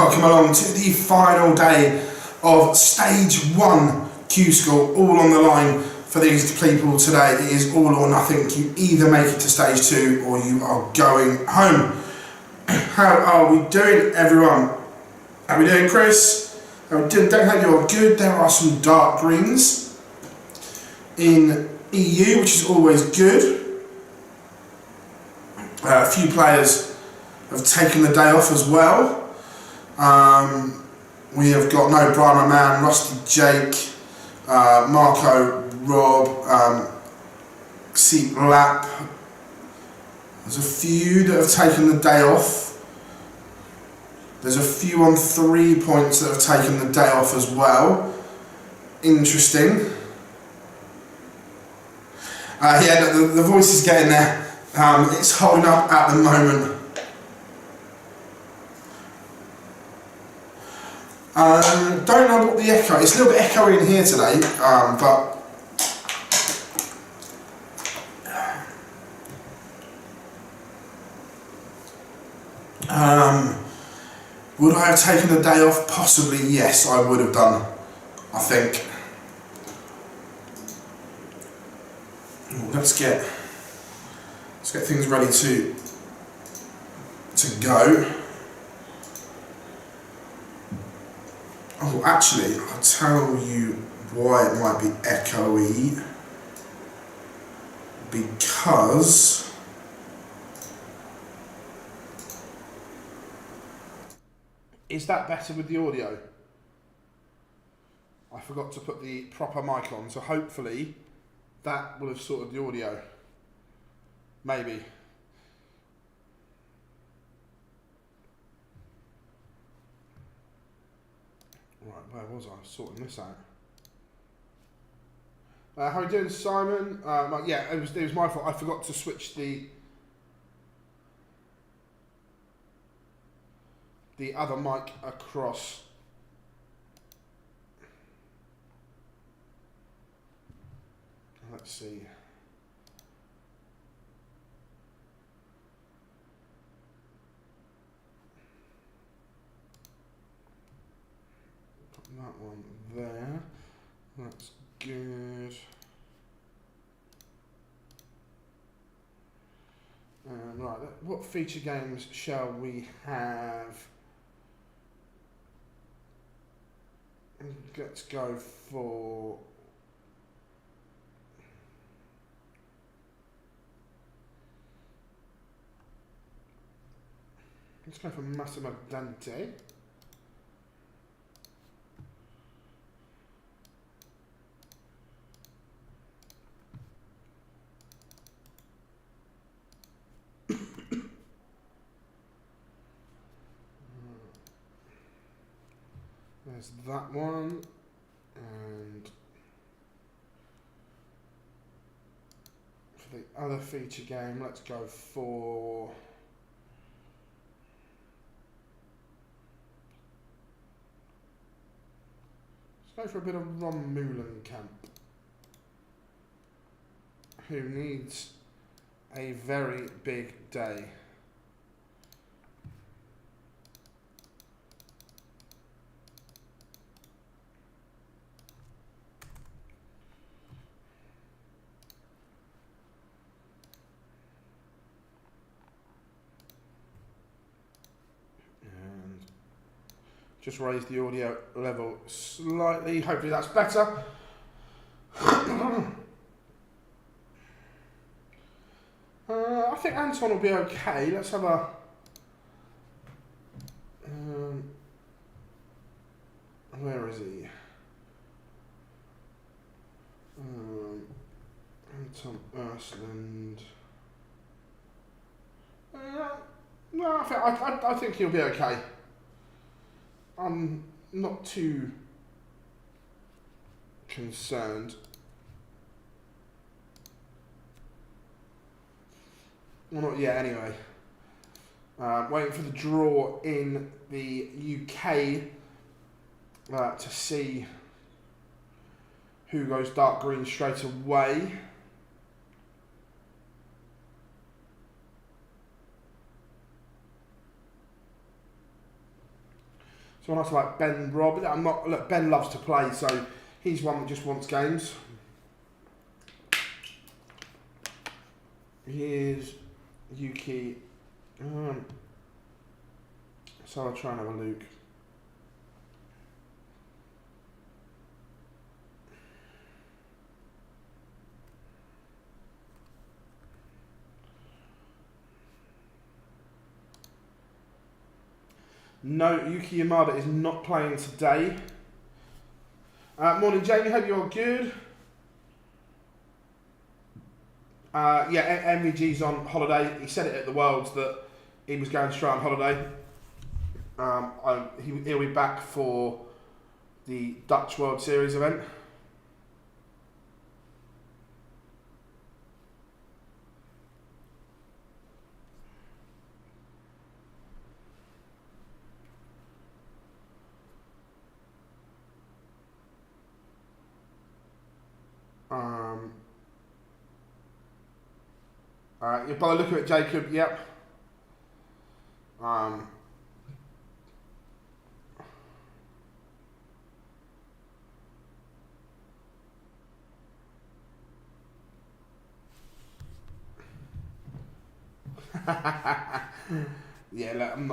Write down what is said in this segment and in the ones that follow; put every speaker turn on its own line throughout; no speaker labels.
welcome along to the final day of Stage 1 Q-School, all on the line for these people today. It is all or nothing. You either make it to Stage 2 or you are going home. How are we doing, everyone? How are we doing, Chris? How are we doing? Don't hope you're good. There are some dark greens in EU, which is always good. A few players have taken the day off as well. We have got No Brahma Man, Rusty Jake, Marco, Rob, Seat Lap. There's a few that have taken the day off. There's a few on 3 points that have taken the day off as well. Interesting. Yeah, the voice is getting there. It's holding up at the moment. Don't know what the echo. It's a little bit echoey in here today, but would I have taken the day off? Possibly, yes, I would have done. I think. Let's get things ready to go. Oh, actually, I'll tell you why it might be echoey. Because is that better with the audio? I forgot to put the proper mic on, so hopefully that will have sorted the audio. Maybe. Right, where was I? Sorting this out. How are you doing, Simon? Yeah, it was my fault. I forgot to switch the other mic across. Let's see. Put that one there. That's good. Right, what feature games shall we have? Let's go for Massimo Dante. There's that one, and for the other feature game, let's go for a bit of Ron Moulenkamp, who needs a very big day. Just raise the audio level slightly. Hopefully that's better. I think Anton will be okay. Let's have a... where is he? Anton Ursland. No, I think he'll be okay. I'm not too concerned. Well, not yet anyway. Waiting for the draw in the UK to see who goes dark green straight away. Someone else like Ben Robb. I'm not. Look, Ben loves to play, so he's one that just wants games. Here's Yuki. So I'll try and have a Luke. No, Yuki Yamada is not playing today. Morning, Jamie. Hope you're good. Yeah, MVG's on holiday. He said it at the Worlds that he was going straight on holiday. He'll be back for the Dutch World Series event. Alright, by the look of it, Jacob, yep. Yeah, look, I'm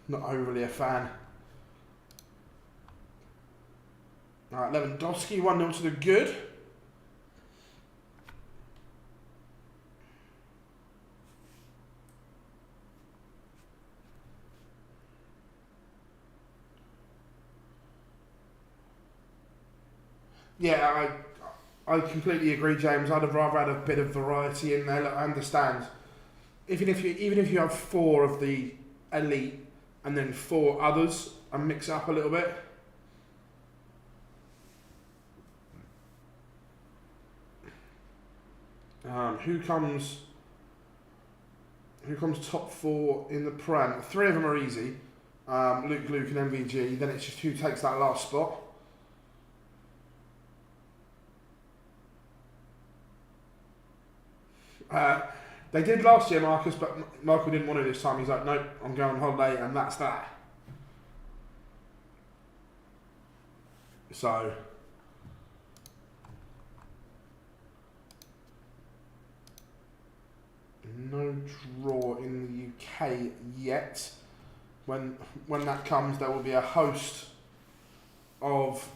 not overly a fan. Alright, Lewandowski, 1-0 to the good. Yeah, I completely agree, James. I'd have rather had a bit of variety in there. Look, I understand. Even if you have 4 of the elite and then 4 others and mix it up a little bit. Who comes top 4 in the Prem? 3 of them are easy. Luke, and MVG. Then it's just who takes that last spot. They did last year, Marcus, but Michael didn't want to this time. He's like, nope, I'm going on holiday, and that's that. So, no draw in the UK yet. When that comes, there will be a host of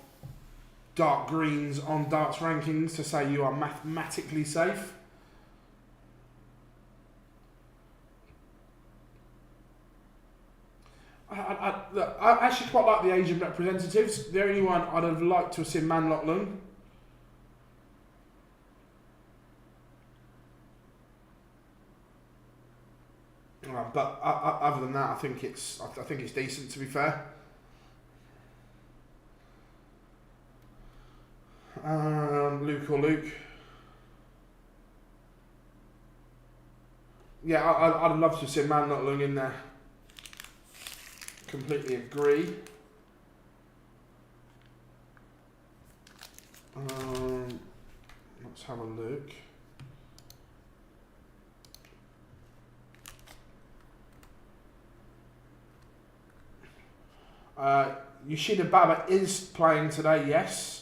dark greens on darts rankings to say you are mathematically safe. I actually quite like the Asian representatives. The only one I'd have liked to have seen Man Lot Lung. But other than that, I think it's decent, to be fair. Luke. Yeah, I'd love to see Man Lot Lung in there. Completely agree. Let's have a look. Yoshida Baba is playing today, yes.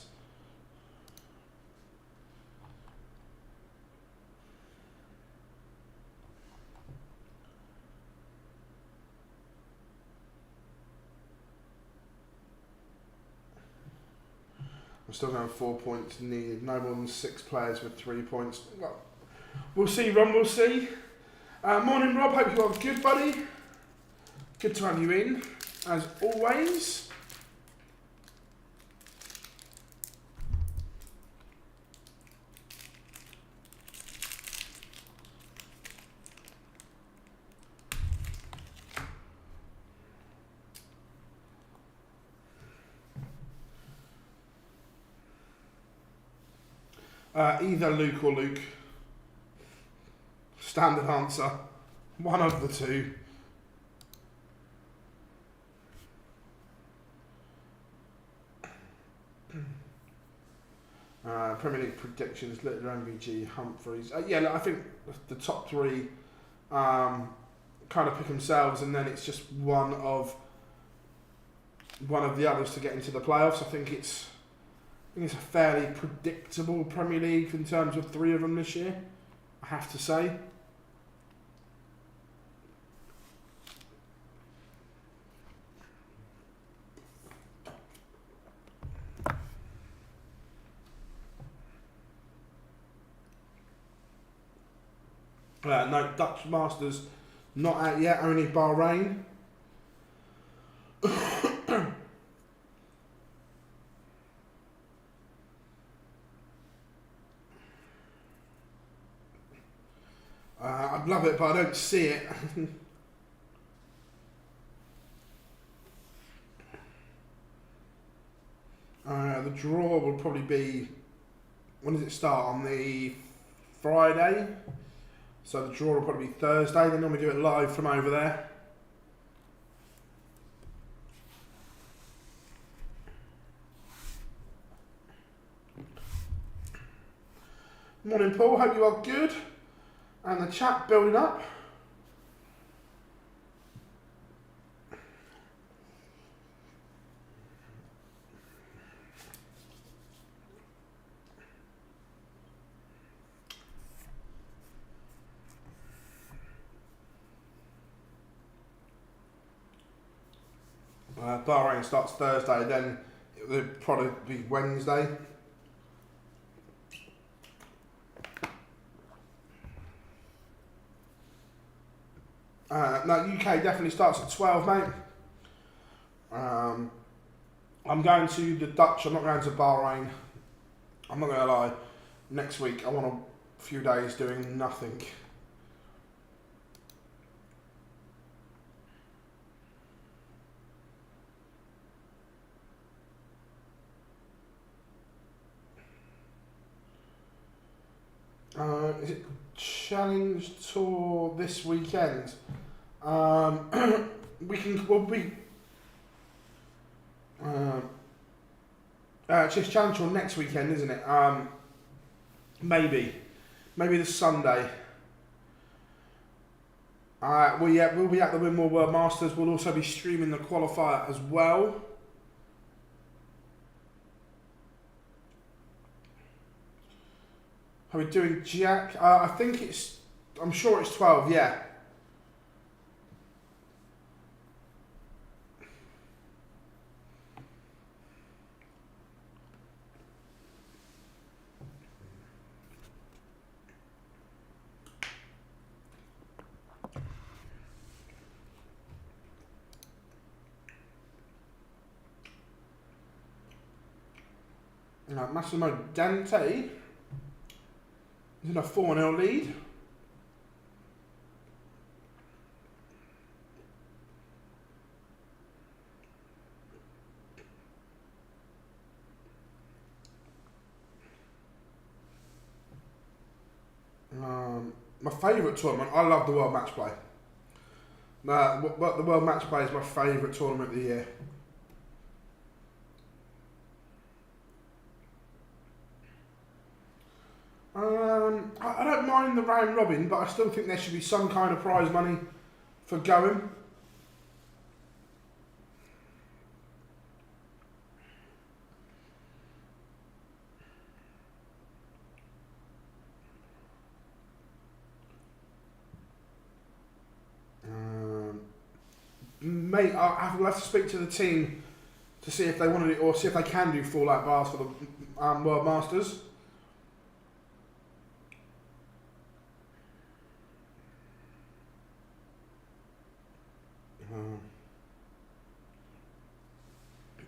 I'm still going 4 points needed. No more than 6 players with 3 points. Well, we'll see, Ron, we'll see. Morning, Rob. Hope you are good, buddy. Good to have you in, as always. Either Luke or Luke. Standard answer. One of the two. Premier League predictions, Littler, MVG, Humphreys. Yeah, look, I think the top 3 kind of pick themselves, and then it's just one of one of the others to get into the playoffs. I think it's a fairly predictable Premier League in terms of 3 of them this year, I have to say. No, Dutch Masters not out yet, only Bahrain. I'd love it, but I don't see it. The draw will probably be, when does it start? On the Friday? So the draw will probably be Thursday. They normally do it live from over there. Morning, Paul. Hope you are good. And the chat building up. Bahrain starts Thursday, then it'll probably be Wednesday. No, UK definitely starts at 12, mate. I'm going to the Dutch, I'm not going to Bahrain. I'm not going to lie. Next week I want a few days doing nothing. Is it Challenge Tour this weekend? It's just Challenge Tour next weekend, isn't it? Maybe this Sunday. We'll be at the Winmore World Masters. We'll also be streaming the qualifier as well. Are we doing Jack? I'm sure it's 12, yeah. Massimo Dante is in a 4-0 lead. My favourite tournament, I love the World Match Play. The World Match Play is my favourite tournament of the year. I don't mind the round robin, but I still think there should be some kind of prize money for going. Mate, we'll have to speak to the team to see if they want to do, or see if they can do fallout bars for the World Masters.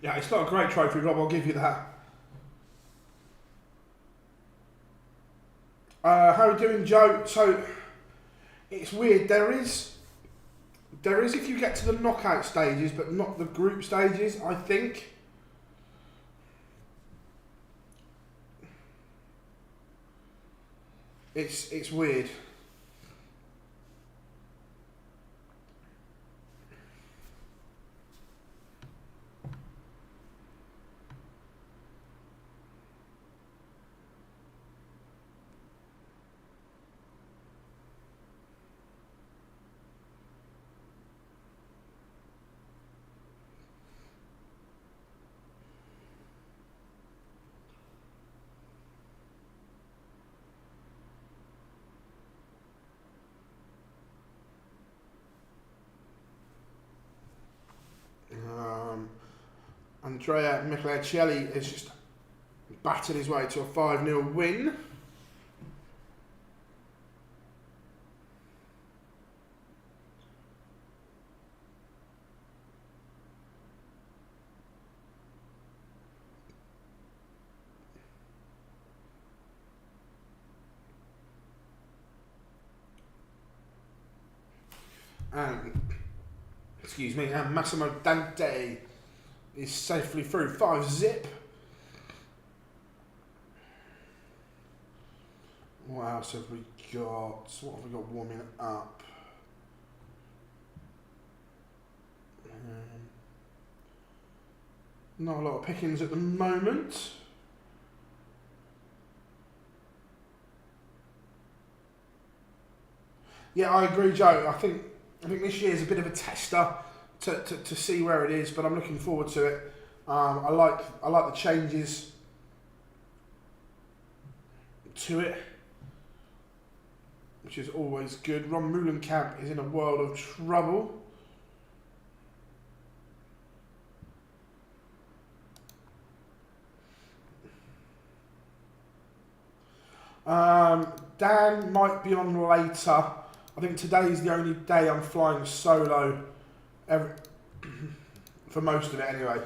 Yeah, it's not a great trophy, Rob, I'll give you that. How are we doing, Joe? So, it's weird, there is if you get to the knockout stages, but not the group stages, I think. It's weird. Andrea Michelecelli has just battered his way to a 5-0 win. And, excuse me, and Massimo Dante is safely through 5-zip. What else have we got? What have we got warming up? Not a lot of pickings at the moment. Yeah, I agree, Joe. I think this year is a bit of a tester to see where it is, but I'm looking forward to it. I like the changes to it, which is always good. Ron Meulenkamp is in a world of trouble. Dan might be on later. I think today's the only day I'm flying solo, for most of it anyway.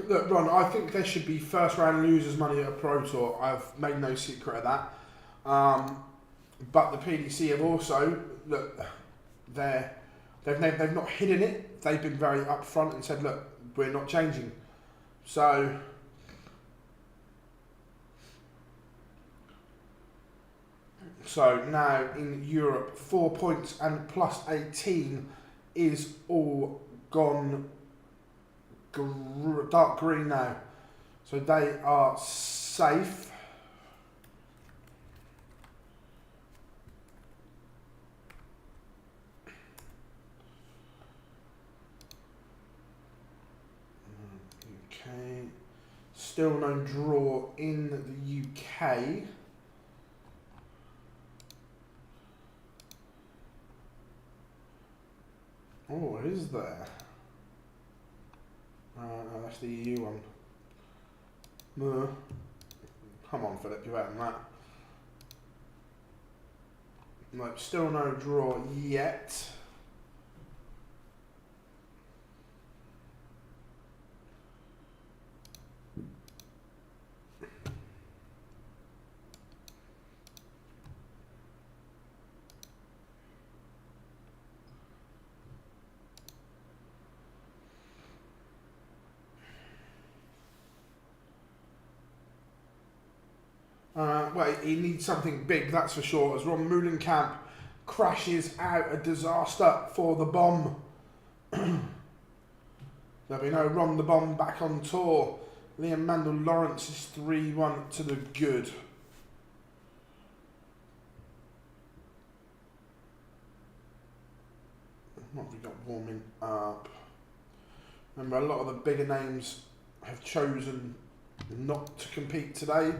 Look, Ron, I think there should be first round losers money at a Pro Tour. I've made no secret of that. But the PDC have also, look, they've not hidden it. They've been very upfront and said, look, we're not changing. So now in Europe, 4 points and plus 18 is all gone dark green now, so they are safe. Okay, still no draw in the UK. Oh, is there? No, that's the EU one. No. Come on, Philip, you're better than that. No, still no draw yet. Well, he needs something big, that's for sure, as Ron Meulenkamp crashes out a disaster for the bomb. There'll be no Ron the Bomb back on tour. Liam Mandel Lawrence is 3-1 to the good. What have we got warming up? Remember, a lot of the bigger names have chosen not to compete today.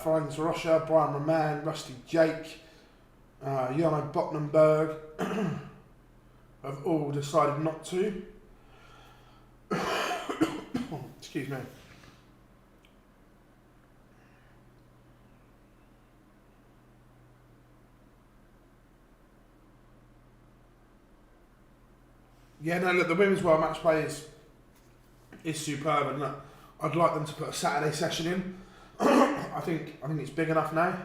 Franz Roscher, Brian Roman, Rusty Jake, Jarno Bottenberg have all decided not to. Excuse me. Yeah, no, look, the Women's World Match Play is superb, and look, I'd like them to put a Saturday session in. I think it's big enough now.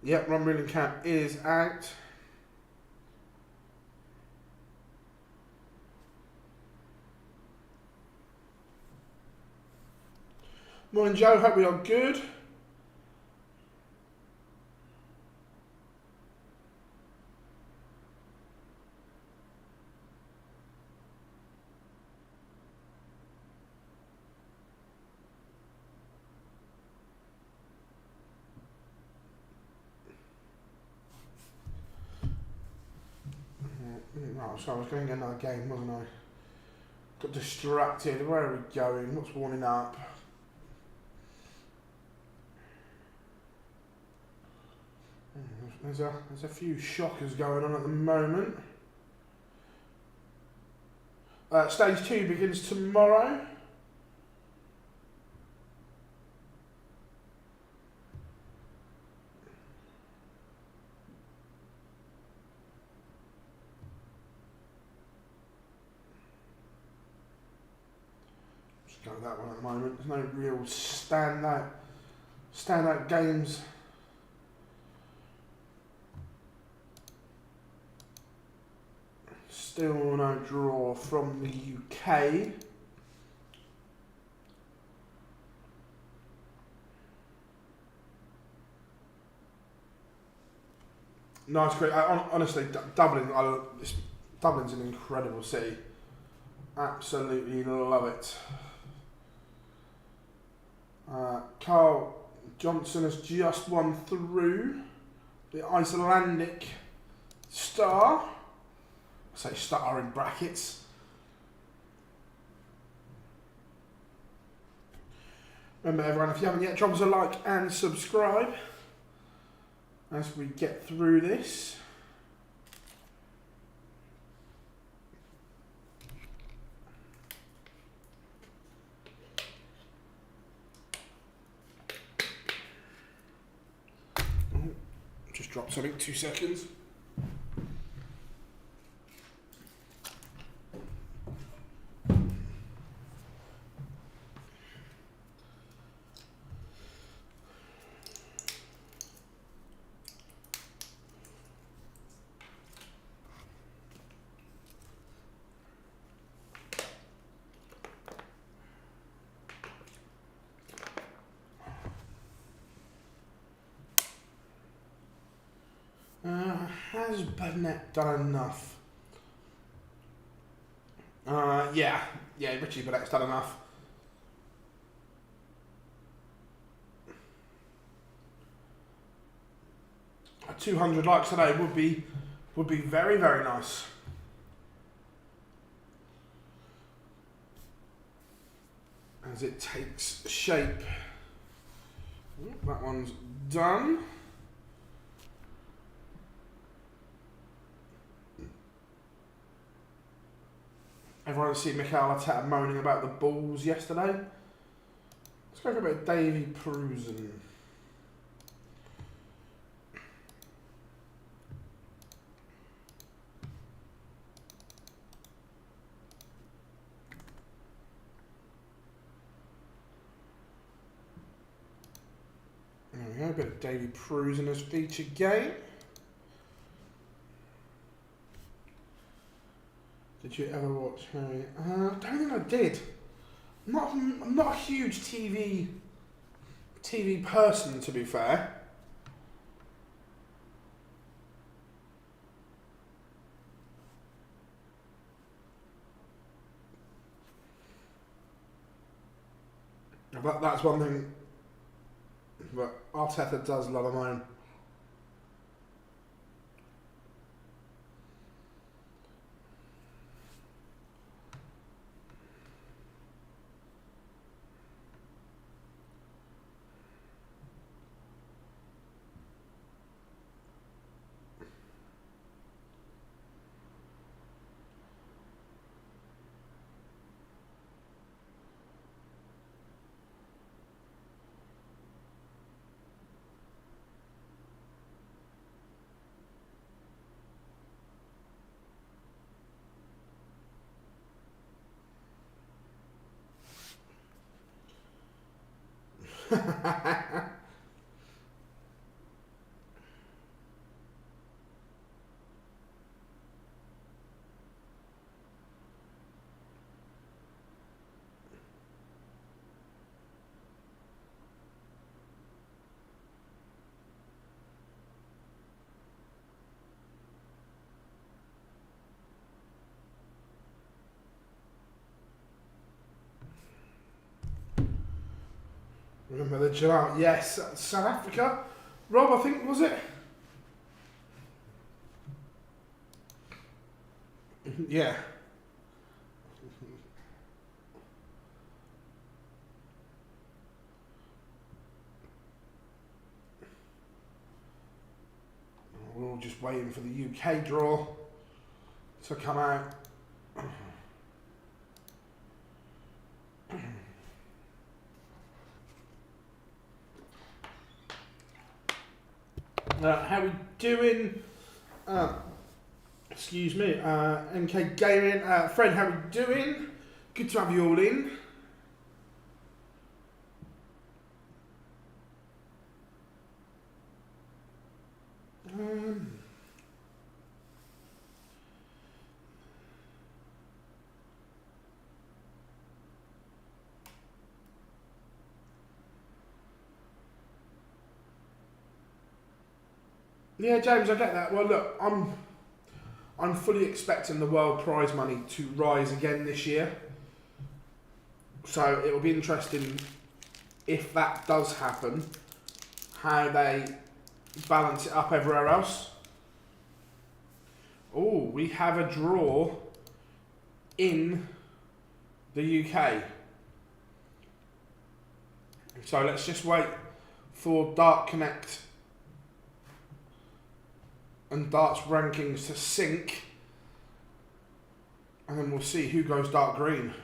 Yep, run ruling cap is out. Morning Joe, hope we are good. Right, so I was going to get another game, wasn't I? Got distracted. Where are we going? What's warming up? There's a few shockers going on at the moment. Stage 2 begins tomorrow. Just go with that one at the moment. There's no real standout games. Still no draw from the UK. Nice, great. Honestly, Dublin's an incredible city. Absolutely love it. Carl Johnson has just won through the Icelandic star. I say star in brackets. Remember everyone, if you haven't yet, drop us a like and subscribe as we get through this. Just dropped something, 2 seconds. Has Burnett done enough? Yeah, Richie Burnett's done enough. A 200 likes today would be very, very nice. As it takes shape. That one's done. Everyone see Mikel Arteta moaning about the balls yesterday. Let's go for a bit of Davy Prusen. There we go, a bit of Davy Prusen as featured game. Did you ever watch Harry? I don't think I did. I'm not a huge TV person, to be fair. But that's one thing that Arteta does love a moan. Remember the July? Yes, South Africa. Rob, I think, was it? Yeah. We're all just waiting for the UK draw to come out. How we doing? Excuse me, MK Gaming. Fred, how we doing? Good to have you all in. Yeah, James, I get that. Well, look, I'm fully expecting the world prize money to rise again this year. So it'll be interesting if that does happen, how they balance it up everywhere else. Oh, we have a draw in the UK. So let's just wait for Dart Connect and Dart's rankings to sync, and then we'll see who goes dark green.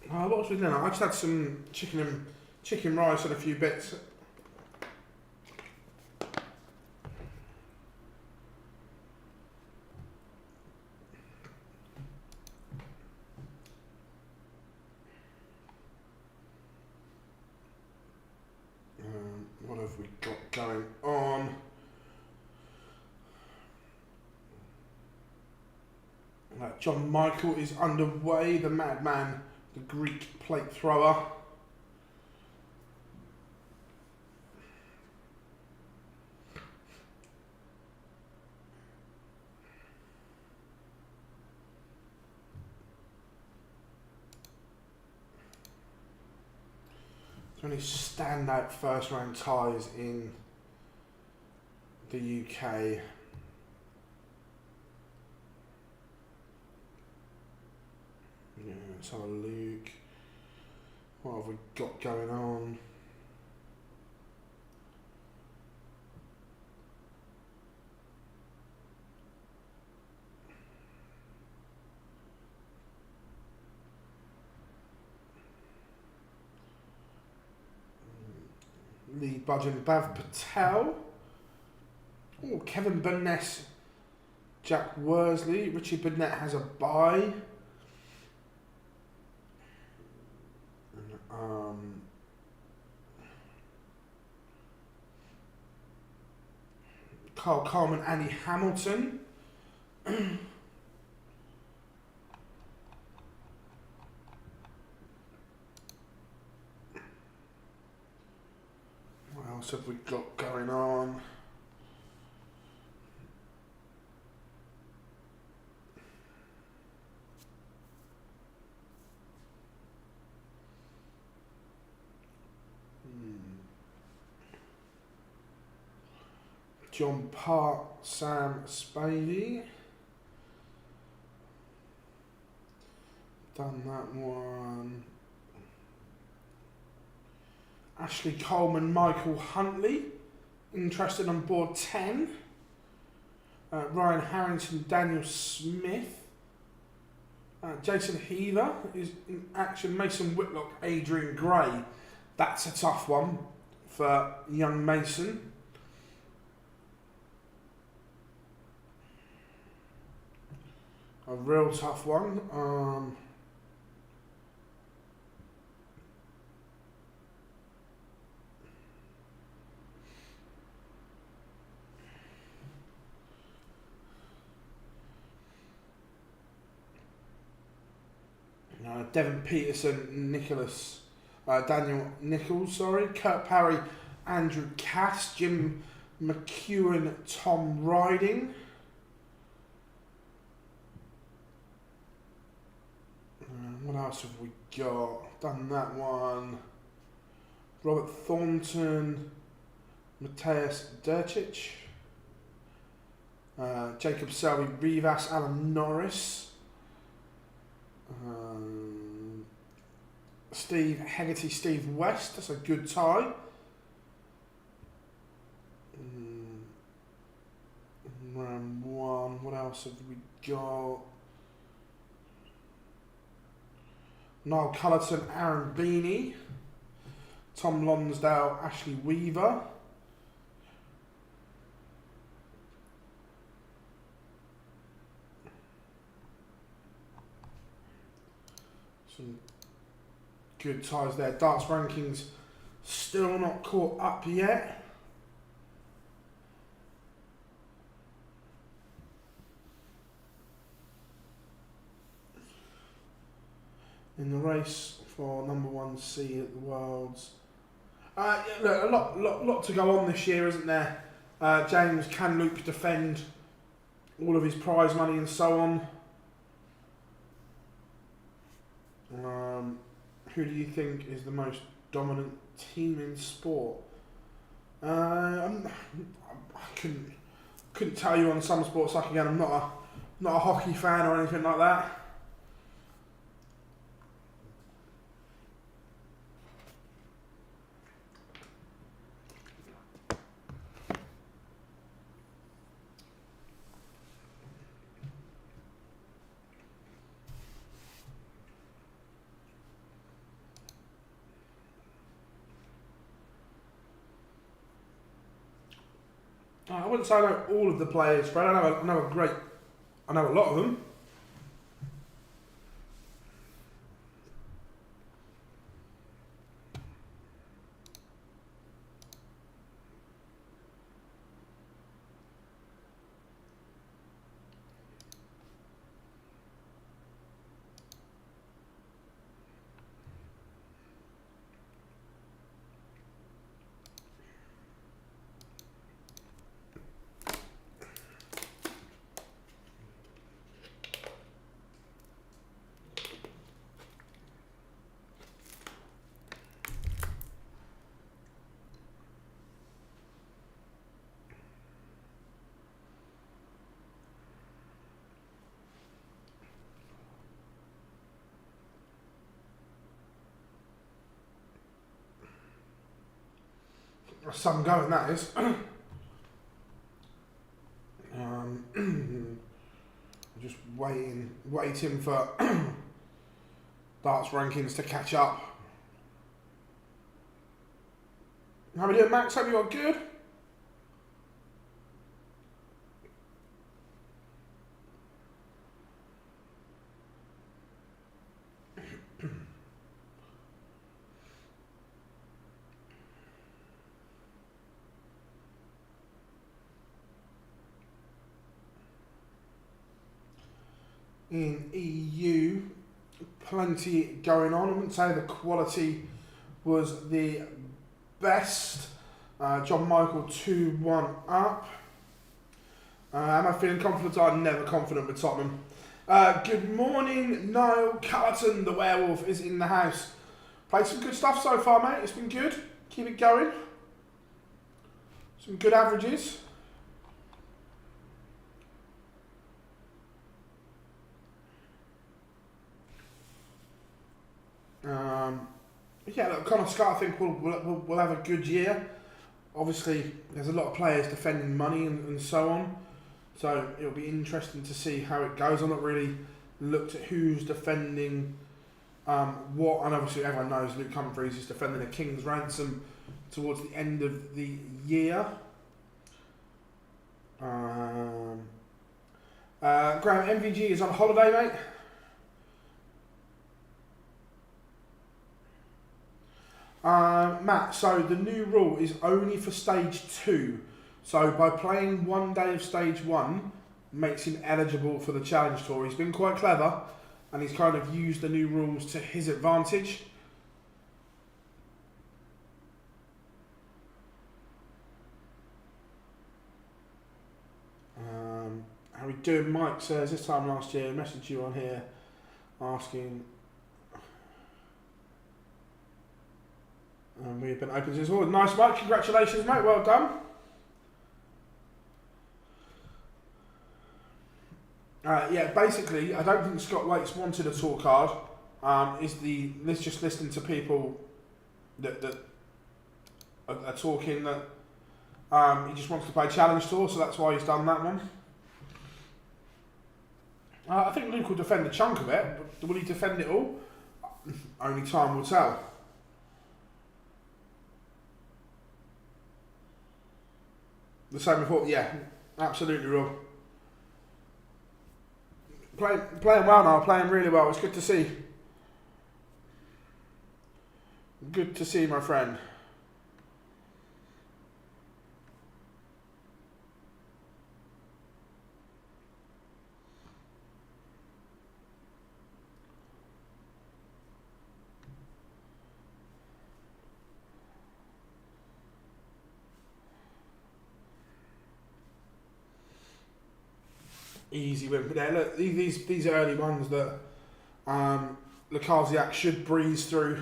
What was we doing? I just had some chicken rice and a few bits. What have we got going on? John Michael is underway, the madman, the Greek plate thrower. Is there any standout first round ties in the UK? Yeah, let's have a look. What have we got going on? Lee Budgeon, Bav Patel. Oh, Kevin Burness, Jack Worsley. Richie Burnett has a bye. Carl Carman, Annie Hamilton. What else have we got going on? John Park, Sam Spady. Done that one. Ashley Coleman, Michael Huntley. Interested on board 10. Ryan Harrington, Daniel Smith. Jason Heaver is in action. Mason Whitlock, Adrian Gray. That's a tough one for young Mason. A real tough one. Devon Peterson, Daniel Nichols, Kurt Parry, Andrew Cass, Jim McEwen, Tom Riding. What else have we got? Done that one. Robert Thornton, Matthias Durcic, Jacob Selby, Rivas, Alan Norris. Steve Hegarty, Steve West, that's a good tie. Round one, what else have we got? Niall Cullerton, Aaron Beanie, Tom Lonsdale, Ashley Weaver. Some good ties there. Darts rankings still not caught up yet. In the race for number 1 seed at the Worlds. Yeah, look, a lot to go on this year, isn't there? James, can Luke defend all of his prize money and so on? Who do you think is the most dominant team in sport? I couldn't tell you on some sports. Like again, I'm not a hockey fan or anything like that. I wouldn't say I know all of the players, Fred. I know a lot of them. Some going, that is. Just waiting for darts rankings to catch up. How are we doing, Max? Hope you got good. In EU, plenty going on. I wouldn't say the quality was the best. John Michael 2-1 up. Am I feeling confident? I'm never confident with Tottenham. Good morning, Niall Cullerton. The werewolf is in the house. Played some good stuff so far, mate. It's been good. Keep it going. Some good averages. Yeah, look, Connor Scott, I think will have a good year. Obviously, there's a lot of players defending money and so on, so it'll be interesting to see how it goes. I'm not really looked at who's defending what, and obviously everyone knows Luke Humphries is defending a King's Ransom
towards the end of the year. Graham, MVG is on holiday, mate. Matt, so the new rule is only for stage 2. So by playing one day of stage 1 makes him eligible for the challenge tour. He's been quite clever and he's kind of used the new rules to his advantage. How we doing? Mike says this time last year, I messaged you on here asking. We've been open to this all. Nice, Mike. Congratulations, mate. Well done. Yeah, basically, I don't think Scott Waits wanted a tour card. Let's just listen to people that are talking that he just wants to play challenge tour, so that's why he's done that one. I think Luke will defend a chunk of it, but will he defend it all? Only time will tell. The same report, yeah, absolutely will. Playing well now, playing really well. It's good to see. Good to see, my friend. Easy win. But yeah, look, these early ones that Lukasiak should breeze through.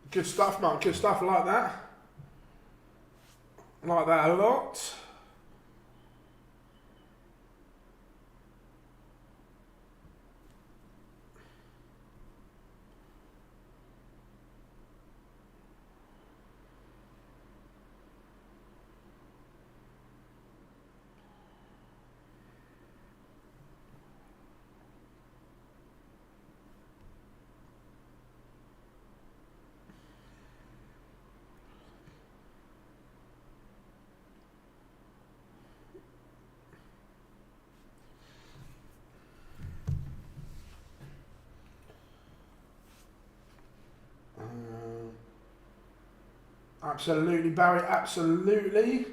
Good stuff, Mark. Good stuff. I like that. I like that a lot. Absolutely, Barry. Absolutely.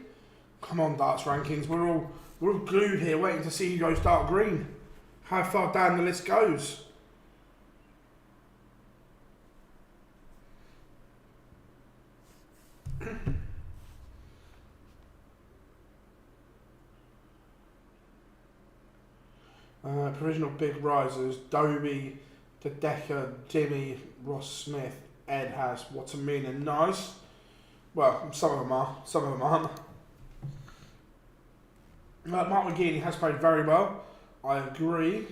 Come on, darts rankings. We're all glued here, waiting to see who goes dark green. How far down the list goes. Provisional big risers: Dobie, Dedeker, Jimmy, Ross Smith, Ed has Watamina. Nice. Well, some of them are, some of them aren't. Mark McGeady has played very well. I agree.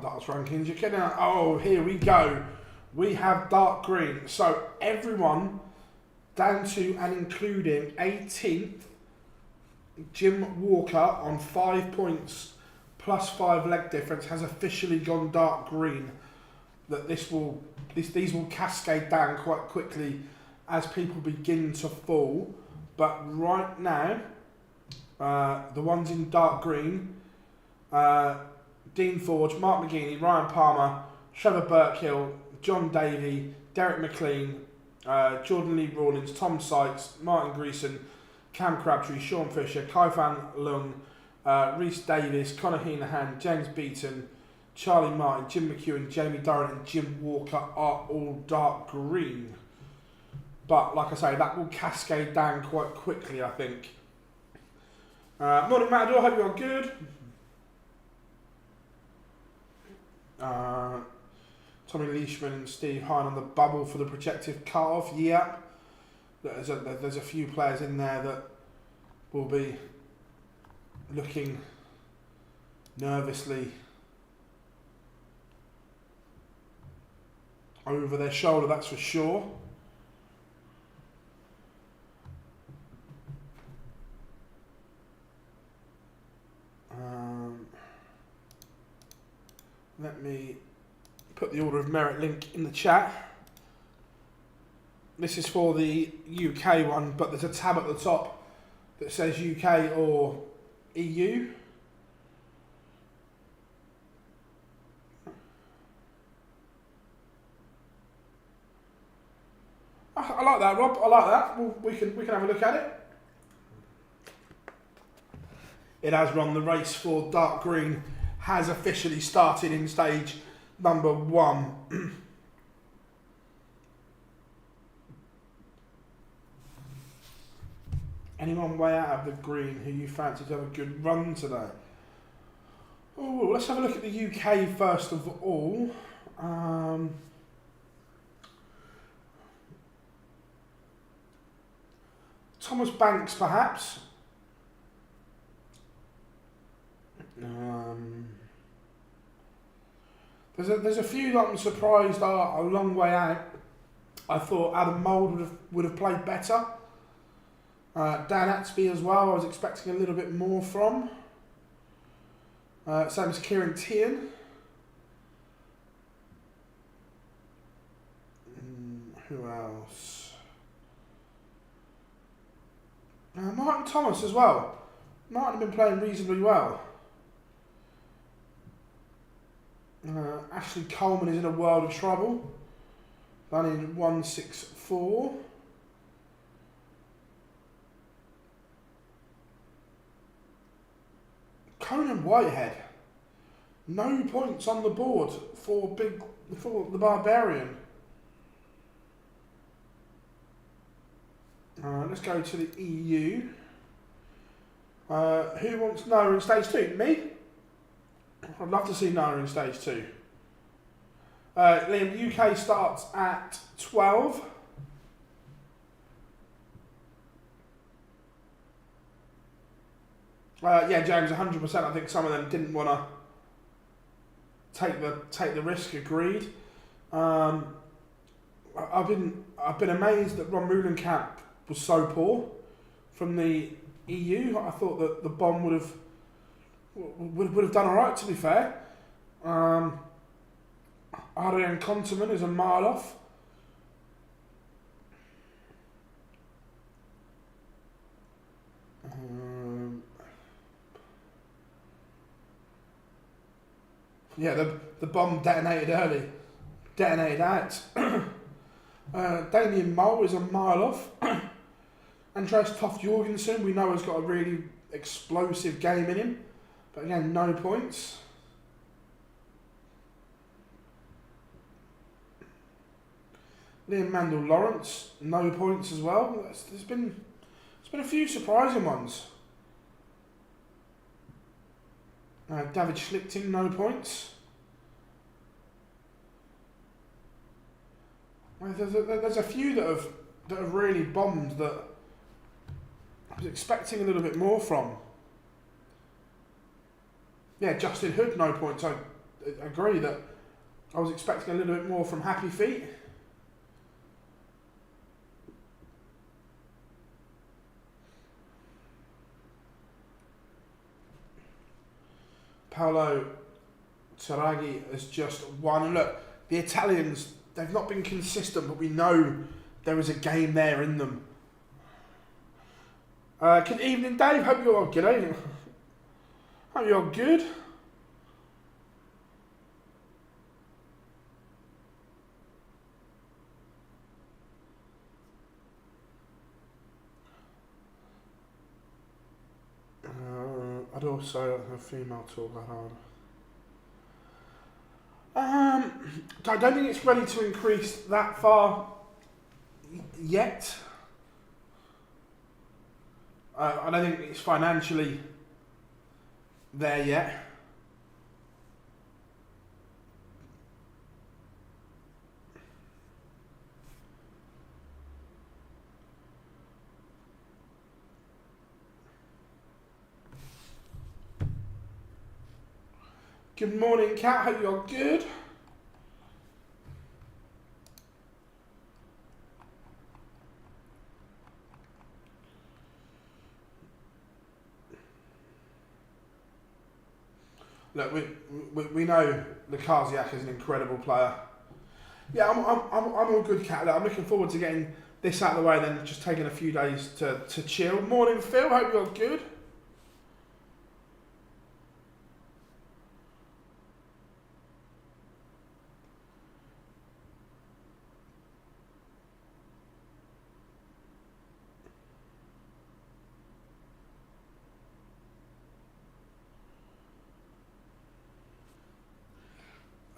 Darts rankings, you're kidding. Oh, here we go. We have dark green. So everyone down to and including 18th, Jim Walker on 5 points plus 5 leg difference has officially gone dark green. That these will cascade down quite quickly as people begin to fall. But right now, the ones in dark green. Dean Forge, Mark McGeady, Ryan Palmer, Trevor Burkhill, John Davey, Derek McLean, Jordan Lee Rawlins, Tom Sykes, Martin Greason, Cam Crabtree, Sean Fisher, Kai Fan Lung, Rhys Davis, Conor Heenahan, James Beaton, Charlie Martin, Jim McEwen, Jamie Durran and Jim Walker are all dark green. But like I say, that will cascade down quite quickly, I think. Morning Matador, hope you're good. Tommy Leishman and Steve Hine on the bubble for the projective cut-off. Yeah, there's a few players in there that will be looking nervously over their shoulder, that's for sure. Let me put the order of merit link in the chat. This is for the UK one, but there's a tab at the top that says UK or EU. I like that, Rob. I like that. Well, we can have a look at it. It has run. The race for dark green has officially started in stage number 1. Anyone way out of the green who you fancy to have a good run today? Oh, let's have a look at the UK first of all. Thomas Banks, perhaps. There's a few that I'm surprised are a long way out. I thought Adam Mould would have played better. Dan Atsby as well, I was expecting a little bit more from. Same as Kieran Tian. Who else? Martin Thomas as well. Martin have been playing reasonably well. Ashley Coleman is in a world of trouble. Done in 164. Conan Whitehead. No points on the board for the Barbarian. Let's go to the EU. Who wants Noah in stage 2? Me? I'd love to see Noah in stage 2. Liam, UK starts at 12. Yeah, James, 100%. I think some of them didn't want to take the risk. Agreed. I've been amazed that Ron Moulenkamp was so poor from the EU. I thought that the bomb would have done all right. To be fair, Ariane Konterman is a mile off. Yeah, the bomb detonated early, detonated out. Damien Mole is a mile off. Andreas Toft Jorgensen, we know, has got a really explosive game in him, but again, no points. Liam Mandel Lawrence, no points as well. There's been a few surprising ones. David Schlichting, no points. There's a few that have really bombed that I was expecting a little bit more from. Yeah, Justin Hood, no points. I agree that I was expecting a little bit more from Happy Feet. Paolo Taraghi has just won. And look, the Italians, they've not been consistent, but we know there is a game there in them. Good evening, Dave. Hope you're all good, eh? Hope you're all good. I'd also have a female talk hard. I don't think it's ready to increase that far yet. I don't think it's financially there yet. Good morning, Kat. Hope you're good. Look, we know Lukasiak is an incredible player. Yeah, I'm all good, Kat. Look, I'm looking forward to getting this out of the way, then just taking a few days to chill. Morning, Phil. Hope you're good.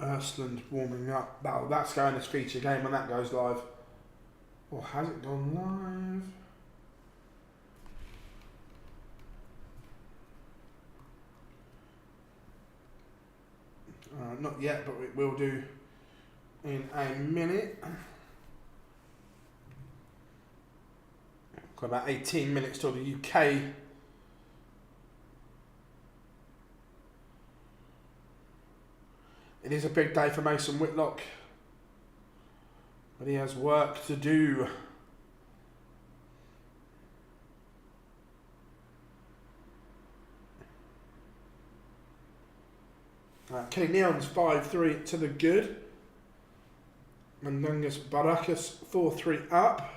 Ursuland warming up. Oh, that's going as feature game when that goes live. Or has it gone live? Not yet, but it will do in a minute. Got about 18 minutes till the UK. It is a big day for Mason Whitlock, but he has work to do. Kelly Neon's 5-3 to the good. Mandungus Barakas 4-3 up.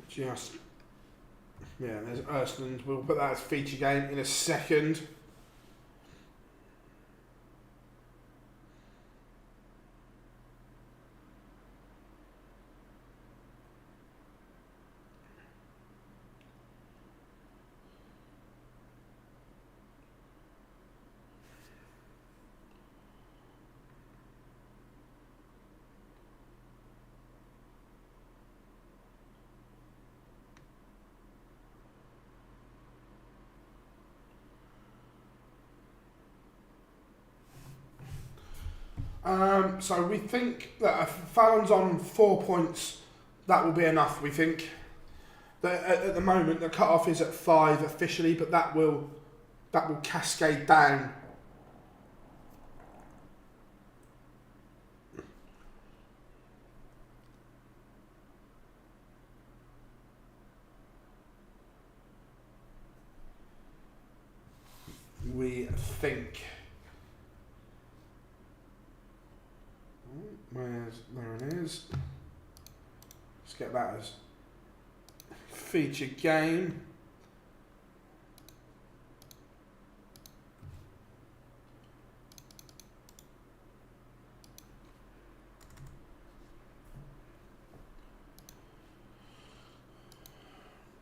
Just, yeah, there's Ursuland. We'll put that as feature game in a second. So we think that if Fallon's on 4 points, that will be enough. We think that at the moment the cut-off is at 5 officially, but that will cascade down. We think. There it is. Let's get that as feature game.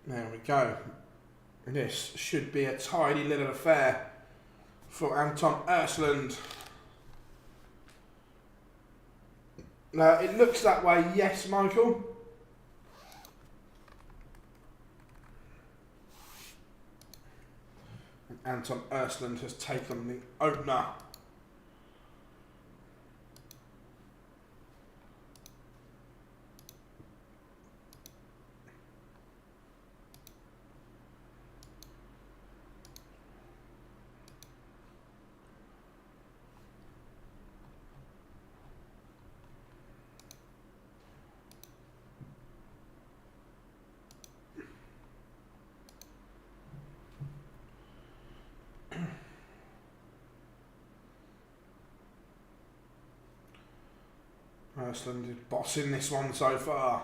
There we go. This should be a tidy little affair for Anton Ursuland. It looks that way, yes, Michael. And Anton Ursuland has taken the opener. Ursuland is bossing this one so far.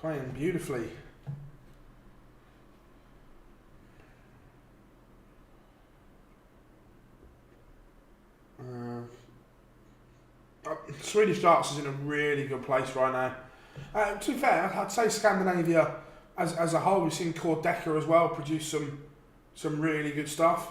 Playing beautifully. Swedish darts is in a really good place right now. To be fair, I'd say Scandinavia as a whole, we've seen Kordeka as well produce some really good stuff.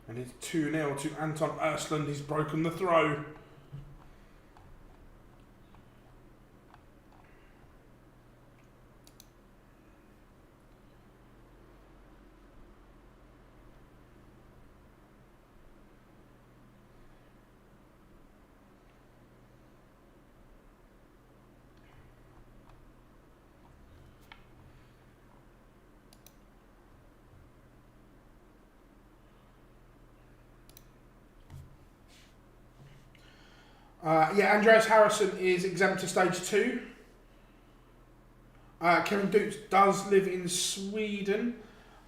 And it's 2-0 to Anton Östlund. He's broken the throw. Yeah, Andreas Harrison is exempt to stage 2. Kevin Dukes does live in Sweden.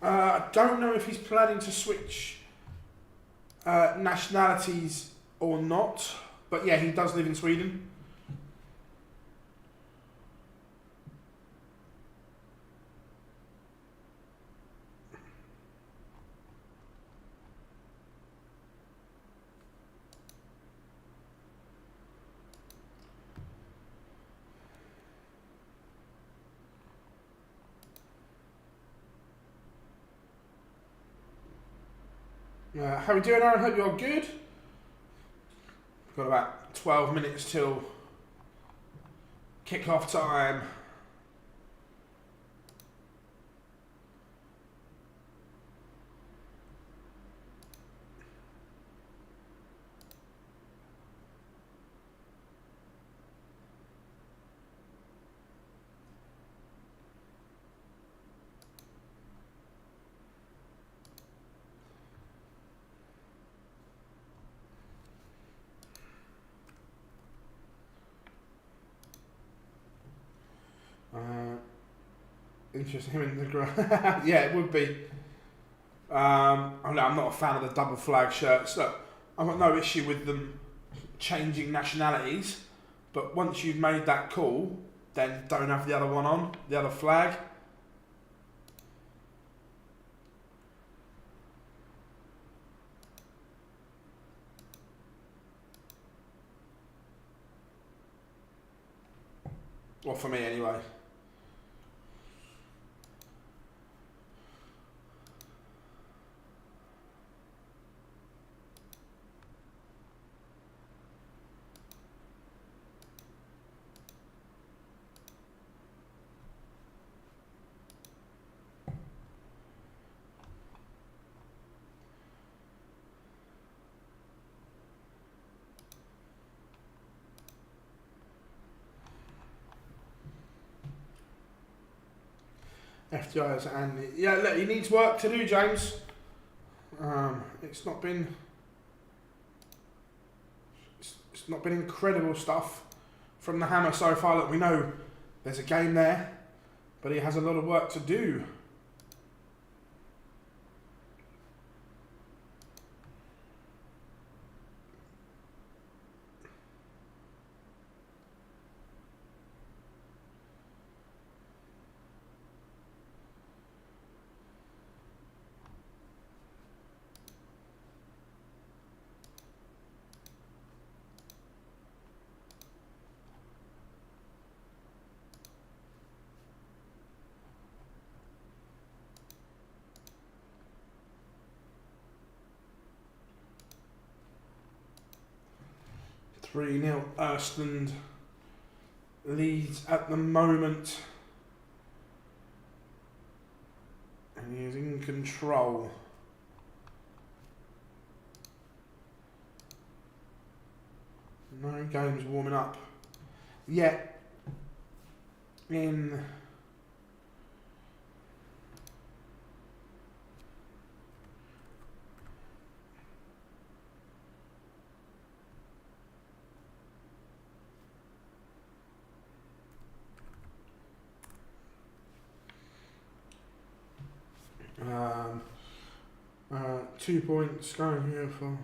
I don't know if he's planning to switch nationalities or not, but yeah, he does live in Sweden. How are we doing, Aaron? Hope you're good. We've got about 12 minutes till kick-off time. Interesting him in the ground. Yeah, it would be. I'm not a fan of the double flag shirts. Look, I've got no issue with them changing nationalities, but once you've made that call, then don't have the other one on, the other flag. Well, for me anyway. FTIs and yeah, look, he needs work to do, James. It's not been incredible stuff from the hammer so far. Look, we know there's a game there, but he has a lot of work to do. Three 0 Östlund leads at the moment, and he is in control. No games warming up yet in 2 points going here for.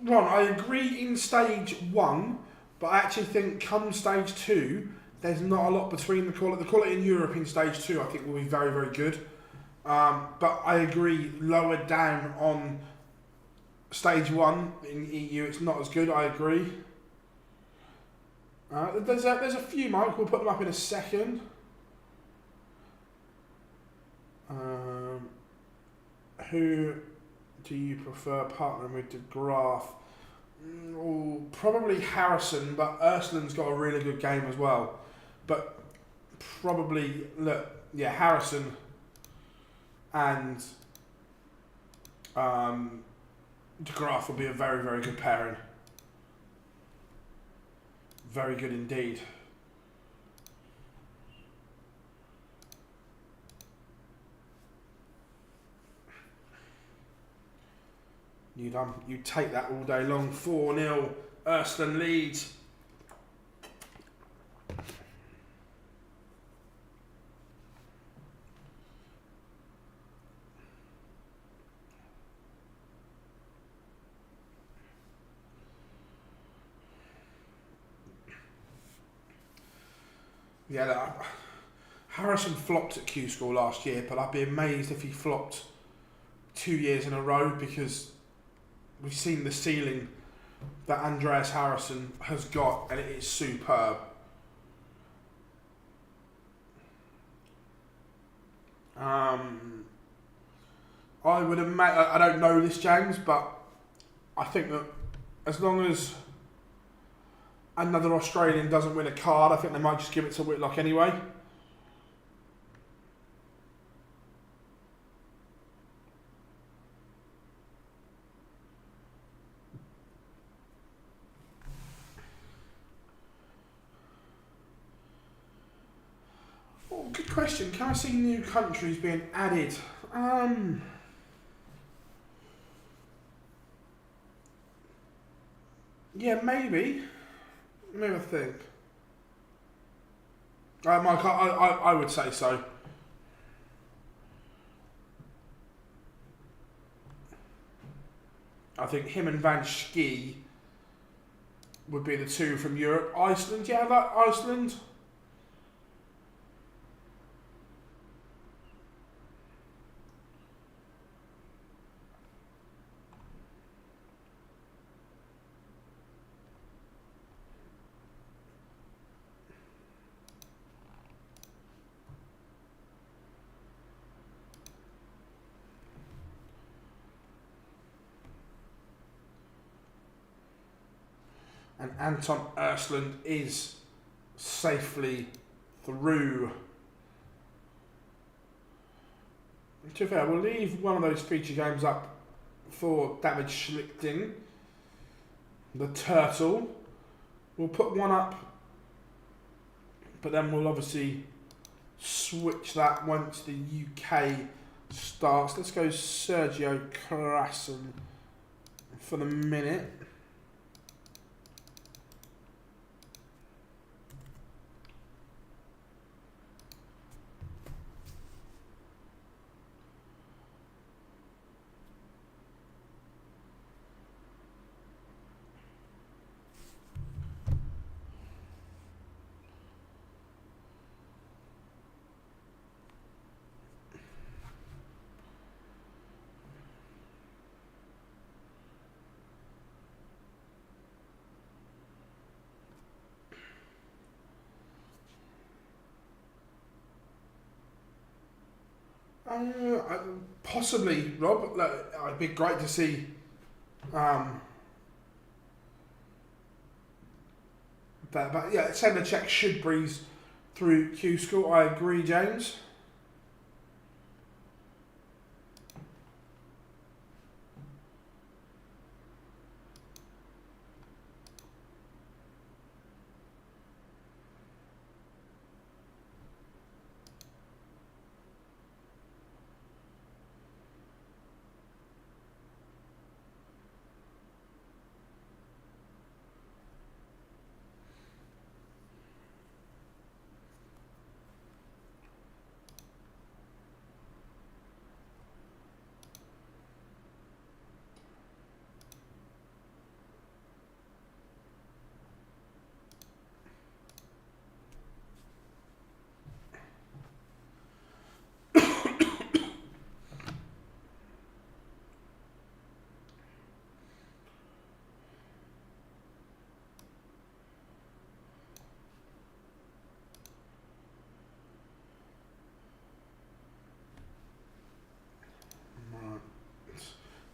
Ron, I agree in stage 1, but I actually think come stage 2, there's not a lot between the quality. The quality in Europe in stage 2, I think, will be very, very good. But I agree, lower down on stage 1 in EU, it's not as good. I agree. There's a few, Mike. We'll put them up in a second. Who do you prefer partnering with De Graaf? Probably Harrison, but Ursland's got a really good game as well. But probably, Harrison and De Graaf will be a very, very good pairing. Very good indeed. You take that all day long. 4-0. Ursland leads. Yeah, Harrison flopped at Q-School last year, but I'd be amazed if he flopped 2 years in a row, because we've seen the ceiling that Andreas Harrison has got, and it is superb. I would imagine, I don't know this, James, but I think that as long as another Australian doesn't win a card, I think they might just give it to Whitlock anyway. Oh, good question. Can I see new countries being added? Yeah, maybe. Maybe I think. Mike, I would say so. I think him and Van Schie would be the two from Europe. Iceland, yeah, like Iceland. And Anton Ursland is safely through. To be fair, we'll leave one of those feature games up for David Schlichting, the Turtle. We'll put one up, but then we'll obviously switch that once the UK starts. Let's go Sergio Krasen for the minute. Possibly, Rob. It'd be great to see that. But yeah, Sedlacek should breeze through Q-School. I agree, James.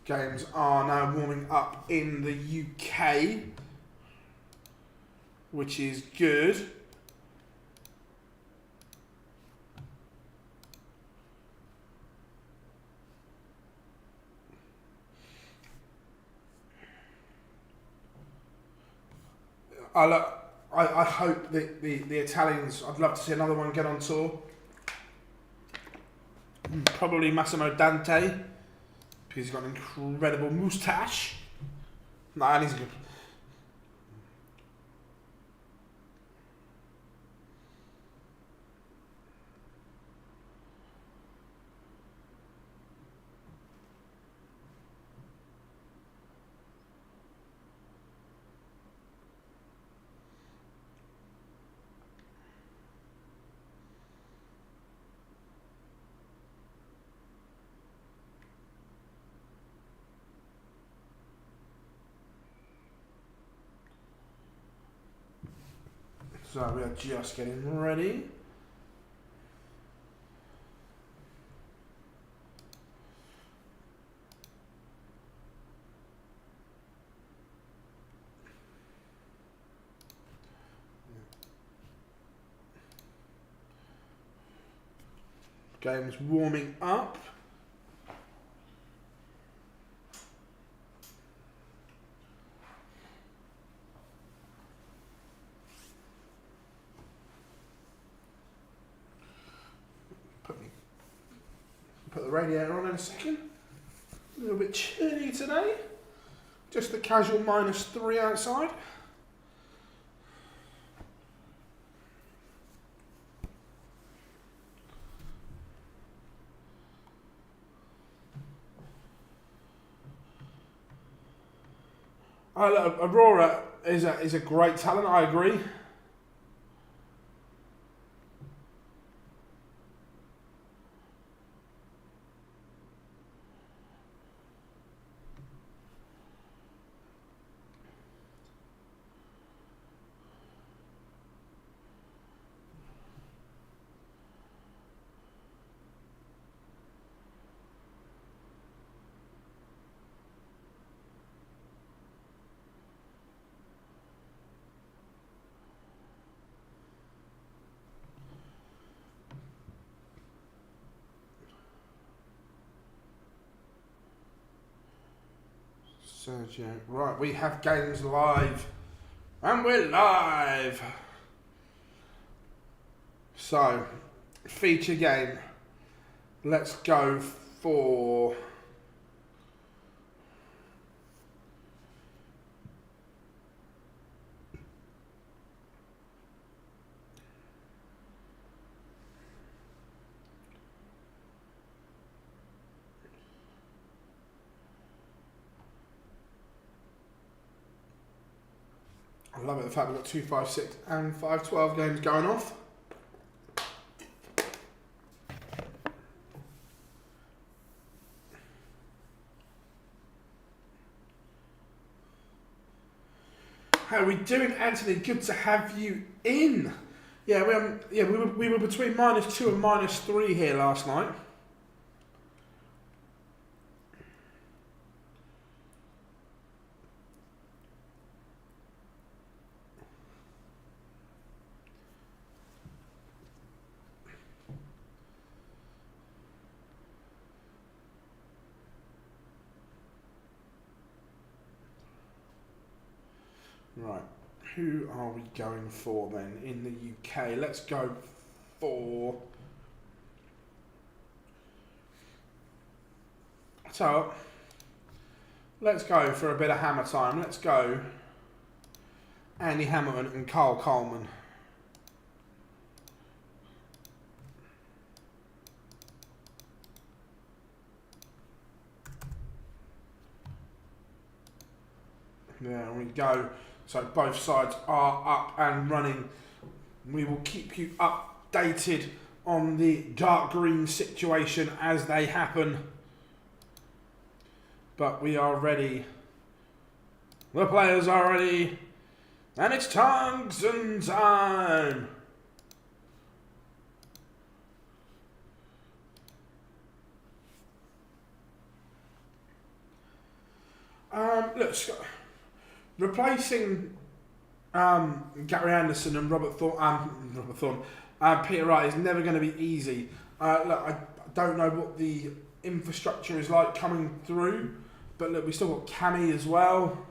Games are now warming up in the UK, which is good. I hope that the Italians, I'd love to see another one get on tour. Probably Massimo Dante, because he's got an incredible moustache. Nah, and he's good. So we are just getting ready. Game's warming up. Put the radiator on in a second. A little bit chilly today. Just the casual -3 outside. Aurora is a great talent, I agree. Sergio. Right, we have games live. And we're live. So, feature game. Let's go for... I love it, the fact we've got 2, 5, 6 and 5, 12 games going off. How are we doing, Anthony? Good to have you in. Yeah, we were between -2 and -3 here last night. Right, who are we going for then in the UK? Let's go for... So, let's go for a bit of hammer time. Let's go Andy Hamilton and Carl Coleman. There we go. So both sides are up and running. We will keep you updated on the dark green situation as they happen. But we are ready. The players are ready. And it's tungsten time. Look, replacing Gary Anderson and Peter Wright is never going to be easy. Look, I don't know what the infrastructure is like coming through, but look, we still got Cammy as well.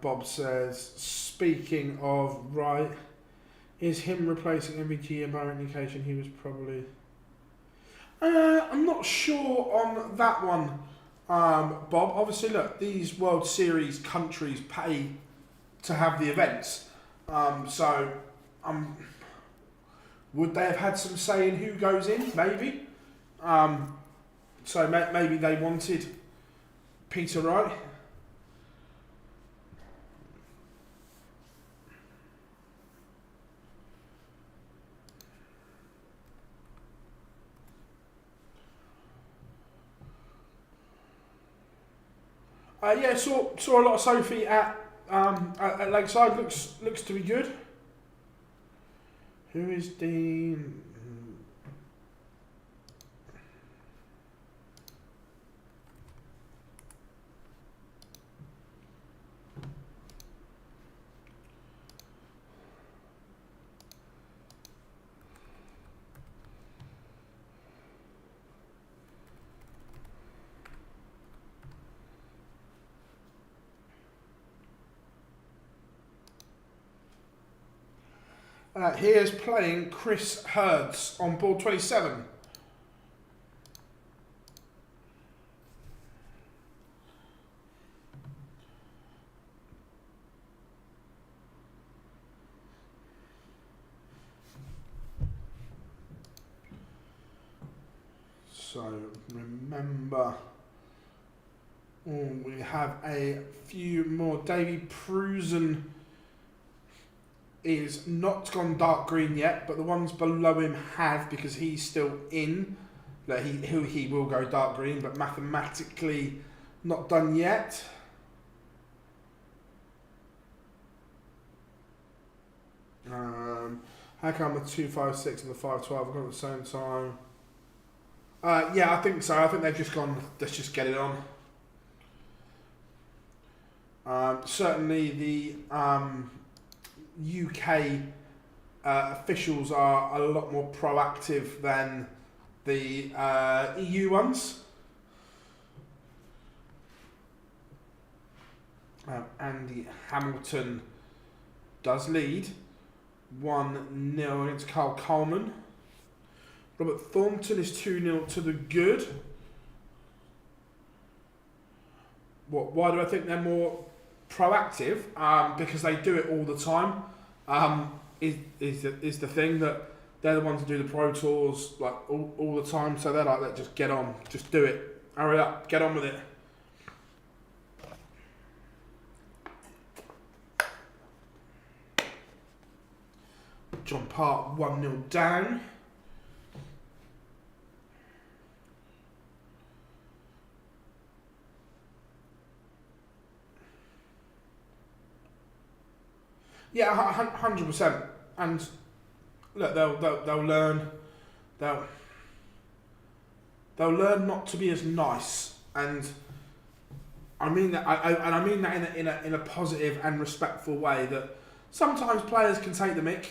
Bob says, speaking of Wright, is him replacing MVG a bare indication he was probably... I'm not sure on that one, Bob. Obviously, look, these World Series countries pay to have the events. Would they have had some say in who goes in? Maybe. Maybe they wanted Peter Wright. Yeah, saw a lot of Sophie at Lakeside. Looks to be good. Who is Dean? Here's playing Chris Hertz on board 27. So remember, we have a few more. Davy Prusen is not gone dark green yet, but the ones below him have, because he's still in. Like he will go dark green, but mathematically not done yet. How come the 256 and the 512 have gone at the same time? Yeah, I think so. I think they've just gone, let's just get it on. Certainly the UK officials are a lot more proactive than the EU ones. Andy Hamilton does lead 1-0 against Carl Coleman. Robert Thornton is 2-0 to the good. Why do I think they're more proactive? Because they do it all the time. Is the thing that they're the ones who do the Pro Tours like all the time. So they're like, just get on, just do it, hurry up, get on with it. John Park 1-0 down. Yeah, 100%. And look, they'll learn. They'll learn not to be as nice, and I mean that. I mean that in a positive and respectful way. That sometimes players can take the mick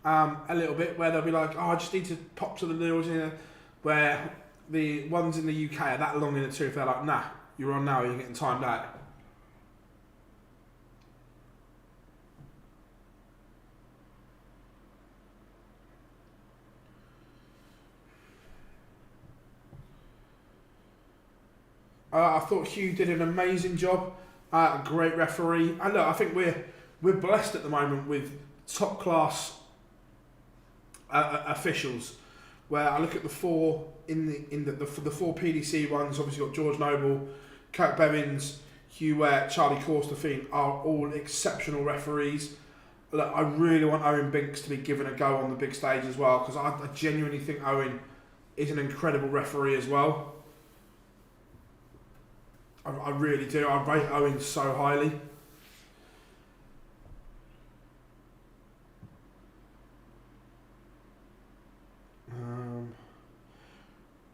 a little bit, where they'll be like, "Oh, I just need to pop to the Lils," where the ones in the UK are that long in the tooth. They're like, "Nah, you're on now. You're getting timed out." I thought Hugh did an amazing job. A great referee. And look, I think we're blessed at the moment with top class officials. Where I look at the four the four PDC ones, obviously got George Noble, Kirk Bevins, Hugh Ware, Charlie Corstefine are all exceptional referees. Look, I really want Owen Binks to be given a go on the big stage as well, because I genuinely think Owen is an incredible referee as well. I really do. I rate Owen so highly.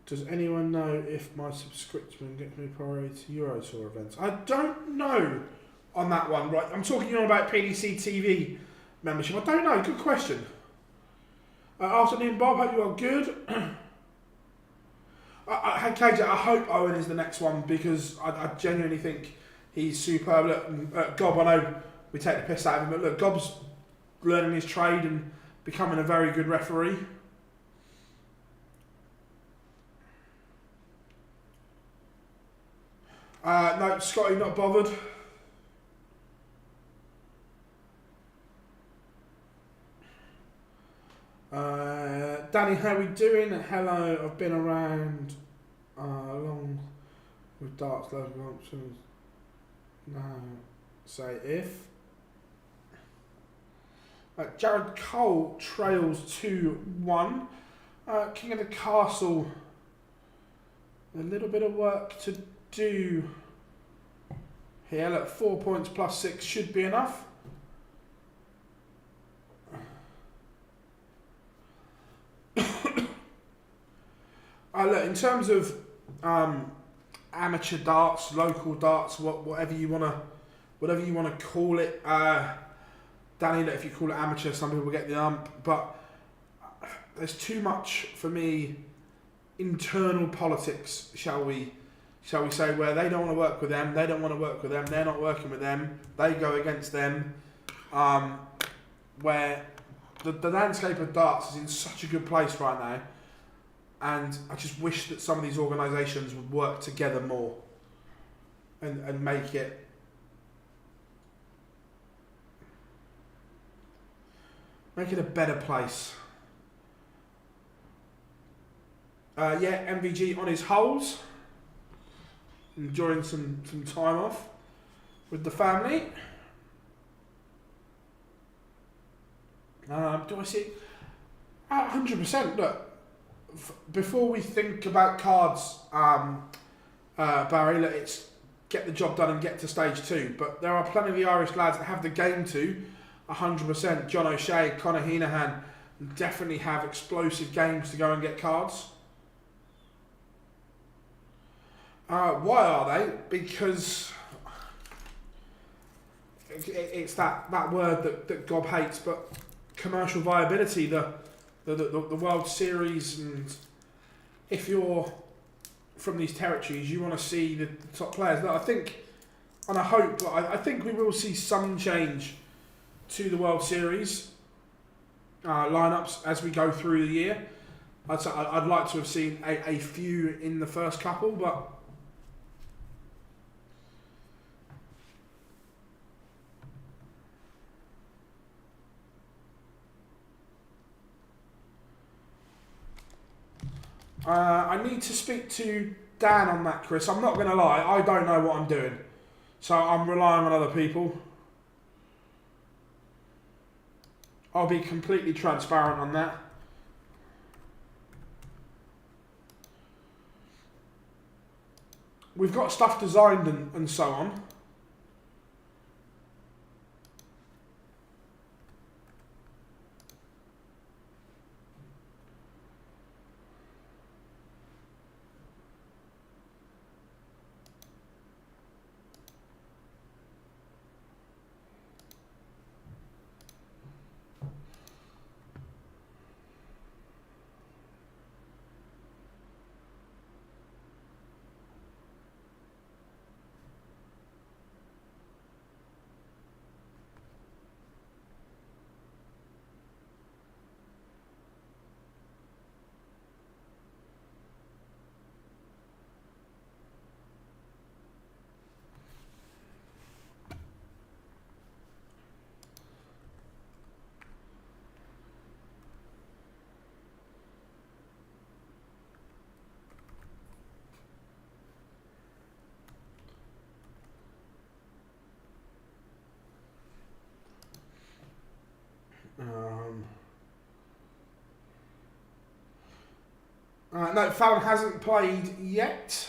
Does anyone know if my subscription gets me priority to Euro Tour events? I don't know on that one. Right, I'm talking about PDC TV membership. I don't know. Good question. Afternoon, Bob. Hope you are good. Hey, KJ, I hope Owen is the next one, because I genuinely think he's superb. Look, Gob, I know we take the piss out of him, but look, Gob's learning his trade and becoming a very good referee. No, Scotty, not bothered. Danny, how we doing? Hello, I've been around along with darts, local options. No, say if. Jared Cole trails 2-1. King of the Castle, a little bit of work to do here. Look, 4 points plus 6 should be enough. Look, in terms of amateur darts, local darts, whatever you wanna call it, Danny, look, if you call it amateur, some people get the ump, but there's too much for me internal politics, shall we say, where they don't want to work with them, they don't want to work with them, they're not working with them, they go against them, where the landscape of darts is in such a good place right now, and I just wish that some of these organisations would work together more and make it a better place. Yeah, MVG on his holes, enjoying some time off with the family. Do I see 100%? Look, before we think about cards, Barry, look, it's get the job done and get to stage 2. But there are plenty of the Irish lads that have the game to 100%. John O'Shea, Conor Heenahan definitely have explosive games to go and get cards. Why are they? Because it's that word that Gob hates, but commercial viability, the World Series, and if you're from these territories, you want to see the top players. I think, and I hope, I think we will see some change to the World Series lineups as we go through the year. I'd like to have seen a few in the first couple, but I need to speak to Dan on that, Chris. I'm not going to lie, I don't know what I'm doing. So I'm relying on other people. I'll be completely transparent on that. We've got stuff designed and so on. No, Fallon hasn't played yet.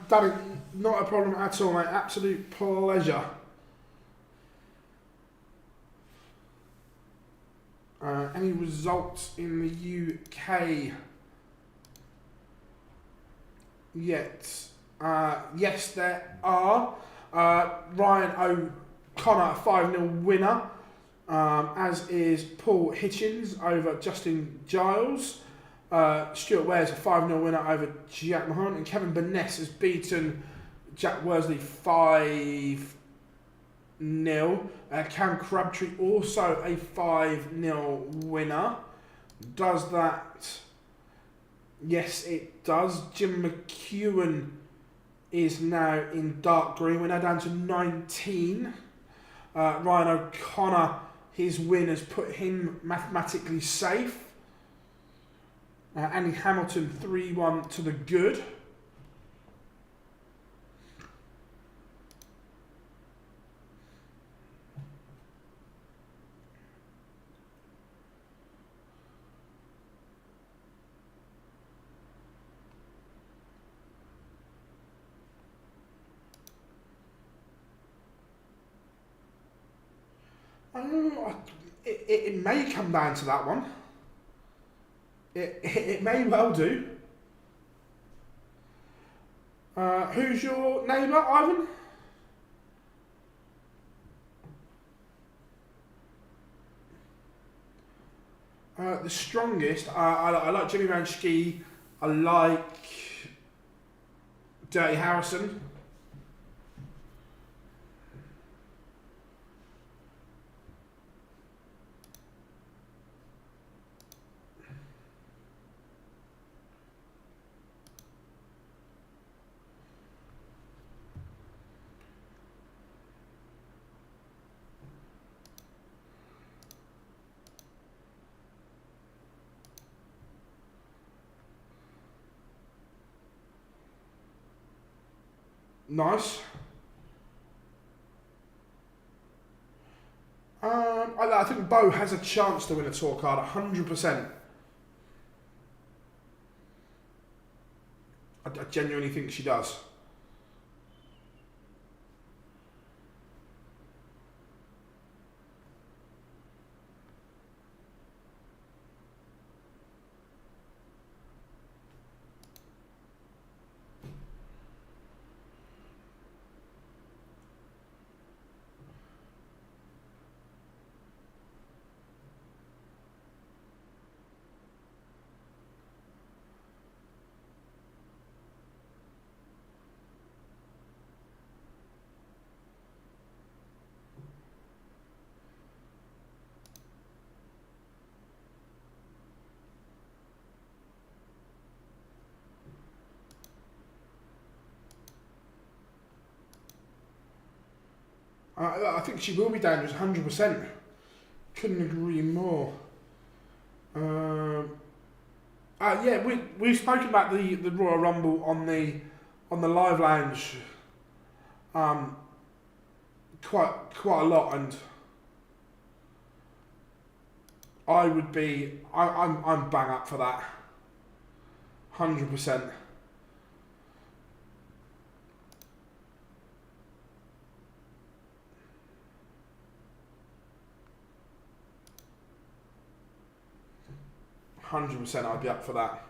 Danny, not a problem at all, mate. Absolute pleasure. Any results in the UK yet? Yes, there are. Ryan O'Connor, 5-0 winner, as is Paul Hitchens over Justin Giles. Stuart Ware's a 5-0 winner over Jack Mahon, and Kevin Burness has beaten Jack Worsley 5-0. Cam Crabtree also a 5-0 winner. Does that? Yes, it does. Jim McEwen is now in dark green. We're now down to 19. Ryan O'Connor, his win has put him mathematically safe. Andy Hamilton 3-1 to the good. It may come down to that one. It may well do. Who's your neighbour, Ivan? The strongest. I like Jimmy Manski. I like Dirty Harrison. Nice. I think Bo has a chance to win a tour card, 100%. I genuinely think she does. I think she will be dangerous, 100%. Couldn't agree more. Yeah, we've spoken about the Royal Rumble on the live lounge quite a lot, and I'm bang up for that, 100%. 100% I'd be up for that.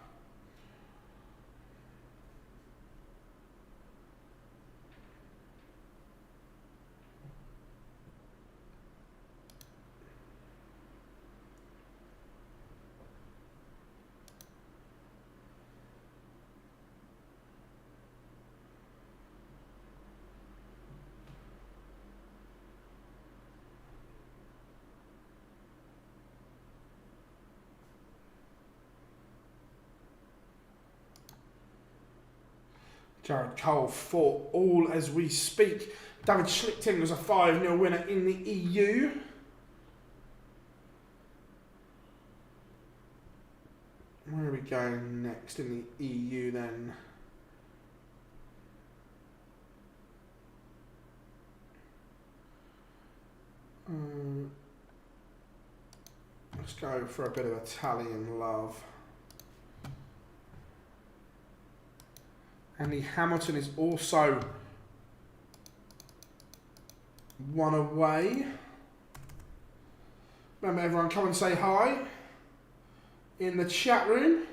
Jared Cole 4-all as we speak. David Schlichting was a 5-0 winner in the EU. Where are we going next in the EU then? Let's go for a bit of Italian love. Andy Hamilton is also 1 away. Remember, everyone, come and say hi in the chat room.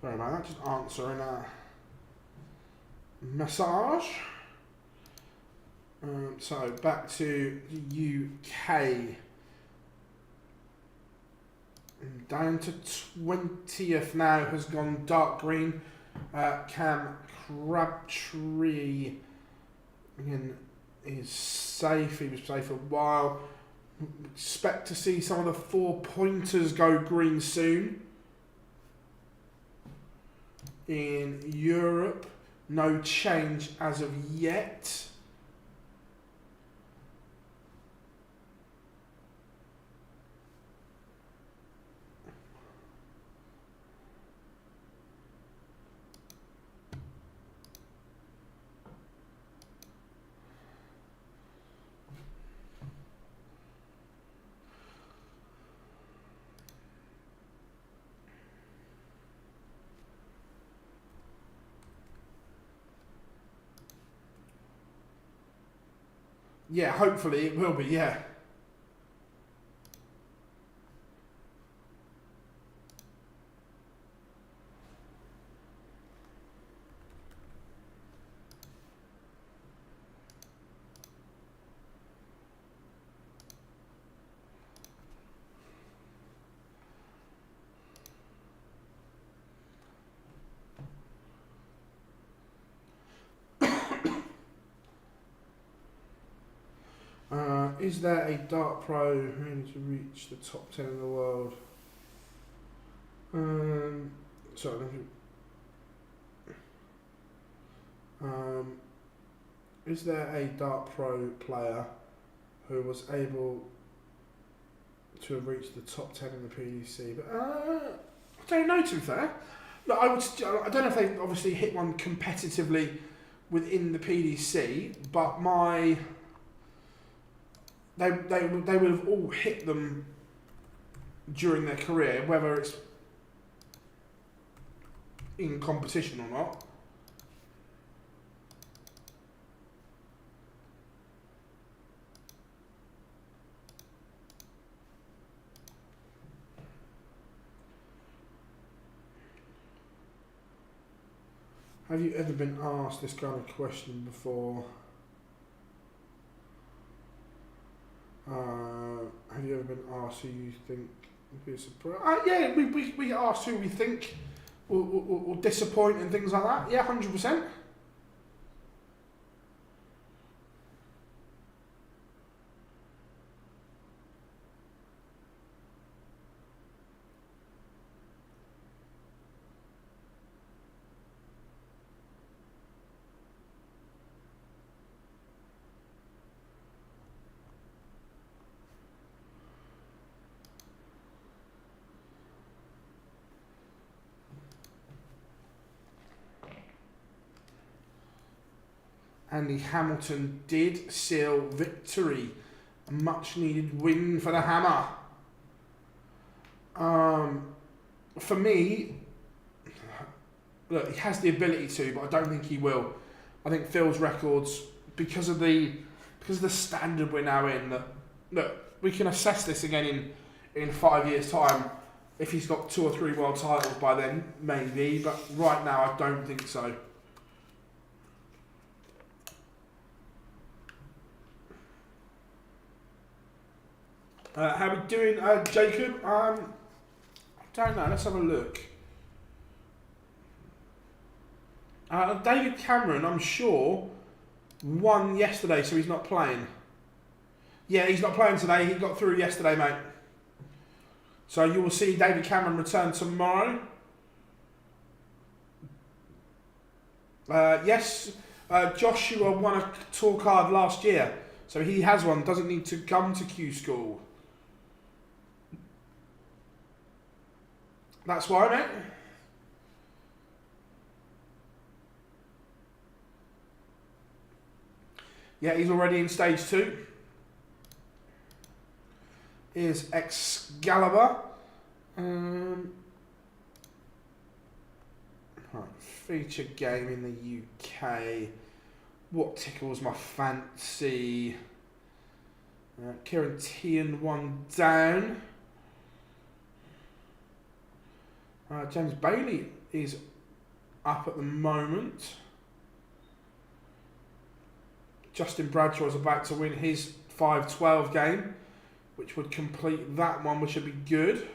Sorry about that, just answering a message. So back to the UK. Down to 20th now has gone dark green. Cam Crabtree again is safe. He was safe for a while. Expect to see some of the 4-pointers go green soon. In Europe, no change as of yet. Yeah, hopefully it will be, yeah. Is there a dart pro who to reach the top 10 in the world? Is there a dart pro player who was able to have reached the top 10 in the PDC? But I don't know, to be fair. Look, I don't know if they obviously hit one competitively within the PDC, but they would have all hit them during their career, whether it's in competition or not. Have you ever been asked this kind of question before? Have you ever been asked who you think would be a surprise? Yeah, we asked who we think will disappoint and things like that. Yeah, 100%. Andy Hamilton did seal victory. A much needed win for the Hammer. For me, look, he has the ability to, but I don't think he will. I think Phil's records, because of the standard we're now in, that look, we can assess this again in 5 years' time. If he's got 2 or 3 world titles by then, maybe, but right now I don't think so. How we doing, Jacob? I don't know, let's have a look. David Cameron, I'm sure, won yesterday, so he's not playing. Yeah, he's not playing today. He got through yesterday, mate. So you will see David Cameron return tomorrow. Yes, Joshua won a tour card last year, so he has one. Doesn't need to come to Q-School. That's why, mate. Yeah, he's already in stage 2. Is Excalibur. Right, feature game in the UK. What tickles my fancy? Kieran Tian 1 down. James Bailey is up at the moment. Justin Bradshaw is about to win his 5-12 game, which would complete that one, which would be good.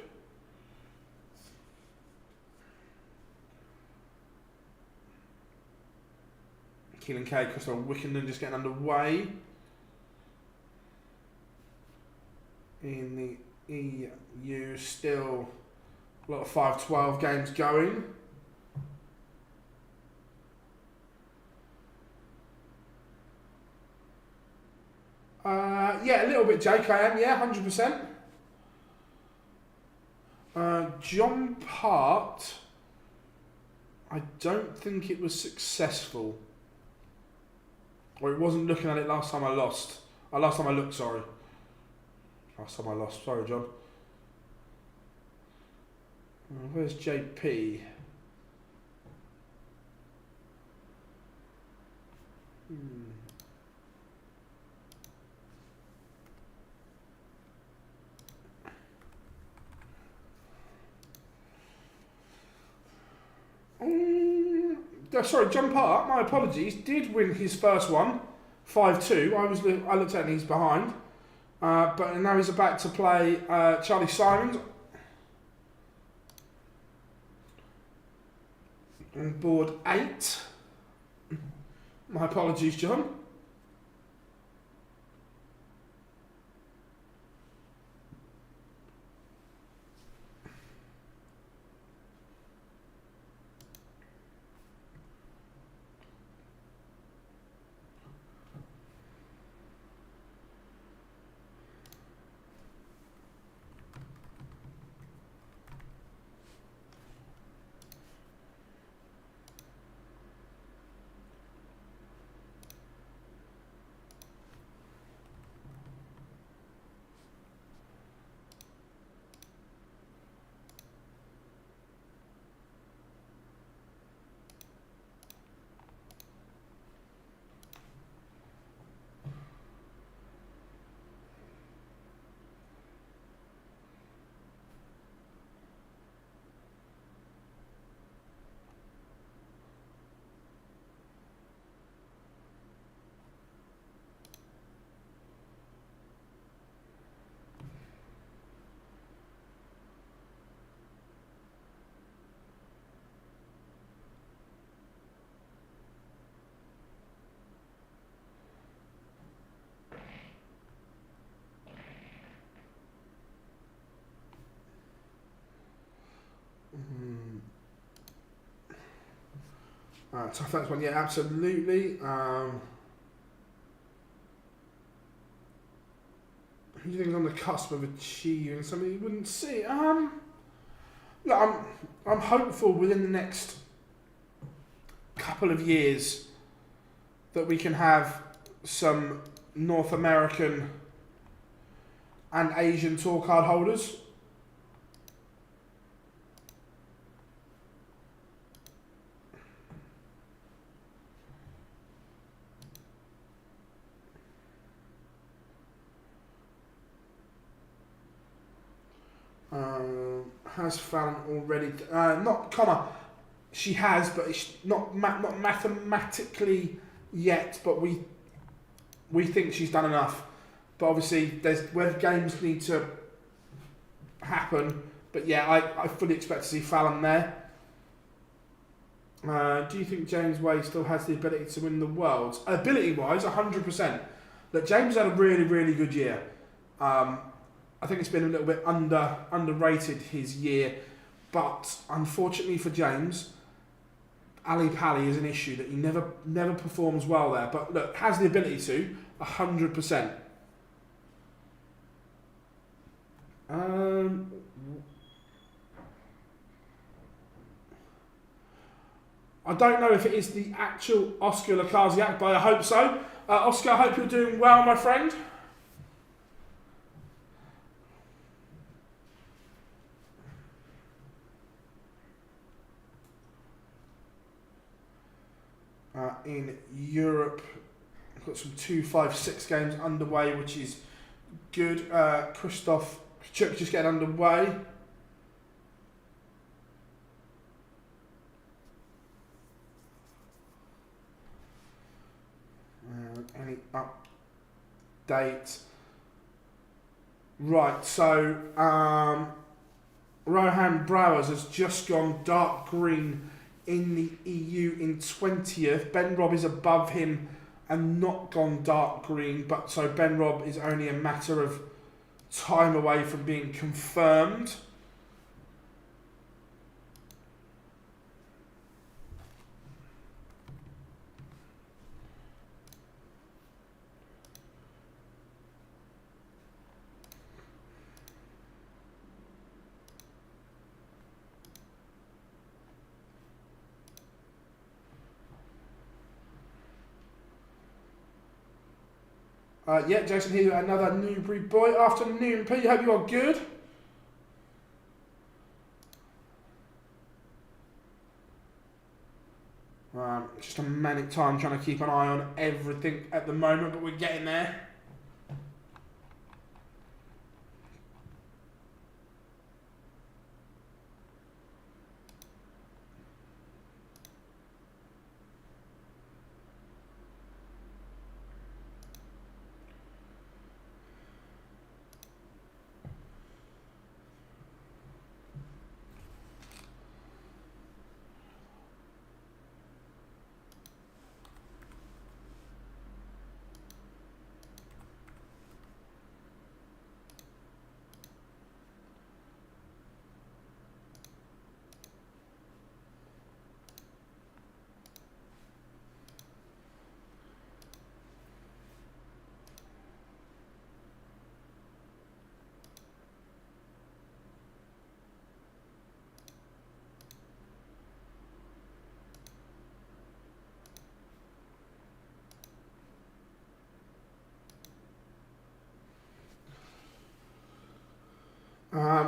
Keelan K, Christopher Wickenden just getting underway. In the EU, still a lot of 5-12 games going. Yeah, a little bit, Jake, I am. Yeah, 100%. John Part, I don't think it was successful. Or it wasn't looking at it last time I lost. Last time I looked, sorry. Last time I lost. Sorry, John. Where's JP? Sorry, John Part, my apologies, did win his first one, 5-2. I looked at it and he's behind. But now he's about to play Charlie Simons. On board 8. My apologies, John. Tough that's one, yeah, absolutely. Who do you think is on the cusp of achieving something you wouldn't see? Look, I'm hopeful within the next couple of years that we can have some North American and Asian tour card holders. Has Fallon already? Not Connor. She has, but it's not mathematically yet. But we think she's done enough. But obviously, there's where games need to happen. But yeah, I fully expect to see Fallon there. Do you think James Way still has the ability to win the Worlds? Ability-wise, 100%. Look, James had a really, really good year. I think it's been a little bit underrated his year, but unfortunately for James, Ali Pali is an issue that he never performs well there. But look, has the ability to 100%. I don't know if it is the actual Oscar Lakaziak, but I hope so. Oscar, I hope you're doing well, my friend. In Europe, we've got some 2-5-6 games underway, which is good. Christoph Kachuk just getting underway. Any update? Right, so Rohan Brouwers has just gone dark green in the EU in 20th. Ben Robb is above him and not gone dark green, but so Ben Robb is only a matter of time away from being confirmed. Yeah, Jason here, another Newbury boy. Afternoon, Pete. Hope you are good. Just a manic time trying to keep an eye on everything at the moment, but we're getting there.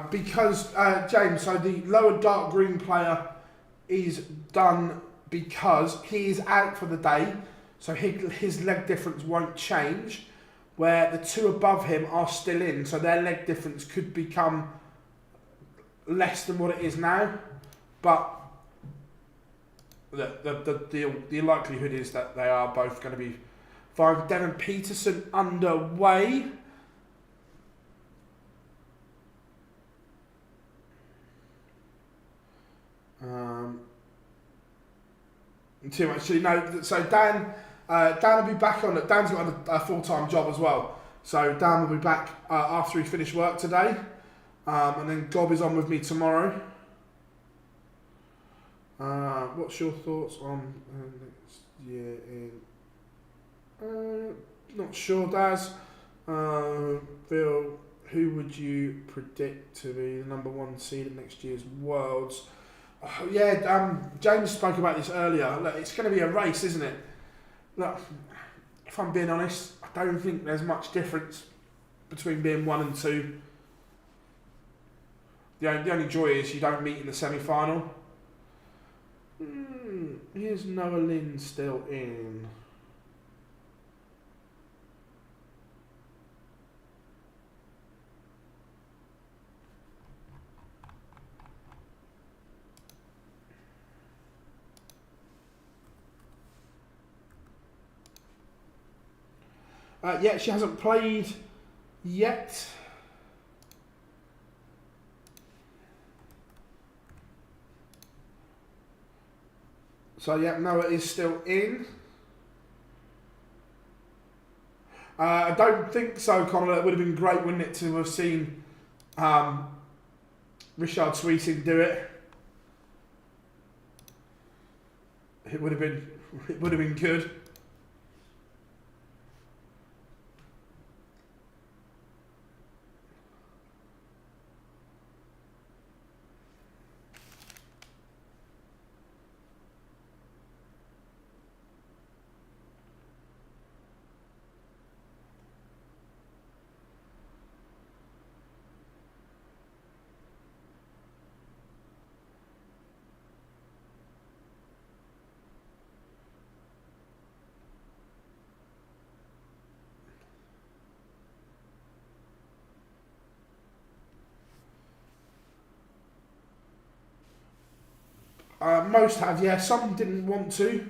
Because, James, so the lower dark green player is done because he is out for the day, so his leg difference won't change, where the two above him are still in, so their leg difference could become less than what it is now, but the likelihood is that they are both going to be fine. Devon Peterson underway. Too much. No, so Dan will be back on it. Dan's got a full-time job as well. So Dan will be back after he finished work today. And then Gob is on with me tomorrow. What's your thoughts on next year in... not sure, Daz. Phil, who would you predict to be the #1 seed at next year's Worlds? James spoke about this earlier. Look, it's going to be a race, isn't it? Look, if I'm being honest, I don't think there's much difference between being 1 and 2. The only joy is you don't meet in the semi-final. Here's Noah Lynn still in. Yeah, she hasn't played yet. So yeah, Noah is still in. I don't think so, Connor. It would have been great, wouldn't it, to have seen Richard Sweeting do it. It would have been good. Most have, yeah. Some didn't want to.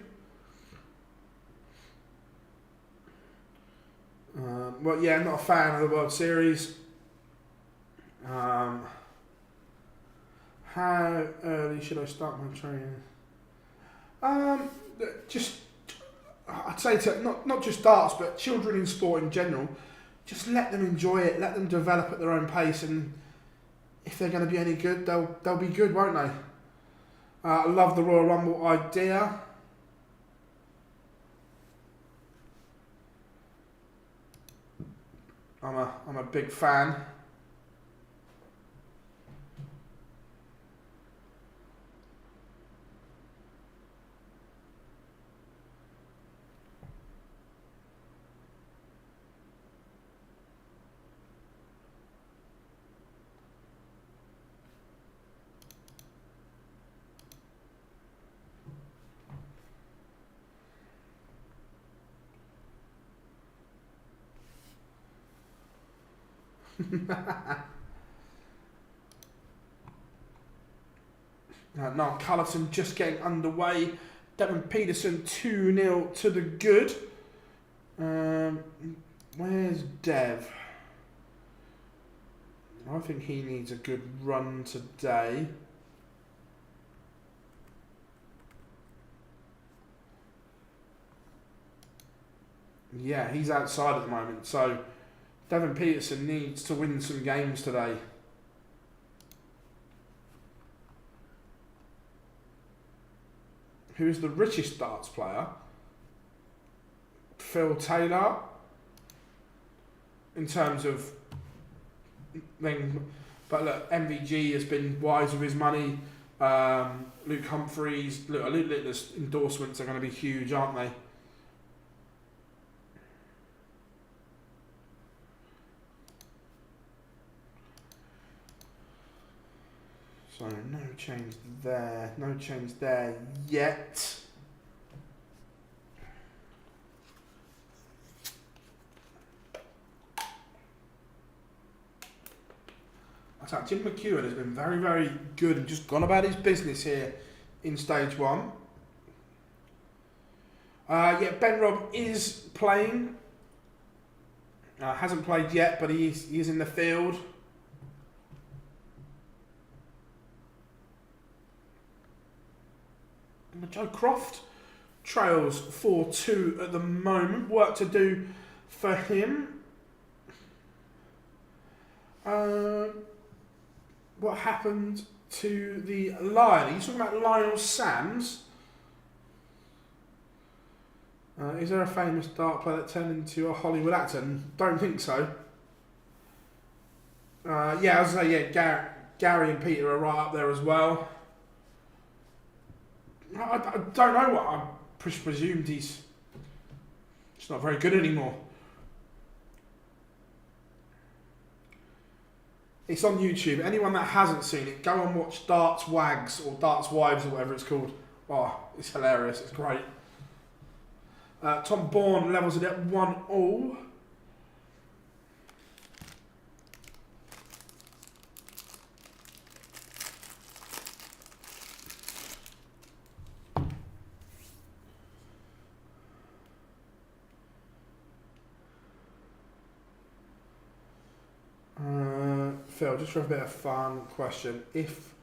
Well, yeah, not a fan of the World Series. How early should I start my training? Just, I'd say to not just darts, but children in sport in general. Just let them enjoy it. Let them develop at their own pace, and if they're going to be any good, they'll be good, won't they? I love the Royal Rumble idea. I'm a big fan. Now Cullerton just getting underway. Devon Peterson 2-0 to the good. Where's Dev? I think he needs a good run today. Yeah, he's outside at the moment, so Devon Peterson needs to win some games today. Who's the richest darts player? Phil Taylor. In terms of then, but look, MVG has been wise with his money. Luke Humphreys, Luke Littler's endorsements are going to be huge, aren't they? So no change there, no change there yet. Jim McEwen has been very, very good and just gone about his business here in stage one. Yeah, Ben Robb is playing. Hasn't played yet, but he is in the field. And Joe Croft trails 4-2 at the moment. Work to do for him. What happened to the Lion? Are you talking about Lionel Sams? Is there a famous dart player that turned into a Hollywood actor? Don't think so. Yeah, I was saying, yeah, Gary and Peter are right up there as well. I don't know what I presumed he's not very good anymore. It's on YouTube. Anyone that hasn't seen it, go and watch Darts Wags or Darts Wives or whatever it's called. Oh, it's hilarious. It's great. Tom Bourne levels it at 1-1. Phil, just for a bit of fun question. If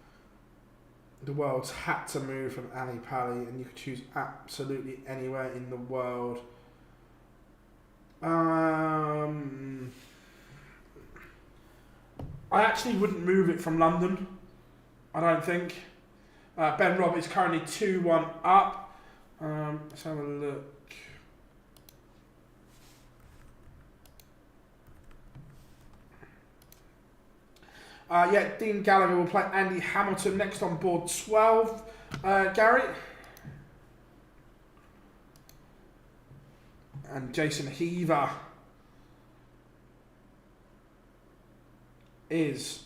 the world's had to move from Ali Pali and you could choose absolutely anywhere in the world, I actually wouldn't move it from London, I don't think. Ben Robb is currently 2-1 up. Let's have a look. Yeah, Dean Gallagher will play Andy Hamilton next on board 12. Gary? And Jason Heaver is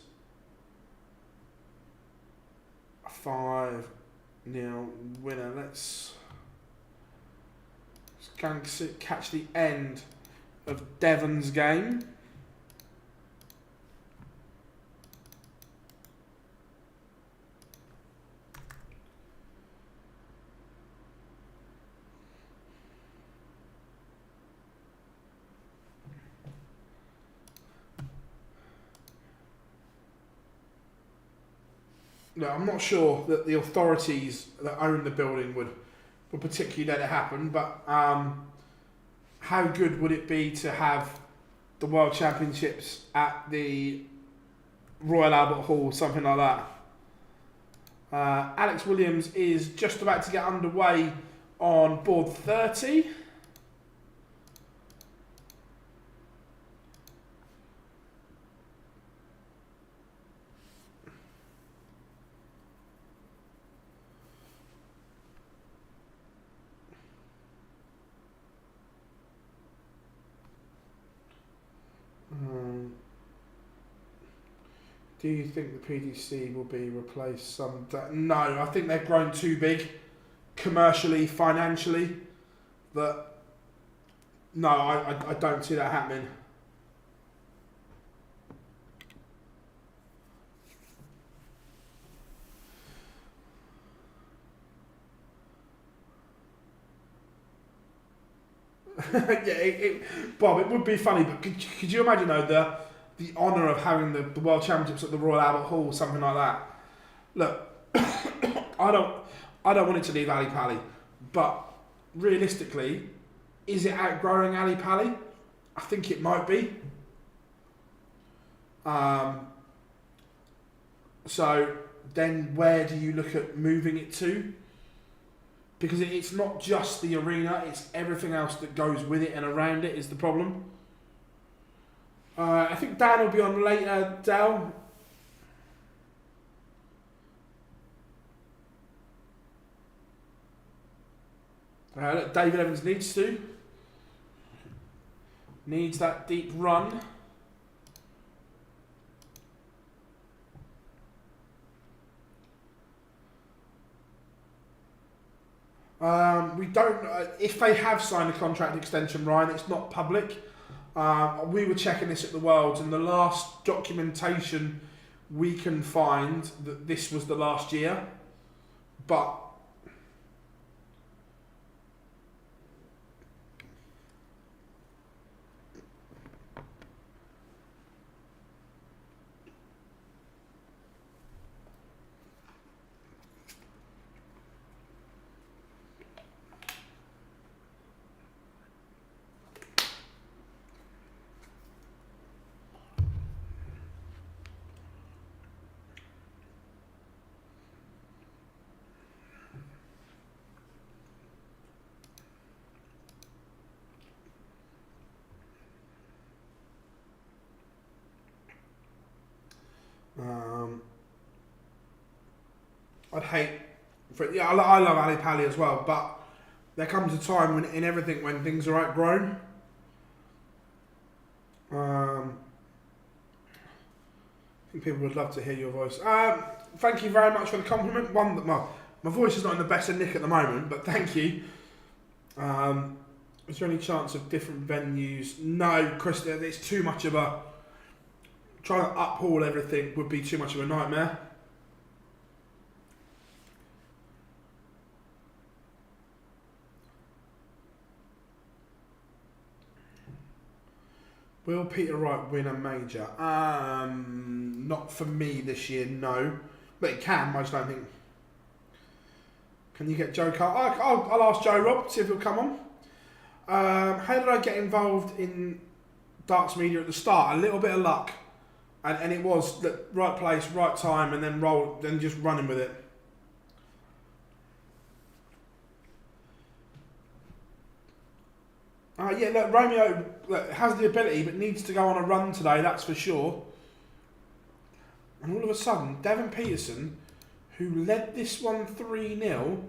a 5-0 winner. Let's go and catch the end of Devon's game. No, I'm not sure that the authorities that own the building would particularly let it happen, but how good would it be to have the World Championships at the Royal Albert Hall, something like that? Alex Williams is just about to get underway on board 30. Do you think the PDC will be replaced someday? No, I think they've grown too big, commercially, financially. That no, I don't see that happening. Yeah, Bob, it would be funny, but could you imagine though the honour of having the World Championships at the Royal Albert Hall, something like that? Look, I don't want it to leave Ali Pali, but realistically, is it outgrowing Ali Pali? I think it might be. So then where do you look at moving it to? Because it's not just the arena, it's everything else that goes with it and around it is the problem. I think Dan will be on later, Dal. Look, David Evans needs that deep run. We don't. If they have signed a contract extension, Ryan, it's not public. We were checking this at the Worlds, and the last documentation we can find that this was the last year, but I'd hate for yeah. I love Ali Pali as well, but there comes a time when in everything when things are outgrown. I think people would love to hear your voice. Thank you very much for the compliment. One that my voice is not in the best of nick at the moment, but thank you. Is there any chance of different venues? No, Chris. It's too much of a trying to uphaul everything would be too much of a nightmare. Will Peter Wright win a major? Not for me this year, no. But he can, I just don't think. Can you get Joe Carter? I'll ask Joe Rob, see if he'll come on. How did I get involved in darts media at the start? A little bit of luck. And it was the right place, right time, and then just running with it. Yeah, look, Romeo has the ability, but needs to go on a run today, that's for sure. And all of a sudden, Devon Peterson, who led this one 3-0,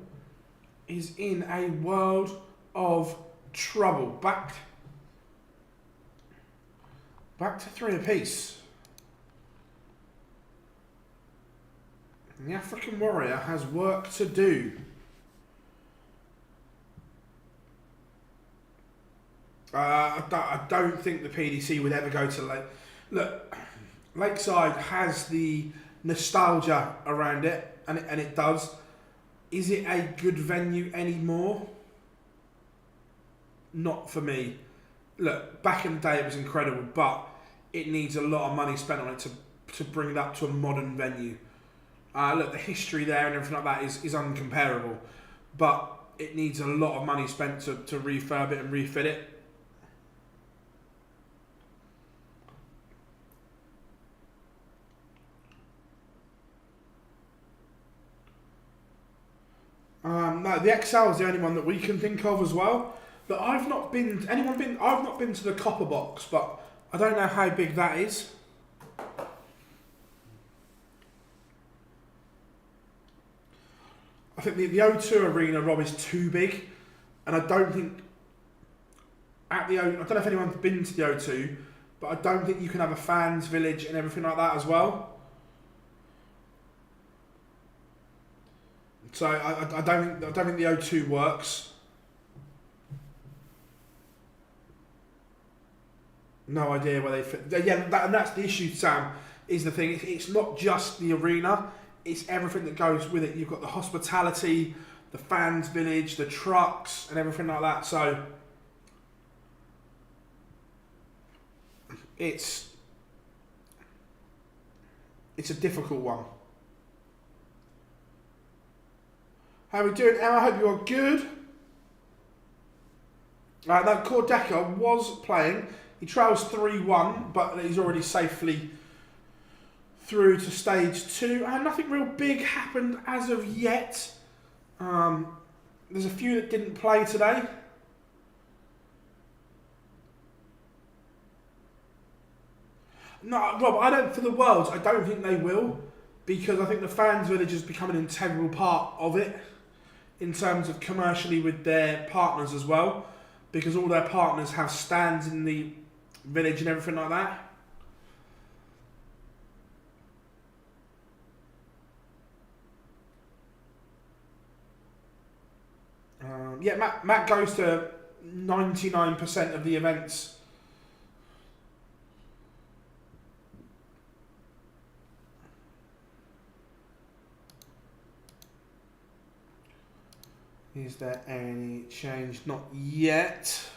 is in a world of trouble. Back to 3 apiece. And the African Warrior has work to do. I don't think the PDC would ever go to Lake. Look, Lakeside has the nostalgia around it, and it does. Is it a good venue anymore? Not for me. Look, back in the day it was incredible, but it needs a lot of money spent on it to bring it up to a modern venue. Look, the history there and everything like that is uncomparable, but it needs a lot of money spent to refurb it and refit it. No, the XL is the only one that we can think of as well. But I've not been to the Copper Box, but I don't know how big that is. I think the O2 arena, Rob, is too big, and I don't think I don't know if anyone's been to the O2, but I don't think you can have a fans village and everything like that as well. So I don't think the O2 works. No idea where they fit. Yeah, and that's the issue, Sam. Is the thing? It's not just the arena; it's everything that goes with it. You've got the hospitality, the fans village, the trucks, and everything like that. So it's a difficult one. How are we doing, Emma? I hope you're good. No, Cordeka was playing. He trails 3-1, but he's already safely through to stage 2. And nothing real big happened as of yet. There's a few that didn't play today. No, Rob, I don't, for the Worlds, I don't think they will. Because I think the fans village has become an integral part of it. In terms of commercially with their partners as well. Because all their partners have stands in the village and everything like that. Yeah, Matt goes to 99% of the events. Is there any change? Not yet.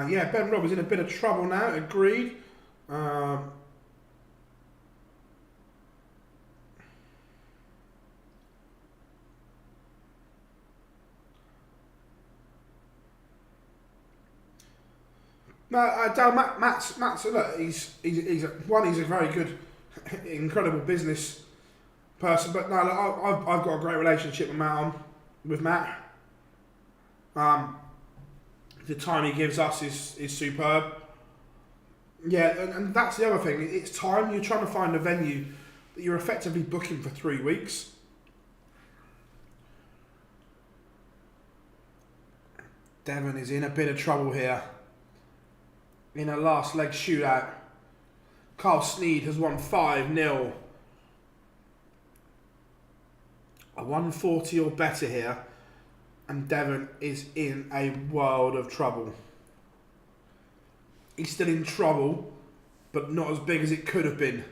Yeah, Ben Roberts in a bit of trouble now, agreed. No, Dale, Matt's look, he's a very good incredible business person. But no, look, I've got a great relationship with Matt. The time he gives us is superb. Yeah, and that's the other thing. It's time. You're trying to find a venue that you're effectively booking for 3 weeks. Devon is in a bit of trouble here. In a last leg shootout. Carl Sneed has won 5-0. A 140 or better here. And Devon is in a world of trouble. He's still in trouble, but not as big as it could have been.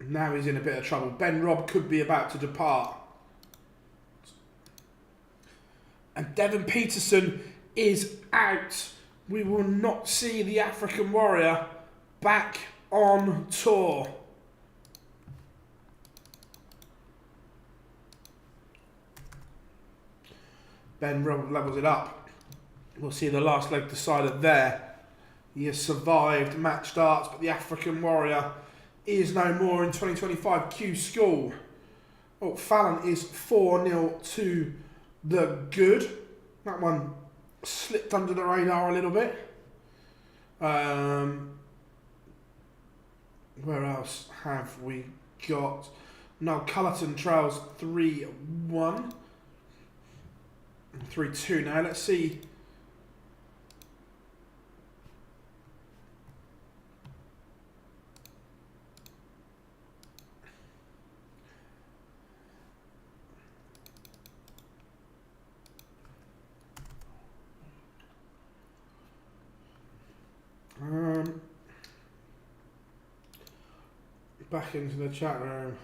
Now he's in a bit of trouble. Ben Robb could be about to depart. And Devon Peterson is out. We will not see the African Warrior back on tour. Ben Robb levels it up. We'll see the last leg decided there. He has survived match starts, but the African Warrior is no more in 2025 Q-School. Oh, Fallon is 4-0 to the Good. That one slipped under the radar a little bit. Where else have we got? No, Cullerton trails 3-1. 3-2 now. Let's see. Back into the chat room.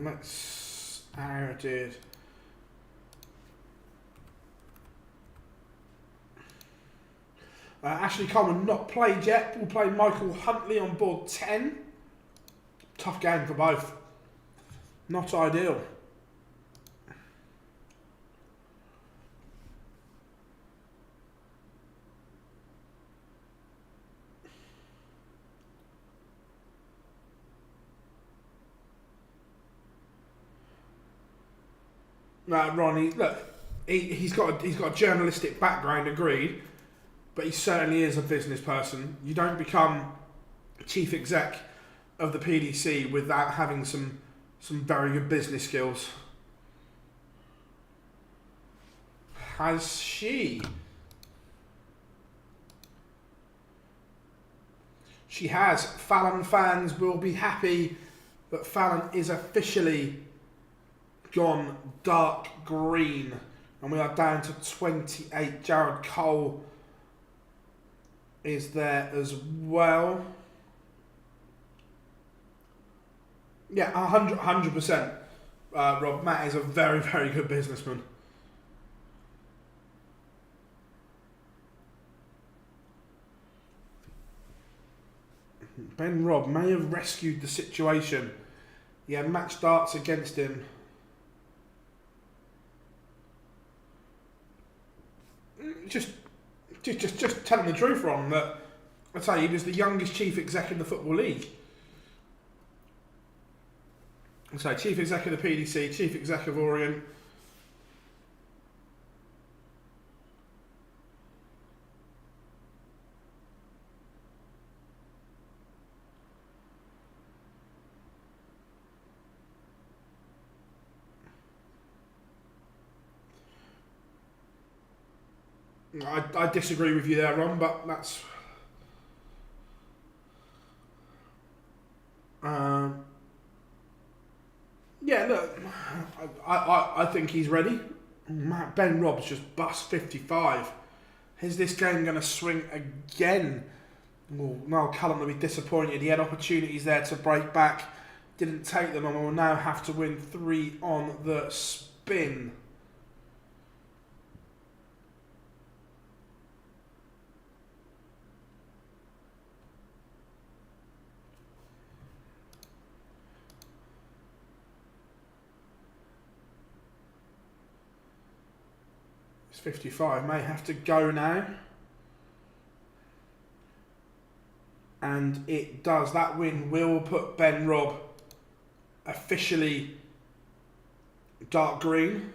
Let's added. Ashley Coleman not played yet. We'll play Michael Huntley on board 10. Tough game for both. Not ideal. Ronnie, look, he's got a journalistic background, agreed, but he certainly is a business person. You don't become chief exec of the PDC without having some very good business skills. Has she? She has. Fallon fans will be happy that Fallon is officially gone dark green, and we are down to 28. Jared Cole is there as well. Yeah, 100%. Rob, Matt is a very, very good businessman. Ben Robb may have rescued the situation. He had match starts against him. Just telling the truth, Ron, that I tell you, he was the youngest chief exec in the Football League. So, chief exec of the PDC, chief exec of Orient. I disagree with you there, Ron, but that's... yeah, look, I think he's ready. Ben Robb's just bust 55. Is this game going to swing again? Well, Noel Cullen will be disappointed. He had opportunities there to break back, didn't take them, and will now have to win 3 on the spin. 55 may have to go now. And it does. That win will put Ben Robb officially dark green.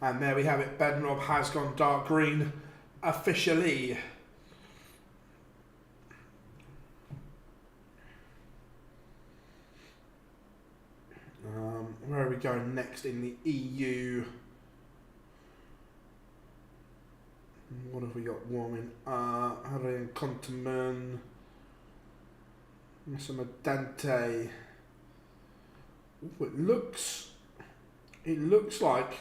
And there we have it. Ben Robb has gone dark green officially. Where are we going next in the EU? What have we got warming? Adrian Conteman, Massimo Dante. Ooh, it looks like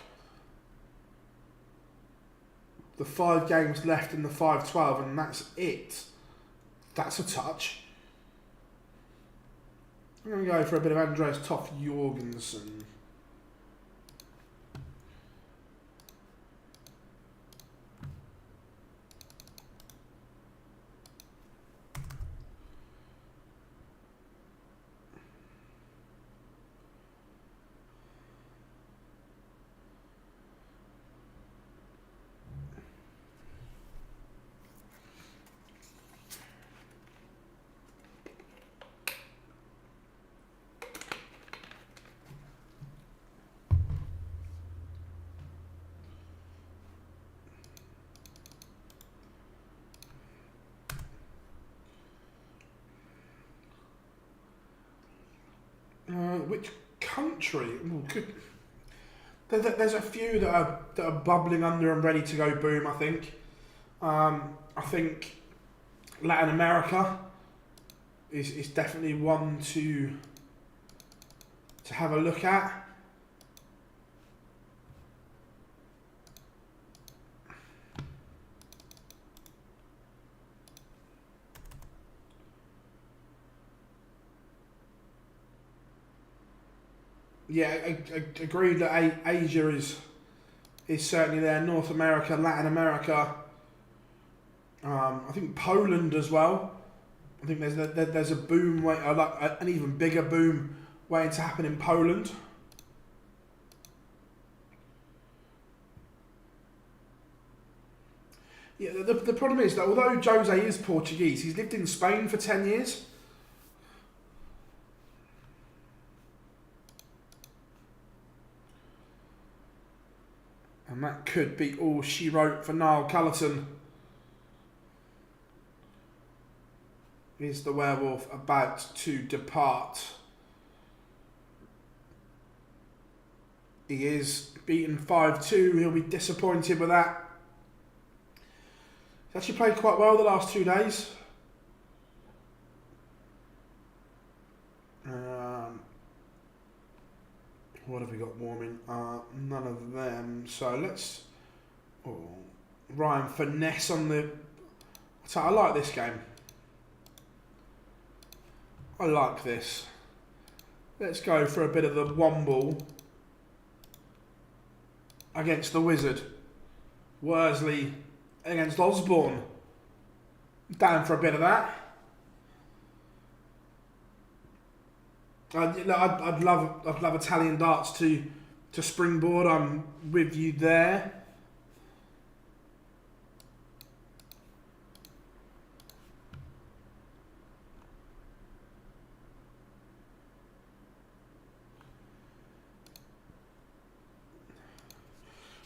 the 5 games left in the 5-12, and that's it. That's a touch. I'm going to go for a bit of Andreas Toff Jorgensen. Which country? Ooh, there's a few that are bubbling under and ready to go boom. I think Latin America is definitely one to have a look at. Yeah, I agree that Asia is certainly there. North America, Latin America. I think Poland as well. I think there's a boom, an even bigger boom waiting to happen in Poland. Yeah, the problem is that although Jose is Portuguese, he's lived in Spain for 10 years. And that could be all she wrote for Niall Cullerton. Is the werewolf about to depart? He is beaten 5-2. He'll be disappointed with that. He's actually played quite well the last 2 days. What have we got warming? None of them. So let's... Ryan Finesse on the... So I like this game. I like this. Let's go for a bit of the Womble against the Wizard. Worsley against Osborne. Down for a bit of that. I'd love Italian darts to springboard. I'm with you there.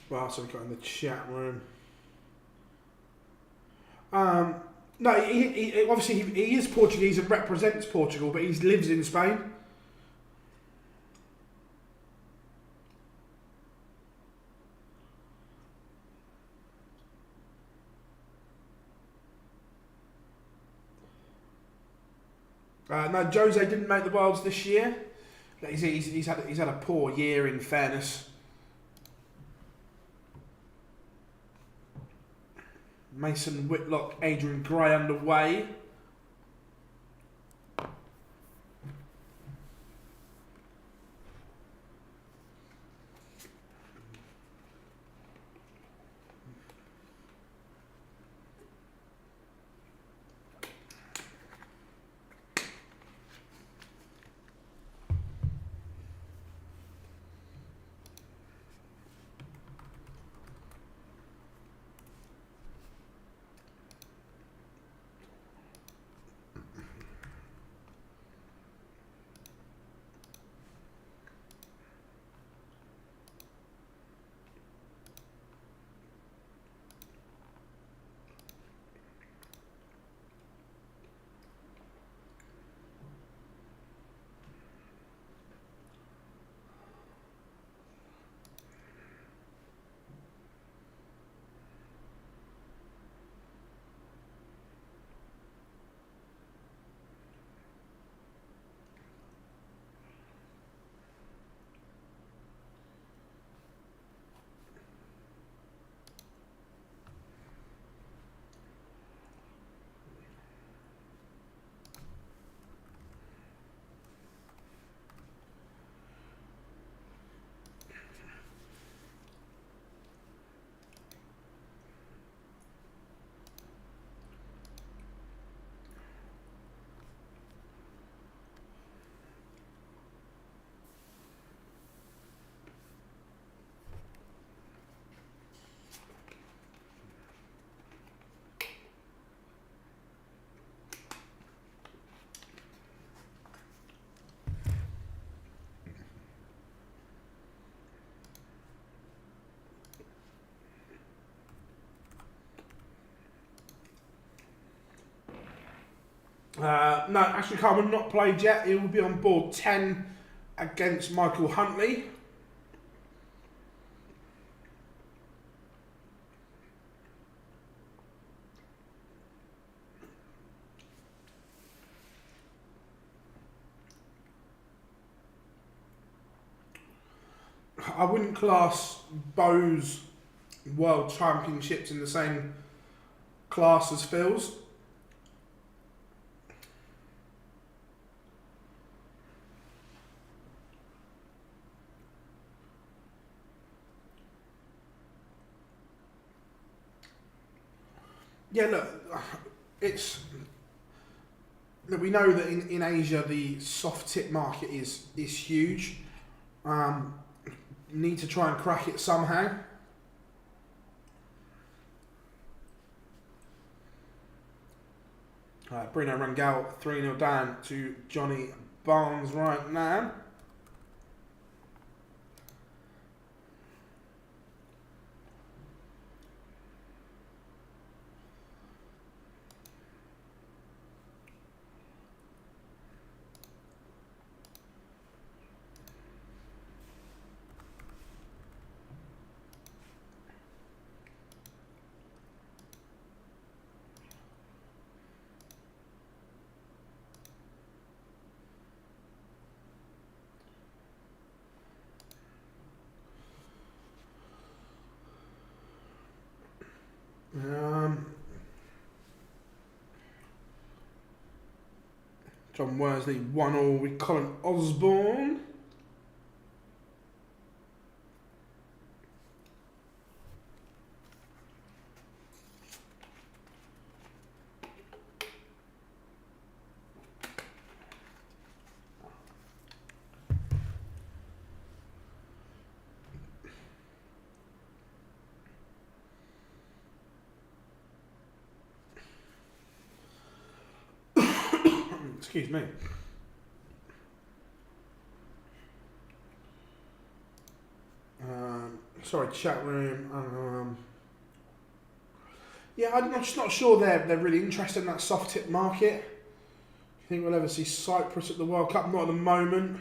What else have we got in the chat room? No, he obviously he is Portuguese and represents Portugal, but he lives in Spain. No, Jose didn't make the Worlds this year. He's had a poor year, in fairness. Mason Whitlock, Adrian Gray underway. No, Ashley Carmen not played yet. He will be on board 10 against Michael Huntley. I wouldn't class Bo's World Championships in the same class as Phil's. Yeah, look, we know that in Asia the soft tip market is huge. Need to try and crack it somehow. Bruno Rangel 3-0 down to Johnny Barnes right now. John Worsley 1-1 with Colin Osborne. Excuse me. Sorry, chat room. Yeah, I'm just not sure they're really interested in that soft tip market. I think we'll ever see Cyprus at the World Cup? Not at the moment.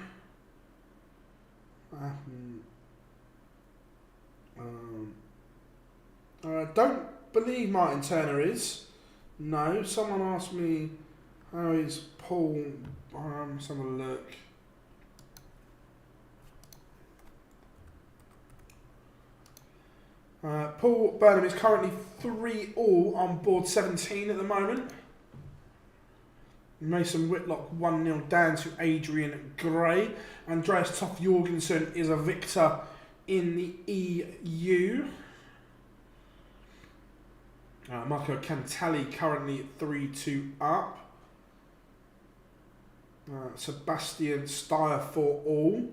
Don't believe Martin Turner is. No, someone asked me how is Paul. Let's have a look. Paul Burnham is currently 3-all on board 17 at the moment. Mason Whitlock 1-0 down to Adrian Gray. Andreas Toff Jorgensen is a victor in the EU. Marco Cantali currently 3-2 up. Sebastian Steyer 4-all.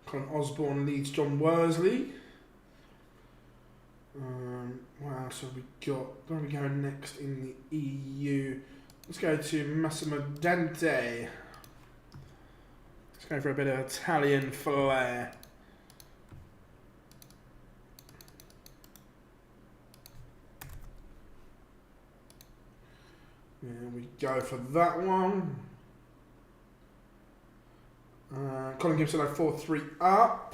Colin Osborne leads John Worsley. What else have we got? Where are we going next in the EU? Let's go to Massimo Dante. Let's go for a bit of Italian flair. There we go for that one. Colin Gibson 4-3 up.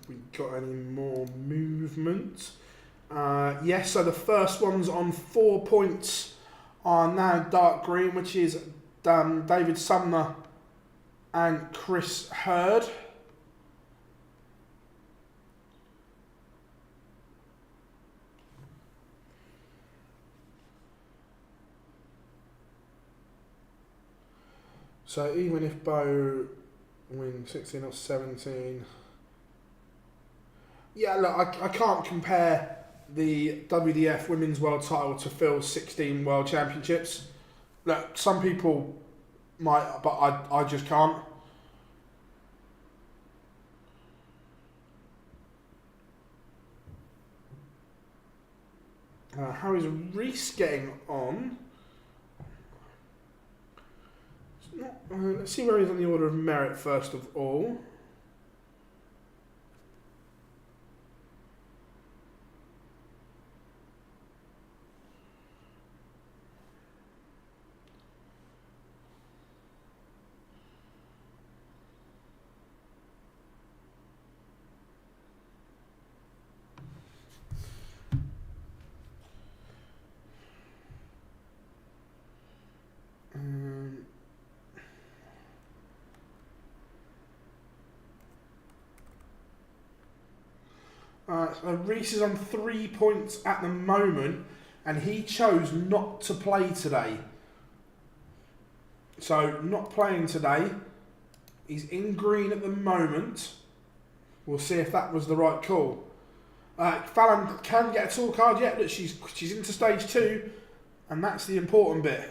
We got any more movement? Yes, so the first ones on 4 points are now dark green, which is David Sumner and Chris Hurd. So even if Bo wins 16 or 17, yeah, look, I can't compare the WDF Women's World Title to Phil's 16 World Championships. Look, some people might, but I just can't. How is Reese getting on? Let's see where he's on the order of merit first of all. So Reese is on 3 points at the moment, and he chose not to play today. So not playing today. He's in green at the moment. We'll see if that was the right call. Fallon can get a tour card yet, but she's into stage 2, and that's the important bit.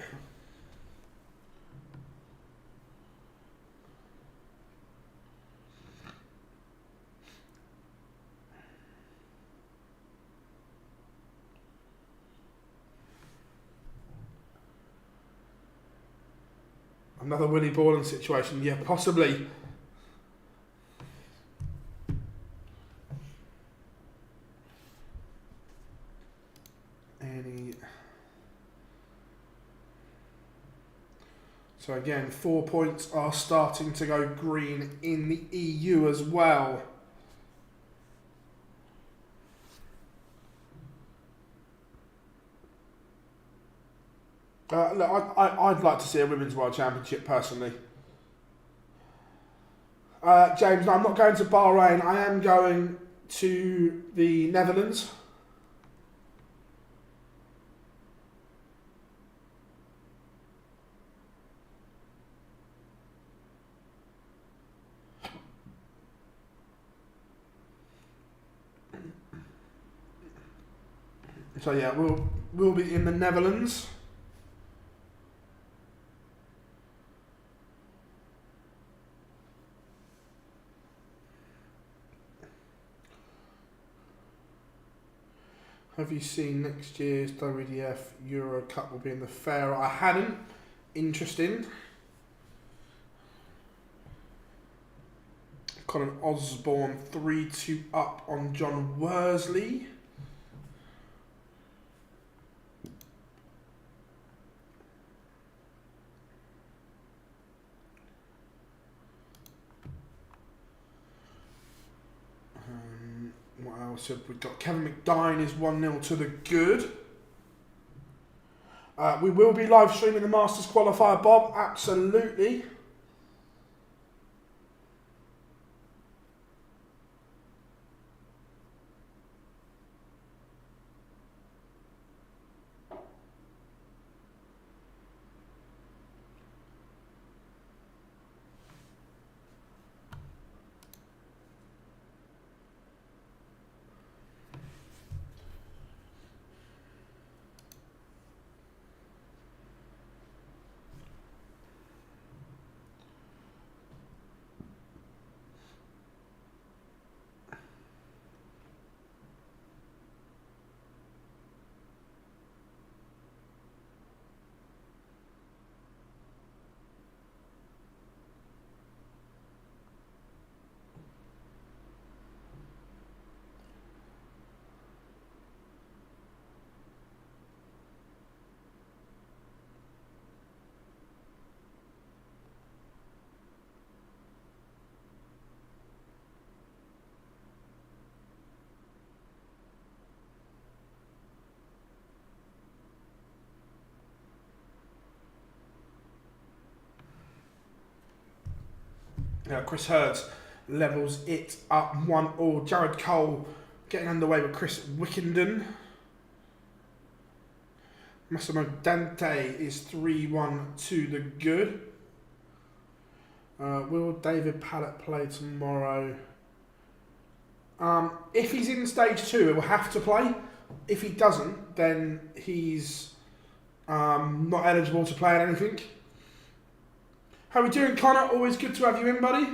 Another Willie Borland situation, yeah, possibly. So again, 4 points are starting to go green in the EU as well. Look, I'd like to see a Women's World Championship personally. James, no, I'm not going to Bahrain. I am going to the Netherlands. So yeah, we'll be in the Netherlands. Have you seen next year's WDF Euro Cup will be in the Fair? I hadn't. Interesting. Colin Osborne 3-2 up on John Worsley. What else have we got? Kevin McDine is 1-0 to the good. We will be live streaming the Masters qualifier, Bob. Absolutely. Chris Hurds levels it up 1-1. Jared Cole getting underway with Chris Wickenden. Massimo Dante is 3-1 to the good. Will David Pallett play tomorrow? If he's in stage 2, he will have to play. If he doesn't, then he's not eligible to play in anything. How are we doing, Connor? Always good to have you in, buddy.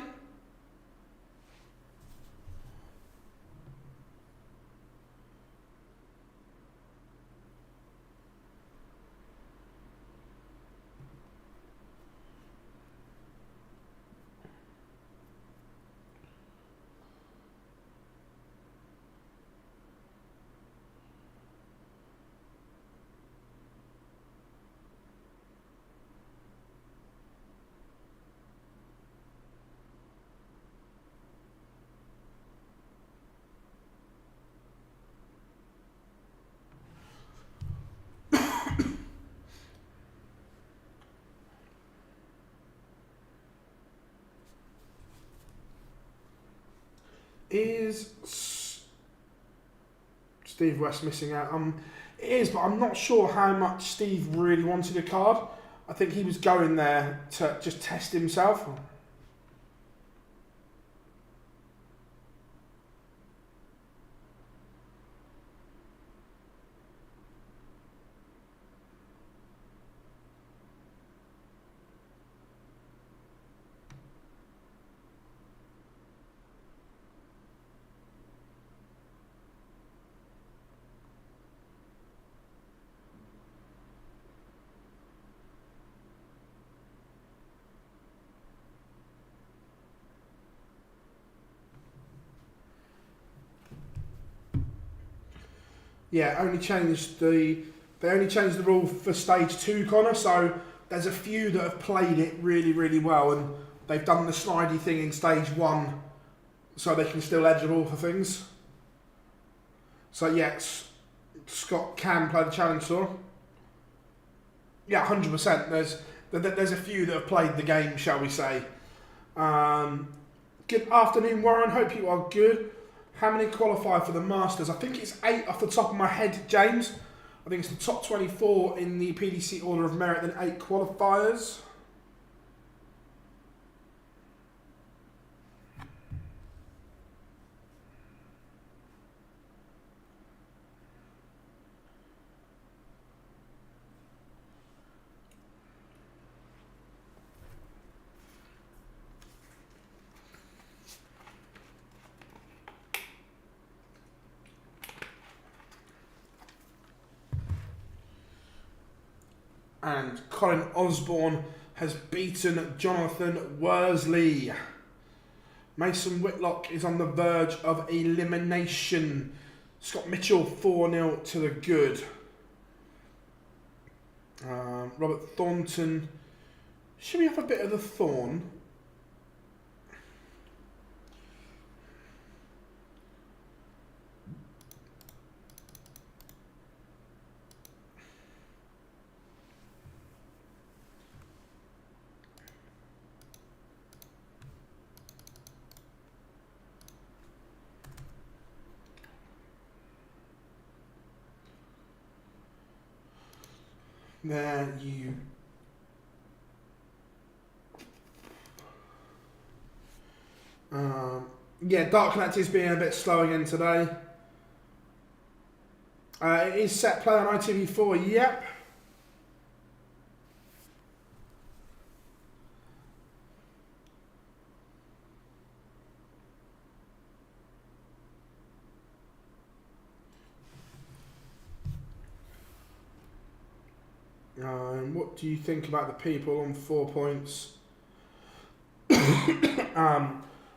Is Steve West missing out? It is, but I'm not sure how much Steve really wanted a card. I think he was going there to just test himself. Yeah, they only changed the rule for stage 2, Connor. So there's a few that have played it really, really well, and they've done the slidey thing in stage 1, so they can still eligible for things. So yes, Scott can play the Challenge Tour. Yeah, 100%. There's a few that have played the game, shall we say. Good afternoon, Warren. Hope you are good. How many qualify for the Masters? I think it's 8 off the top of my head, James. I think it's the top 24 in the PDC Order of Merit, then 8 qualifiers. And Colin Osborne has beaten Jonathan Worsley. Mason Whitlock is on the verge of elimination. Scott Mitchell 4-0 to the good. Robert Thornton. Should we have a bit of the Thorn? There you yeah, Dark Connect is being a bit slow again today. It is set play on ITV4, yep. What do you think about the people on 4 points?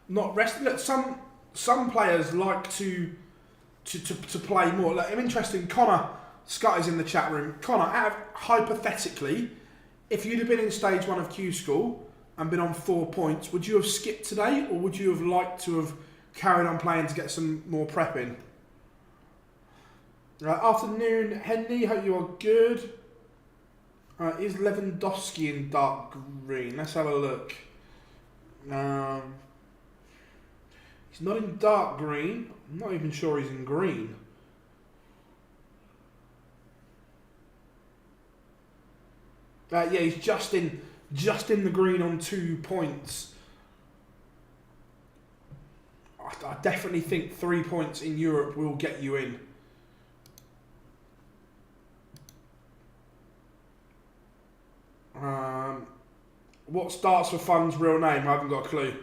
Not resting. Look, some players like to play more. Like, I'm interested. Connor Scott is in the chat room. Connor, hypothetically, if you'd have been in stage 1 of Q-School and been on 4 points, would you have skipped today, or would you have liked to have carried on playing to get some more prep in? Afternoon, Henry. Hope you are good. Is Lewandowski in dark green? Let's have a look. He's not in dark green. I'm not even sure he's in green. Yeah, he's just in the green on 2 points. I definitely think 3 points in Europe will get you in. What's Darts for Fun's real name? I haven't got a clue.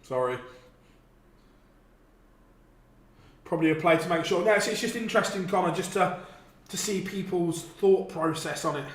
Sorry. Probably a play to make sure. No, it's just interesting, Connor, just to see people's thought process on it.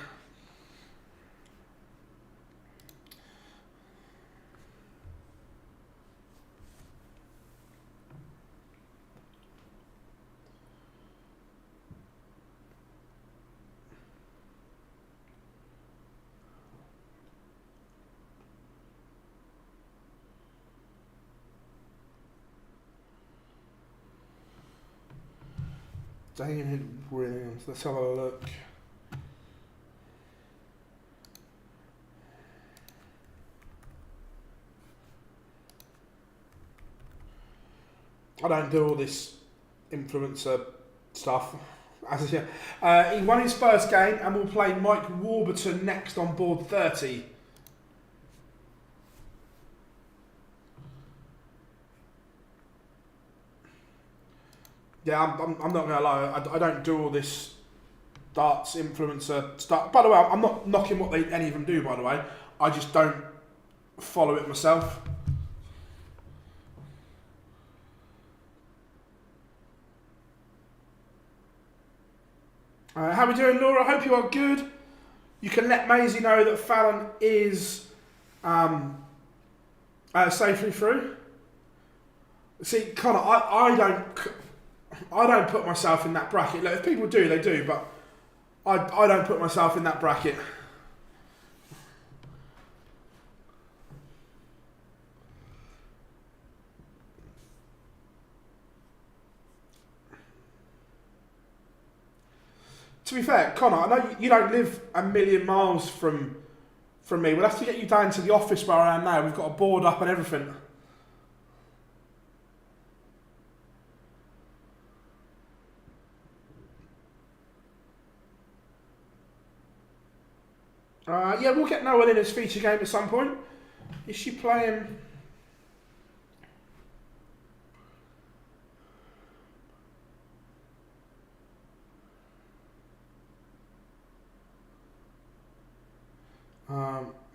David Williams, let's have a look. I don't do all this influencer stuff. As I said, he won his first game and will play Mike Warburton next on board 30. Yeah, I'm not going to lie, I don't do all this darts influencer stuff. By the way, I'm not knocking what any of them do, by the way. I just don't follow it myself. How are we doing, Laura? I hope you are good. You can let Maisie know that Fallon is safely through. See, Connor, I don't put myself in that bracket. Look, if people do, they do, but I don't put myself in that bracket. To be fair, Connor, I know you don't live a million miles from me. We'll have to get you down to the office where I am now. We've got a board up and everything. Yeah, we'll get Noel in his feature game at some point. Is she playing?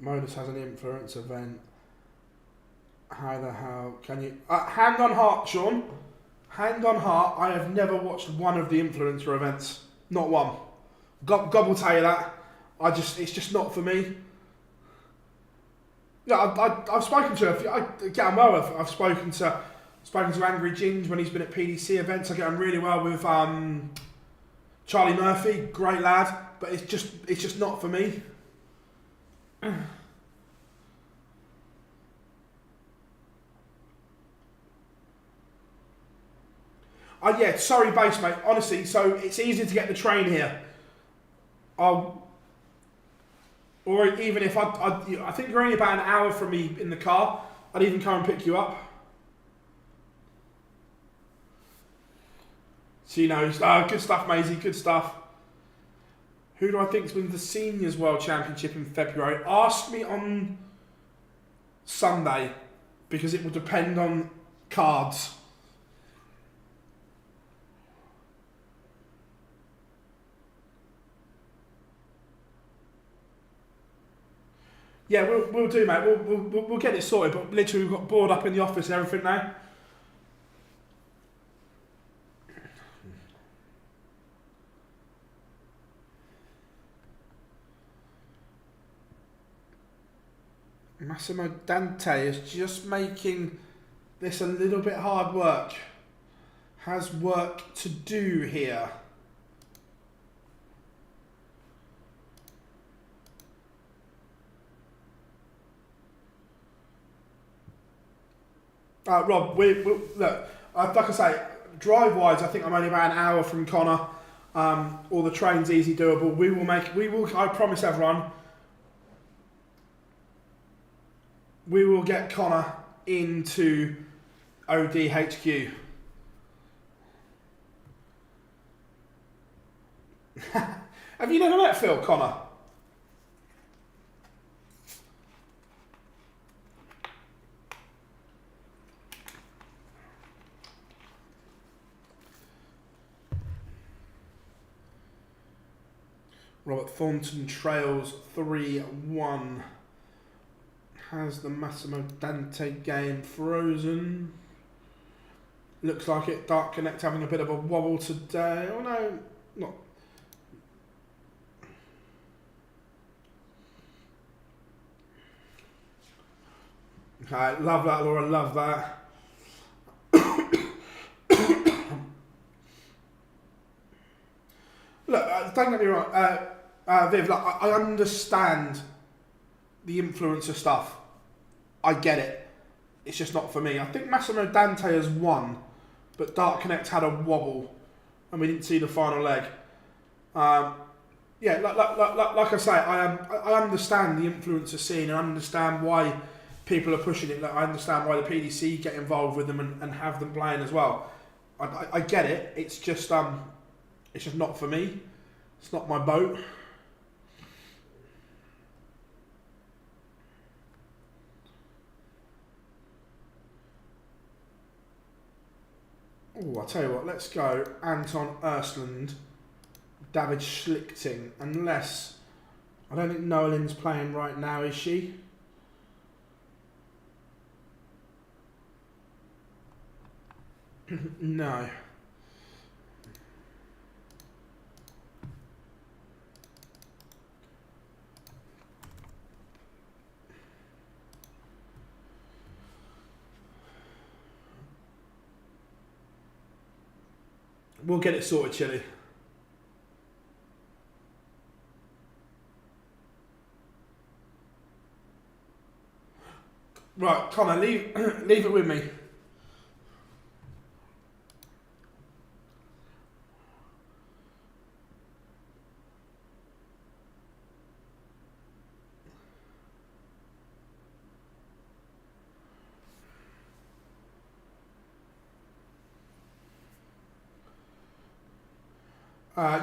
Modus has an influence event. How the hell can you... hand on heart, Sean. Hand on heart, I have never watched one of the influencer events. Not one. God will tell you that. It's just not for me. Yeah, I've spoken to her. I get on well with. I've spoken to Angry Ginge when he's been at PDC events. I get on really well with Charlie Murphy, great lad. But it's just not for me. Yeah, sorry, base mate. Honestly, so it's easy to get the train here. Or even if I think you're only about an hour from me in the car, I'd even come and pick you up. She knows. Good stuff, Maisie, good stuff. Who do I think's wins the Seniors World Championship in February? Ask me on Sunday, because it will depend on cards. Yeah, we'll do, mate. We'll get it sorted. But literally, we've got board up in the office and everything now. Massimo Dante is just making this a little bit hard work. Has work to do here. Rob, look, like I say, drive-wise, I think I'm only about an hour from Connor. All the train's easy doable. I promise everyone, we will get Connor into ODHQ. Have you never met Phil, Connor? Robert Thornton trails 3-1. Has the Massimo Dante game frozen? Looks like it. Dark Connect having a bit of a wobble today. Oh no, not. Okay, love that, Laura, love that. Look, don't get me wrong, Viv, like, I understand the influencer stuff. I get it. It's just not for me. I think Massimo Dante has won, but Dark Connect had a wobble, and we didn't see the final leg. Yeah, like I say, I understand the influencer scene, and I understand why people are pushing it. Like, I understand why the PDC get involved with them and have them playing as well. I get it. It's just not for me. It's not my boat. Oh, I'll tell you what, let's go Anton Ersland, David Schlichting, unless, I don't think Nolan's playing right now, is she? No. We'll get it sorted, Chili. Right, Connor, leave it with me.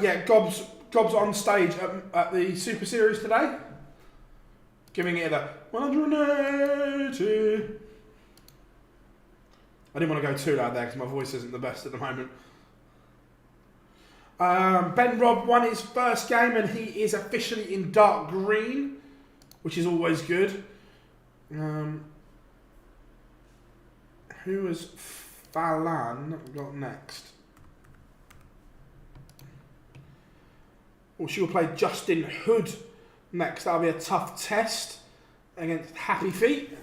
Yeah, Gob's on stage at the Super Series today, giving it a 180. I didn't want to go too loud there because my voice isn't the best at the moment. Ben Robb won his first game and he is officially in dark green, which is always good. Who has Falan got next? Well, she will play Justin Hood next. That'll be a tough test against Happy Feet.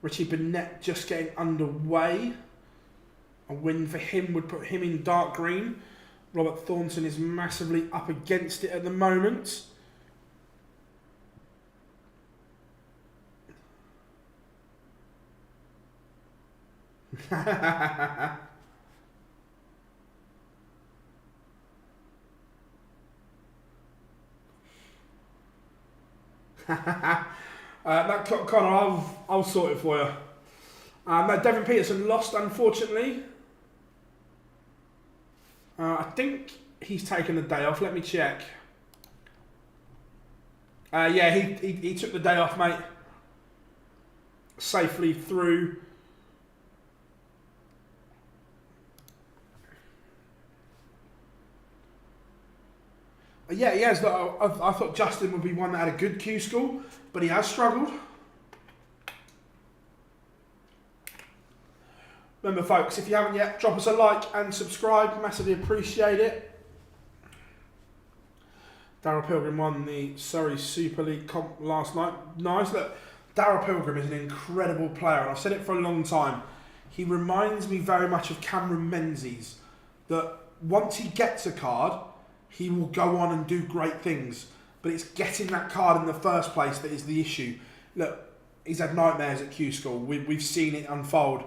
Richie Burnett just getting underway. A win for him would put him in dark green. Robert Thornton is massively up against it at the moment. Connor, I'll sort it for you. No, Devin Peterson lost, unfortunately. I think he's taken the day off. Let me check. Yeah, he took the day off, mate. Safely through. Yeah, he has. I thought Justin would be one that had a good Q-School, but he has struggled. Remember, folks, if you haven't yet, drop us a like and subscribe. Massively appreciate it. Darryl Pilgrim won the Surrey Super League comp last night. Nice. Look, Darryl Pilgrim is an incredible player, and I've said it for a long time. He reminds me very much of Cameron Menzies, that once he gets a card, he will go on and do great things. But it's getting that card in the first place that is the issue. Look, he's had nightmares at Q-School. We've seen it unfold.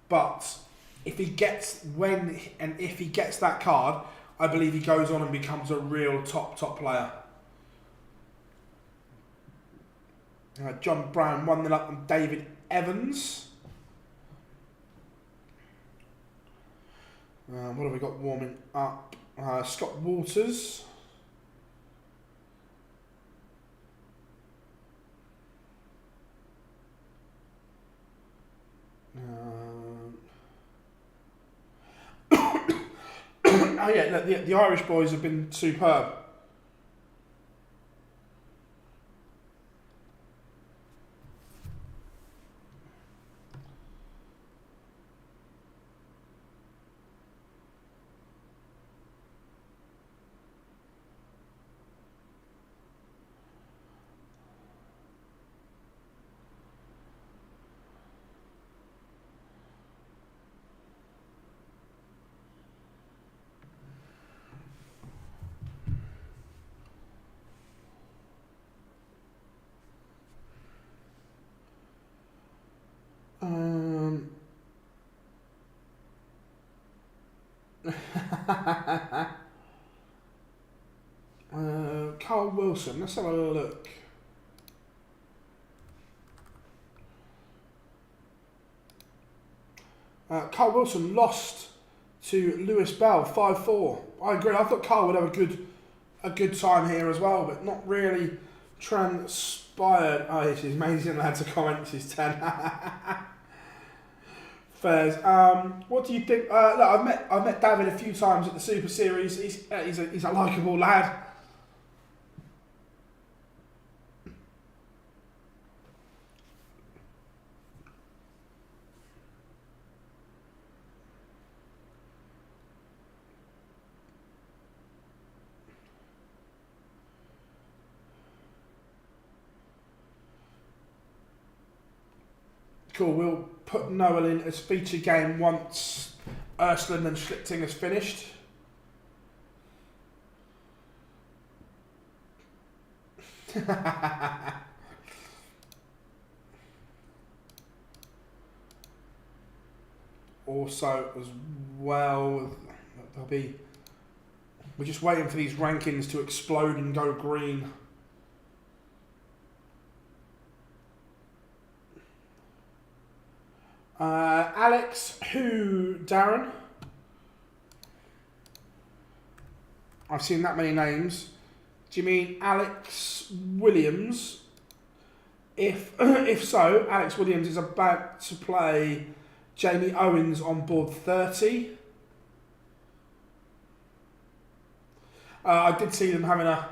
But if he gets that card, I believe he goes on and becomes a real top player. John Brown 1-0 up on David Evans. What have we got warming up? Scott Waters. Oh yeah, the Irish boys have been superb. Carl Wilson, let's have a look. Carl Wilson lost to Lewis Bell 5-4. I agree. I thought Carl would have a good time here as well, but not really transpired. Oh, it's amazing had to comment. This is 10. Fairs. What do you think? Look, I've met David a few times at the Super Series. He's a likeable lad. Cool, we'll put Noel in as feature game once Ursland and Schlichting is finished. Also, as well, we're just waiting for these rankings to explode and go green. Alex, who, Darren? I've seen that many names. Do you mean Alex Williams? If so, Alex Williams is about to play Jamie Owens on board 30. I did see them having a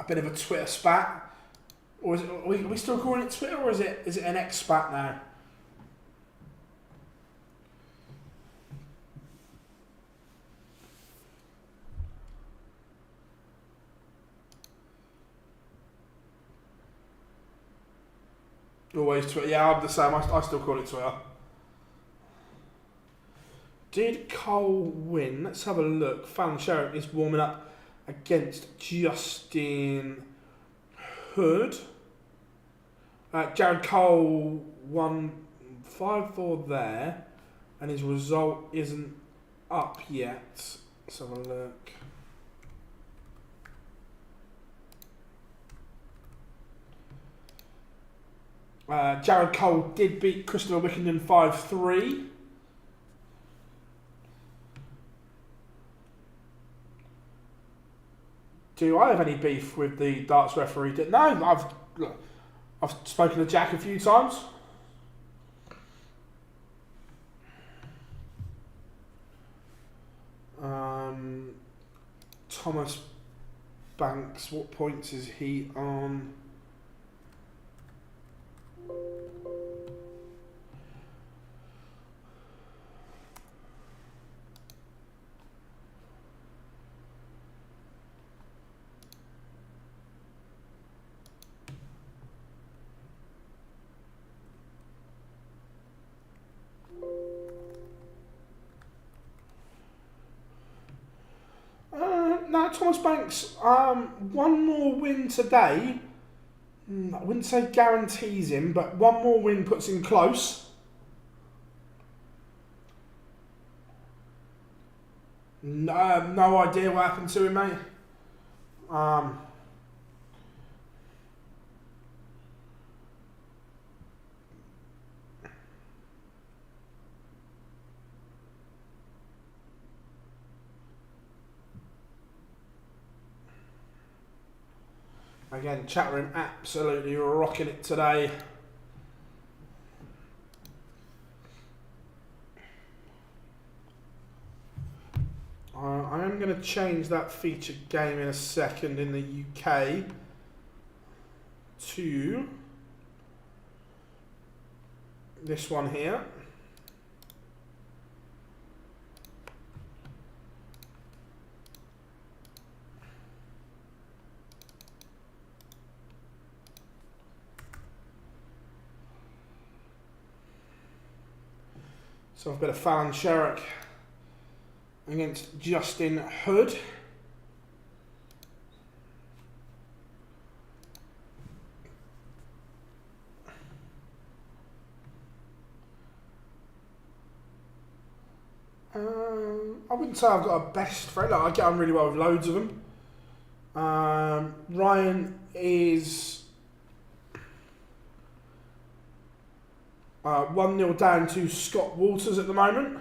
bit of a Twitter spat. Or is it, are we still calling it Twitter, or is it an X spat now? Always Twitter. Yeah, I'm the same. I still call it Twitter. Did Cole win? Let's have a look. Fallon Sherrock is warming up against Justin Hood. Jared Cole won 5-4 there, and his result isn't up yet. Let's have a look. Jared Cole did beat Christopher Wickenden 5-3. Do I have any beef with the darts referee? No, I've spoken to Jack a few times. Thomas Banks, what points is he on? No, Thomas Banks, one more win today. I wouldn't say guarantees him, but one more win puts him close. No idea what happened to him, mate. Again, chat room absolutely rocking it today. I am going to change that featured game in a second in the UK to this one here. So I've got a Fallon Sherrock against Justin Hood. I wouldn't say I've got a best friend. Like, I get on really well with loads of them. Ryan is 1-0 down to Scott Walters at the moment.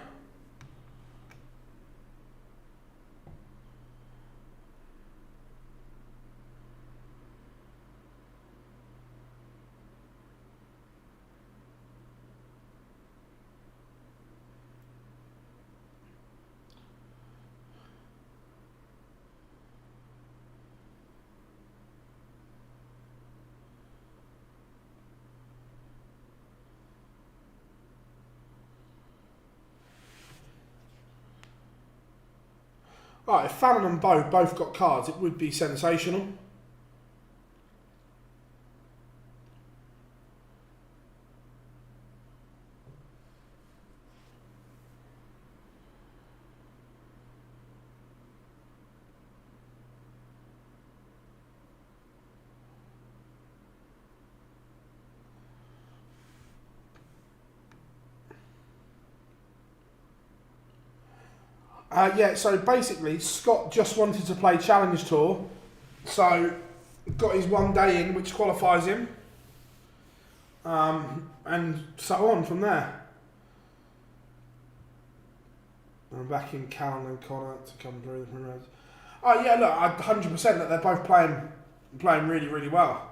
Right, if Fallon and Bo both got cards, it would be sensational. Yeah, so basically Scott just wanted to play Challenge Tour, so got his 1 day in, which qualifies him, and so on from there. I'm back in Callum and Connor to come through the Primrose. Oh yeah, look, 100% that they're both playing really, really well,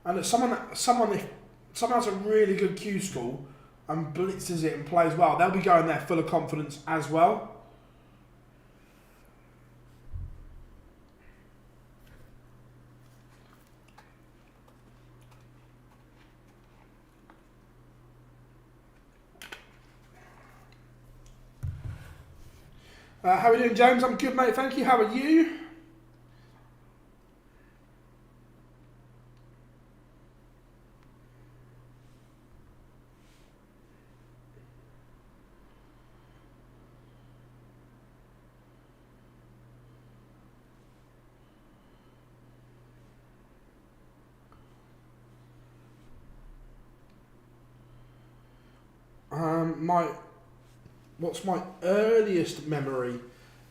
and that someone has a really good Q-School and blitzes it and plays well, they'll be going there full of confidence as well. How are we doing, James? I'm good, mate. Thank you. How are you? What's my earliest memory?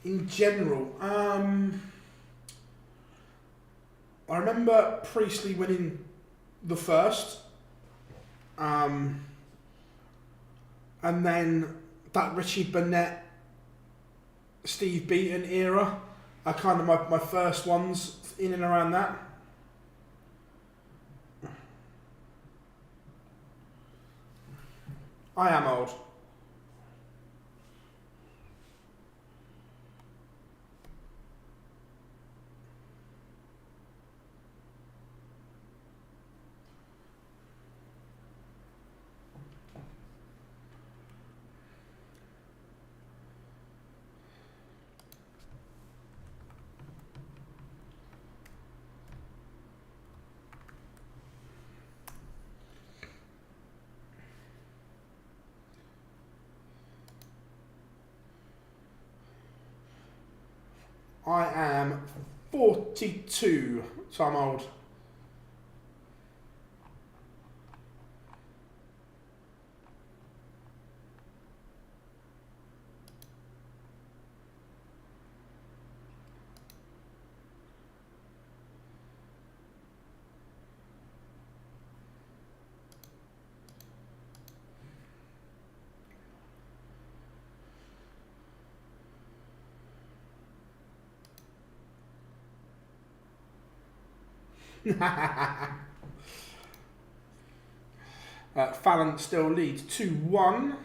In general, I remember Priestley winning the first, and then that Richie Burnett, Steve Beaton era are kind of my first ones in and around that. I am old. I am 42, so I'm old. Fallon still leads 2-1.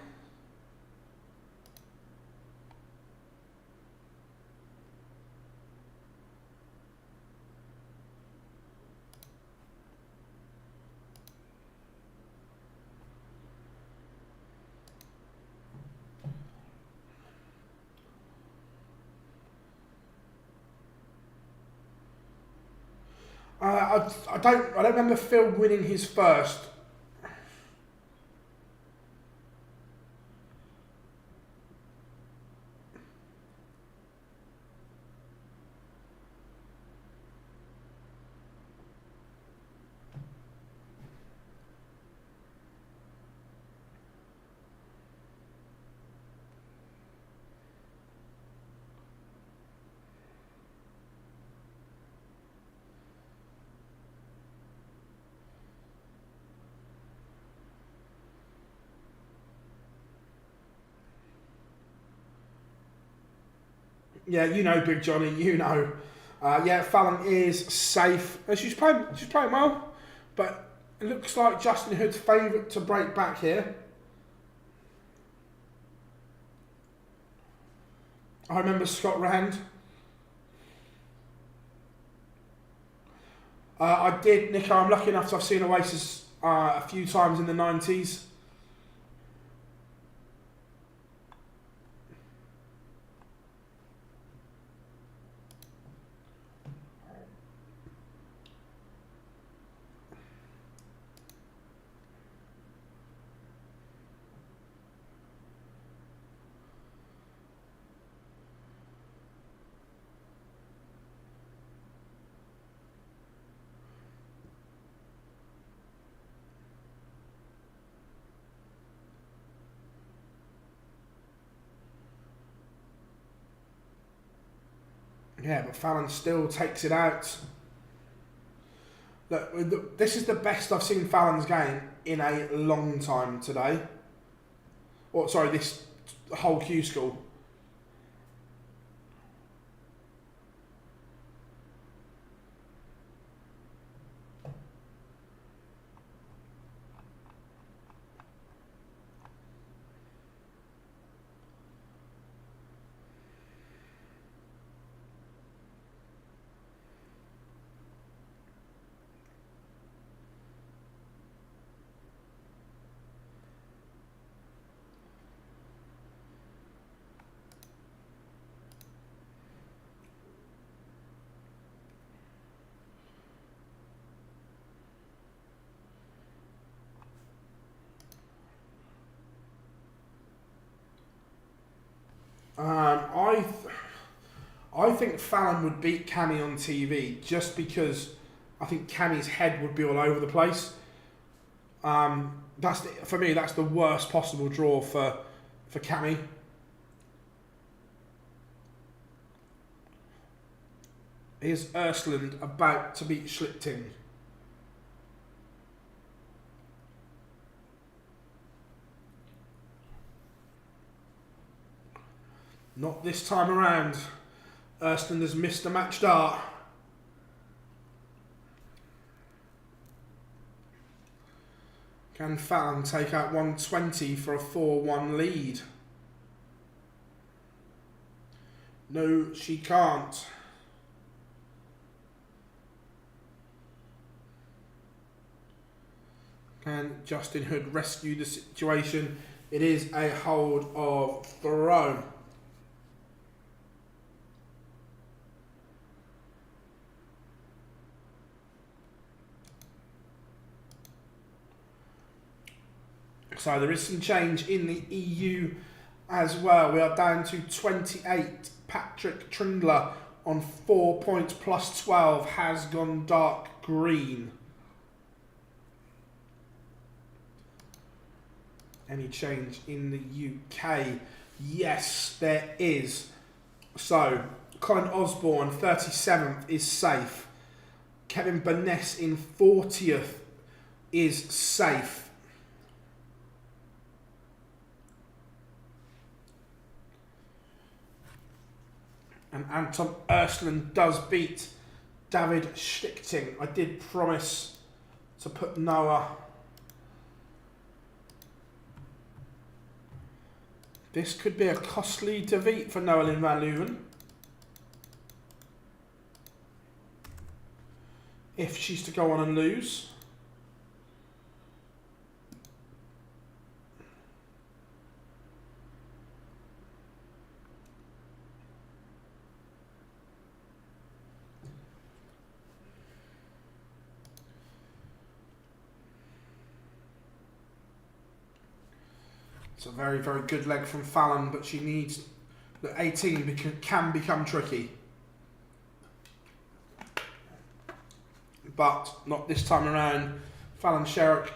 I don't remember Phil winning his first. Yeah, you know, Big Johnny, you know. Yeah, Fallon is safe. She's playing well, but it looks like Justin Hood's favourite to break back here. I remember Scott Rand. I did, Nico. I'm lucky enough to have seen Oasis a few times in the 90s. Yeah, but Fallon still takes it out. Look, this is the best I've seen Fallon's game in a long time today. Or sorry, this whole Q-School. I think Fallon would beat Cammy on TV just because I think Cammy's head would be all over the place. For me, that's the worst possible draw for Cammy. Is Ursland about to beat Schlichting? Not this time around. Ursland has missed a match dart. Can Fallon take out 120 for a 4-1 lead? No, she can't. Can Justin Hood rescue the situation? It is a hold of throw. So there is some change in the EU as well. We are down to 28. Patrick Trindler on 4 points plus 12 has gone dark green. Any change in the UK? Yes, there is. So Colin Osborne, 37th, is safe. Kevin Burness in 40th is safe. And Anton Ursland does beat David Schlichting. I did promise to put Noah. This could be a costly defeat for Noelyn van Leuven. If she's to go on and lose. It's a very, very good leg from Fallon, but she needs... The 18 can become tricky. But not this time around. Fallon Sherrock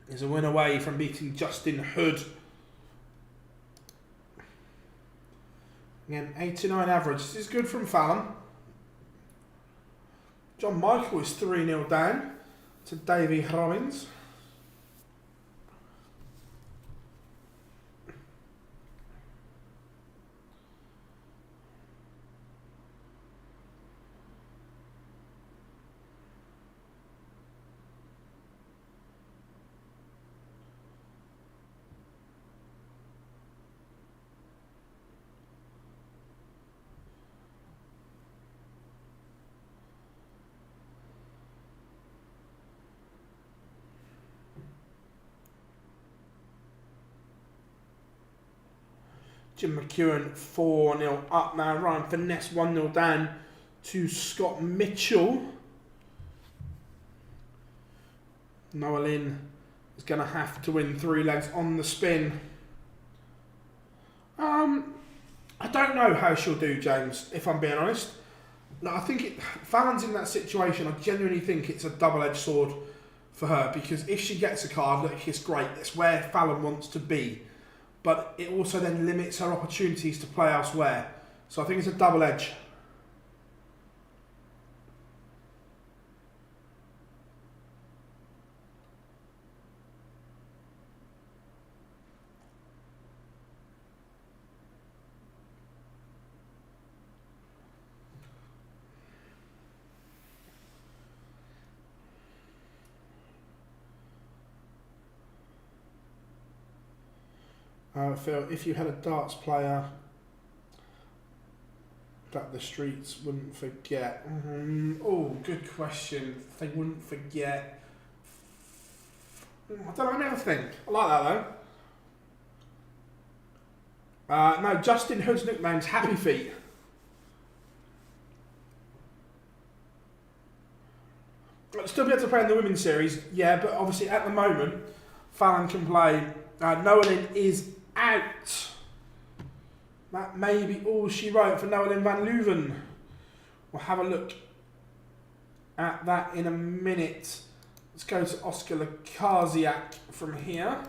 is a win away from beating Justin Hood. Again, 89 average. This is good from Fallon. John Michael is 3-0 down to Davy Robbins. Jim McEwen 4-0 up now. Ryan Finesse 1-0 down to Scott Mitchell. Noah Lynn is going to have to win 3 legs on the spin. I don't know how she'll do, James, if I'm being honest. No, I think Fallon's in that situation. I genuinely think it's a double-edged sword for her, because if she gets a card, look, it's great. It's where Fallon wants to be. But it also then limits her opportunities to play elsewhere. So I think it's a double edge. Phil, if you had a darts player that the streets wouldn't forget. Oh, good question. They wouldn't forget. I don't know, I never think. I like that though. No, Justin Hood's nickname's Happy Feet. I'll still be able to play in the women's series, yeah, but obviously at the moment, Fallon can play. Noah Lynn is out. That may be all she wrote for Noah Lynn van Leuven. We'll have a look at that in a minute. Let's go to Oscar Lukasiak from here.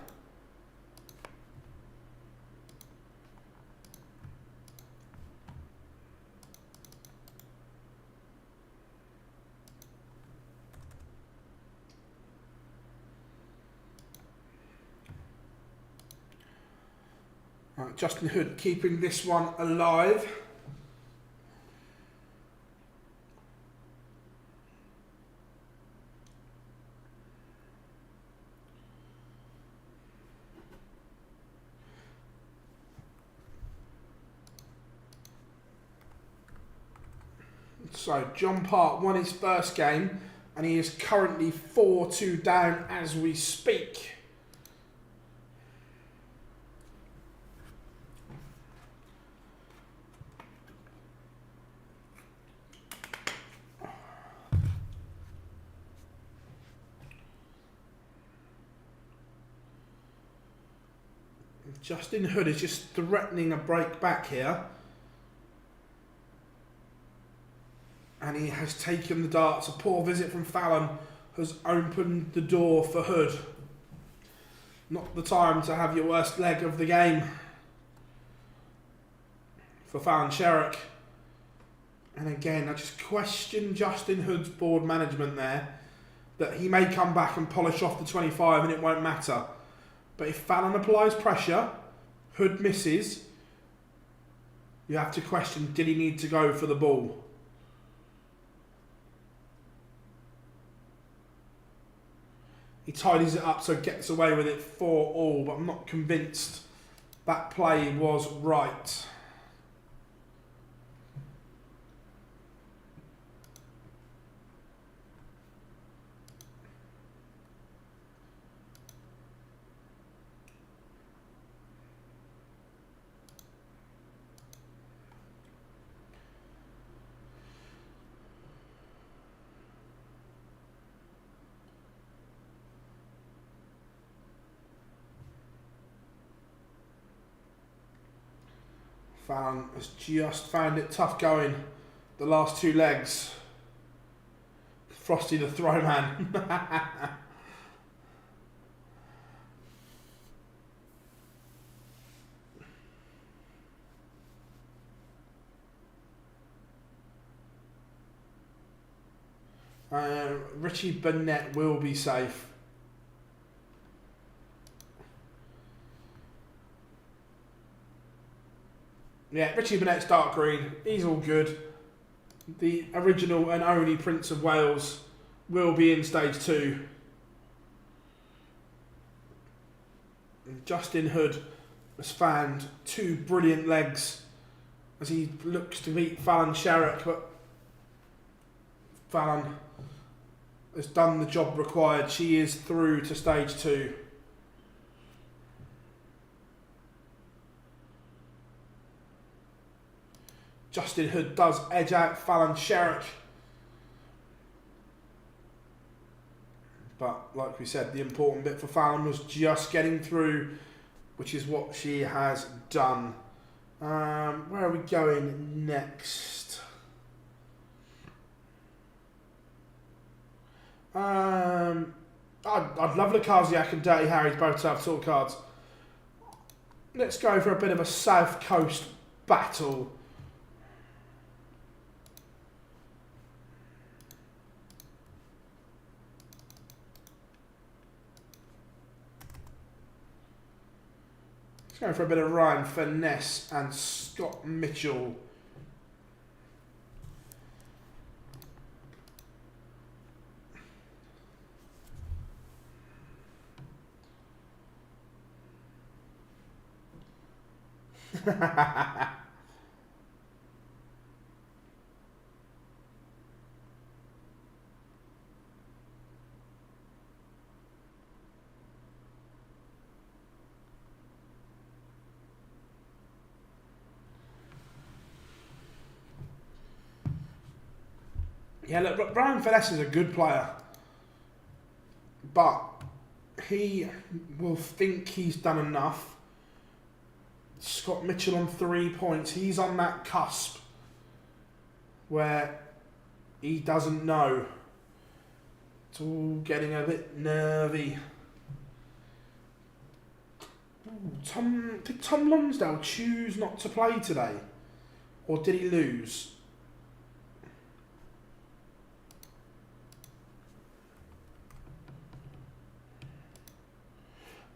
Justin Hood keeping this one alive. So John Park won his first game and he is currently 4-2 down as we speak. Justin Hood is just threatening a break back here. And he has taken the darts. A poor visit from Fallon has opened the door for Hood. Not the time to have your worst leg of the game for Fallon Sherrock. And again, I just question Justin Hood's board management there. That he may come back and polish off the 25 and it won't matter. But if Fallon applies pressure, Hood misses, you have to question, did he need to go for the ball? He tidies it up so gets away with it 4-all, but I'm not convinced that play was right. Fallon has just found it tough going the last 2 legs. Frosty the throwman. Richie Burnett will be safe. Yeah, Richie Burnett's dark green. He's all good. The original and only Prince of Wales will be in stage 2. And Justin Hood has found 2 brilliant legs as he looks to beat Fallon Sherrock, but Fallon has done the job required. She is through to stage 2. Justin Hood does edge out Fallon Sherrock. But like we said, the important bit for Fallon was just getting through, which is what she has done. Where are we going next? I'd love Lakaziak and Dirty Harry both to have sort cards. Let's go for a bit of a South Coast battle. Let's go for a bit of Ryan Finesse and Scott Mitchell. Yeah, look, Ryan Finesse is a good player, but he will think he's done enough. Scott Mitchell on 3 points. He's on that cusp where he doesn't know. It's all getting a bit nervy. Ooh, did Tom Lonsdale choose not to play today? Or did he lose?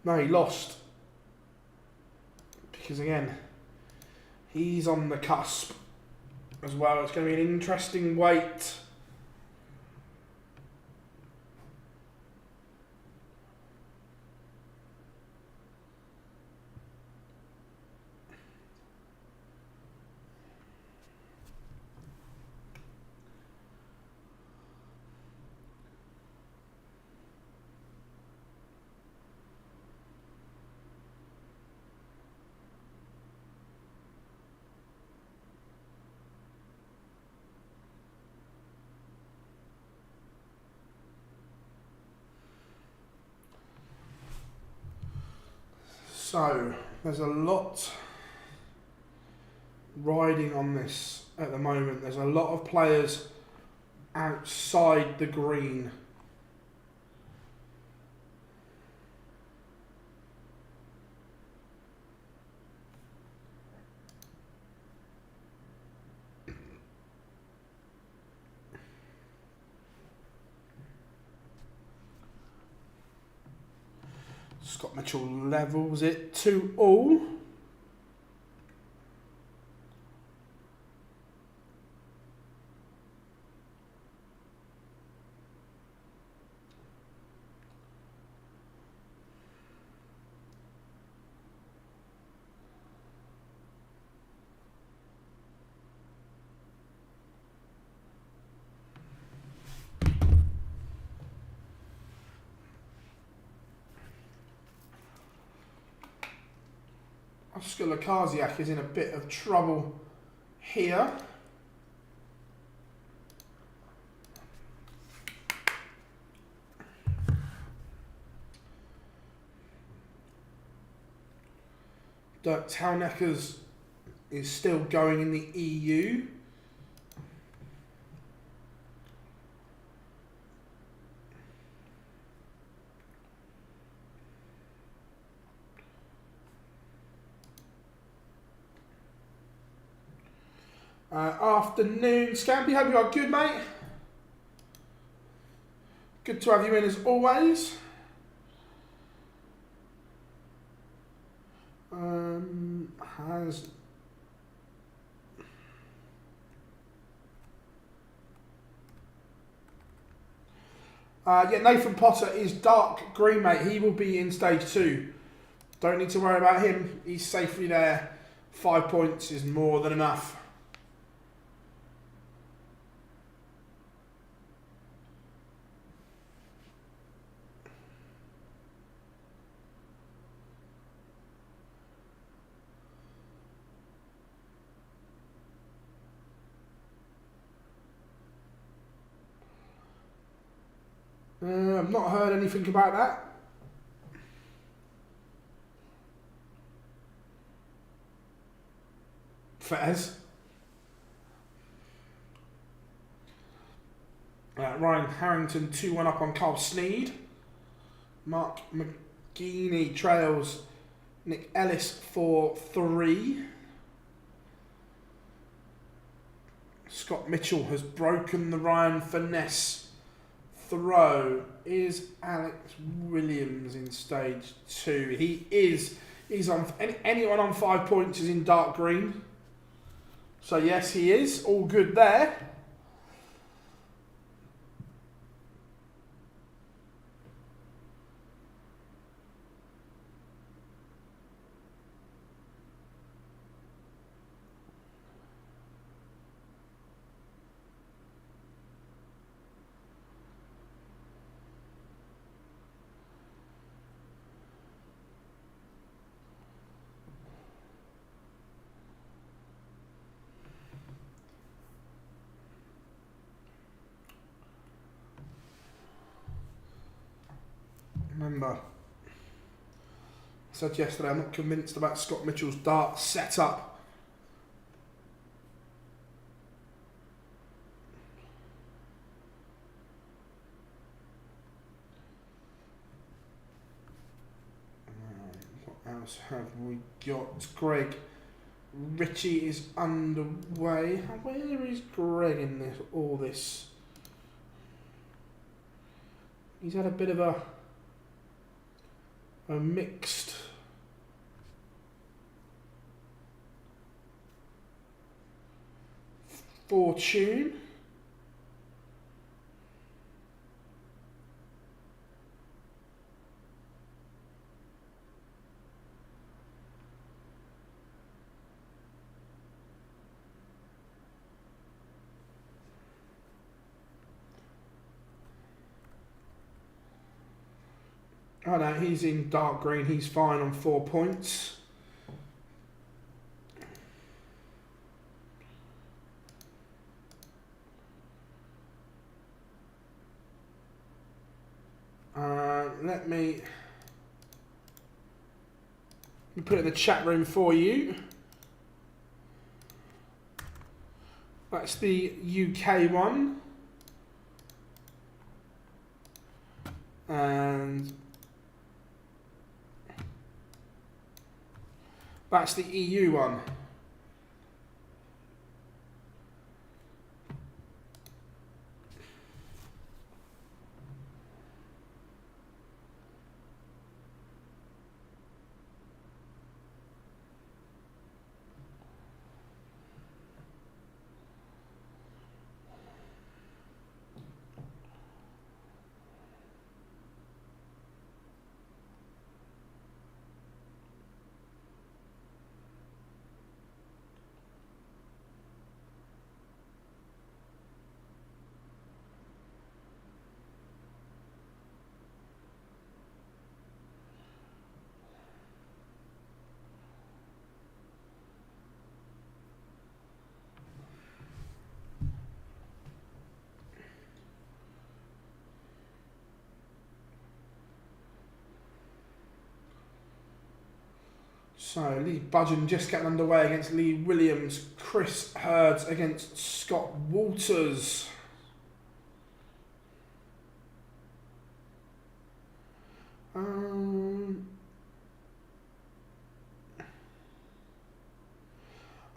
No, he lost. Because again, he's on the cusp as well. It's going to be an interesting wait. So, there's a lot riding on this at the moment. There's a lot of players outside the green. Scott Mitchell levels it 2-all. Oscar Lakaziak is in a bit of trouble here. Dirk Towneckers is still going in the EU. Afternoon, Scampy. Hope you are good, mate. Good to have you in as always. Yeah, Nathan Potter is dark green, mate. He will be in stage 2. Don't need to worry about him. He's safely there. 5 points is more than enough. I've not heard anything about that. Fez. Ryan Harrington 2-1 up on Carl Sneed. Mark McGeaney trails Nick Ellis 4-3. Scott Mitchell has broken the Ryan Finesse throw. Is Alex Williams in stage 2? He's on. Anyone on 5 points is in dark green. So yes, he is. All good there. Remember, I said yesterday I'm not convinced about Scott Mitchell's dart setup. What else have we got? Greg Ritchie is underway. Where is Greg in this? All this? He's had a bit of a mixed fortune. Oh no, he's in dark green. He's fine on 4 points. Let me put it in the chat room for you. That's the UK one. And that's the EU one. So Lee Budgeon just getting underway against Lee Williams. Chris Hurds against Scott Walters. I'm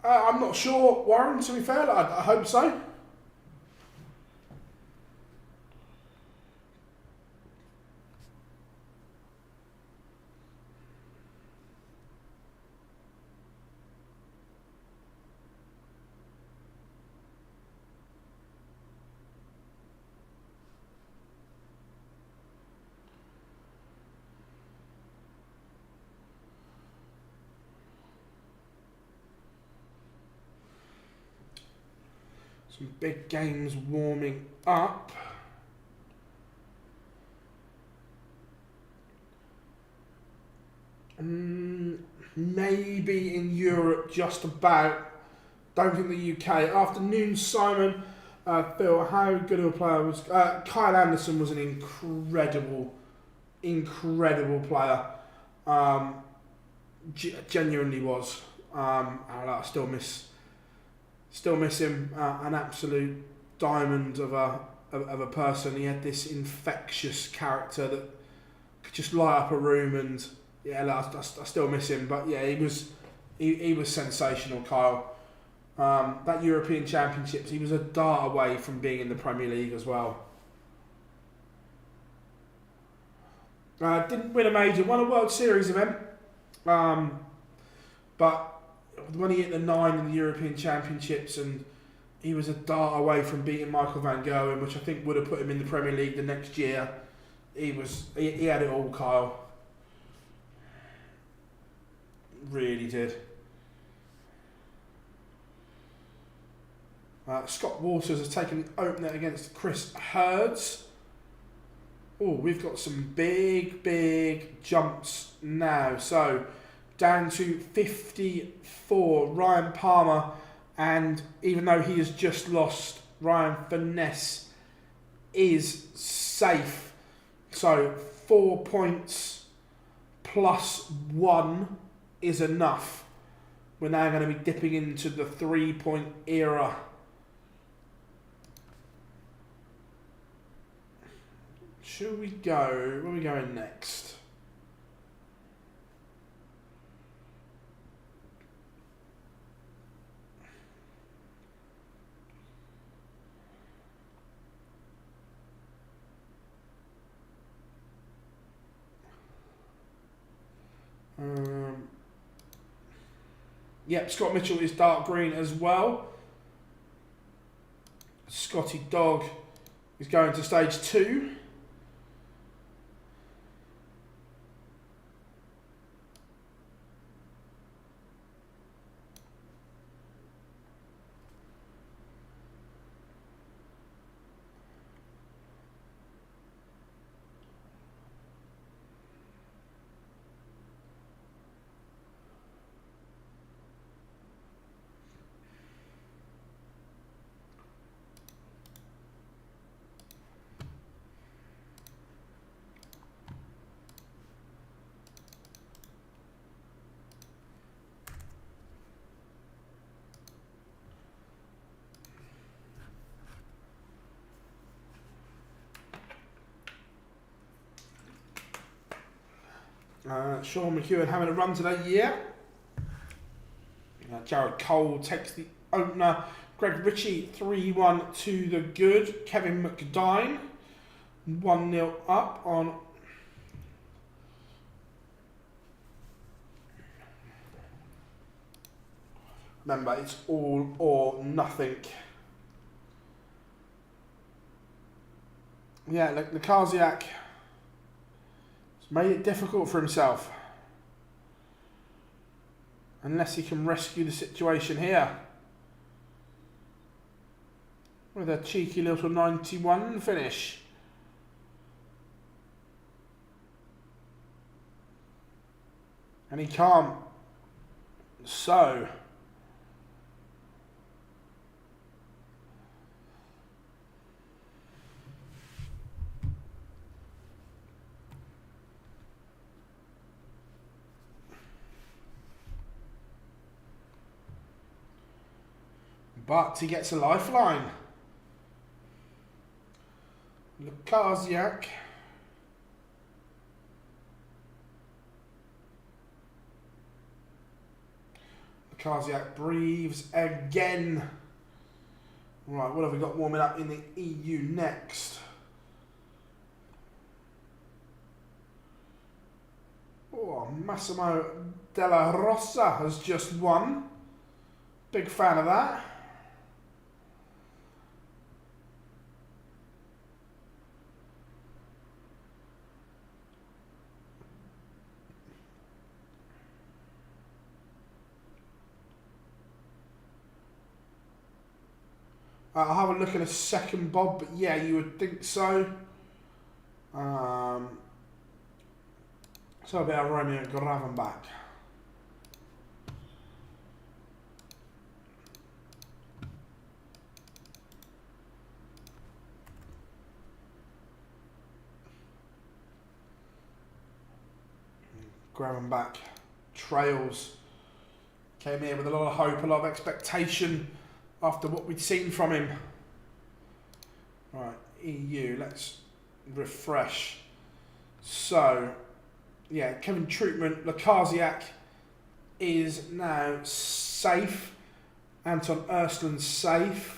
not sure, Warren, to be fair. I hope so. Some big games warming up. Maybe in Europe, just about. Don't think the UK. Afternoon, Simon. Phil, how good of a player was Kyle Anderson? Was an incredible player. Genuinely was. I still miss him. An absolute diamond of a person. He had this infectious character that could just light up a room, and yeah, I still miss him. But yeah, he was sensational, Kyle. That European Championships, he was a dart away from being in the Premier League as well. Didn't win a major, won a World Series event, but when he hit the 9 in the European Championships, and he was a dart away from beating Michael van Gerwen, which I think would have put him in the Premier League the next year. He had it all, Kyle. Really did. Scott Waters has taken the opener against Chris Hurds. Oh, we've got some big jumps now. So, down to 54, Ryan Palmer, and even though he has just lost, Ryan Finesse is safe. So, 4 points plus 1 is enough. We're now going to be dipping into the 3-point era. Should we go? Where are we going next? Yep, Scott Mitchell is dark green as well. Scotty Dog is going to stage 2. Sean McEwen having a run today, yeah. Jared Cole takes the opener. Greg Ritchie 3-1 to the good. Kevin McDine 1-0 up on. Remember, it's all or nothing. Yeah, Lukasiak made it difficult for himself. Unless he can rescue the situation here. With a cheeky little 91 finish. And he can't. So. But he gets a lifeline. Lukasiak. Lukasiak breathes again. Right, what have we got warming up in the EU next? Oh, Massimo Della Rosa has just won. Big fan of that. I'll have a look in a second, Bob, but yeah, you would think so. So a bit of Romeo Gravenbach. Gravenbach Trails came here with a lot of hope, a lot of expectation after what we'd seen from him. Right, EU, let's refresh. So, yeah, Kevin Troutman, Lukasiak is now safe. Anton Ersland safe.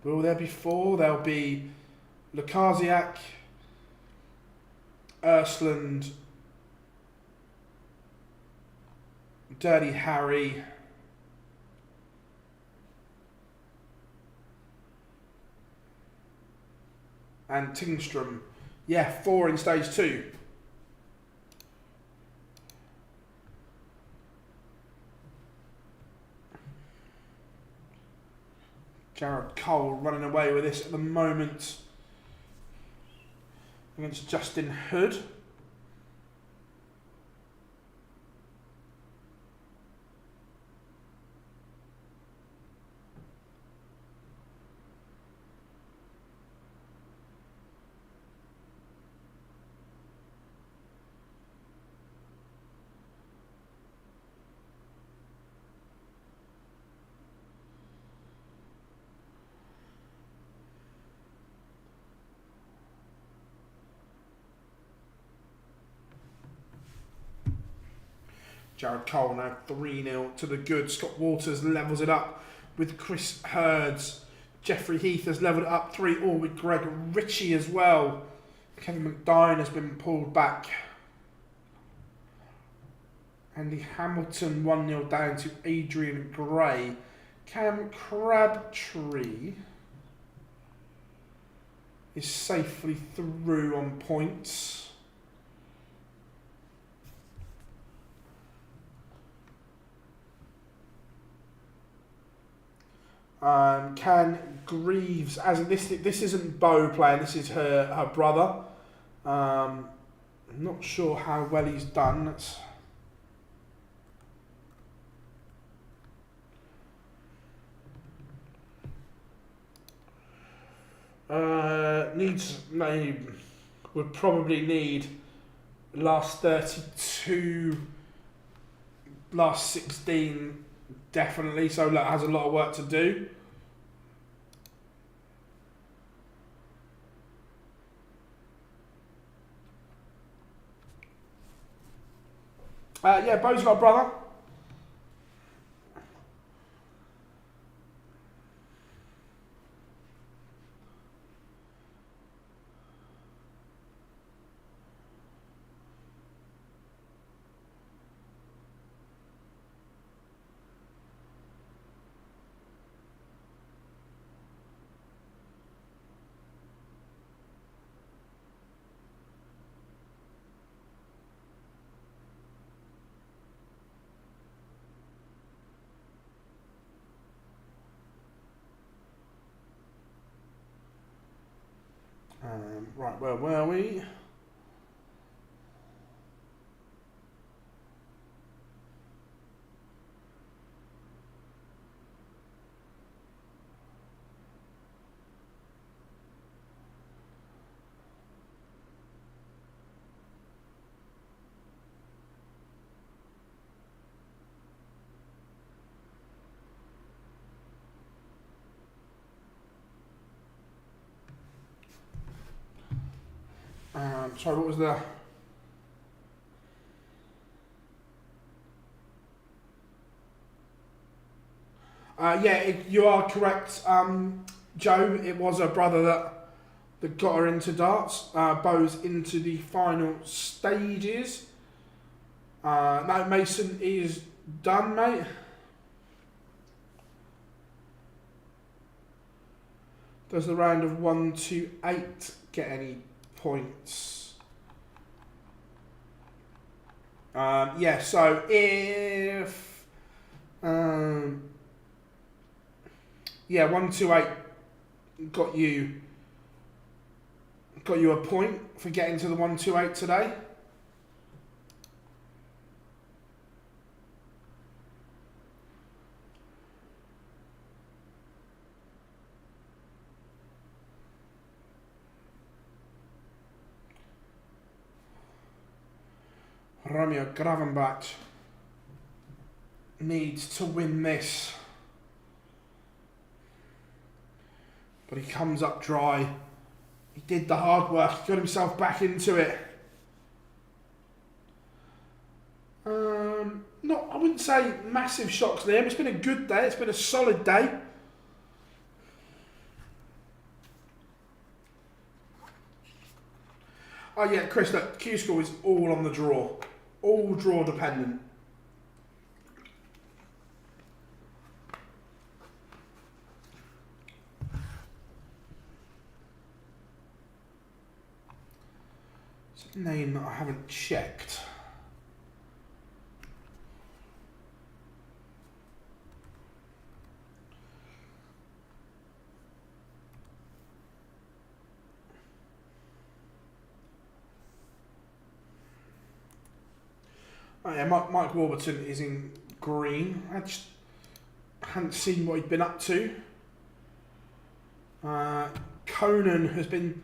Will there be four? There'll be Lukasiak, Ersland, Dirty Harry, and Tingstrom. Yeah, 4 in stage 2. Jared Cole running away with this at the moment against Justin Hood. Jared Cole now 3-0 to the good. Scott Waters levels it up with Chris Hurds. Jeffrey Heath has levelled it up 3-all with Greg Ritchie as well. Kevin McDine has been pulled back. Andy Hamilton 1-0 down to Adrian Gray. Cam Crabtree is safely through on points. Can Greaves, as in this isn't Bo playing, this is her brother. I'm not sure how well he's done. Would probably need last 32, last 16 definitely, so has a lot of work to do. Yeah, Bo's got a brother. Right, where were we? Sorry, what was the... You are correct, Joe. It was her brother that got her into darts. Bo's into the final stages. Now Mason is done, mate. Does the round of 1 to 8 get any points? Yeah, so if 1 to 8 got you a point for getting to the 1 to 8 today. Romeo Gravenbach needs to win this. But he comes up dry. He did the hard work. He got himself back into it. I wouldn't say massive shocks there. It's been a good day. It's been a solid day. Oh yeah, Chris, look, Q-School is all on the draw. All draw dependent. It's a name that I haven't checked. Oh yeah, Mike Warburton is in green. I just hadn't seen what he'd been up to. Conan has been...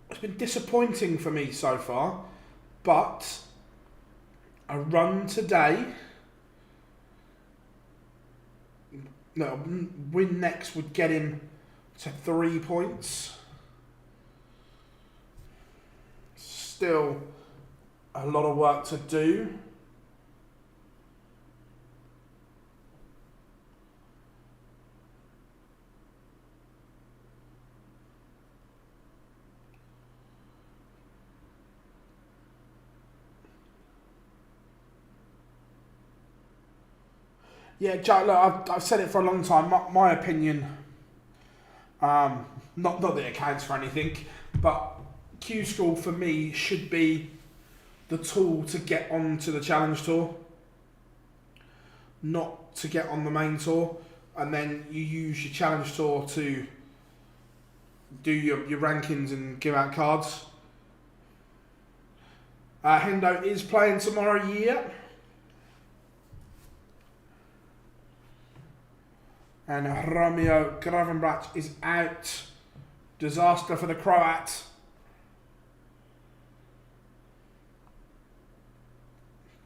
It's been disappointing for me so far, but a run today... No, win next would get him to 3 points. Still... a lot of work to do. Yeah, Joe, look, I've said it for a long time. My opinion, not that it counts for anything, but Q-School for me should be the tool to get onto the Challenge Tour, not to get on the main tour, and then you use your Challenge Tour to do your rankings and give out cards. Hendo is playing tomorrow, yeah. And Romeo Gravenbach is out. Disaster for the Croat.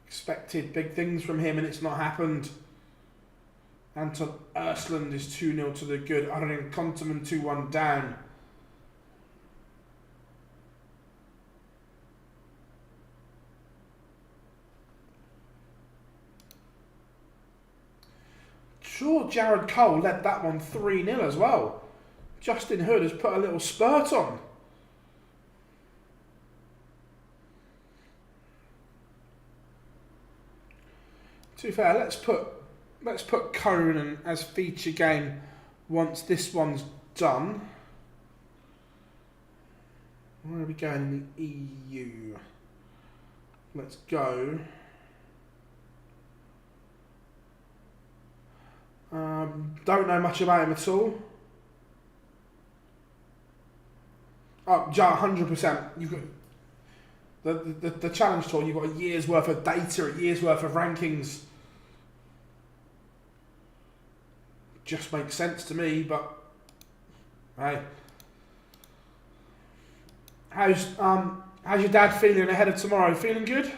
Expected big things from him and it's not happened. Anton Ersland is 2-0 to the good. Arjen Konteman 2-1 down. Sure, Jared Cole led that one 3-0 as well. Justin Hood has put a little spurt on. To be fair, let's put Conan as feature game once this one's done. Where are we going in the EU? Let's go. Don't know much about him at all. Oh, 100%. You've got the Challenge Tour. You've got a year's worth of data, a year's worth of rankings. Just makes sense to me, but hey, how's your dad feeling ahead of tomorrow? Feeling good?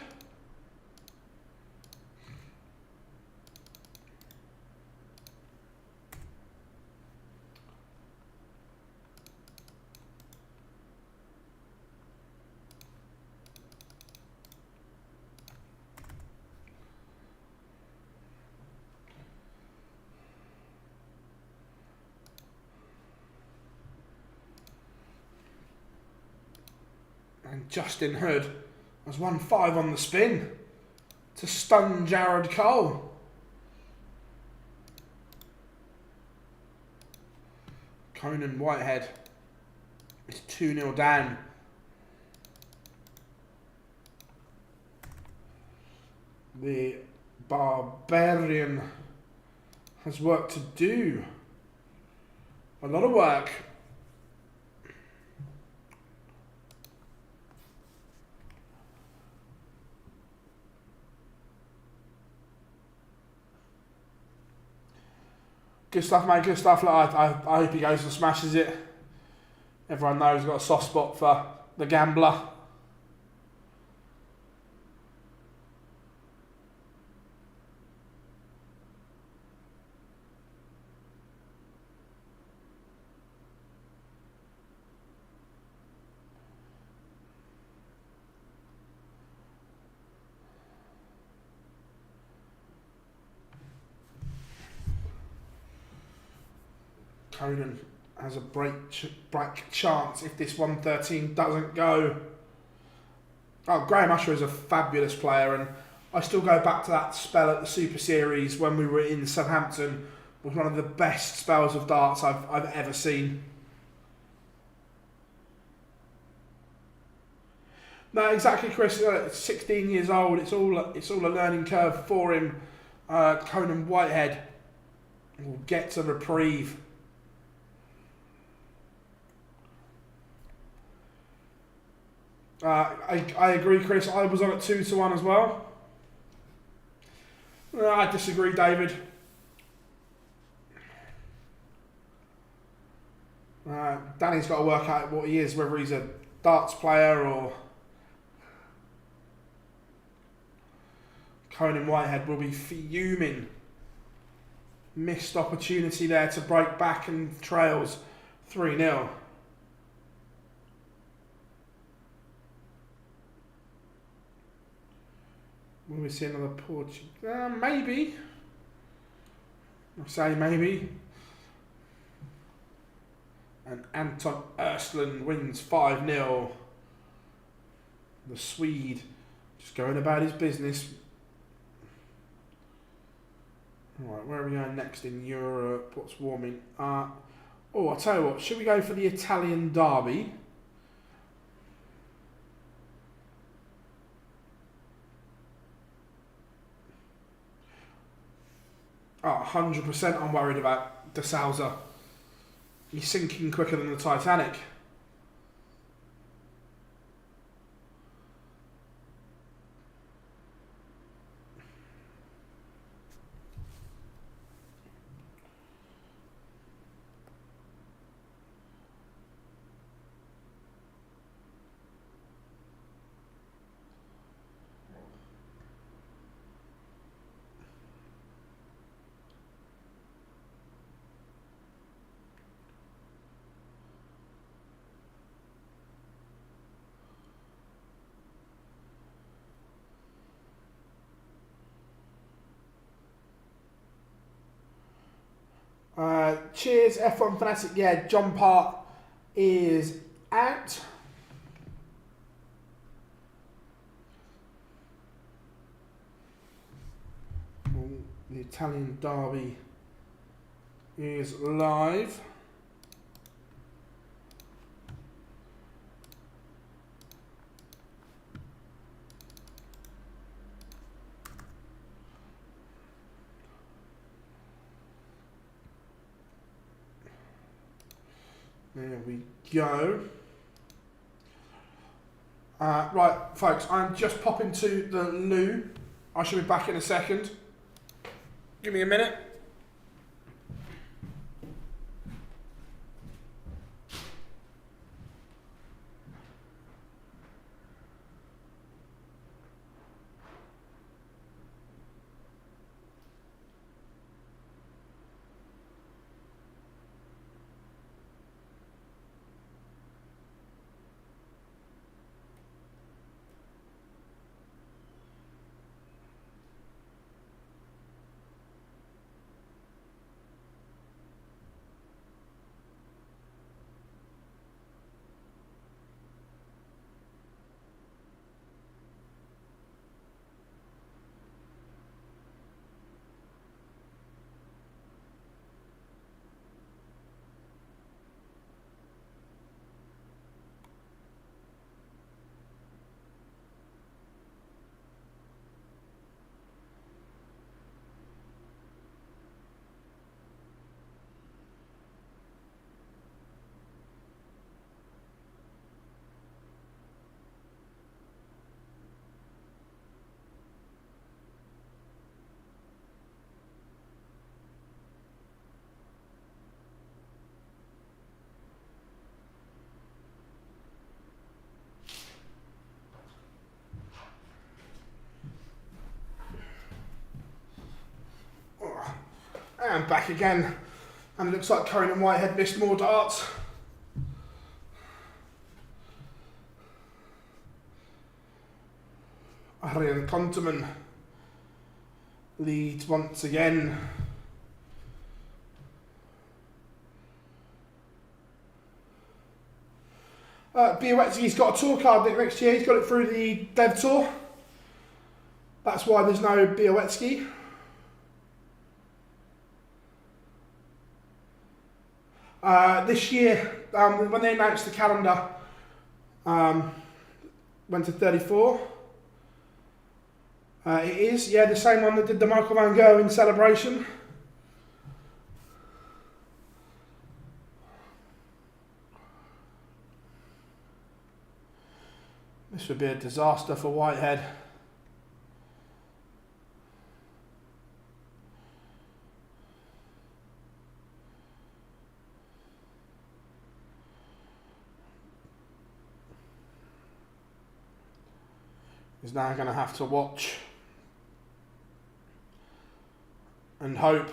And Justin Hood has won 5 on the spin to stun Jared Cole. Conan Whitehead is 2-0 down. The Barbarian has work to do. A lot of work. Good stuff, mate, good stuff. I hope he goes and smashes it. Everyone knows he's got a soft spot for the gambler. Conan has a break chance if this 113 doesn't go. Oh, Graham Usher is a fabulous player, and I still go back to that spell at the Super Series when we were in Southampton. It was one of the best spells of darts I've ever seen. No, exactly, Chris. 16 years old. It's all a learning curve for him. Conan Whitehead will get a reprieve. I agree, Chris. I was on at 2-1 as well. I disagree, David. Danny's got to work out what he is, whether he's a darts player or... Conan Whitehead will be fuming. Missed opportunity there to break back and trails 3-0. Will we see another Portuguese? Maybe. I'll say maybe. And Anton Östlund wins 5-0. The Swede just going about his business. Alright, where are we going next in Europe? What's warming? I'll tell you what, should we go for the Italian derby? Oh, 100% I'm worried about De Souza. He's sinking quicker than the Titanic. Cheers, F1 Fanatic. Yeah, John Part is out. The Italian derby is live. There we go. Right, folks, I'm just popping to the loo. I shall be back in a second. Give me a minute. And back again, and it looks like Conan Whitehead missed more darts. Arjen Konteman leads once again. Białecki's got a tour card next year. He's got it through the Dev Tour. That's why there's no Białecki. This year, when they announced the calendar, went to 34. It is, yeah, the same one that did the Michael van Gogh in celebration. This would be a disaster for Whitehead. He's now going to have to watch and hope.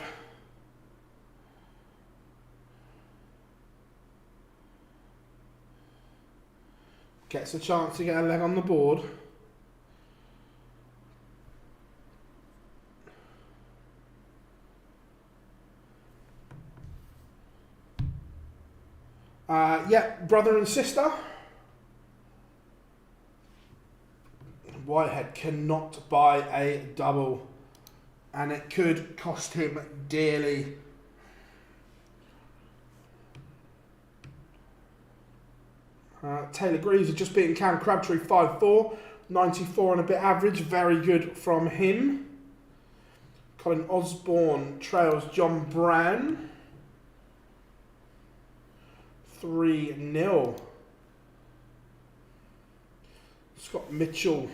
Gets a chance to get a leg on the board. Yeah, brother and sister. Whitehead cannot buy a double, and it could cost him dearly. Taylor Greaves has just beaten Cam Crabtree 5-4, 94 and a bit average, very good from him. Colin Osborne trails John Brown 3-0. Scott Mitchell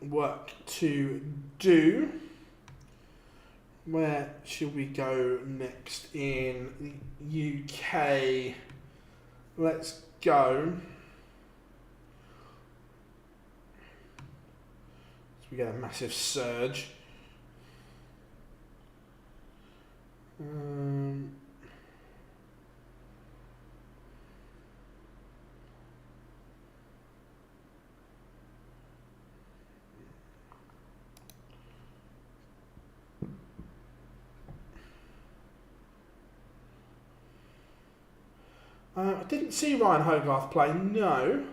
work to do. Where should we go next in the UK? Let's go. So we get a massive surge. I didn't see Ryan Hogarth play, no.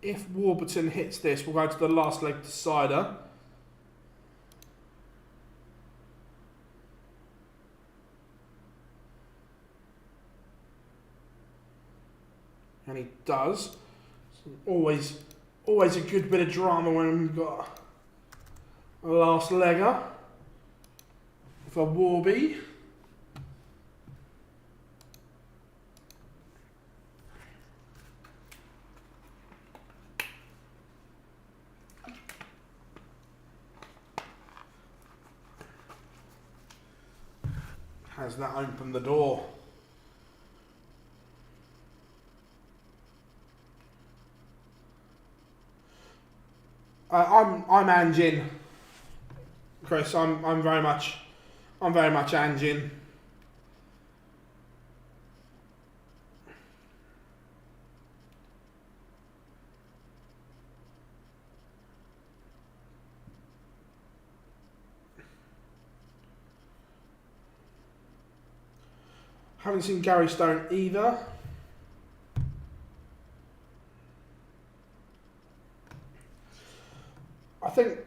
If Warburton hits this, we'll go to the last leg decider. And he does. So always a good bit of drama when we've got a last legger for Warby. Has that opened the door? I'm Anjin, Chris. I'm very much Anjin. Haven't seen Gary Stone either. I think,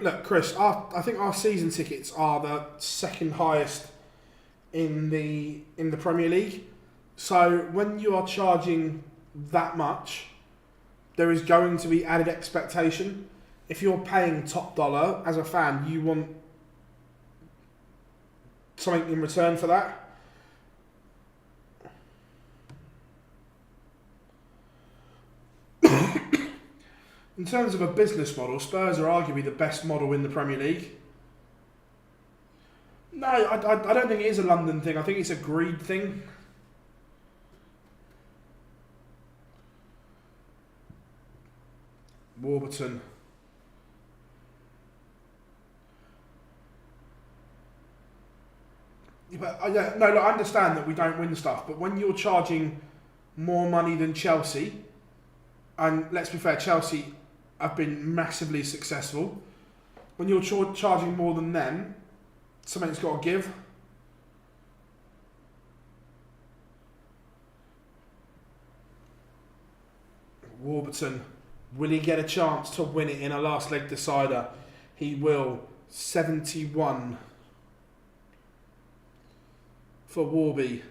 look, Chris, I think our season tickets are the second highest in the Premier League. So when you are charging that much, there is going to be added expectation. If you're paying top dollar as a fan, you want something in return for that. In terms of a business model, Spurs are arguably the best model in the Premier League. No, I don't think it is a London thing. I think it's a greed thing. Warburton. Yeah, but, no, look, I understand that we don't win stuff, but when you're charging more money than Chelsea, and let's be fair, Chelsea have been massively successful. When you're charging more than them, something's got to give. Warburton, will he get a chance to win it in a last leg decider? He will. 71 for Warby.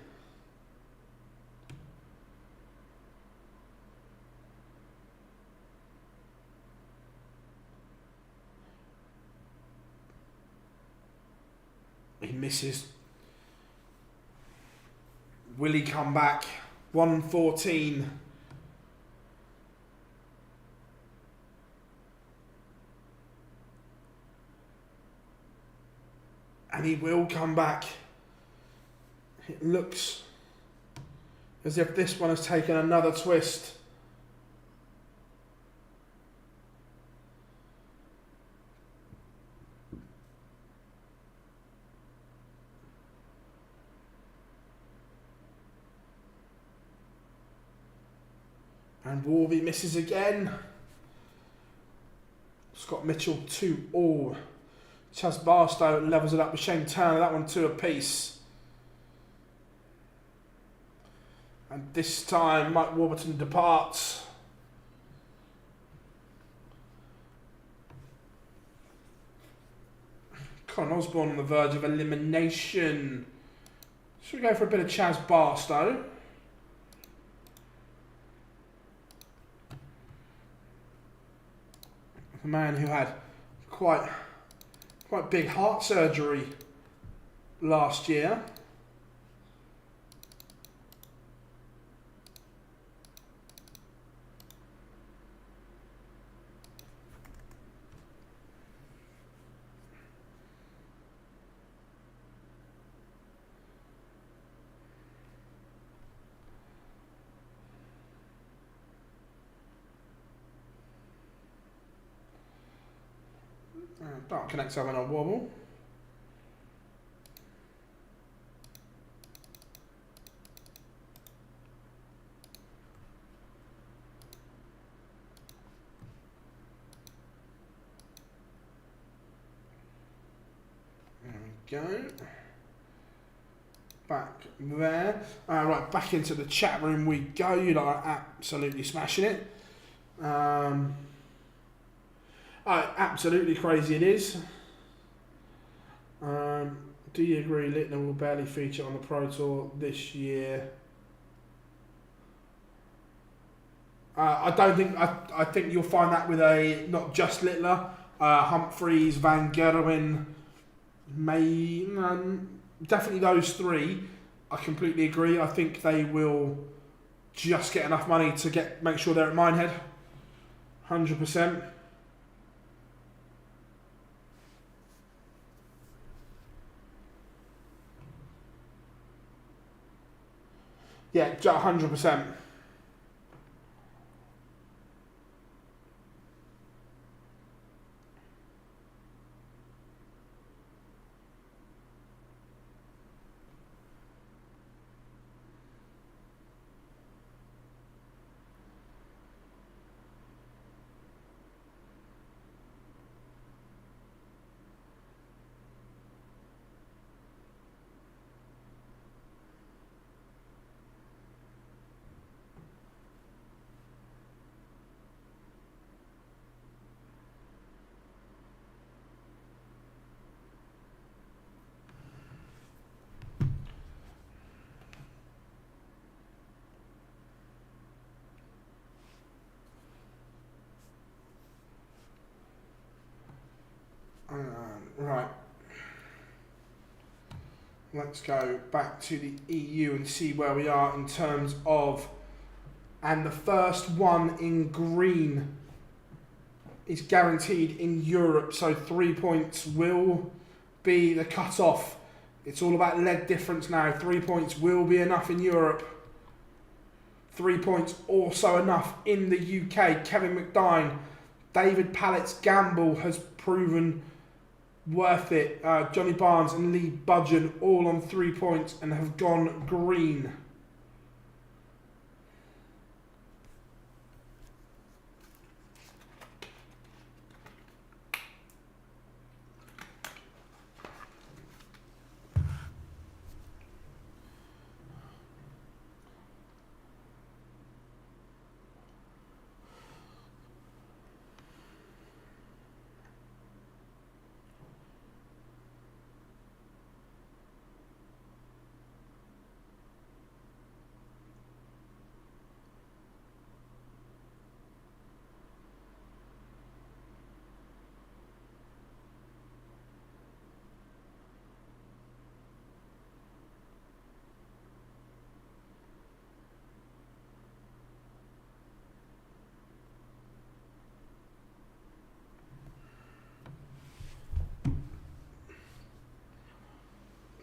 He misses. Will he come back? 114. And he will come back. It looks as if this one has taken another twist. And Warby misses again. Scott Mitchell 2-all. Chaz Barstow levels it up with Shane Turner. That one 2 apiece. And this time Mike Warburton departs. Colin Osborne on the verge of elimination. Should we go for a bit of Chaz Barstow? A man who had quite big heart surgery last year. Dart connects having a wobble. There we go. Back there. Right, back into the chat room we go. You lot are absolutely smashing it. Absolutely crazy it is. Do you agree Littner will barely feature on the Pro Tour this year? I don't think. I think you'll find that with not just Littler, Humphreys, Van Gerwen, definitely those three. I completely agree. I think they will just get enough money to make sure they're at Minehead. 100%. Yeah, 100%. Right. Let's go back to the EU and see where we are in terms of... And the first one in green is guaranteed in Europe, so 3 points will be the cut-off. It's all about leg difference now. 3 points will be enough in Europe. 3 points also enough in the UK. Kevin McDine, David Pallett's gamble has proven worth it. Johnny Barnes and Lee Budgeon all on 3 points and have gone green.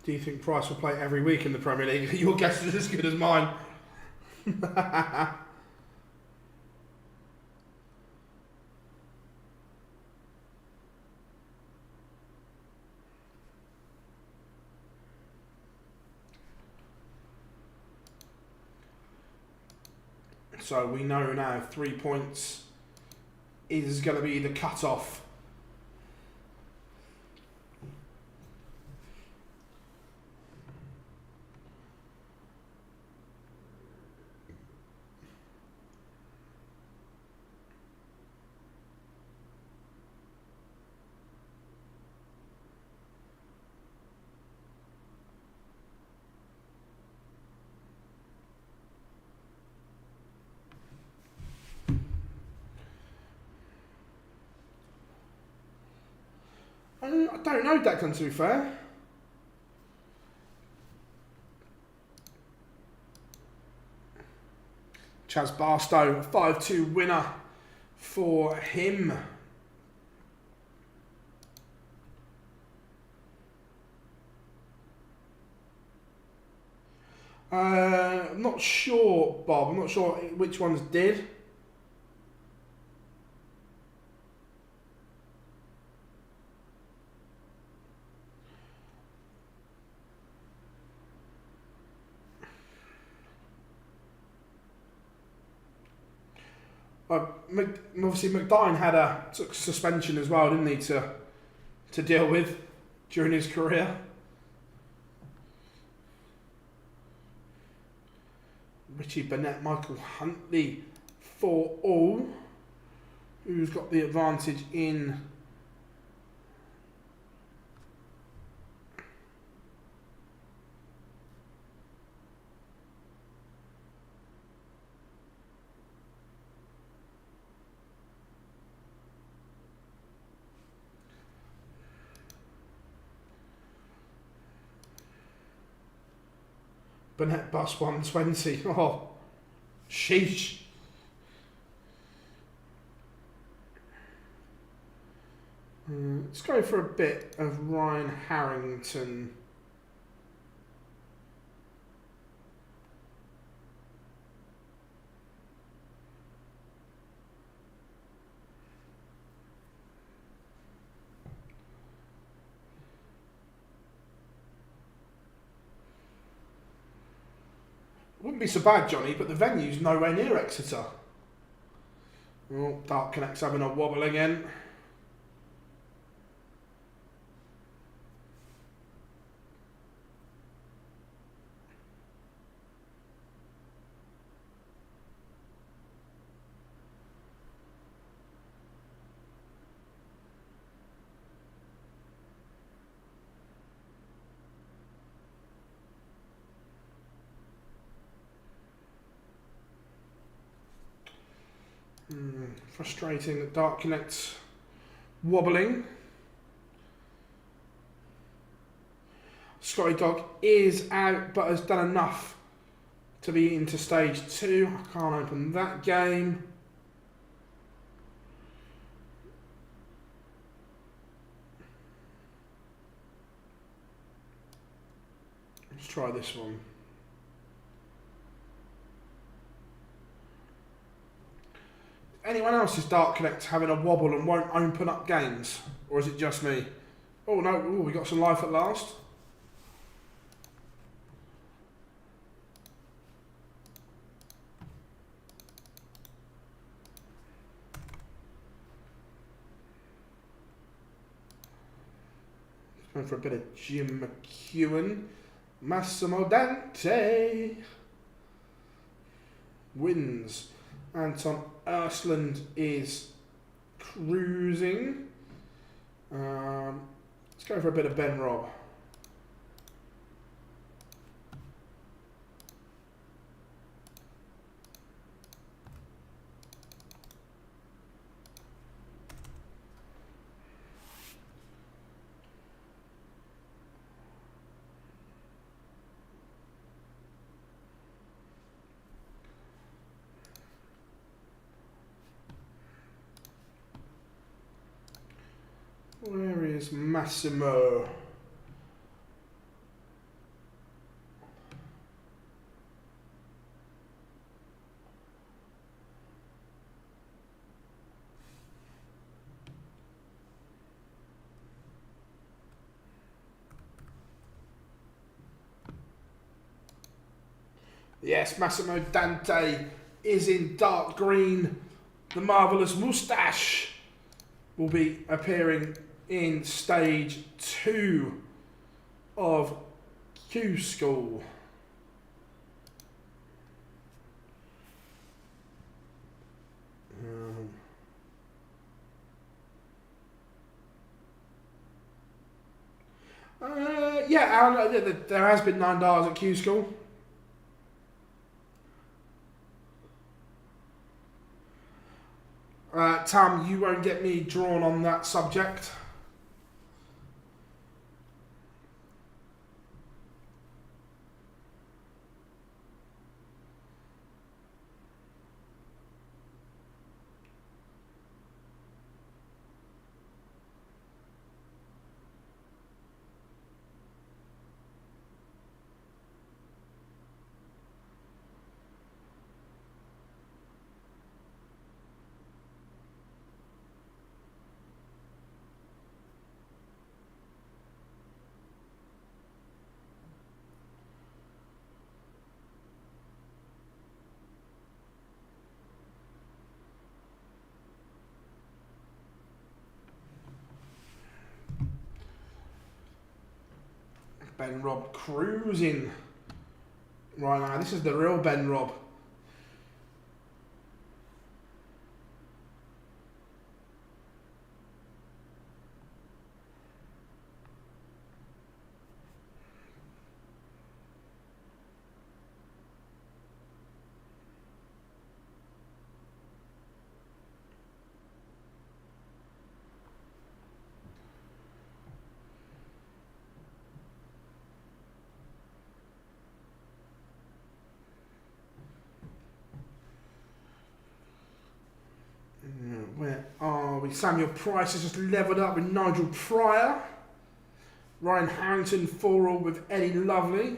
Do you think Price will play every week in the Premier League? Your guess is as good as mine. So we know now 3 points is going to be the cut-off. I don't know, Declan, to be fair. Chaz Barstow, 5-2 winner for him. I'm not sure, Bob. I'm not sure which ones did. Obviously, McDine had a suspension as well, didn't he, to deal with during his career. Richie Burnett, Michael Huntley for all. Who's got the advantage in? Burnett bus 120. Oh, sheesh. Let's go for a bit of Ryan Harrington. Wouldn't be so bad, Johnny, but the venue's nowhere near Exeter. Oh, Dark Connect's having a wobble again. Frustrating that Dark Connect's wobbling. Scotty Dog is out, but has done enough to be into stage 2. I can't open that game. Let's try this one. Anyone else's Dark Connect having a wobble and won't open up games? Or is it just me? Oh no, ooh, we got some life at last. Going for a bit of Jim McEwen. Massimo Dante wins. Anton Ersland is cruising. Let's go for a bit of Ben Robb. Where is Massimo? Yes, Massimo Dante is in dark green. The marvellous moustache will be appearing in stage 2 of Q-School. Yeah, there has been 9 darts at Q-School. Tam, you won't get me drawn on that subject. Ben Robb cruising right now. This is the real Ben Robb. Where are we? Samuel Price has just levelled up with Nigel Pryor. Ryan Harrington 4-all with Eddie Lovely.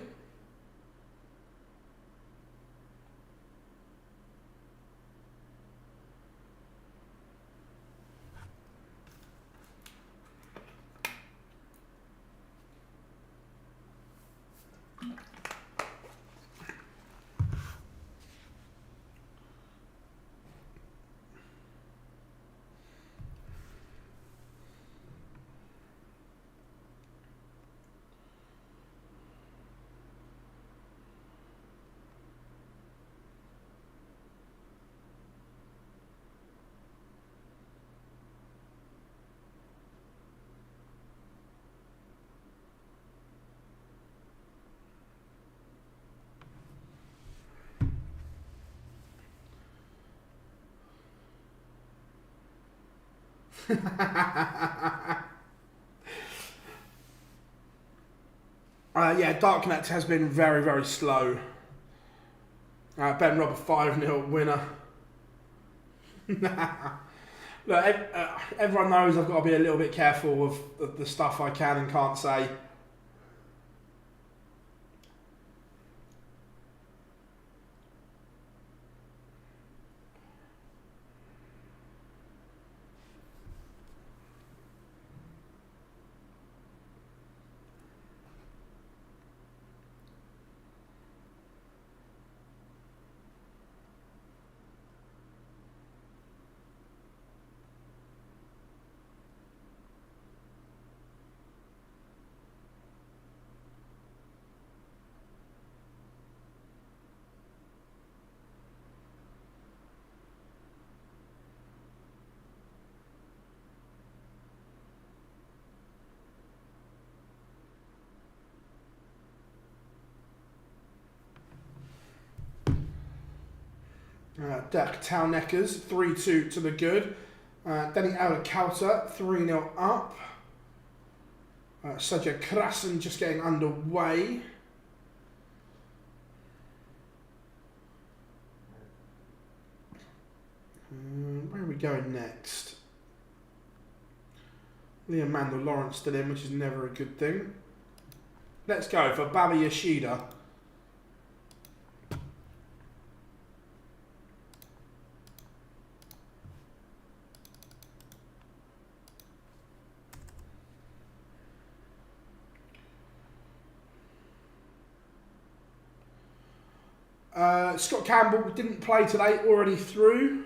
Yeah, Dark Connect has been very, very slow. Ben Robb, 5-0 winner. Look, everyone knows I've got to be a little bit careful of the stuff I can and can't say. Dirk Towneckers, 3-2 to the good. Danny Kalkar, 3-0 up. Sergio Krasen just getting underway. Where are we going next? Liam Mandel Lawrence still in, which is never a good thing. Let's go for Baba Yoshida. Scott Campbell didn't play today, already through.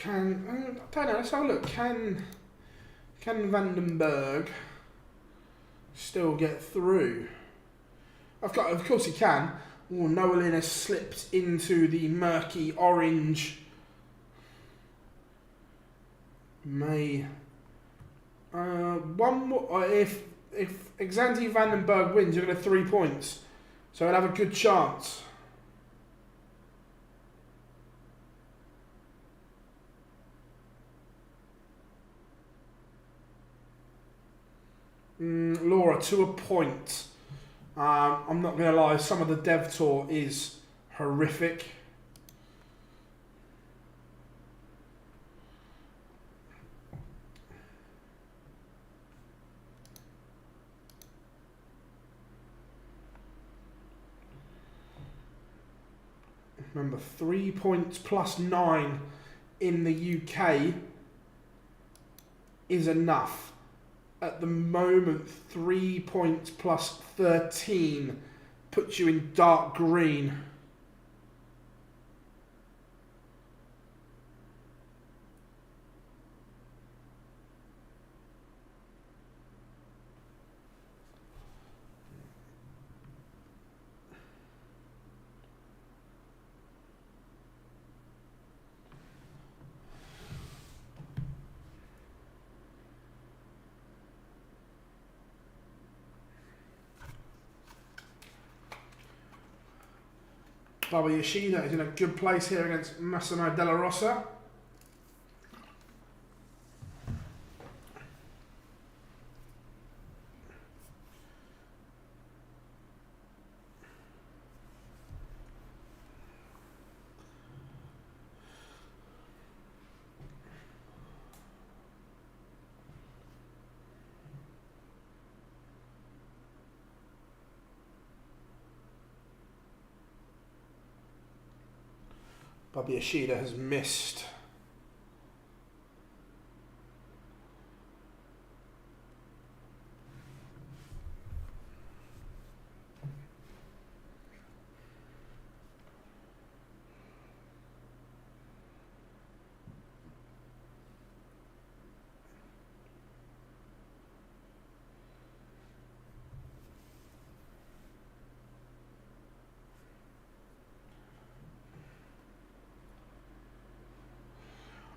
I don't know, let's have a look. Can Vandenberg still get through? Of course he can. Oh, Noelin has slipped into the murky orange. May one more, if Xanthi Vandenberg wins, you're going to have 3 points, so he'll have a good chance. Laura, to a point. I'm not going to lie, some of the Dev Tour is horrific. Remember, 3 points plus 9 in the UK is enough. At the moment, 3 points plus 13 puts you in dark green. Baba Yoshida is in a good place here against Massimo Della Rosa. Bobby Yoshida has missed.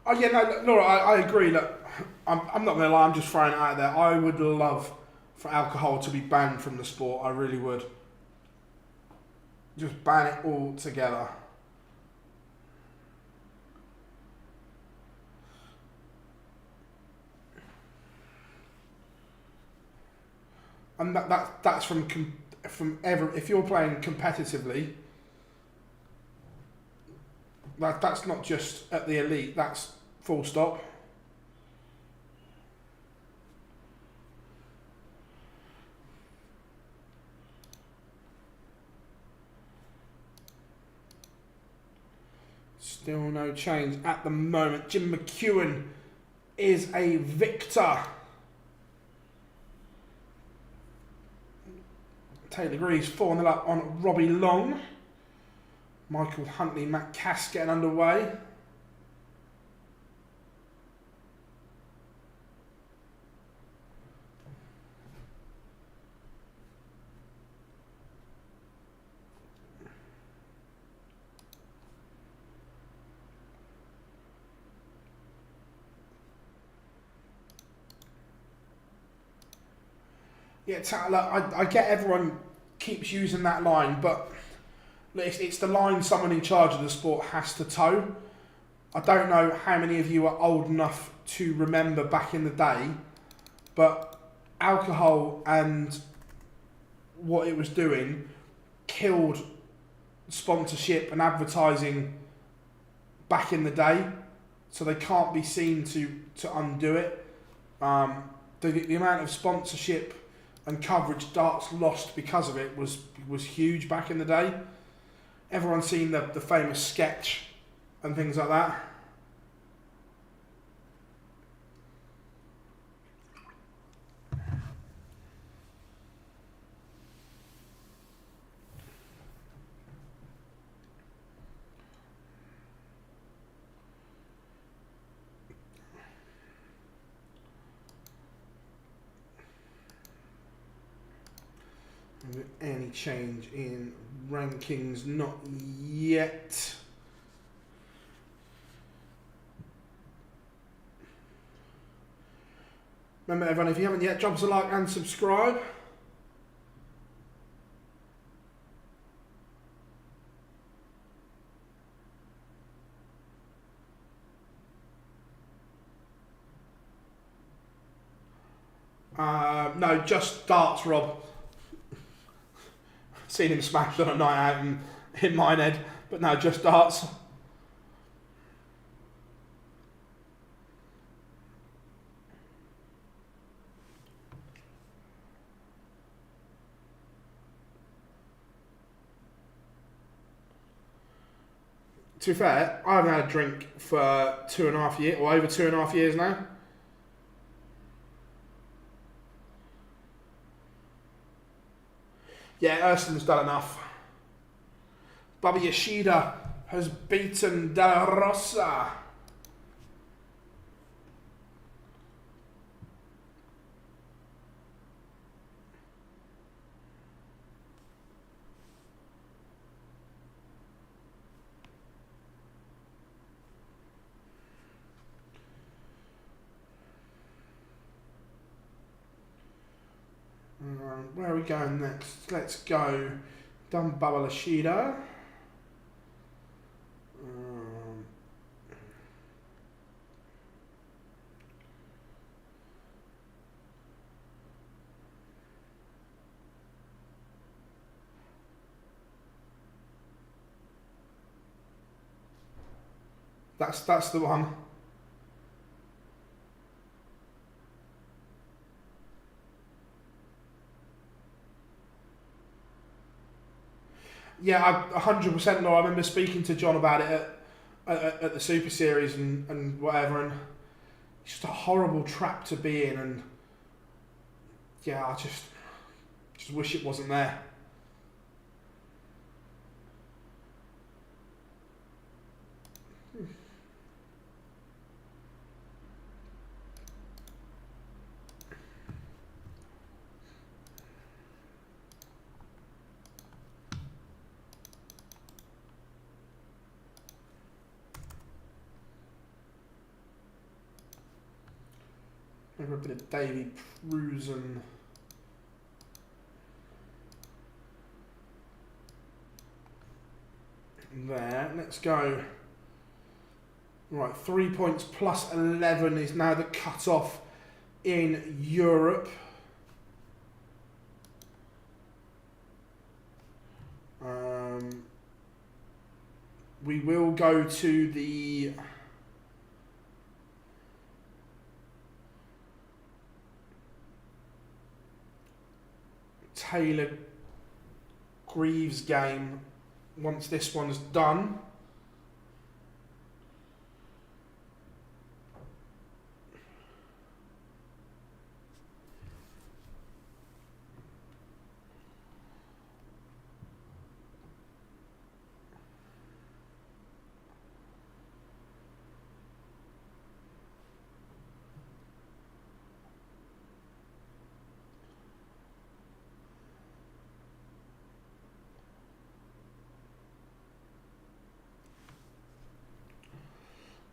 Oh yeah, no, Laura, I agree. Look, I'm not going to lie, I'm just throwing it out there. I would love for alcohol to be banned from the sport. I really would. Just ban it all together. And that's from if you're playing competitively. That's not just at the elite, that's full stop. Still no change at the moment. Jim McEwen is a victor. Taylor Greaves 4-0 up on Robbie Long. Michael Huntley, Matt Cass getting underway. Yeah, look, I get everyone keeps using that line, but look, it's the line someone in charge of the sport has to toe. I don't know how many of you are old enough to remember back in the day, but alcohol and what it was doing killed sponsorship and advertising back in the day, so they can't be seen to undo it. The amount of sponsorship and coverage darts lost because of it was huge back in the day. Everyone's seen the famous sketch and things like that. Any change in rankings? Not yet. Remember everyone, if you haven't yet, drop us a like and subscribe. No, just darts, Rob. Seen him smashed on a night out in Minehead, but no, just darts. To be fair, I haven't had a drink for 2.5 years, or over 2.5 years now. Yeah, Urslin's done enough. Baba Yoshida has beaten De La Rosa. Where are we going next? Let's go. Done Baba Yoshida. That's the one. Yeah, 100%. No, I remember speaking to John about it at the Super Series and whatever, and it's just a horrible trap to be in, and yeah, I just wish it wasn't there. Maybe a bit of Davy Prusen. There, let's go. Right, 3 points plus 11 is now the cut-off in Europe. We will go to the Taylor Greaves game once this one's done.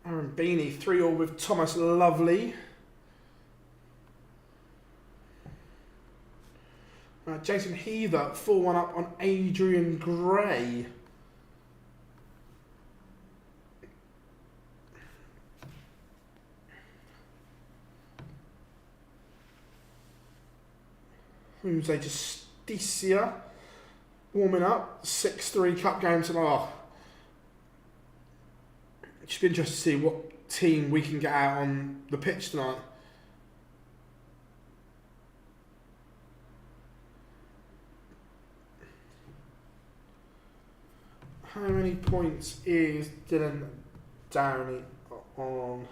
Aaron Beanie, 3-3 with Thomas Lovely. Jason Heather, 4-1 up on Adrian Gray. Jose Justicia, warming up, 6-3 cup game tonight. It should be interesting to see what team we can get out on the pitch tonight. How many points is Dylan Downey on?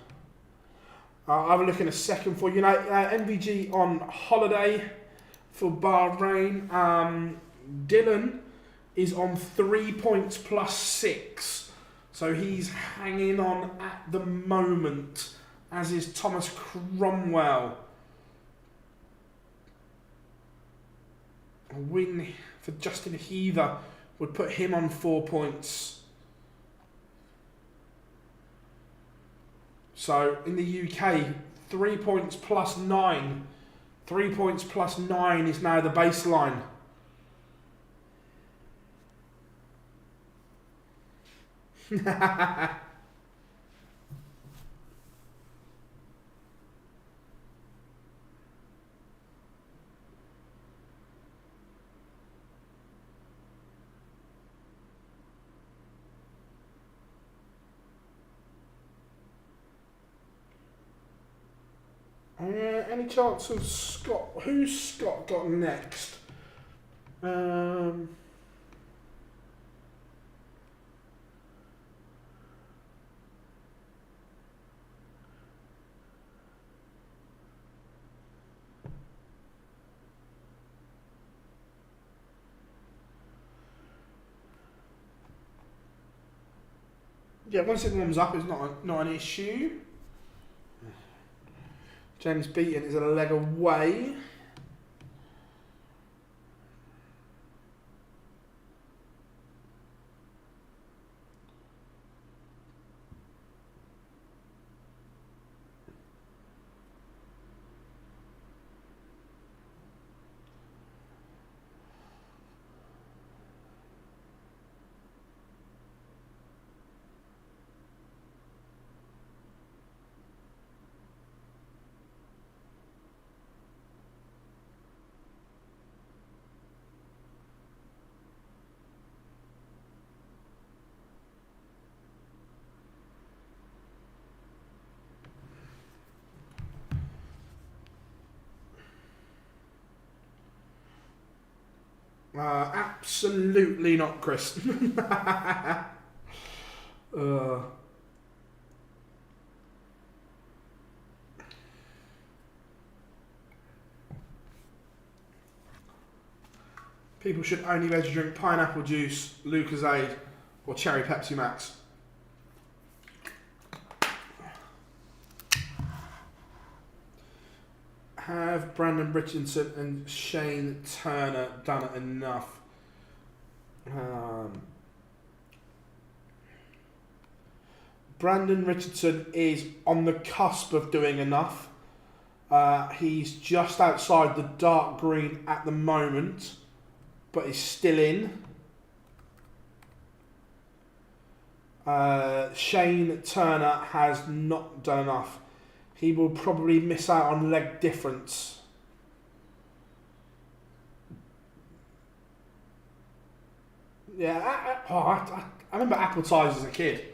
I'll have a look in a second for you. MVG on holiday for Bahrain. Dylan is on 3 points plus 6. So he's hanging on at the moment, as is Thomas Cromwell. A win for Justin Heather would put him on 4 points. So in the UK, 3 points plus 9. 3 points plus 9 is now the baseline. Any chance of Scott? Who's Scott got next? Yeah, once it warms up, it's not an issue. James Beaton is a leg away. Absolutely not, Chris. People should only be able to drink pineapple juice, Lucozade, or cherry Pepsi Max. Have Brandon Richardson and Shane Turner done it enough? Brandon Richardson is on the cusp of doing enough. He's just outside the dark green at the moment, but he's still in. Shane Turner has not done enough. He will probably miss out on leg difference. Yeah, I remember apple ties as a kid.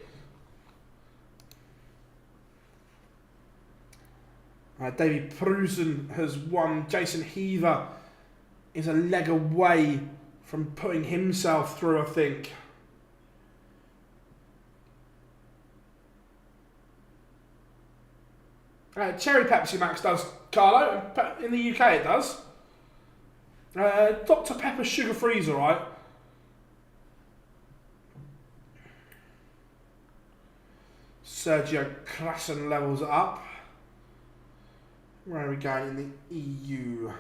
Davy Prusen has won. Jason Heather is a leg away from putting himself through, I think. Cherry Pepsi Max does, Carlo. In the UK it does. Dr Pepper sugar free's alright. Sergio Klassen levels it up. Where are we going in the EU?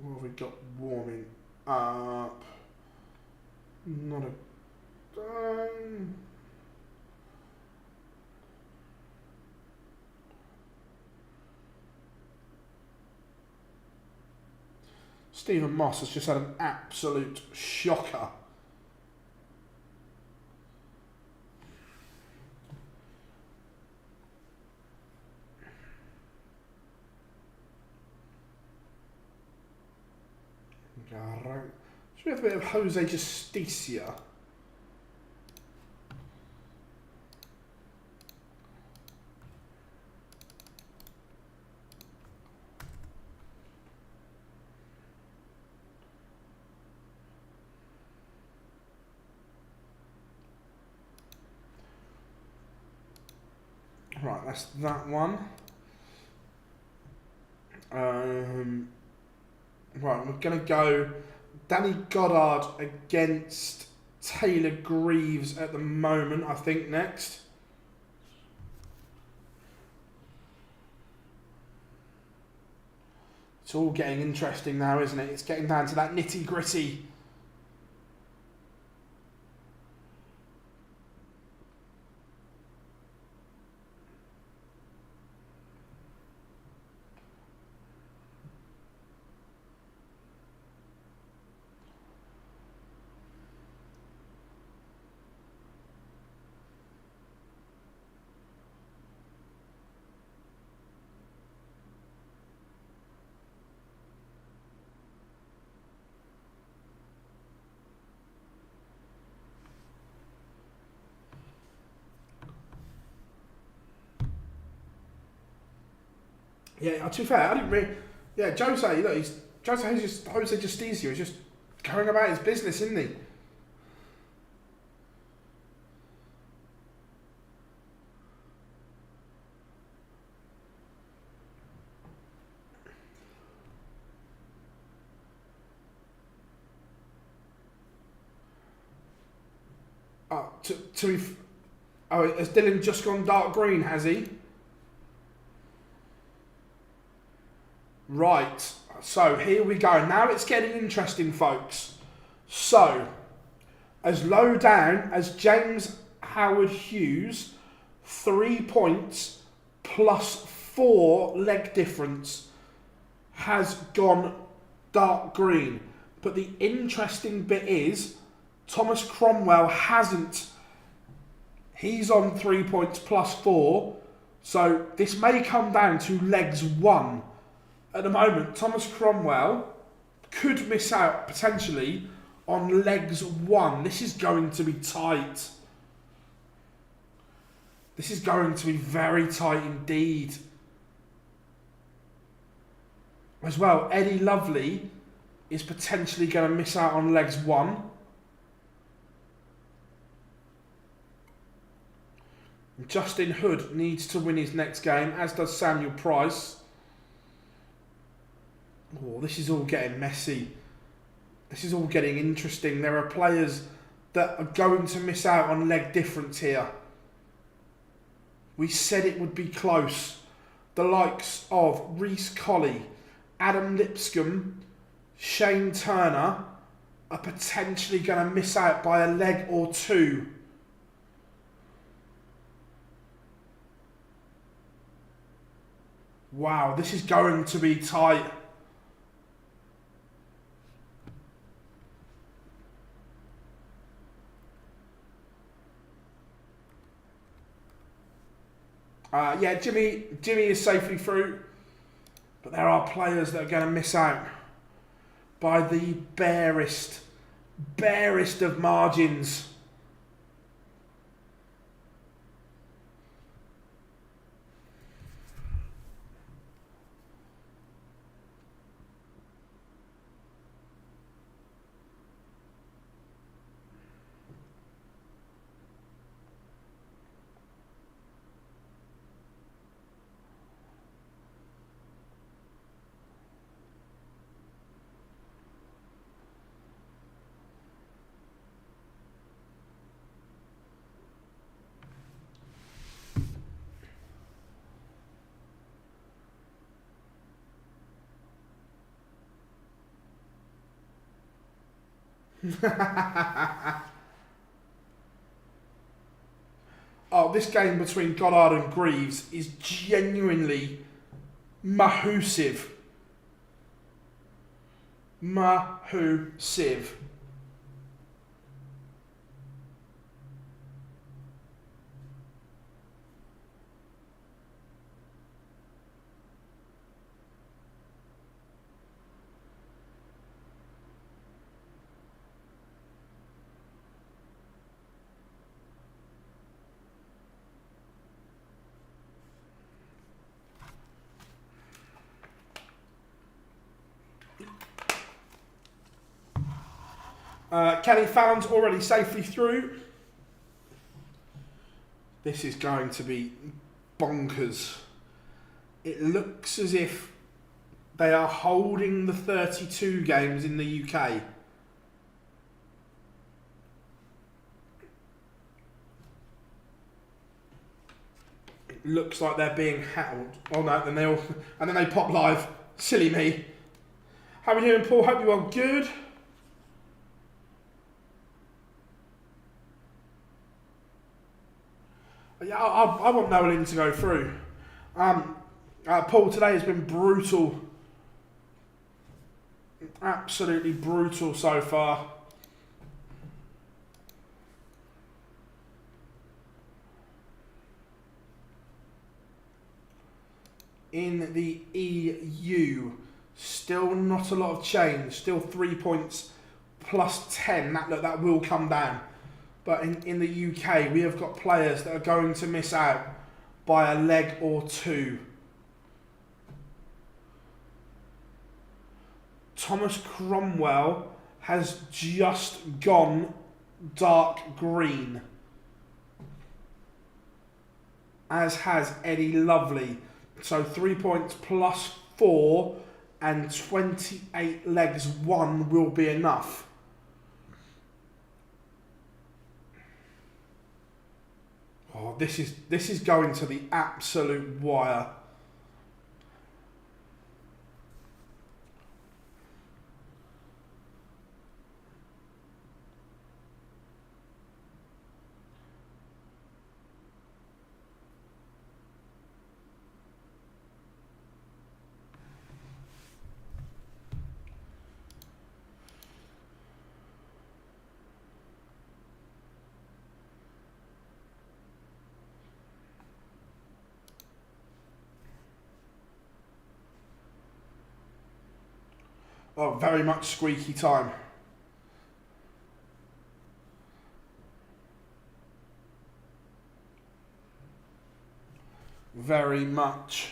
What have we got warming up? Not a... Stephen Moss has just had an absolute shocker. Should we have a bit of Jose Justicia? Right, that's that one. Right, we're going to go Danny Goddard against Taylor Greaves at the moment, I think, next. It's all getting interesting now, isn't it? It's getting down to that nitty-gritty. Yeah, to be fair, I didn't really... Yeah, Jose, look, Jose Justicia is just going about his business, isn't he? Has Dylan just gone dark green, has he? Right, so here we go. Now it's getting interesting, folks. So, as low down as James Howard Hughes, 3 points plus 4 leg difference has gone dark green. But the interesting bit is, Thomas Cromwell hasn't. He's on 3 points plus 4. So this may come down to legs 1. At the moment, Thomas Cromwell could miss out potentially on legs 1. This is going to be tight. This is going to be very tight indeed. As well, Eddie Lovely is potentially going to miss out on legs 1. Justin Hood needs to win his next game, as does Samuel Price. Oh, this is all getting messy. This is all getting interesting. There are players that are going to miss out on leg difference here. We said it would be close. The likes of Reece Colley, Adam Lipscomb, Shane Turner are potentially going to miss out by a leg or 2. Wow, this is going to be tight. Yeah, Jimmy is safely through, but there are players that are going to miss out by the barest of margins. Oh, this game between Goddard and Greaves is genuinely massive. Mahusive. Kelly Fallon's already safely through. This is going to be bonkers. It looks as if they are holding the 32 games in the UK. It looks like they're being held. Oh no, and then they pop live. Silly me. How are we doing, Paul? Hope you are good. Yeah, I want Noel in to go through. Paul, today has been brutal. Absolutely brutal so far. In the EU, still not a lot of change. Still 3 points plus 10. That will come down. But in the UK, we have got players that are going to miss out by a leg or two. Thomas Cromwell has just gone dark green, as has Eddie Lovely. So 3 points plus 4 and 28 legs 1 will be enough. Oh, this is going to the absolute wire. Oh, very much squeaky time. Very much.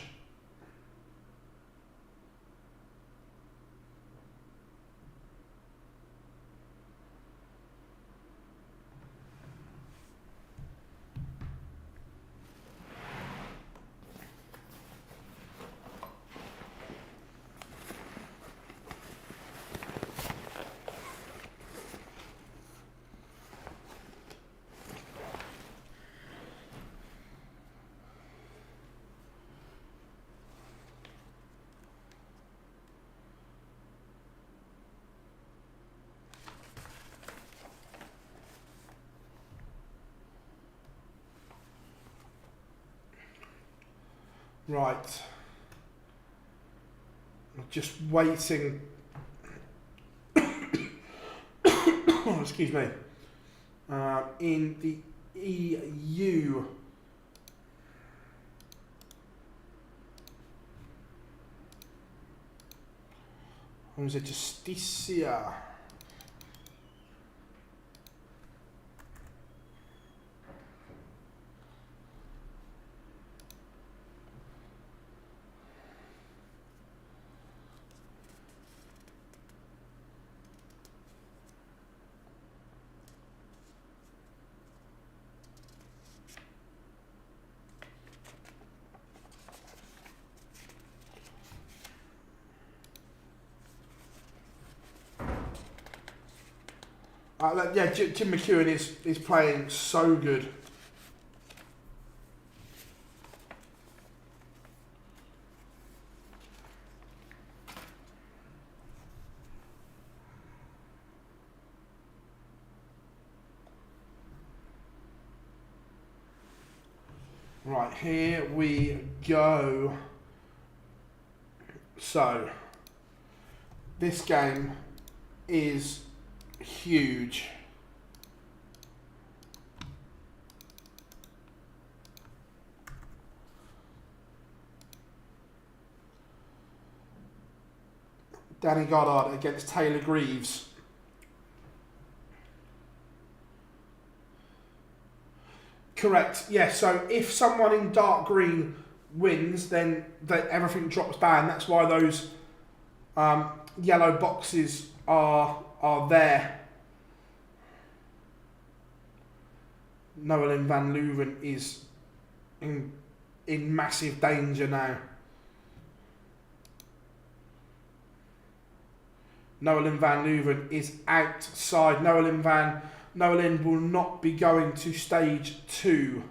Right. I'm just waiting. Oh, excuse me. In the EU. Or is it Justicia? Yeah, Jim McEwen is playing so good. Right, here we go. So, This game is huge. Danny Goddard against Taylor Greaves. Correct, yes. So if someone in dark green wins, then everything drops down. That's why those yellow boxes are there. Nolan van Leuven is in massive danger now. Nolan van Leuven is outside. Nolan will not be going to stage 2.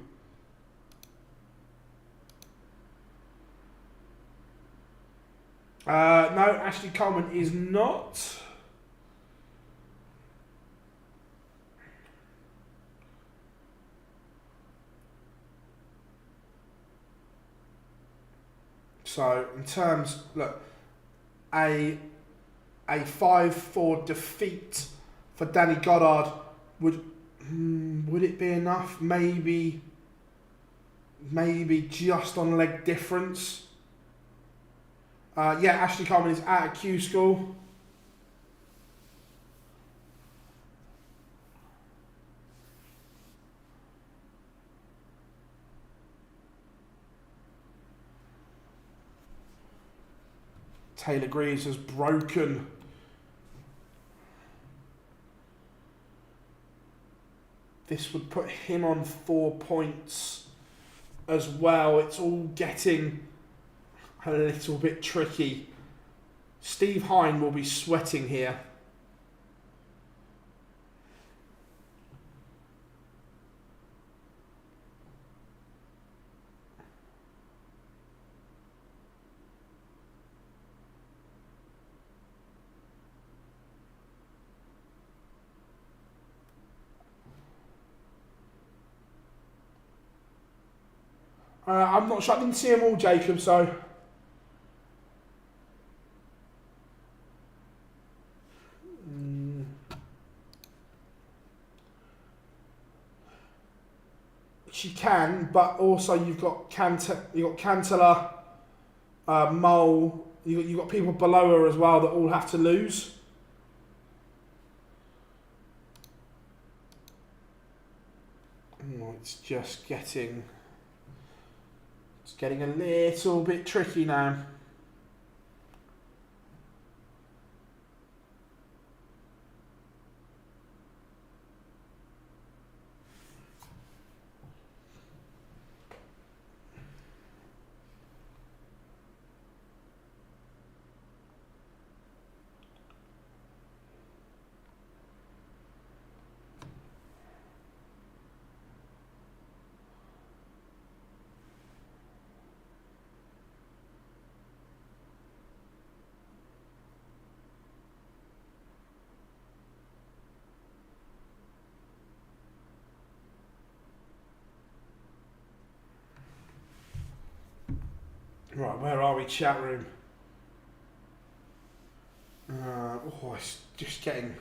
No, Ashley Coleman is not. So in terms, look, a 5-4 defeat for Danny Goddard would it be enough? Maybe just on leg difference. Yeah, Ashley Coleman is out of Q-School. Taylor Greaves has broken. This would put him on 4 points as well. It's all getting a little bit tricky. Steve Hine will be sweating here. I'm not sure. I didn't see them all, Jacob, so... She can, but also you've got Cantilla, Mole. You've got people below her as well that all have to lose. Oh, it's just getting... It's getting a little bit tricky now. Right, where are we, chat room? Oh, it's just getting...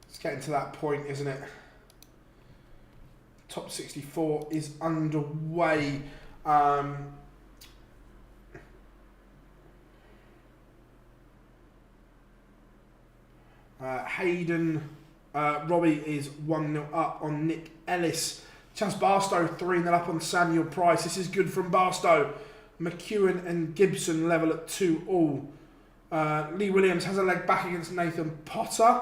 It's getting to that point, isn't it? Top 64 is underway. Hayden Robbie is 1-0 up on Nick Ellis. Chance Barstow 3-0 up on Samuel Price. This is good from Barstow. McEwen and Gibson level at 2 all. Lee Williams has a leg back against Nathan Potter.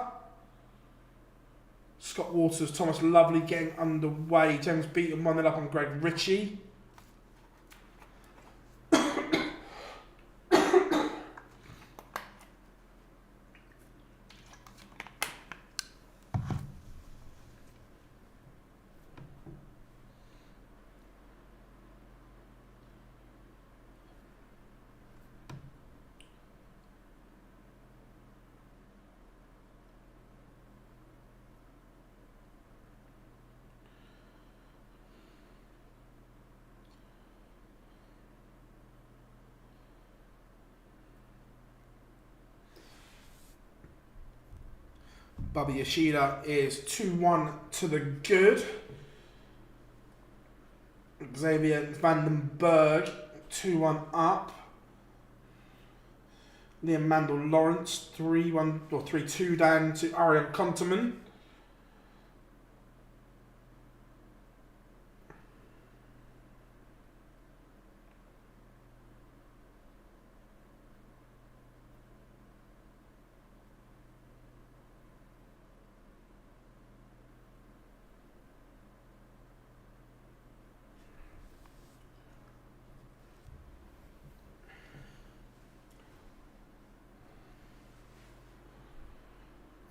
Scott Waters, Thomas Lovely getting underway. James Beaton 1-0 up on Greg Ritchie. Bubby Yoshida is 2-1 to the good. Xavier Vandenberg 2-1 up. Liam Mandel Lawrence 3-1 or 3-2 down to Arian Konterman.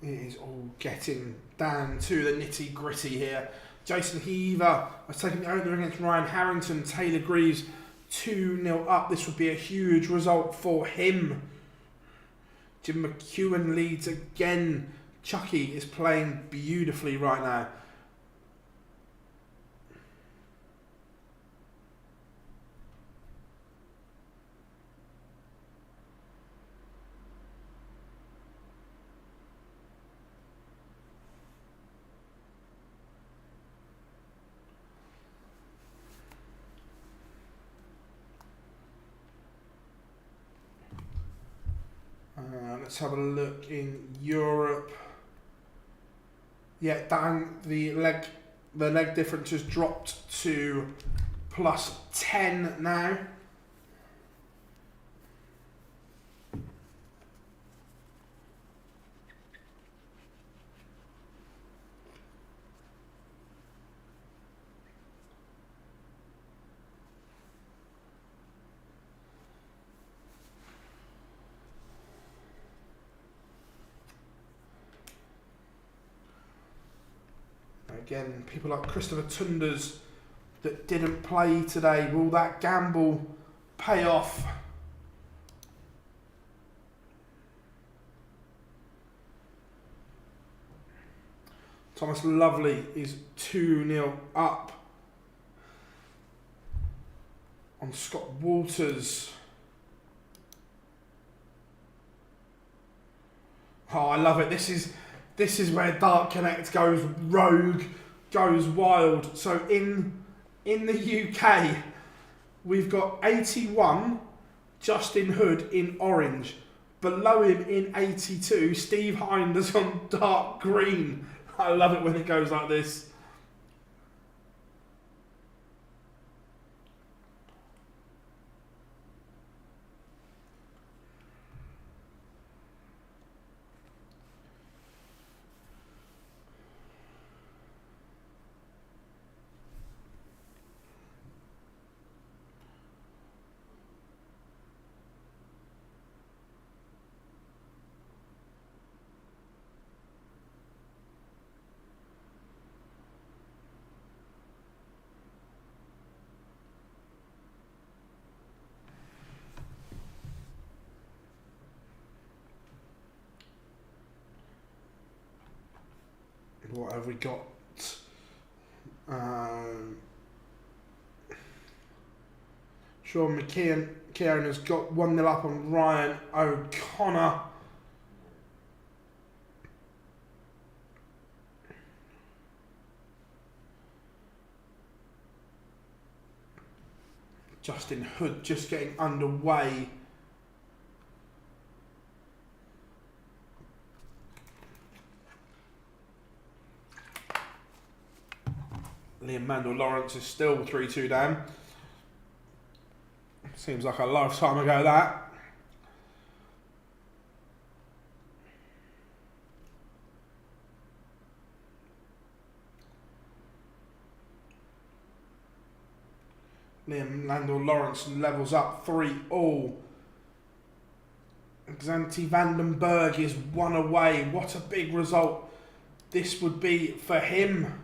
It is all getting down to the nitty gritty here. Jason Heaver has taken the opener against Ryan Harrington. Taylor Greaves 2-0 up. This would be a huge result for him. Jim McEwen leads again. Chucky is playing beautifully right now. Let's have a look in Europe. Yeah, down the leg difference has dropped to +10 now. Again, people like Christopher Tunders that didn't play today. Will that gamble pay off? Thomas Lovely is 2-0 up on Scott Walters. Oh, I love it. This is where Dark Connect goes rogue, goes wild. So in the UK, we've got 81 Justin Hood in orange. Below him in 82, Steve Hinders on dark green. I love it when it goes like this. What have we got? Sean McKeown has got 1-0 up on Ryan O'Connor. Justin Hood just getting underway. Liam Mandel Lawrence is still 3-2 down. Seems like a lifetime ago that. Liam Mandel Lawrence levels up 3-all. Xanthi Vandenberg is 1 away. What a big result this would be for him.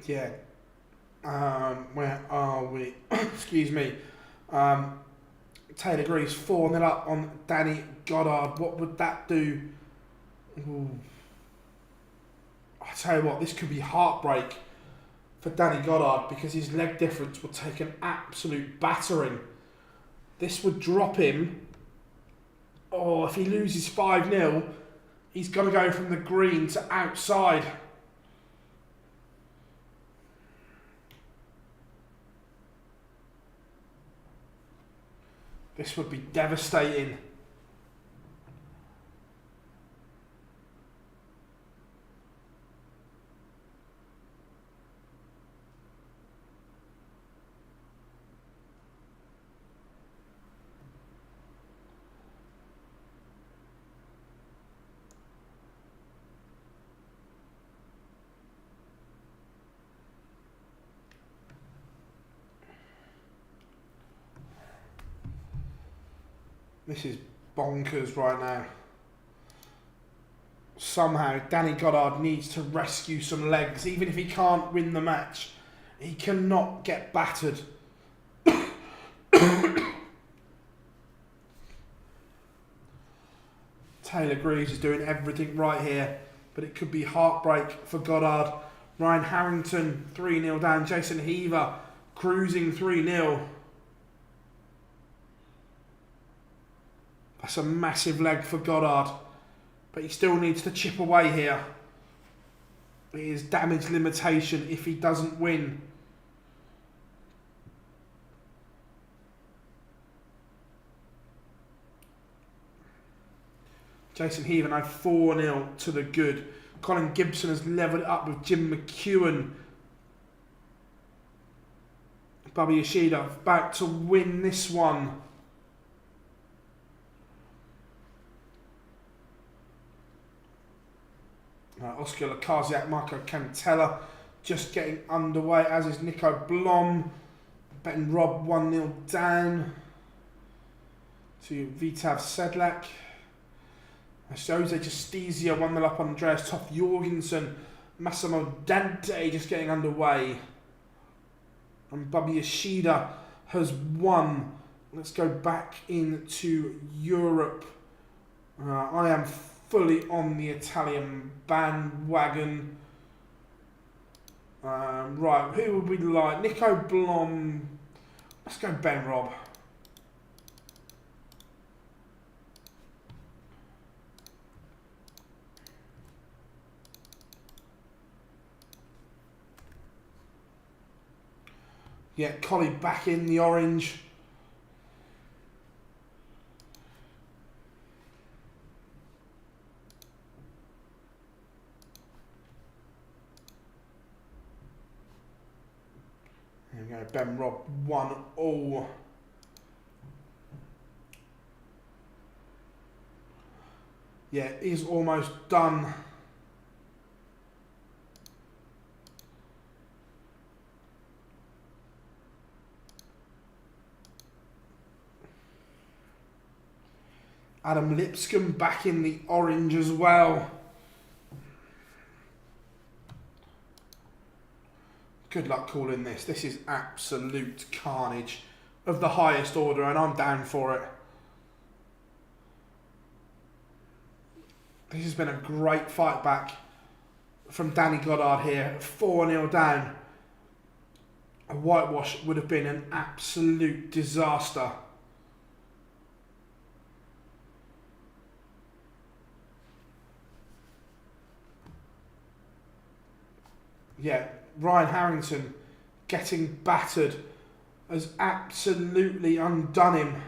Yeah. Where are we? Excuse me. Taylor Greaves 4-0 up on Danny Goddard. What would that do? Ooh. I tell you what, this could be heartbreak for Danny Goddard because his leg difference would take an absolute battering. This would drop him. Oh, if he loses 5-0, he's got to go from the green to outside. This would be devastating. This is bonkers right now. Somehow Danny Goddard needs to rescue some legs. Even if he can't win the match, he cannot get battered. Taylor Greaves is doing everything right here, but it could be heartbreak for Goddard. Ryan Harrington 3-0 down. Jason Heaver cruising 3-0. That's a massive leg for Goddard, but he still needs to chip away here. It is damage limitation if he doesn't win. Jason Heaver now 4-0 to the good. Colin Gibson has levelled it up with Jim McEwen. Bobby Yoshida about to win this one. Oscar Lakaziak, Marco Cantella just getting underway, as is Nico Blom. Ben Rob 1-0 down to Vitav Sedlak. Jose Justizia 1-0 up on Andreas Toff Jorgensen. Massimo Dante just getting underway. And Bobby Yoshida has won. Let's go back into Europe. I am fully on the Italian bandwagon. Right, who would we like? Nico Blom. Let's go Ben Rob. Yeah, Collie back in the orange. There we go, Ben Rob 1-all. Yeah, it is almost done. Adam Lipscomb back in the orange as well. Good luck calling this. This is absolute carnage of the highest order, and I'm down for it. This has been a great fight back from Danny Goddard here. 4-0 down. A whitewash would have been an absolute disaster. Yeah, Ryan Harrington getting battered has absolutely undone him.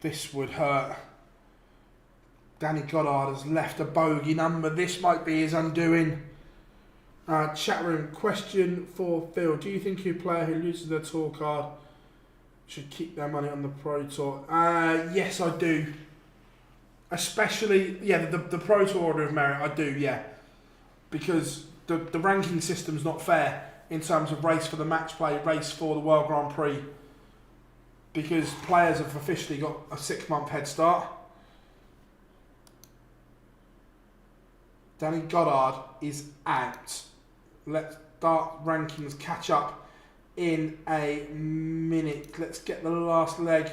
This would hurt. Danny Goddard has left a bogey number. This might be his undoing. Chat room, question for Phil. Do you think a player who loses their tour card should keep their money on the Pro Tour? Yes, I do. Especially, yeah, the Pro Tour Order of Merit, I do, yeah. Because the ranking system's not fair in terms of race for the match play, race for the World Grand Prix. Because players have officially got a 6-month head start. Danny Goddard is out. Let's start rankings catch up in a minute. Let's get the last leg.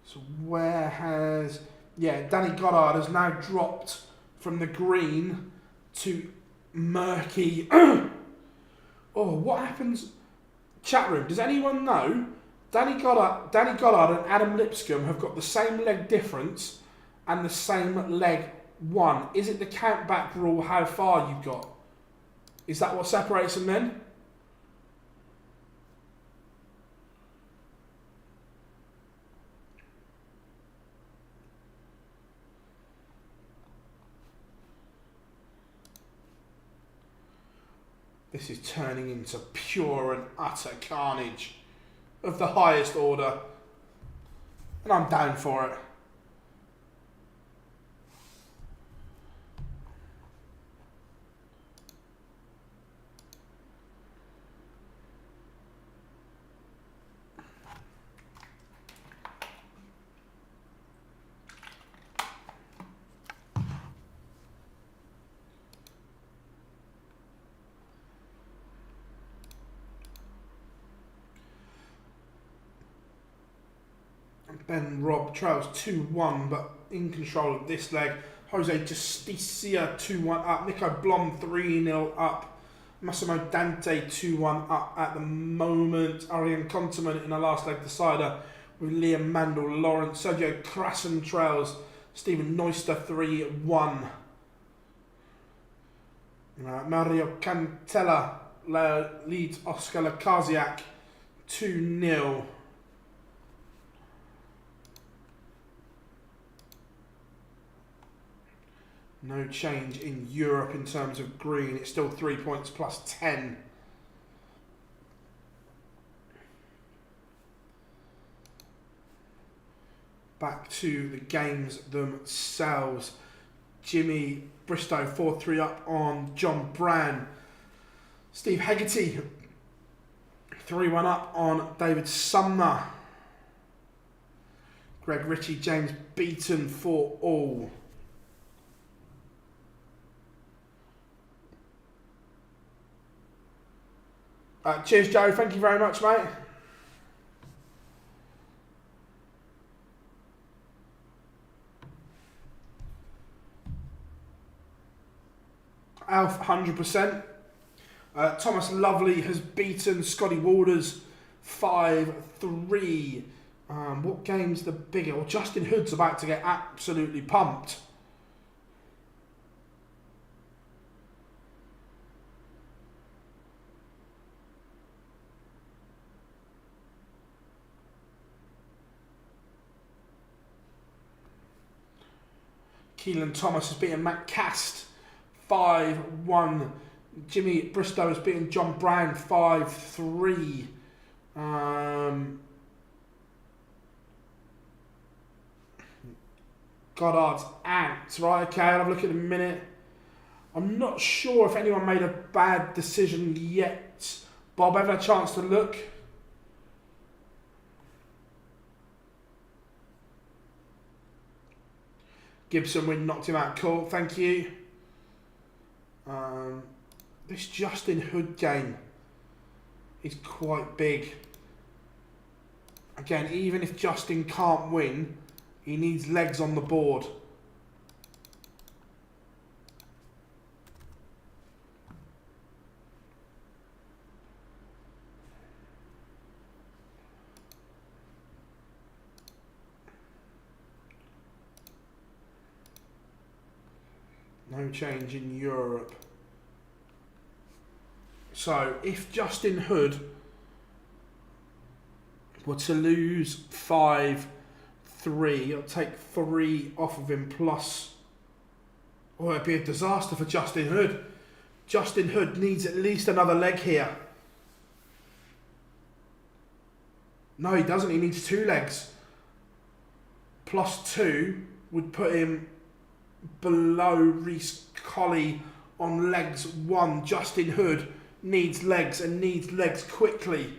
So where has... Yeah, Danny Goddard has now dropped from the green to murky. Oh, what happens? Chat room, does anyone know? Danny Goddard and Adam Lipscomb have got the same leg difference and the same leg one. Is it the count back rule how far you've got? Is that what separates them then? This is turning into pure and utter carnage of the highest order. And I'm down for it. Ben Robb trails 2-1, but in control of this leg. Jose Justicia 2-1 up. Nico Blom 3-0 up. Massimo Dante 2-1 up at the moment. Ariane Contaman in the last leg decider with Liam Mandel, Lawrence. Sergio Krasen trails Stephen Neuster 3-1. Mario Cantella leads Oscar Lakaziak 2-0. No change in Europe in terms of green. It's still 3 points plus 10. Back to the games themselves. Jimmy Bristow 4-3 up on John Brand. Steve Hegarty 3-1 up on David Sumner. Greg Ritchie, James Beaton 4-all. Cheers, Joe. Thank you very much, mate. Alf, 100%. Thomas Lovely has beaten Scotty Waters 5-3. What game's the bigger? Well, Justin Hood's about to get absolutely pumped. Keelan Thomas has beaten Matt Cast 5-1. Jimmy Bristow has beaten John Brown 5-3. Goddard's out. Right, okay, I'll have a look in a minute. I'm not sure if anyone made a bad decision yet. Bob, ever a chance to look? Gibson win, knocked him out. Cool, thank you. This Justin Hood game is quite big. Again, even if Justin can't win, he needs legs on the board. change in Europe. So if Justin Hood were to lose 5-3, it'll take 3 off of him plus. Oh, it'd be a disaster for Justin Hood. Justin Hood needs at least another leg here. No, he doesn't. He needs 2 legs. +2 would put him below Reece Colley on legs 1. Justin Hood needs legs and needs legs quickly.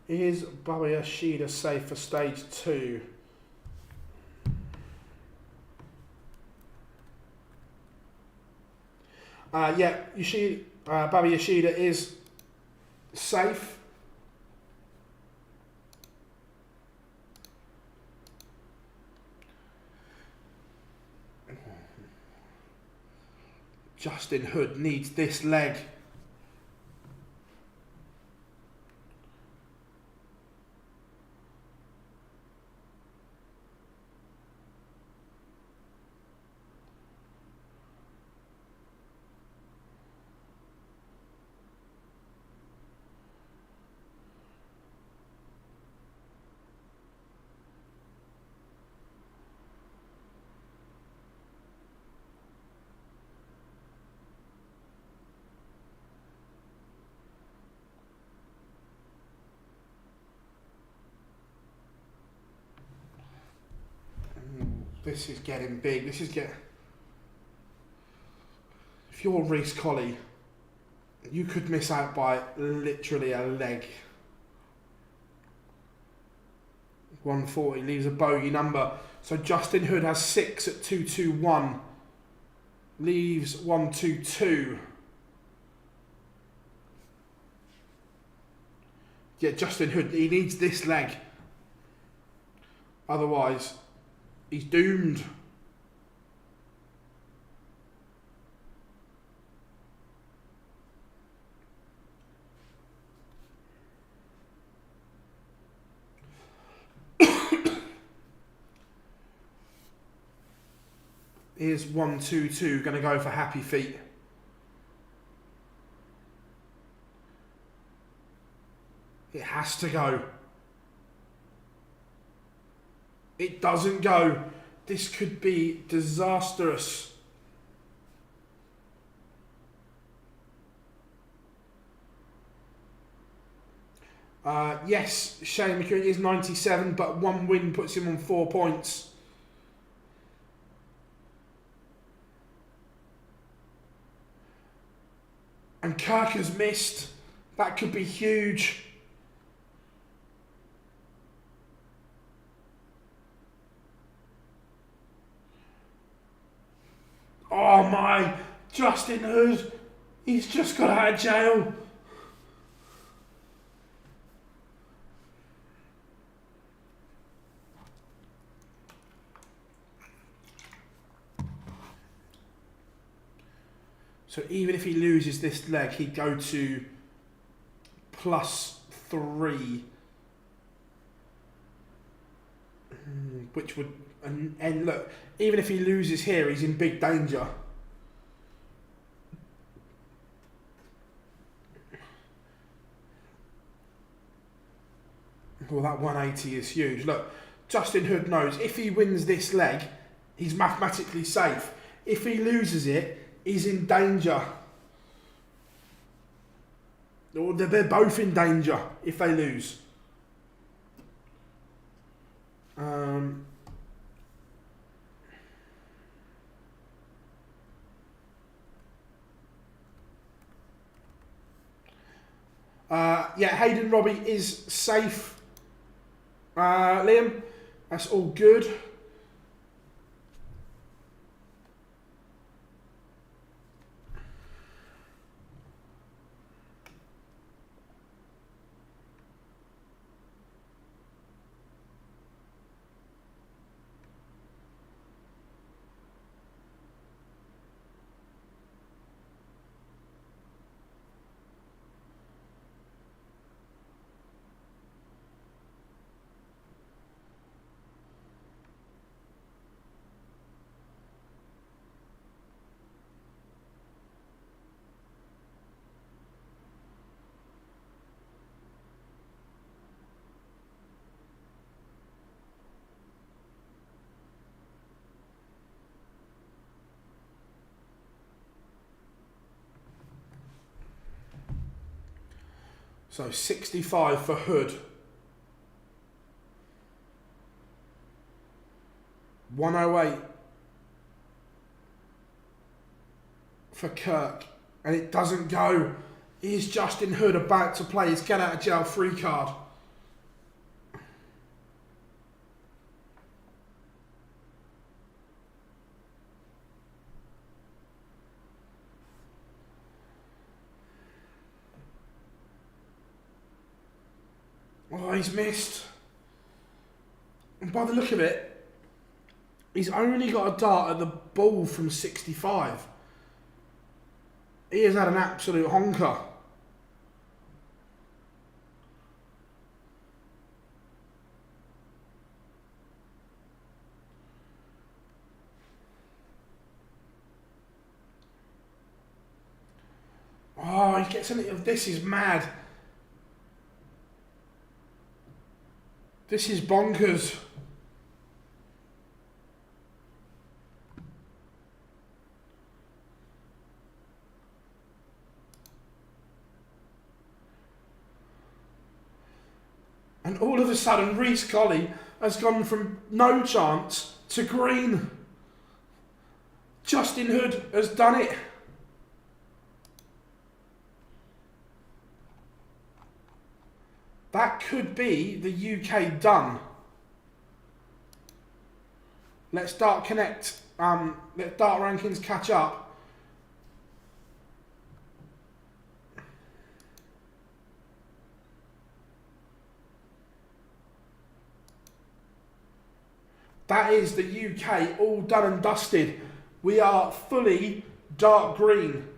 Is Bobby Yoshida safe for stage 2? Yeah, Bobby Yoshida is safe. Justin Hood needs this leg. This is getting big. If you're Reece Colley, you could miss out by literally a leg. 140 leaves a bogey number. So Justin Hood has 6 at 221. Leaves 122. Yeah, Justin Hood, he needs this leg. Otherwise, he's doomed. Here's 122, going to go for happy feet. It has to go. It doesn't go. This could be disastrous. Yes, Shane McCurry is 97, but 1 win puts him on 4 points. And Kalkar's missed. That could be huge. Oh my, Justin Hood, he's just got out of jail. So even if he loses this leg, he'd go to +3. Which would, and look, even if he loses here, he's in big danger. Well, that 180 is huge. Look, Justin Hood knows if he wins this leg, he's mathematically safe. If he loses it, he's in danger. Or they're both in danger if they lose. Yeah, Hayden Robbie is safe. Liam, that's all good. So 65 for Hood. 108 for Kirk. And it doesn't go. Is Justin Hood about to play his get out of jail free card? Oh, he's missed. And by the look of it, he's only got a dart at the ball from 65. He has had an absolute honker. Oh, he gets in it. This is mad. This is bonkers. And all of a sudden, Reece Colley has gone from no chance to green. Justin Hood has done it. That could be the UK done. Let's Dart Connect. Let Dart Rankings catch up. That is the UK all done and dusted. We are fully dark green.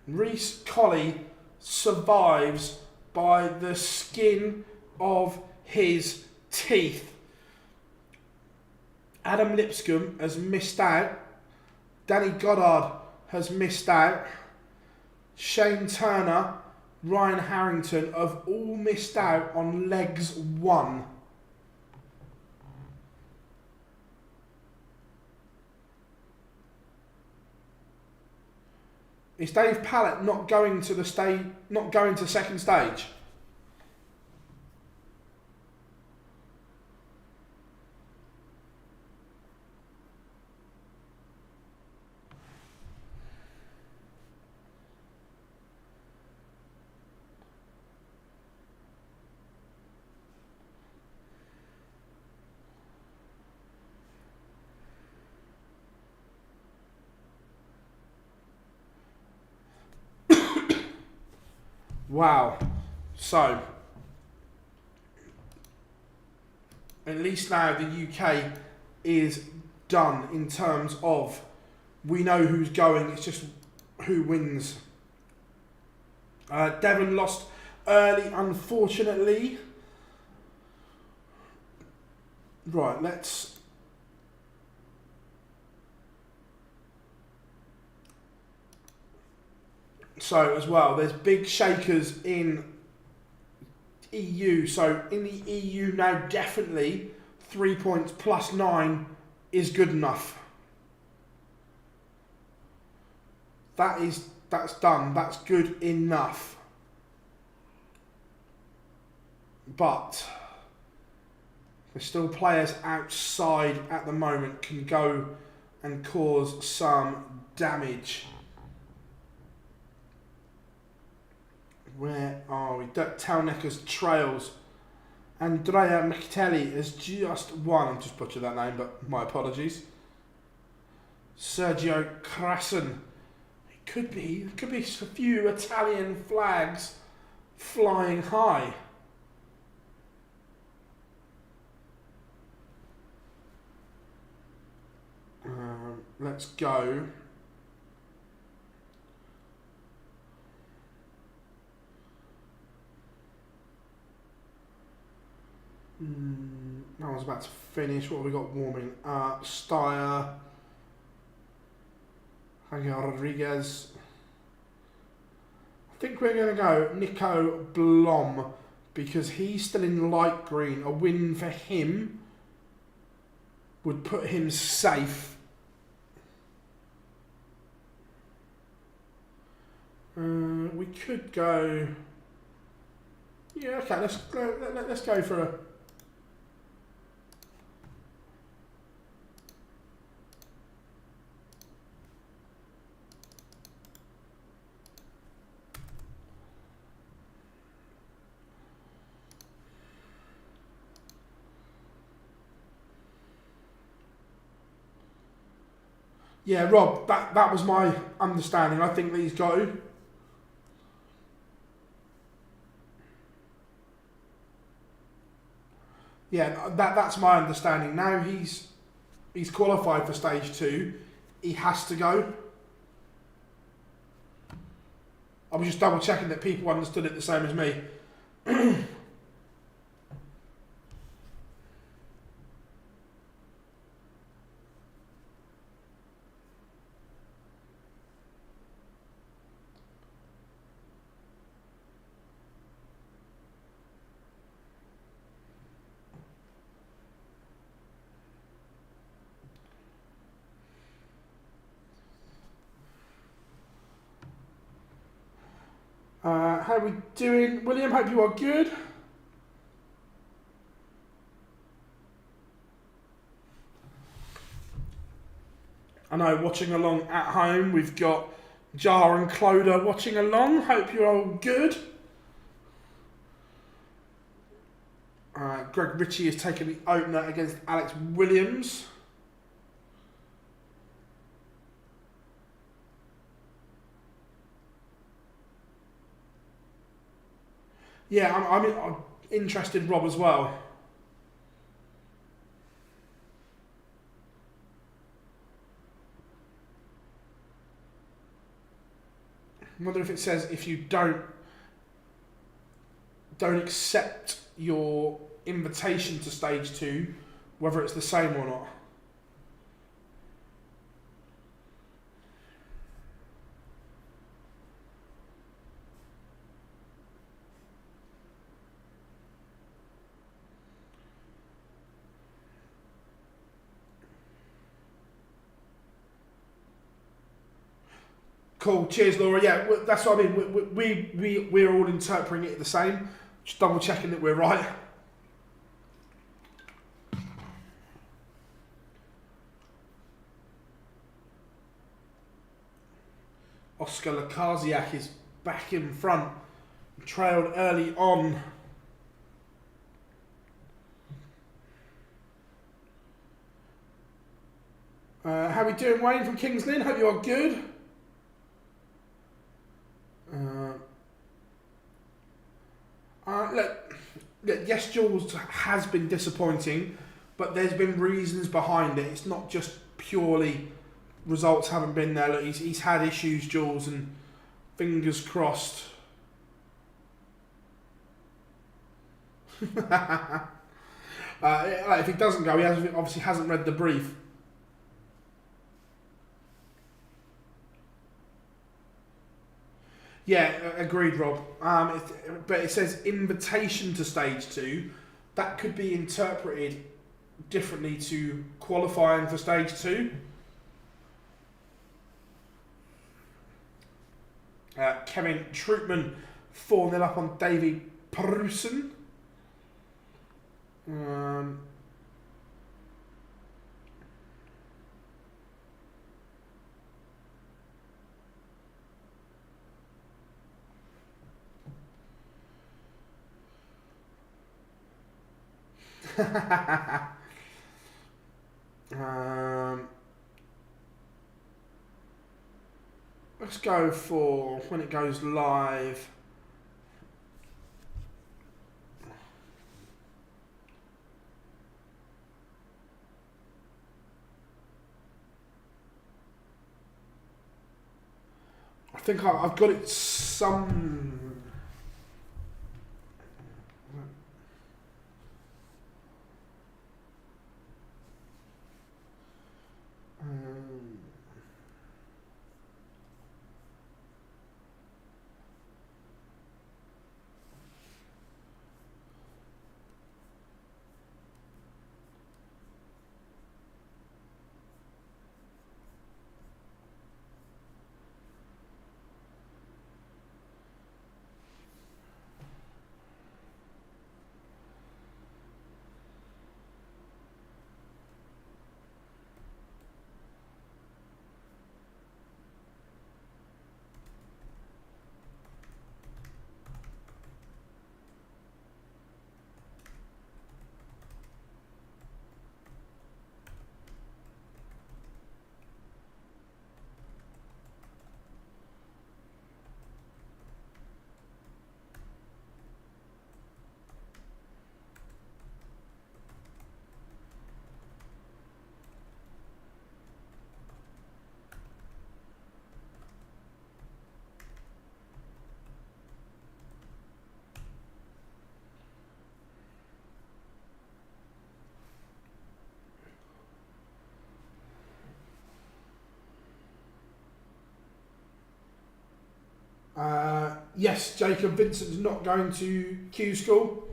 Reece Colley survives by the skin of his teeth. Adam Lipscomb has missed out. Danny Goddard has missed out. Shane Turner, Ryan Harrington have all missed out on legs 1. Is Dave Pallett not going to the stage? Not going to second stage? Wow. So, at least now the UK is done in terms of we know who's going, it's just who wins. Devon lost early, unfortunately. Right, let's... So as well, there's big shakers in EU. So in the EU now, definitely 3 points plus 9 is good enough. That's done. That's good enough. But there's still players outside at the moment can go and cause some damage. Where are we? Townecker's Trails. Andrea McTelly has just won. I'm just butchered that name, but my apologies. Sergio Crassen. It could be a few Italian flags flying high. Let's go. I was about to finish. What have we got warming? Steyer. Javier Rodriguez. I think we're going to go Nico Blom because he's still in light green. A win for him would put him safe. We could go. Yeah, okay. Let's go for a. Yeah, Rob, that was my understanding. I think that he's got to. Yeah, that's my understanding. Now he's qualified for stage 2. He has to go. I was just double checking that people understood it the same as me. How are we doing? William, hope you are good. I know, watching along at home, we've got Jar and Cloda watching along. Hope you're all good. Greg Ritchie is taking the opener against Alex Williams. Yeah, I'm interested, Rob, as well. I wonder if it says if you don't accept your invitation to stage 2, whether it's the same or not. Cool. Cheers, Laura. Yeah, that's what I mean. We're all interpreting it the same. Just double checking that we're right. Oscar Lakaziak is back in front. Trailed early on. How are we doing, Wayne from Kings Lynn? Hope you are good. Look, yes, Jules has been disappointing, but there's been reasons behind it. It's not just purely results haven't been there. Look, he's had issues, Jules, and fingers crossed. If he doesn't go, he obviously hasn't read the brief. Yeah, agreed, Rob. But it says invitation to stage 2. That could be interpreted differently to qualifying for stage 2. Kevin Troutman 4-0 up on Davy Prusen. Let's go for when it goes live. I think I've got it some. Yes, Jacob Vincent's not going to Q-School.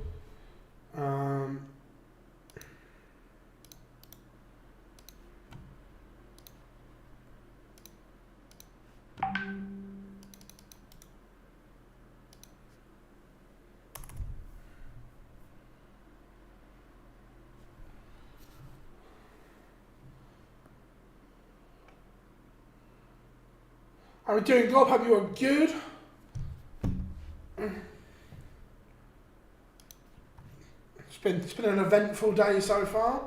How are we doing, Gob? Hope you are good. It's been an eventful day so far.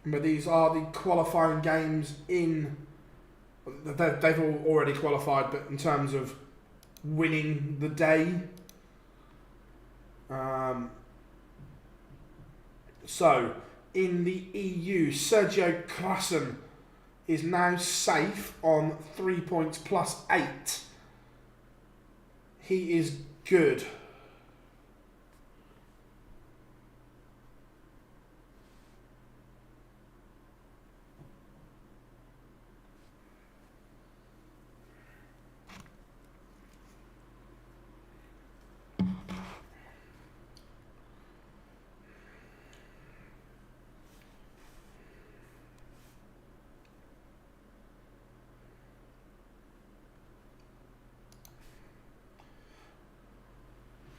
But these are the qualifying games in... They've all already qualified, but in terms of winning the day. So, in the EU, Sergio Klassen is now safe on 3 points plus 8. He is good.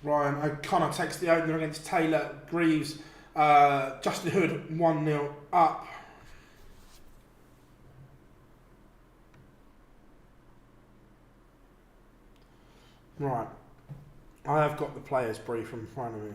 Ryan O'Connor takes the opener against Taylor Greaves. Justin Hood 1-0 up. Right. I have got the players brief in front of me.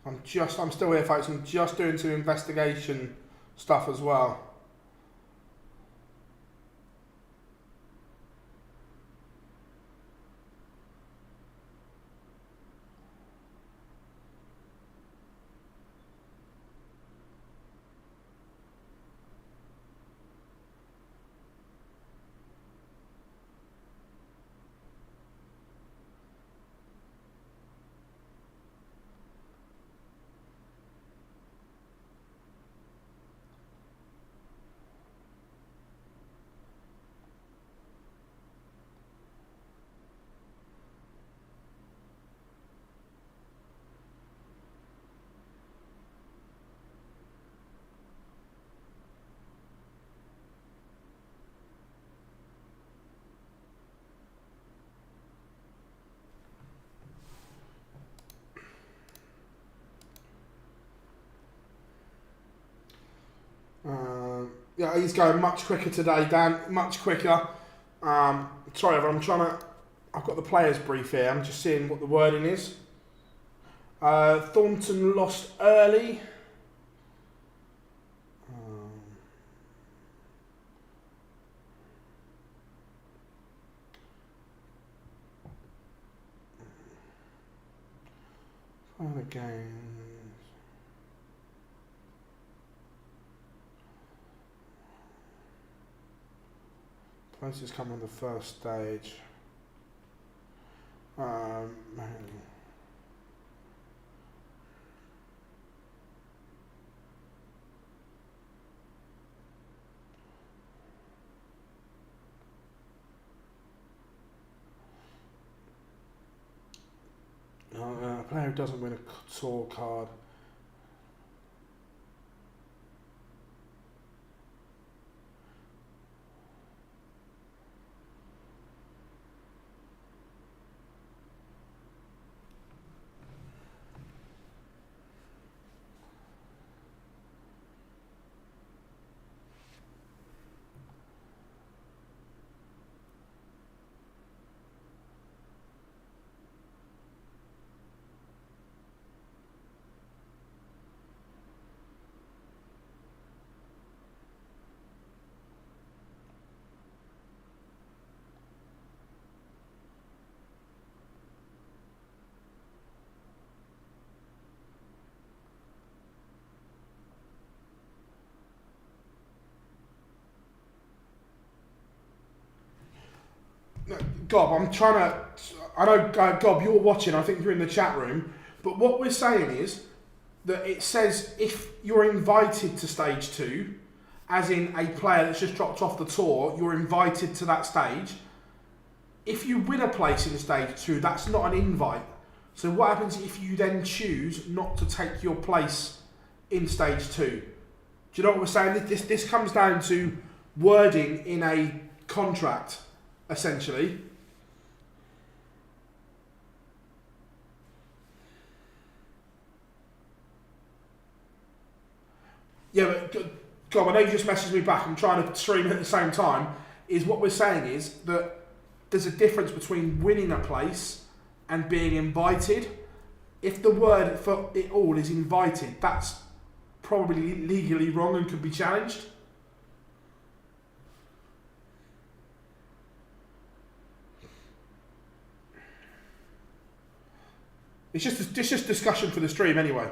I'm still here, folks. I'm just doing some investigation stuff as well. Yeah, he's going much quicker today, Dan. Much quicker. Sorry, everyone. I've got the players brief here. I'm just seeing what the wording is. Thornton lost early. Final games. Places come on the first stage. player who doesn't win a tour card. Gob, I know, Gob, you're watching, I think you're in the chat room, but what we're saying is that it says if you're invited to stage 2, as in a player that's just dropped off the tour, you're invited to that stage. If you win a place in stage 2, that's not an invite. So what happens if you then choose not to take your place in stage 2? Do you know what we're saying? This comes down to wording in a contract, essentially. Yeah, but God, I know you just messaged me back. I'm trying to stream at the same time. Is what we're saying is that there's a difference between winning a place and being invited. If the word for it all is invited, that's probably legally wrong and could be challenged. It's just discussion for the stream anyway.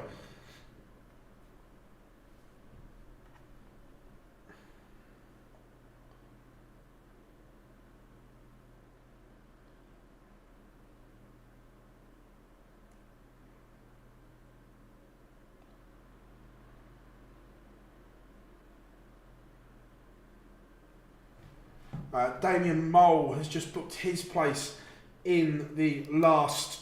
Damien Mole has just booked his place in the last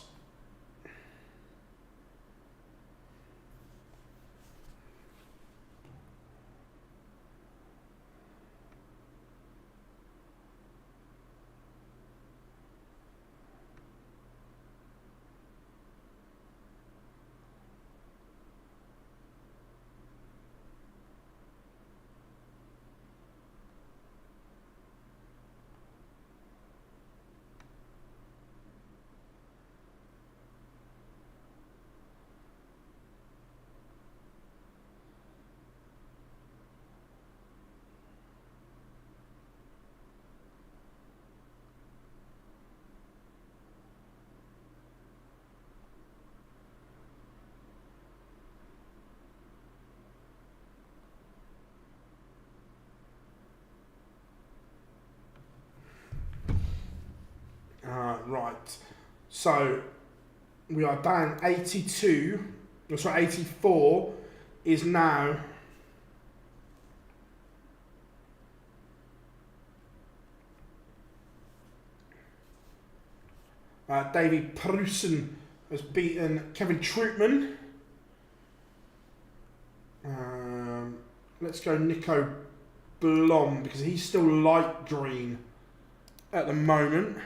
right. So we are down 82. Sorry, 84 is now Davy Prusen has beaten Kevin Troutman. Let's go Nico Blom because he's still light green at the moment.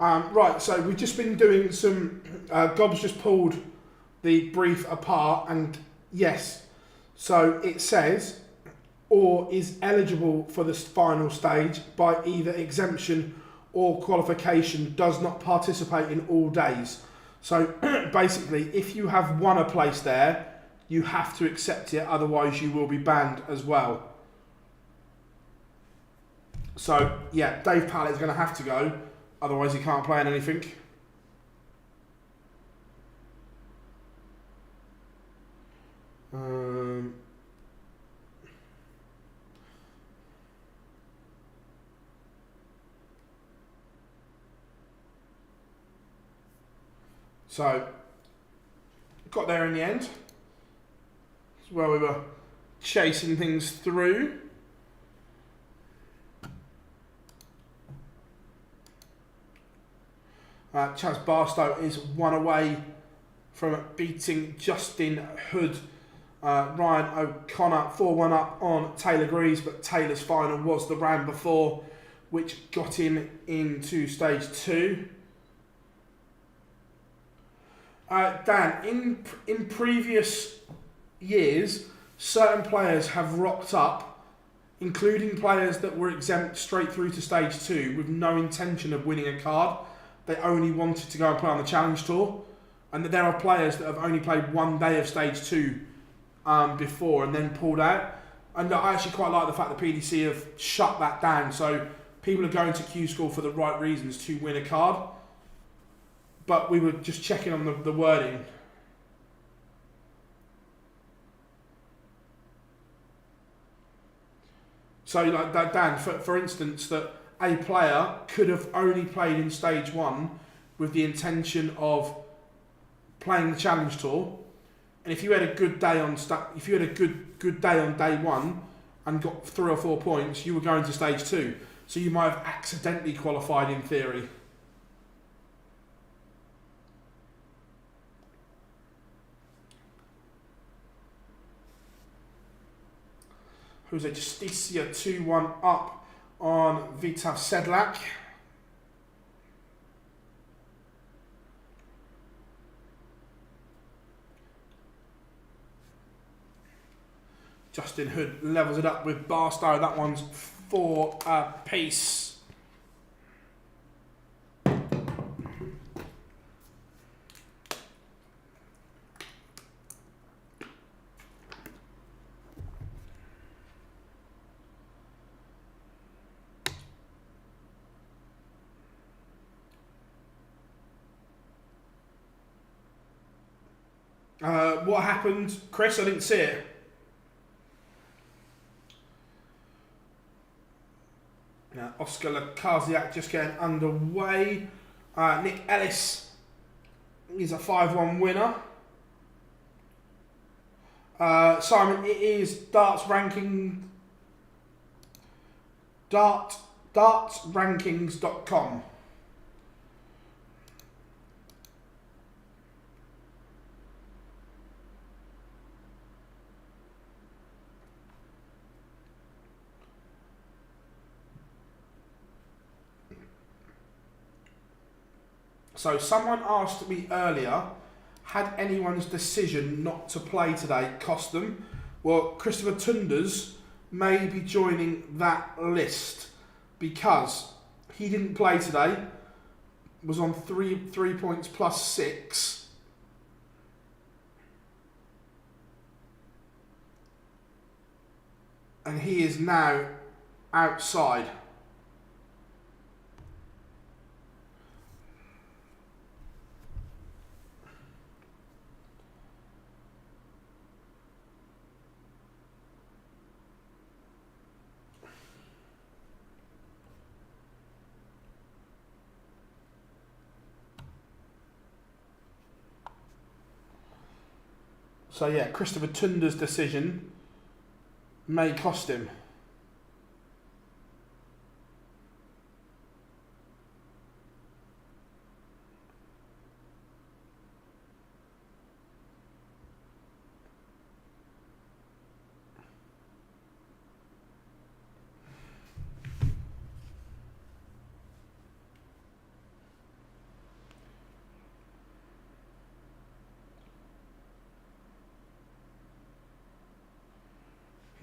Right, so we've just been doing some. Gob's just pulled the brief apart, and yes, so it says, or is eligible for the final stage by either exemption or qualification, does not participate in all days. So basically, if you have won a place there, you have to accept it, otherwise you will be banned as well. So yeah, Dave Pallett is going to have to go, otherwise he can't play in anything. So got there in the end. It's where we were chasing things through. Chaz Barstow is one away from beating Justin Hood. Ryan O'Connor 4-1 up on Taylor Greaves, but Taylor's final was the round before, which got him into stage 2. Dan, in previous years, certain players have rocked up, including players that were exempt straight through to stage 2 with no intention of winning a card. They only wanted to go and play on the Challenge Tour. And there are players that have only played one day of stage 2 before and then pulled out. And I actually quite like the fact that PDC have shut that down. So people are going to Q-School for the right reasons to win a card. But we were just checking on the wording. So like that, Dan, for instance, that a player could have only played in stage 1 with the intention of playing the Challenge Tour, and if you had a good day on good day on day 1 and got 3 or 4 points, you were going to stage 2. So you might have accidentally qualified in theory. Jose Justicia 2-1 up on Vitav Sedlak. Justin Hood levels it up with Barstow. That one's 4 apiece. What happened, Chris? I didn't see it. Now, Oscar Lakaziak just getting underway. Nick Ellis is a 5-1 winner. Simon, it is dartsrankings.com. So someone asked me earlier, had anyone's decision not to play today cost them? Well, Christopher Tunders may be joining that list because he didn't play today, was on 3 points plus 6. And he is now outside. So yeah, Christopher Tunder's decision may cost him.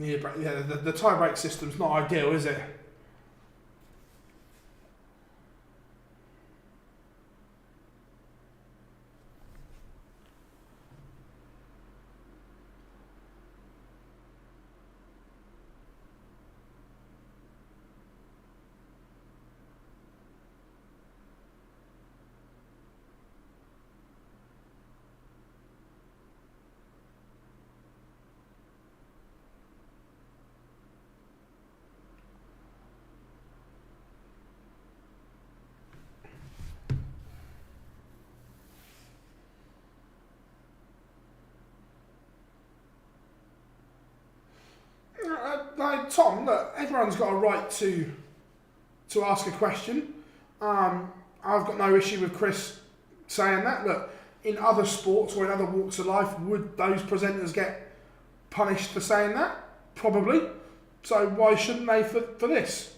Yeah, the tie-break system's not ideal, is it? Like Tom, look, everyone's got a right to ask a question. I've got no issue with Chris saying that. Look, in other sports or in other walks of life, would those presenters get punished for saying that? Probably. So why shouldn't they for this?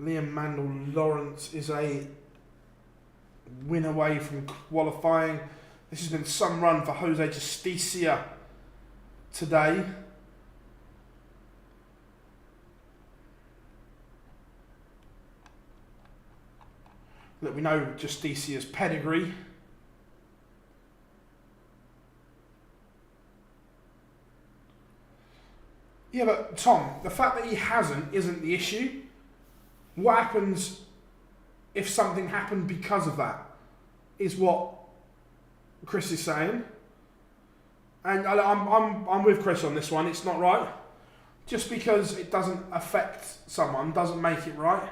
Liam Mandel Lawrence is a win away from qualifying. This has been some run for Jose Justicia today. Look, we know Justicia's pedigree. Yeah, but Tom, the fact that he hasn't isn't the issue. What happens if something happened because of that, is what Chris is saying. And I'm with Chris on this one. It's not right. Just because it doesn't affect someone doesn't make it right.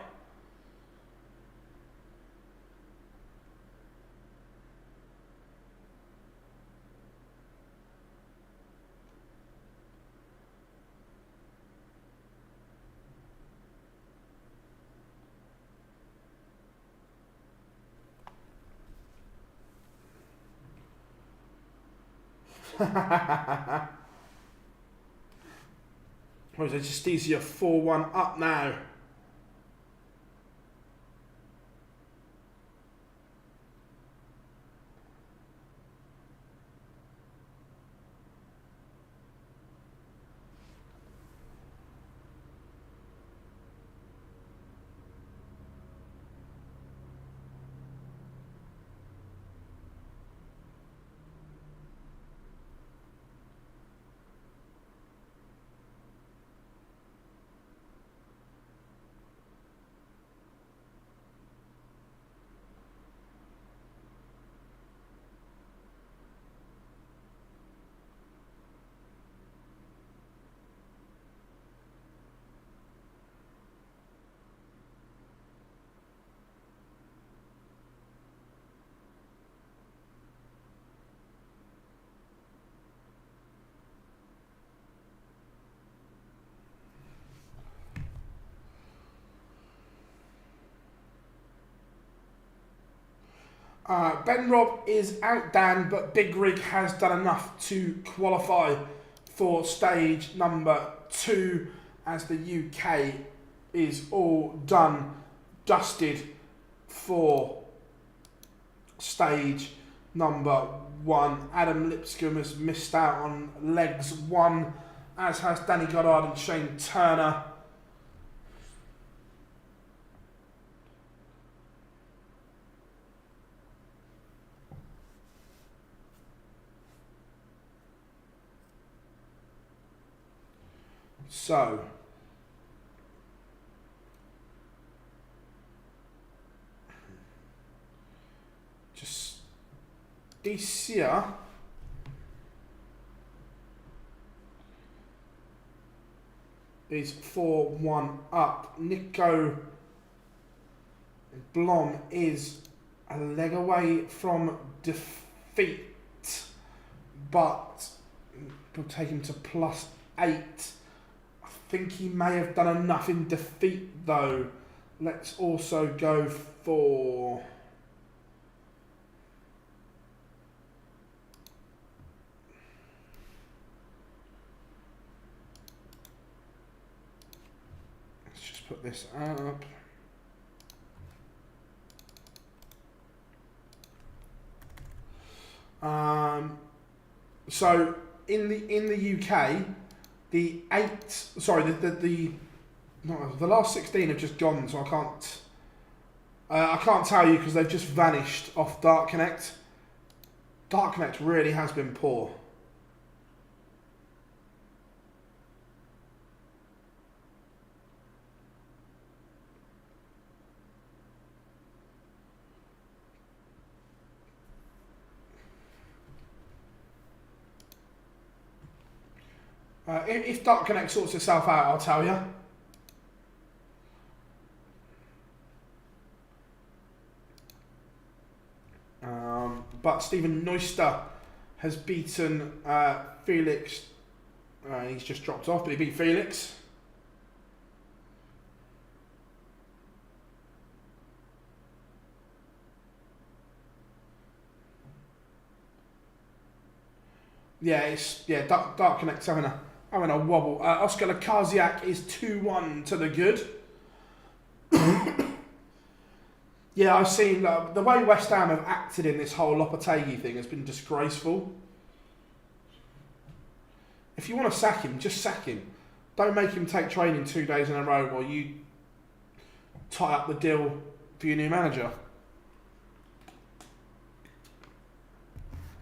Or is it Justicia 4-1 up now? Ben Robb is out, Dan, but Big Rig has done enough to qualify for stage number 2 as the UK is all done, dusted for stage number 1. Adam Lipscomb has missed out on legs 1, as has Danny Goddard and Shane Turner. So, just this year is 4-1 up. Nico Blom is a leg away from defeat, but we'll take him to +8. I think he may have done enough in defeat though. Let's also go for put this up. So in the UK, the last 16 have just gone, so I can't tell you because they've just vanished off Dart Connect. Dart Connect really has been poor. If Dart Connect sorts itself out, I'll tell you. But Stephen Neuster has beaten Felix. He's just dropped off, but he beat Felix. Dart Connect's having a wobble. Oscar Lakaziak is 2-1 to the good. Yeah, I've seen the way West Ham have acted in this whole Lopetegui thing has been disgraceful. If you want to sack him, just sack him. Don't make him take training 2 days in a row while you tie up the deal for your new manager.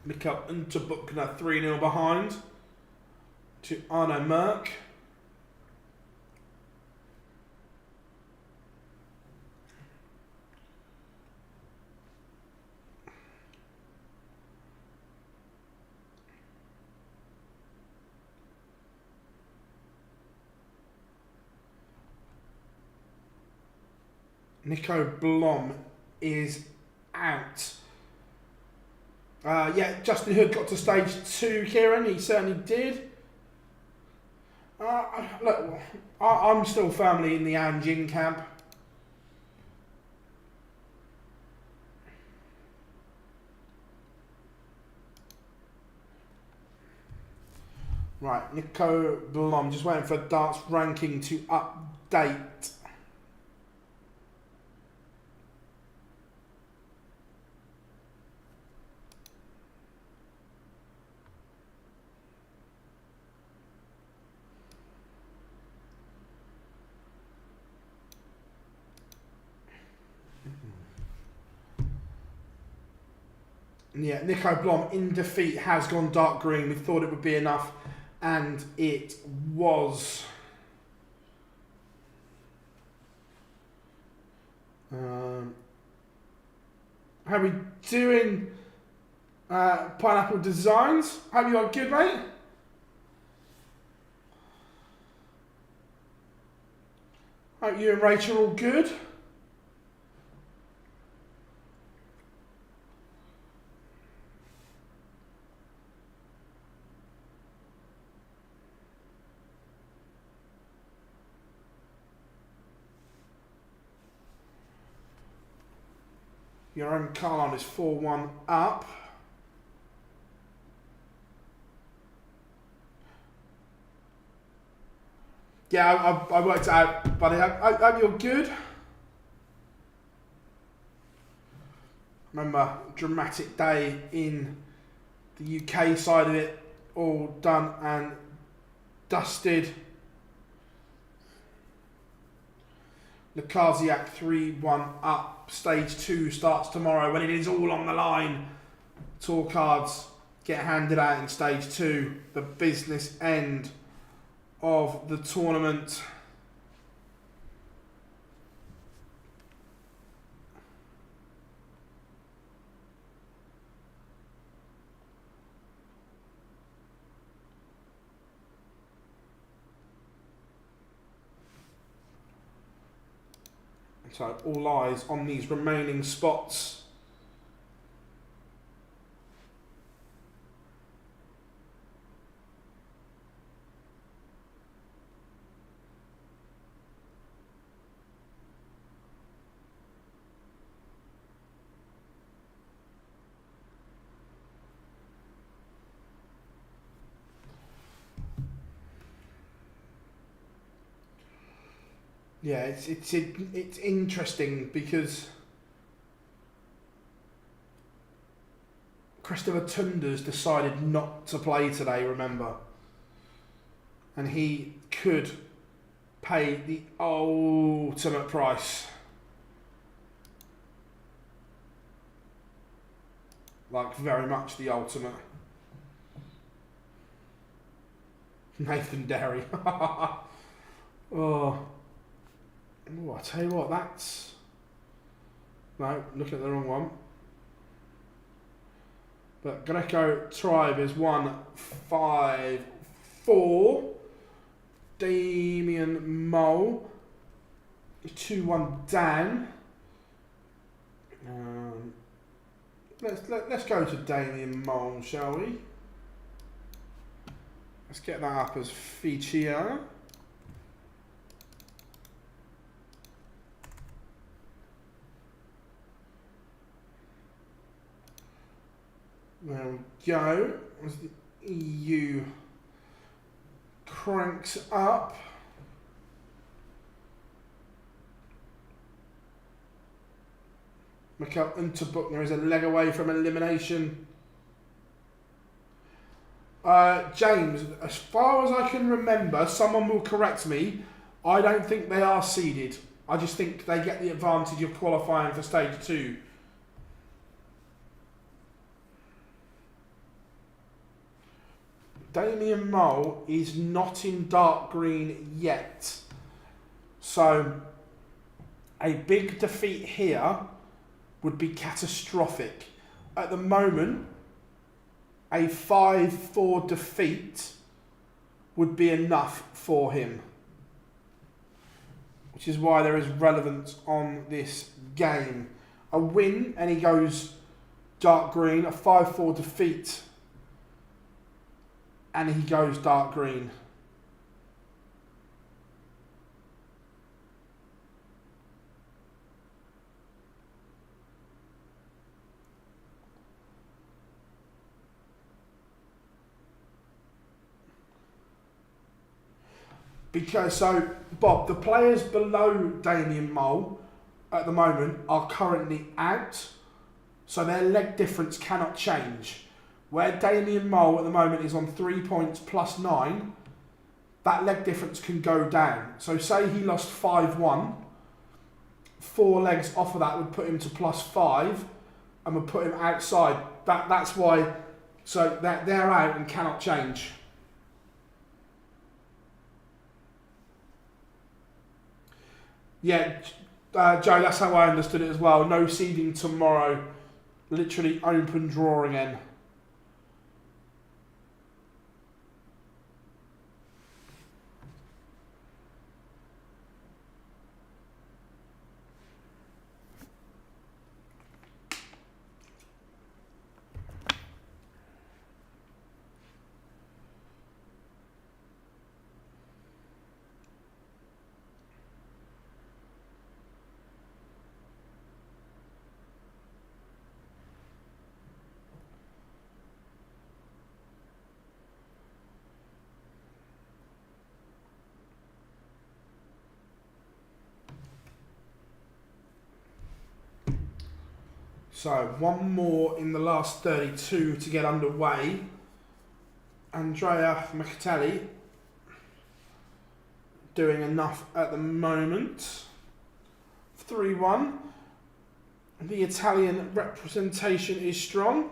Mikkel Unterbuchner 3-0 behind to Arno Merck. Nico Blom is out. Justin Hood got to stage 2, Kieran. He certainly did. Look, I'm still firmly in the Anjin camp. Right, Nico Blom, just waiting for Darts ranking to update. Yeah, Nico Blom in defeat has gone dark green. We thought it would be enough, and it was. How are we doing? Pineapple Designs. Hope you are good, mate. Hope you and Rachel are all good. Your own Carlon is 4-1 up. Yeah, I worked it out, buddy. I hope you're good. Remember, dramatic day in the UK side of it, all done and dusted. Lakaziak 3-1 up. Stage 2 starts tomorrow when it is all on the line. Tour cards get handed out in stage 2. The business end of the tournament. So all eyes on these remaining spots. Yeah, it's interesting because Christopher Tunder's decided not to play today, remember? And he could pay the ultimate price. Like, very much the ultimate. Nathan Derry. Oh, I tell you what, that's... No, look at the wrong one. But Greco Tribe is 1-5-4. Damien Mole 2-1 Dan. Let's go to Damien Mole, shall we? Let's get that up as feature. There we go. As the EU cranks up. Mikel Unterbuchner is a leg away from elimination. James, as far as I can remember, someone will correct me, I don't think they are seeded. I just think they get the advantage of qualifying for stage 2. Damien Mole is not in dark green yet. So a big defeat here would be catastrophic. At the moment, a 5-4 defeat would be enough for him, which is why there is relevance on this game. A win and he goes dark green, a 5-4 defeat and he goes dark green. Because, so, Bob, the players below Damien Mole at the moment are currently out, so their leg difference cannot change. Where Damien Mole at the moment is on 3 points plus 9, that leg difference can go down. So say he lost 5-1, 4 legs off of that would put him to plus 5 and would put him outside. That's why, so that they're out and cannot change. Yeah, Joe, that's how I understood it as well. No seeding tomorrow. Literally open draw again. So, one more in the last 32 to get underway. Andrea Micatelli doing enough at the moment. 3-1. The Italian representation is strong.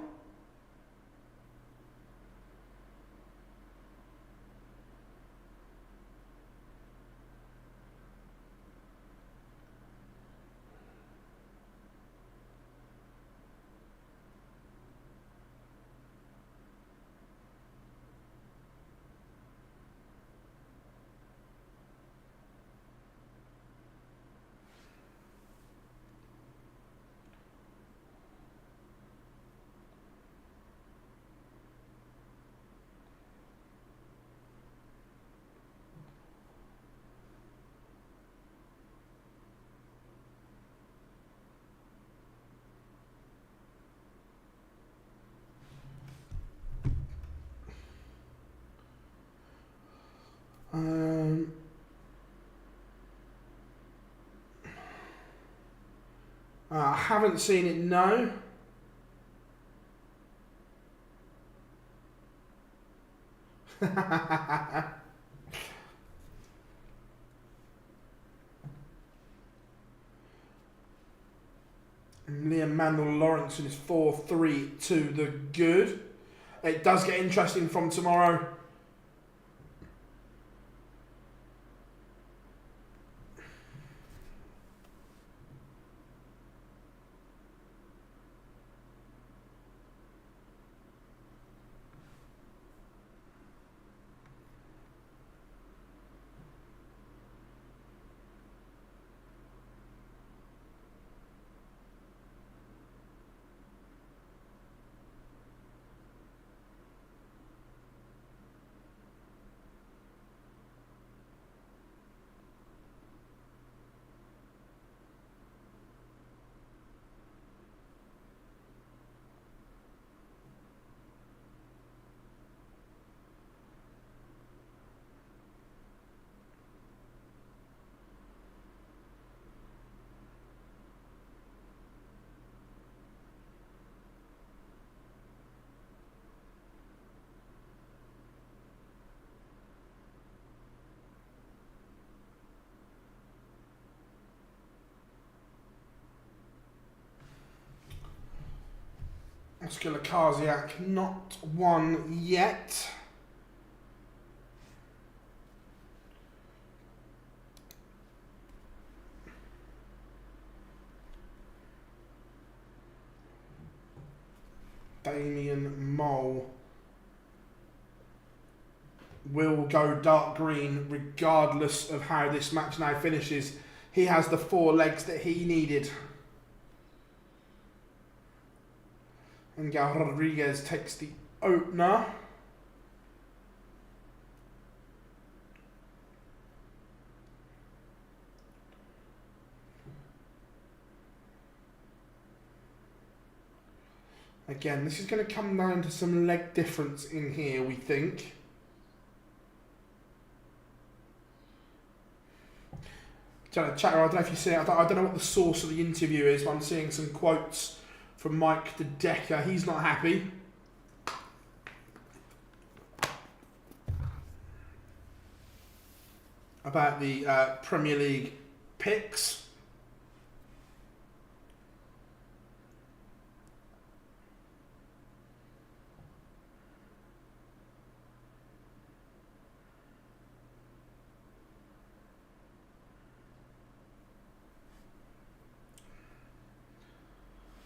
I haven't seen it, no. Liam Mandel Lawrence is 4-3 to the good. It does get interesting from tomorrow. Oscar Lakaziak, not won yet. Damien Mole will go dark green regardless of how this match now finishes. He has the 4 legs that he needed. And Gal Rodriguez takes the opener. Again, this is going to come down to some leg difference in here, we think. Chatter, I don't know if you see it. I don't know what the source of the interview is, but I'm seeing some quotes from Mike De Decker. He's not happy. About the Premier League picks.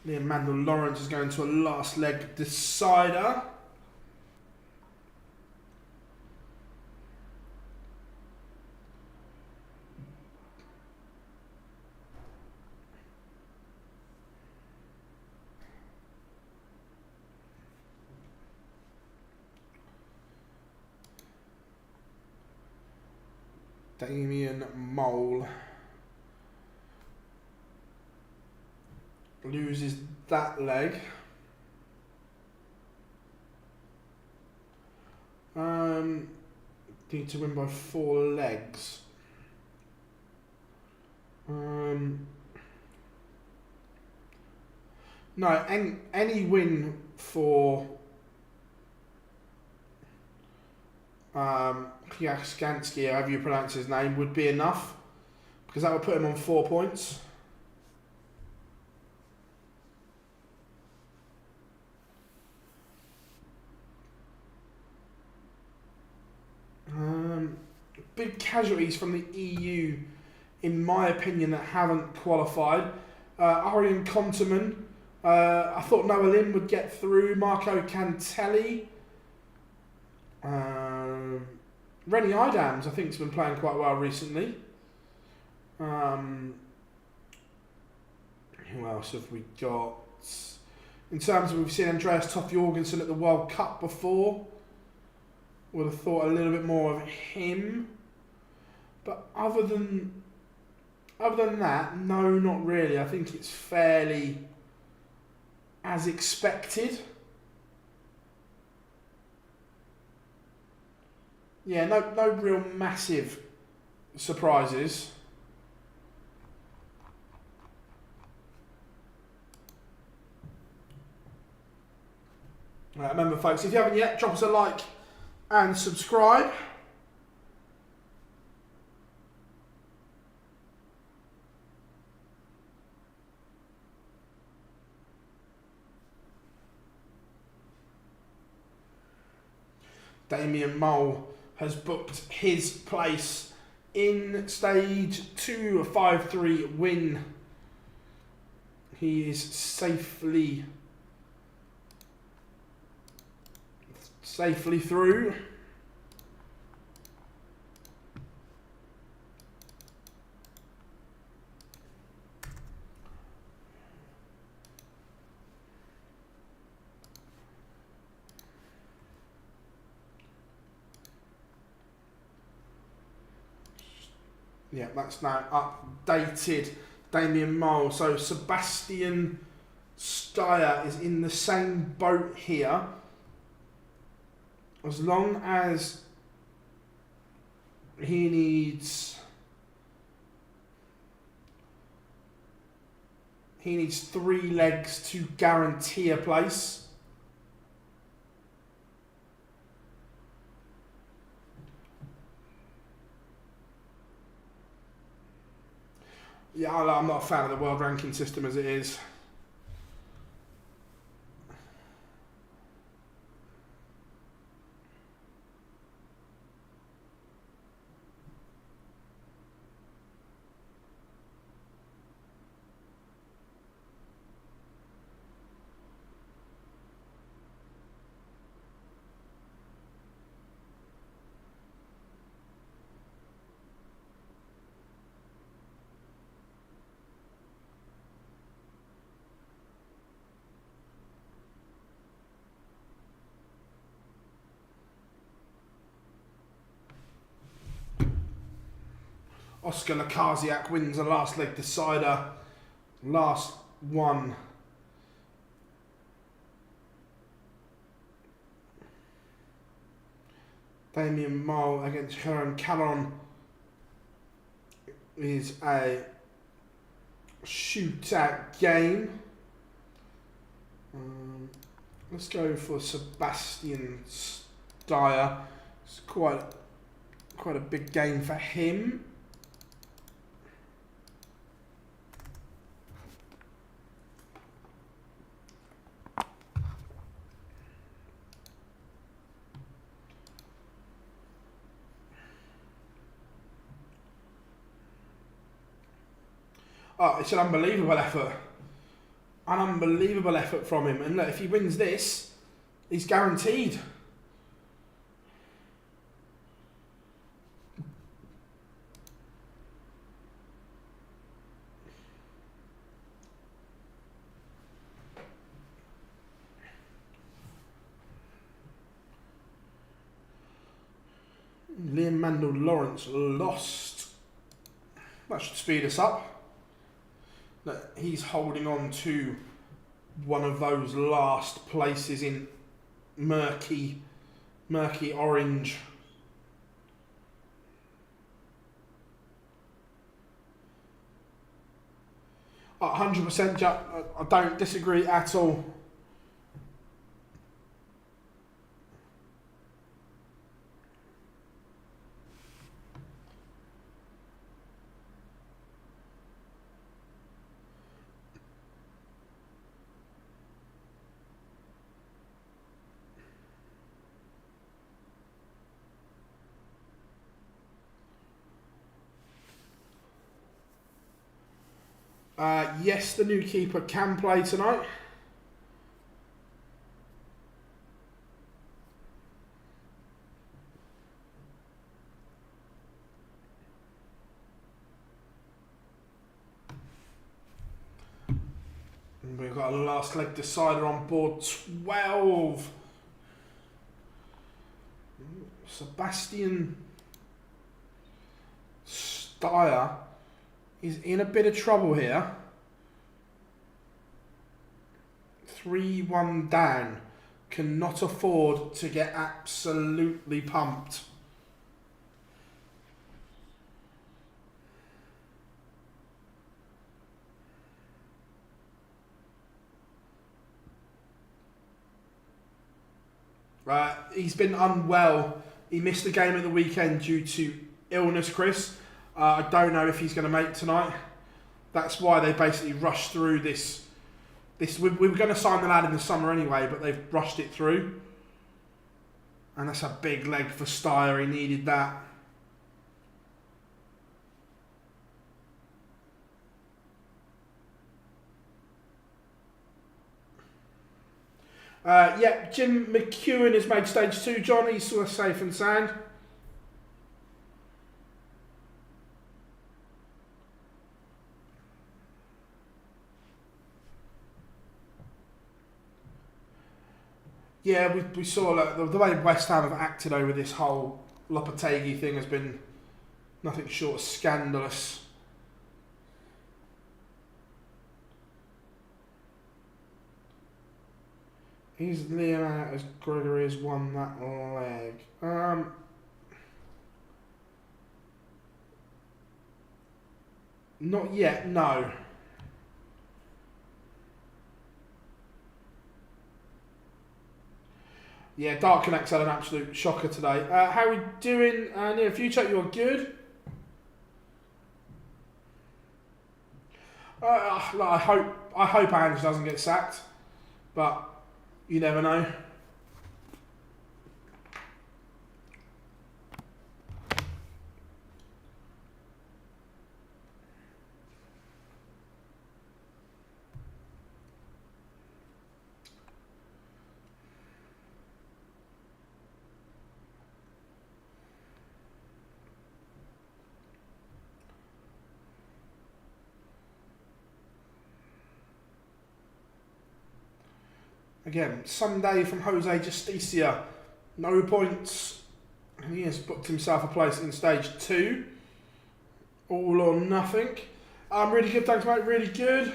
Liam Mandel Lawrence is going to a last leg decider. Damien Mole loses that leg. Need to win by 4 legs. No, any win for Kwiatkowski, however you pronounce his name, would be enough, because that would put him on 4 points. Big casualties from the EU, in my opinion, that haven't qualified. Arian Konterman. I thought Noah Lynn would get through. Marco Cantelli. Rennie Idams, I think, has been playing quite well recently. Who else have we got? In terms of, we've seen Andreas Toff Jorgensen at the World Cup before. Would have thought a little bit more of him. But other than that, no, not really. I think it's fairly as expected. Yeah, no real massive surprises. Remember, folks, if you haven't yet, drop us a like and subscribe. Damien Mole has booked his place in stage 2, a 5-3 win. He is safely through. Yeah, that's now updated. Damien Mole. So Sebastian Steyer is in the same boat here. As long as he needs 3 legs to guarantee a place. Yeah, I'm not a fan of the world ranking system as it is. Oscar Lakaziak wins the last leg decider. Last one. Damien Mole against Sherrock and Kalkar is a shootout game. Let's go for Sebastian Steyer. It's quite a big game for him. Oh, it's an unbelievable effort. An unbelievable effort from him. And look, if he wins this, he's guaranteed. Liam Mandel Lawrence lost. That should speed us up. Look, he's holding on to one of those last places in murky orange. At 100%, Jack, I don't disagree at all. Yes, the new keeper can play tonight. And we've got a last leg decider on board 12. Sebastian Steyer is in a bit of trouble here. 3-1 down. Cannot afford to get absolutely pumped. He's been unwell. He missed the game at the weekend due to illness, Chris. I don't know if he's going to make tonight. That's why they basically rushed through this. We were going to sign the lad in the summer anyway, but they've rushed it through. And that's a big leg for Steyer. He needed that. Jim McEwen has made stage 2, John. He's sort of safe and sound. Yeah, we saw the way West Ham have acted over this whole Lopetegui thing has been nothing short of scandalous. Is Liam out as Gregory has won that leg? Not yet, no. Yeah, Dark Connect's had an absolute shocker today. How are we doing? Near future, you're good. I hope Ange doesn't get sacked, but you never know. Again, Sunday from Jose Justicia. No points. And he has booked himself a place in stage 2. All or nothing. Really good, thanks mate, really good.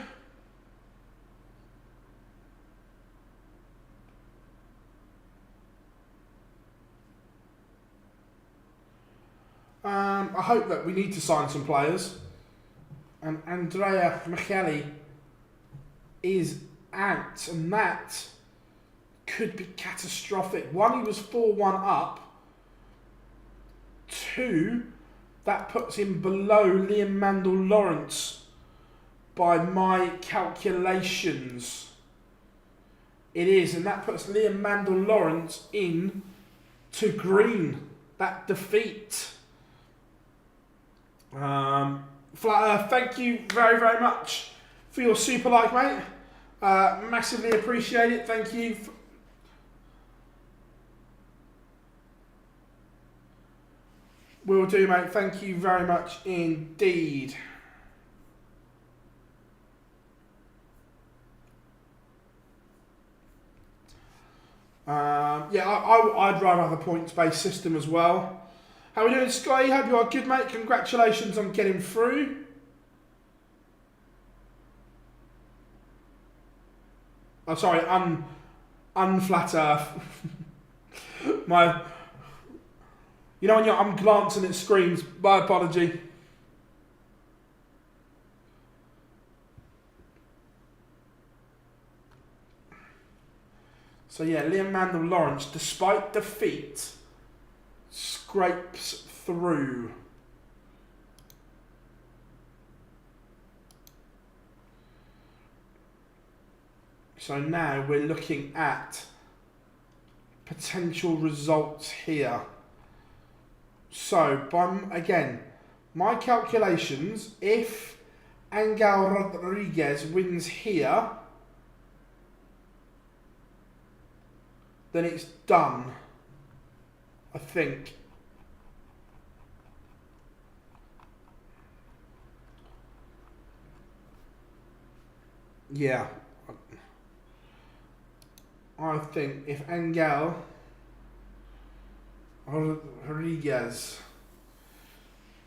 I hope that we need to sign some players. And Andrea Micheli is out, and that could be catastrophic. 1, he was 4-1 up. 2, that puts him below Liam Mandel-Lawrence by my calculations. It is, and that puts Liam Mandel-Lawrence in to green. That defeat. Thank you very, very much for your super like, mate. Massively appreciate it. Thank you. Will do, mate. Thank you very much indeed. I'd rather have a points-based system as well. How are we doing, Scotty? Hope you are good, mate. Congratulations on getting through. Oh, sorry, unflat earth. You know when I'm glancing at screens, my apology. So yeah, Liam Mandel-Lawrence, despite defeat, scrapes through. So now we're looking at potential results here. So, again, my calculations, if Angel Rodriguez wins here, then it's done, I think. Yeah. I think if Angel Rodriguez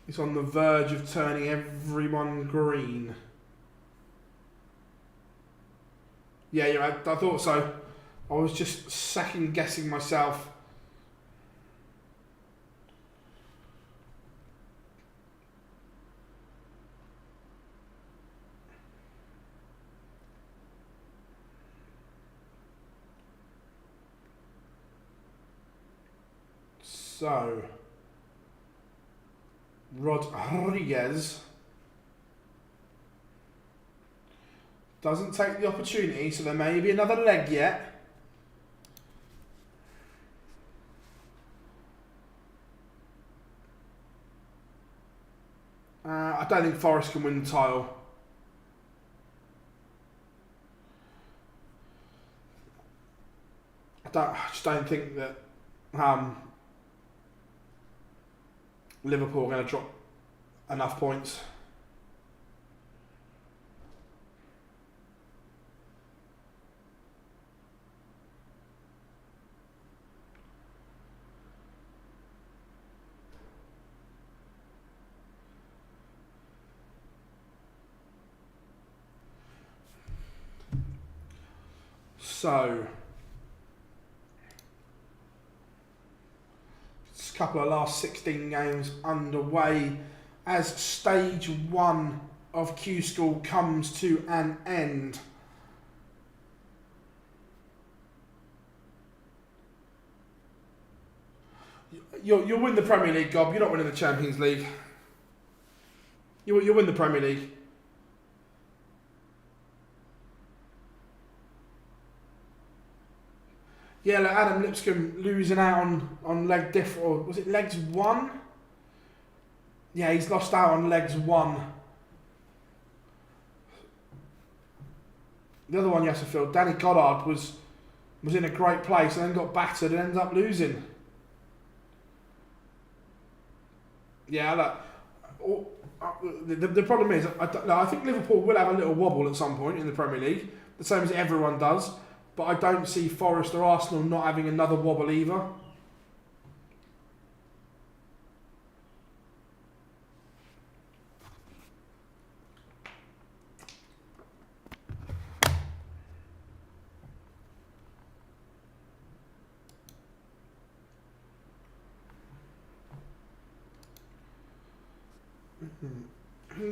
is on the verge of turning everyone green. Yeah, you're right. I thought so. I was just second guessing myself. So, Rodriguez doesn't take the opportunity, so there may be another leg yet. I don't think Forest can win the title. I just don't think that Liverpool are going to drop enough points. So, a couple of last 16 games underway as stage 1 of Q-School comes to an end. You'll win the Premier League, Gob. You're not winning the Champions League. You'll win the Premier League. Yeah, like Adam Lipscomb losing out on leg or was it legs 1? Yeah, he's lost out on legs 1. The other one you have to feel, Danny Goddard was in a great place and then got battered and ended up losing. Yeah, look, the problem is, I think Liverpool will have a little wobble at some point in the Premier League, the same as everyone does. But I don't see Forest or Arsenal not having another wobble either.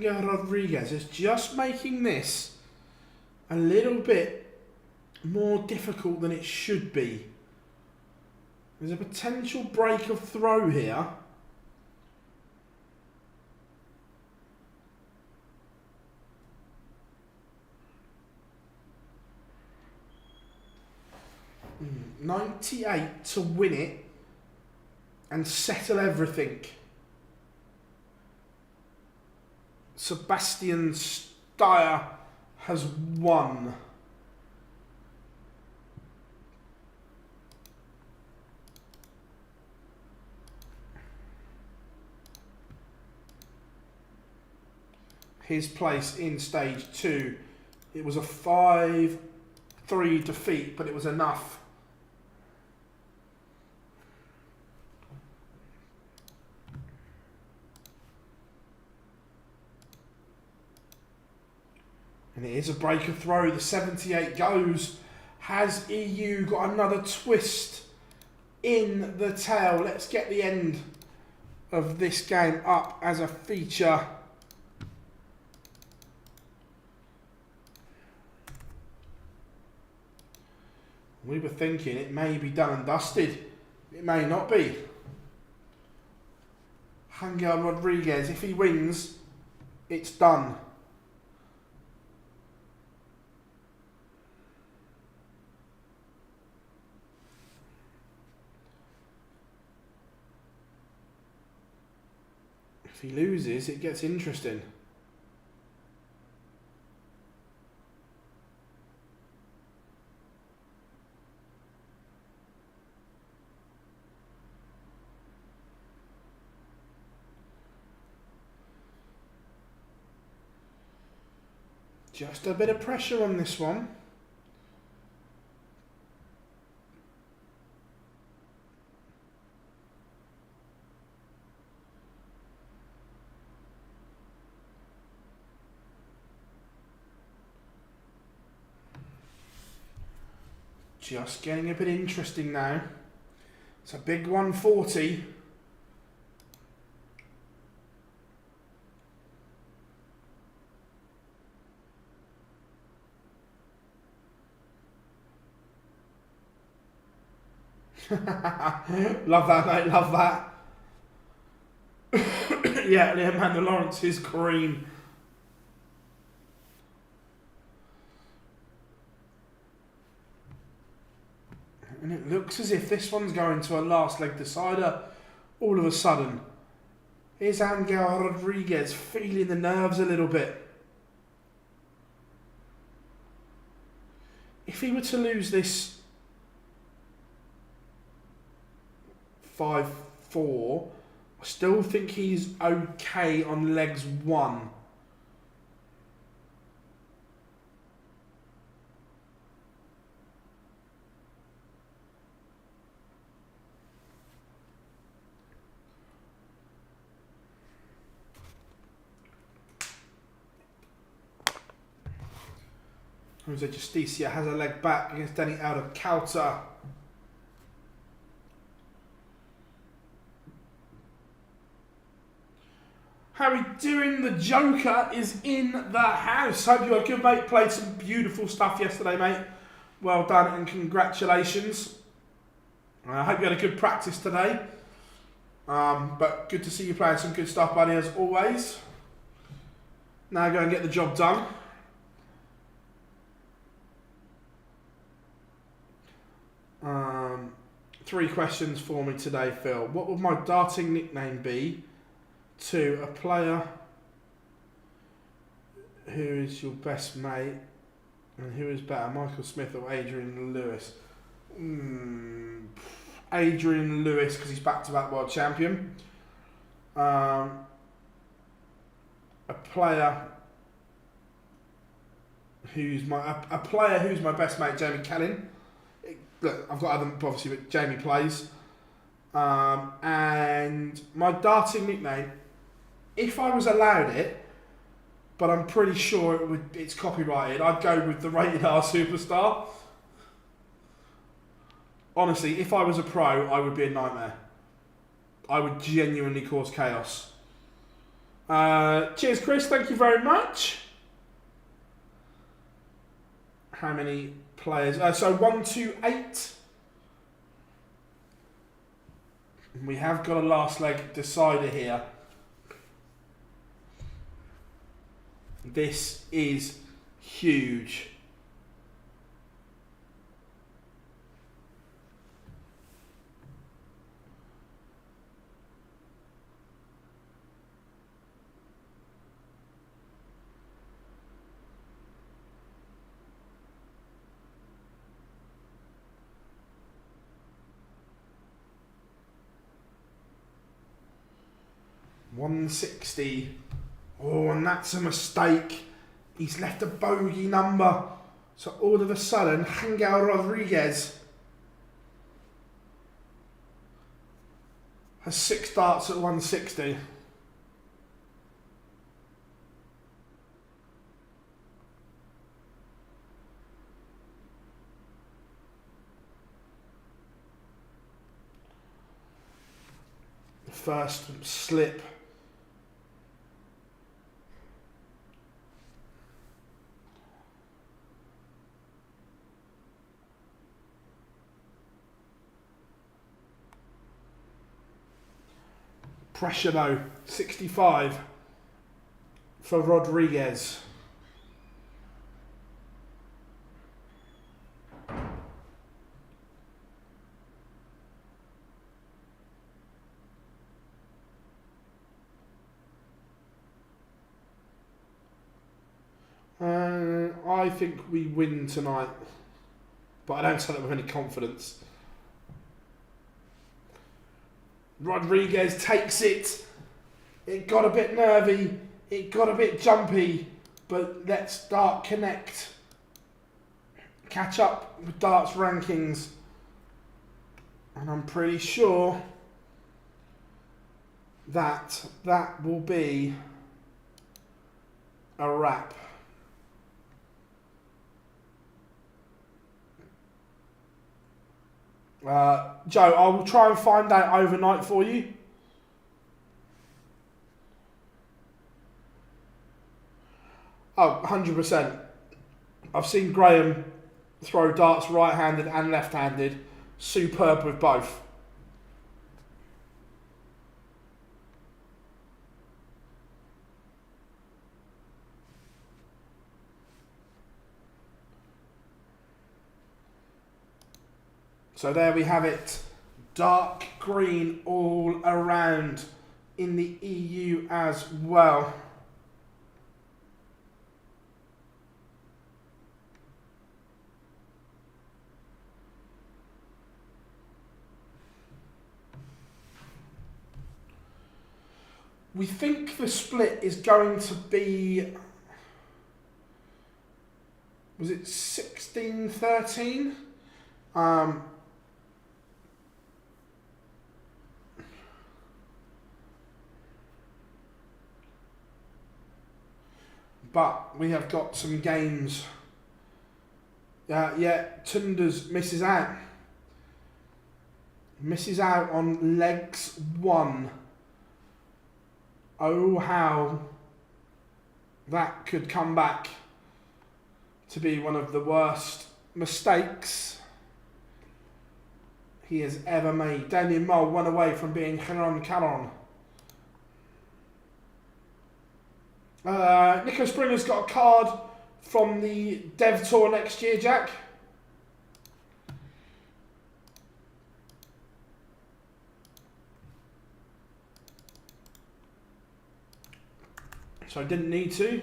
Rodriguez is just making this a little bit more difficult than it should be. There's a potential break of throw here. Mm, 98 to win it and settle everything. Sebastian Steyer has won. His place in stage 2. It was a 5-3 defeat, but it was enough. And it is a break of throw. The 78 goes. Has EU got another twist in the tail? Let's get the end of this game up as a feature. We were thinking it may be done and dusted. It may not be. Angel Rodriguez, if he wins, it's done. If he loses, it gets interesting. Just a bit of pressure on this one. Just getting a bit interesting now. It's a big 140. Love that, mate, love that. Yeah, Amanda Lawrence is green. And it looks as if this one's going to a last leg decider all of a sudden. Here's Angel Rodriguez feeling the nerves a little bit. If he were to lose this 5-4, I still think he's okay on legs 1. Jose Justicia has a leg back against Danny out of Kalkar. How are we doing? The Joker is in the house. Hope you had good, mate. Played some beautiful stuff yesterday, mate. Well done and congratulations. I hope you had a good practice today. But good to see you playing some good stuff, buddy, as always. Now go and get the job done. Three questions for me today, Phil. What would my darting nickname be to a player who is your best mate and who is better, Michael Smith or Adrian Lewis? Adrian Lewis, because he's back-to-back world champion. A player who's my best mate, Jamie Callin. Look, I've got other, obviously, but Jamie plays. And my darting nickname, if I was allowed it, but I'm pretty sure it's copyrighted, I'd go with the Rated R Superstar. Honestly, if I was a pro, I would be a nightmare. I would genuinely cause chaos. Cheers, Chris. Thank you very much. How many players? So 1, 2, 8. We have got a last leg decider here. This is huge. $160. Oh, and that's a mistake. He's left a bogey number. So all of a sudden, Angel Rodriguez has 6 darts at 160. The first slip. Pressure though, 65 for Rodriguez. I think we win tonight, but I don't say that with any confidence. Rodriguez takes it. It got a bit nervy. It got a bit jumpy. But let's dart connect. Catch up with darts rankings. And I'm pretty sure that will be a wrap. Joe, I will try and find out overnight for you. Oh, 100%. I've seen Graham throw darts right-handed and left-handed, superb with both. So there we have it, dark green all around in the EU as well. We think the split is going to be, was it 16-13? But we have got some games. Yeah, Tunders misses out. Misses out on legs 1. Oh, how that could come back to be one of the worst mistakes he has ever made. Daniel Mole 1 away from being Caron Caron. Nico Springer's got a card from the Dev Tour next year, Jack. So I didn't need to.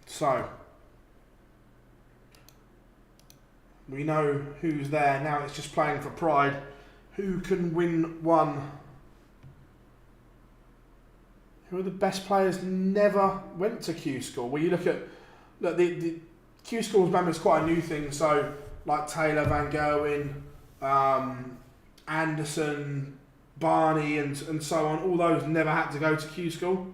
So we know who's there. Now it's just playing for pride. Who can win one? Who are the best players never went to Q-School? Well, you look at the Q-School's members, quite a new thing. So like Taylor, Van Gerwen, Anderson, Barney, and so on. All those never had to go to Q-School.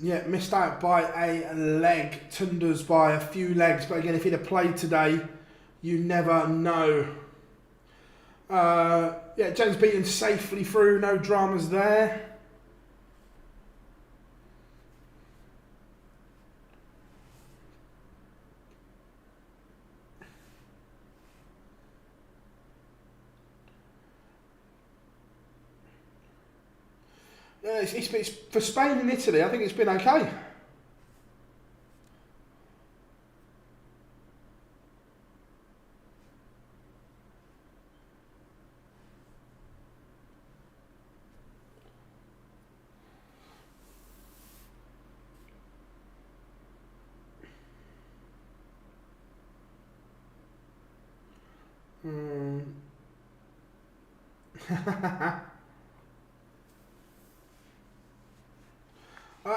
Yeah, missed out by a leg. Tunders by a few legs. But again, if he'd have played today, you never know. Yeah, James Beaton safely through. No dramas there. It's for Spain and Italy, I think it's been okay.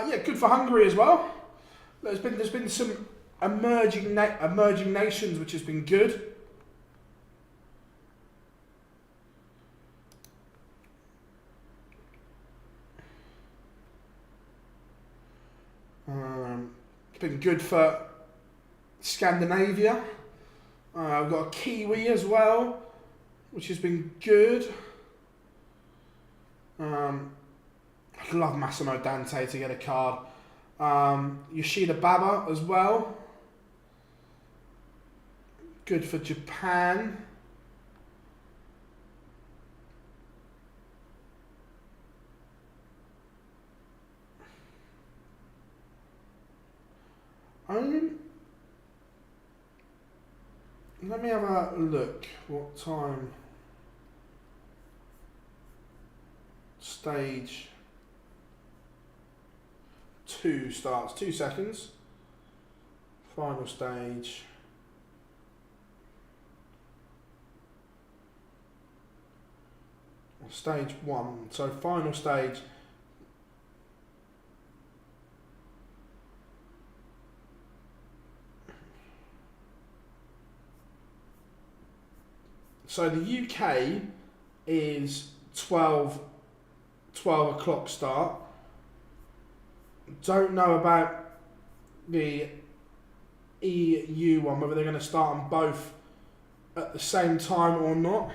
Yeah, good for Hungary as well. There's been some emerging nations, which has been good. been good for Scandinavia. We've got a Kiwi as well, which has been good. I'd love Massimo Dante to get a card. Yoshida Baba as well. Good for Japan. Let me have a look. What time? Stage 2 starts. 2 seconds. Final stage. Stage 1. So final stage. So the UK is 12 o'clock start. Don't know about the EU one, whether they're going to start them both at the same time or not.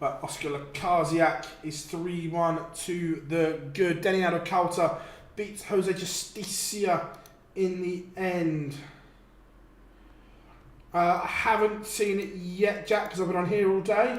But Oscar Lakaziak is 3-1 to the good. Denny Adokauta beats Jose Justicia in the end. I haven't seen it yet, Jack, because I've been on here all day.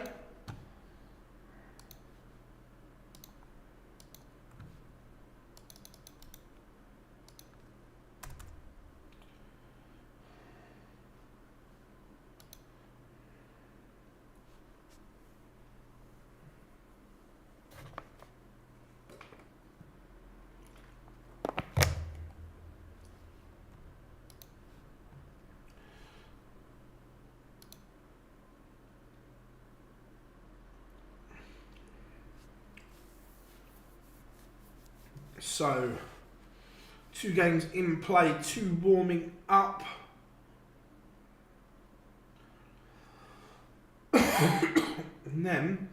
So, 2 games in play, 2 warming up. And then,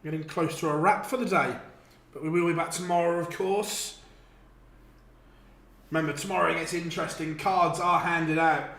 getting close to a wrap for the day. But we will be back tomorrow, of course. Remember, tomorrow it gets interesting. Cards are handed out.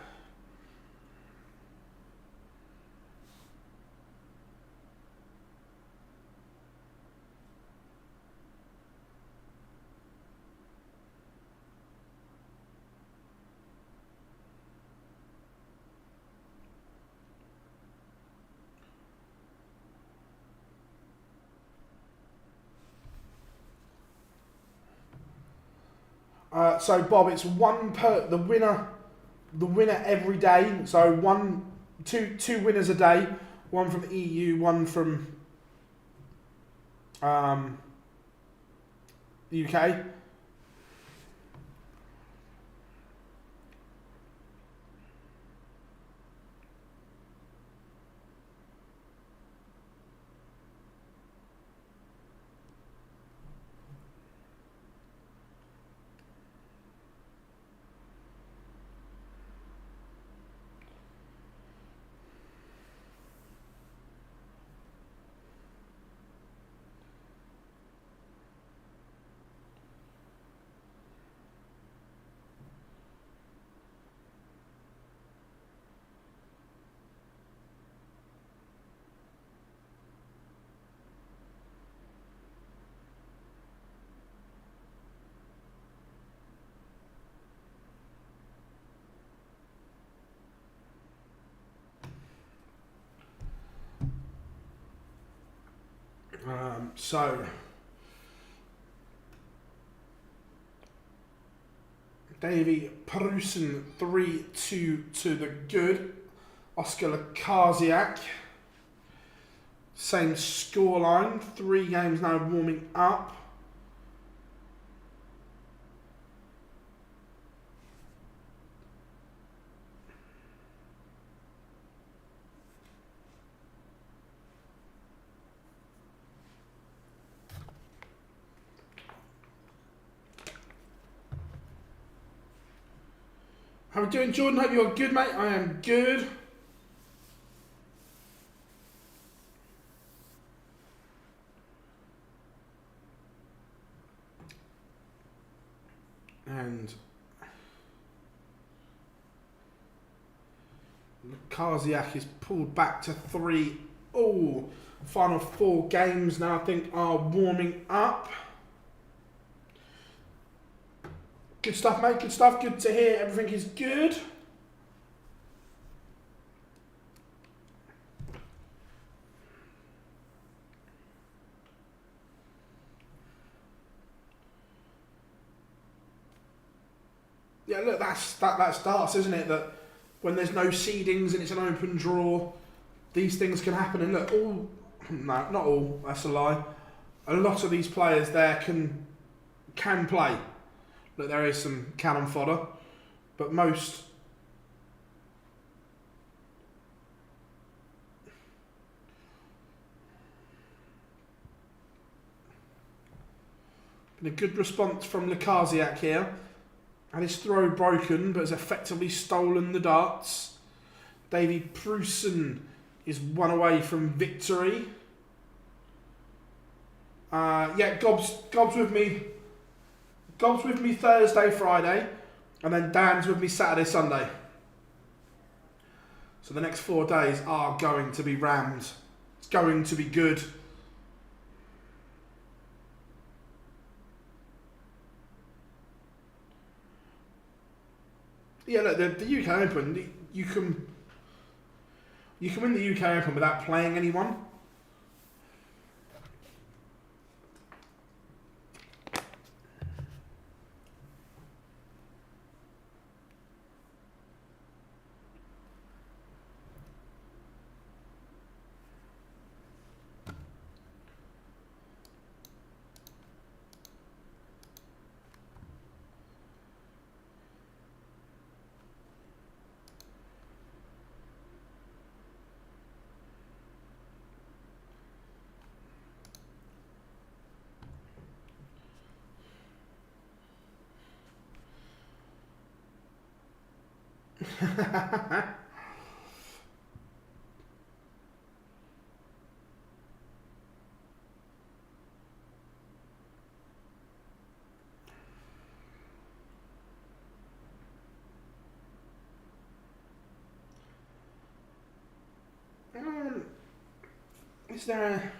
So Bob, it's one per the winner every day. So two winners a day. One from the EU, one from the UK. So Davy Prusen 3-2 to the good. Oscar Lakaziak, same scoreline. 3 games now warming up. How are we doing, Jordan? Hope you're good, mate. I am good. Kaziak is pulled back to 3-all. Final 4 games now, I think, are warming up. Good stuff, mate. Good stuff. Good to hear. Everything is good. Yeah, look, that starts, isn't it? That when there's no seedings and it's an open draw, these things can happen. And look, no, not all. That's a lie. A lot of these players there can play. Look, there is some cannon fodder, but most. Been a good response from Lukasiak here. Had his throw broken, but has effectively stolen the darts. Davy Prusen is 1 away from victory. Yeah, Gob's with me. Gob's with me Thursday, Friday, and then Dan's with me Saturday, Sunday. So the next 4 days are going to be rammed. It's going to be good. Yeah, look, the UK Open, you can win the UK Open without playing anyone. Is there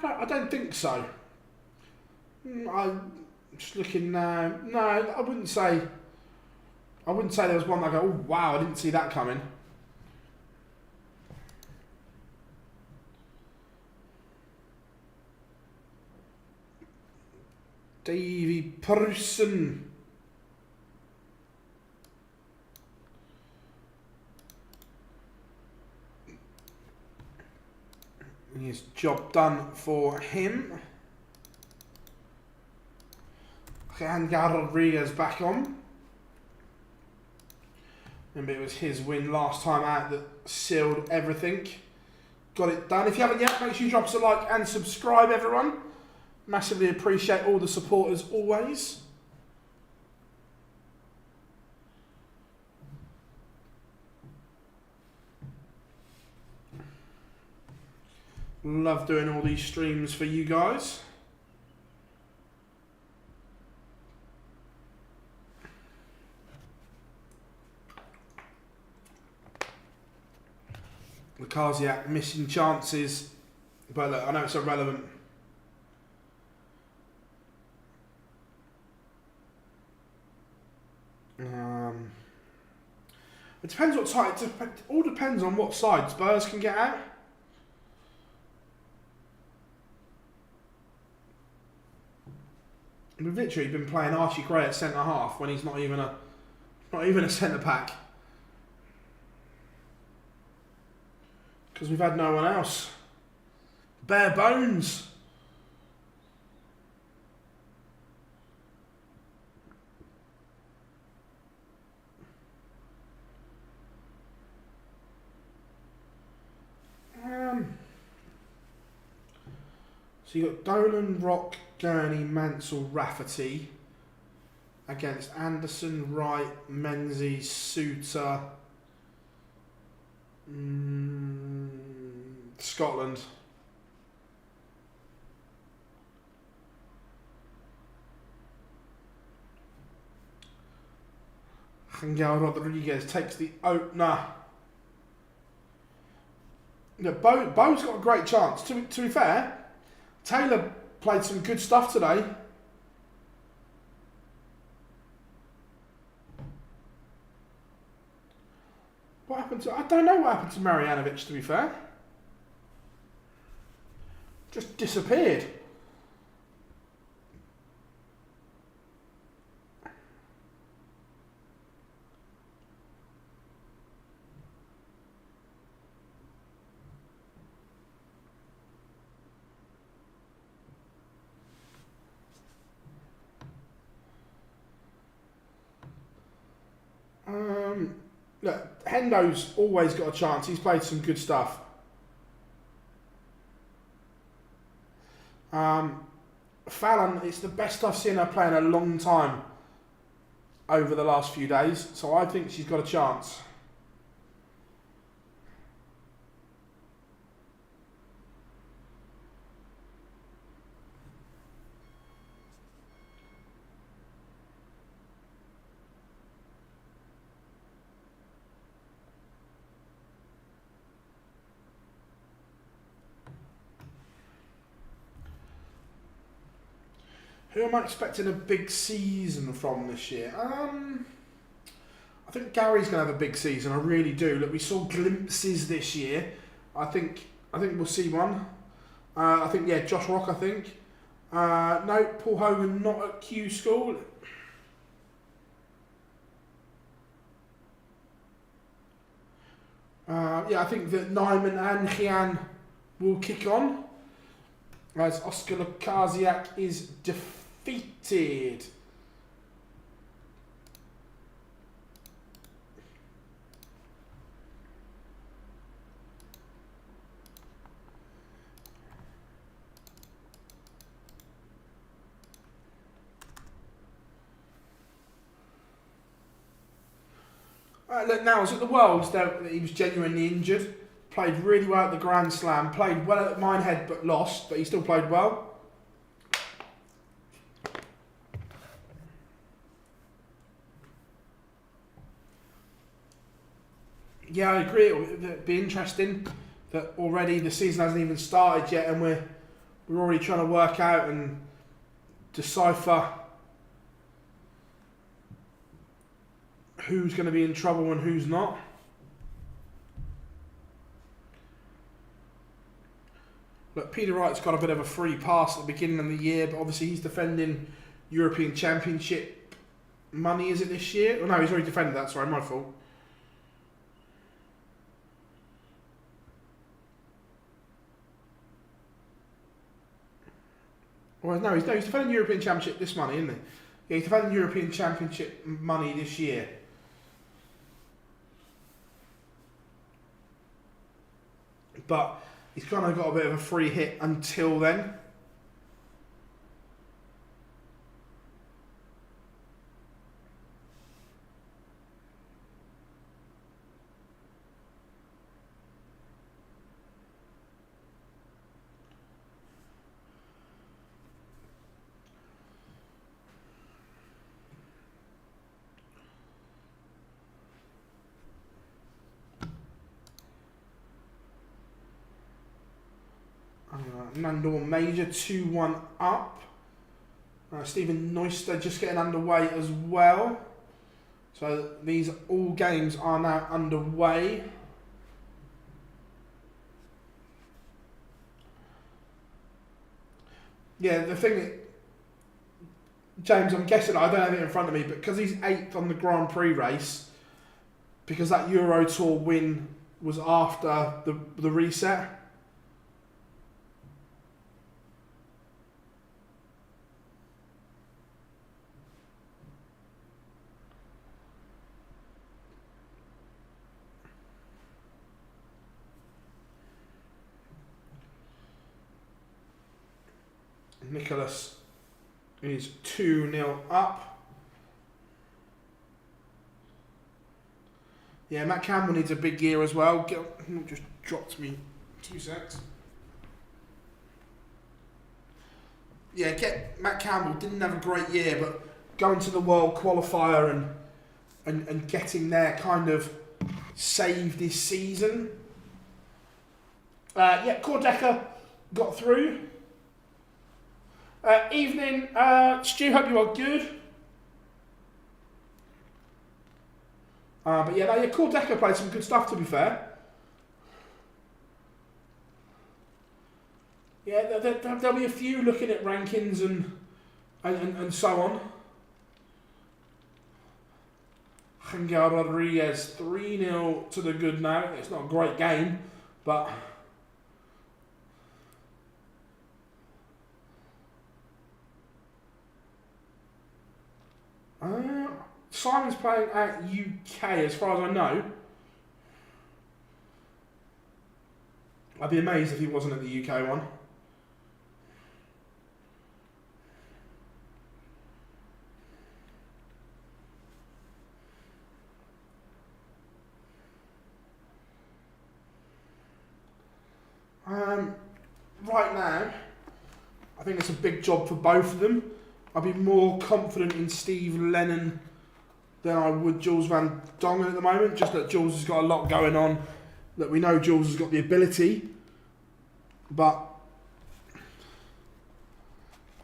I don't think so. I'm just looking now. No, I wouldn't say there was one that I go, oh wow, I didn't see that coming. Davy Prusen. His job done for him. And Rodriguez back on. Remember, it was his win last time out that sealed everything. Got it done. If you haven't yet, make sure you drop us a like and subscribe, everyone. Massively appreciate all the support as always. Love doing all these streams for you guys. Lukasiak missing chances, but look, I know it's irrelevant. It depends what side. It all depends on what side Spurs can get out. We've literally been playing Archie Gray at centre half when he's not even a centre back. Because we've had no one else. Bare bones. So you got Dolan, Rock, Gurney, Mansell, Rafferty against Anderson, Wright, Menzies, Suter, Scotland. Angel Rodriguez takes the opener. Yeah, Bo's got a great chance. To be fair, Taylor played some good stuff today. What happened to... I don't know what happened to Marjanovic, to be fair. Just disappeared. Look, Hendo's always got a chance. He's played some good stuff. Fallon, it's the best I've seen her play in a long time over the last few days, so I think she's got a chance. Who am I expecting a big season from this year? I think Gary's going to have a big season. I really do. Look, we saw glimpses this year. I think we'll see one. I think, yeah, Josh Rock, I think. No, Paul Hogan not at Q-School. Yeah, I think that Nyman and Jian will kick on. As Oscar Lukasiak is defeated. Look, now, was at the Worlds that he was genuinely injured. Played really well at the Grand Slam. Played well at Minehead but lost, but he still played well. Yeah, I agree. It'd be interesting that already the season hasn't even started yet and we're already trying to work out and decipher who's going to be in trouble and who's not. Look, Peter Wright's got a bit of a free pass at the beginning of the year, but obviously he's defending European Championship money, is it this year? Oh no, he's already defended that, sorry, my fault. Well, no, he's defending European Championship this money, isn't he? Yeah, he's defending European Championship money this year. But he's kind of got a bit of a free hit until then. Nandor Major 2-1 up. Stephen Neuster just getting underway as well. So these all games are now underway. Yeah, the thing that, James, I'm guessing, I don't have it in front of me, but because he's 8th on the Grand Prix race, because that Euro Tour win was after the reset. Nicholas is 2-0 up. Yeah, Matt Campbell needs a big year as well. Just dropped me 2 secs. Yeah, Matt Campbell didn't have a great year, but going to the World Qualifier and getting their kind of save this season. Yeah, Cordecca got through. Evening, Stu, hope you are good. But yeah, Cordecca played some good stuff, to be fair. Yeah, there'll be a few looking at rankings and so on. Angel Rodriguez 3-0 to the good now. It's not a great game, but Simon's playing at UK as far as I know. I'd be amazed if he wasn't at the UK one. Right now, I think it's a big job for both of them. I'd be more confident in Steve Lennon than I would Jules Van Dongen at the moment. Just that Jules has got a lot going on. That we know Jules has got the ability, but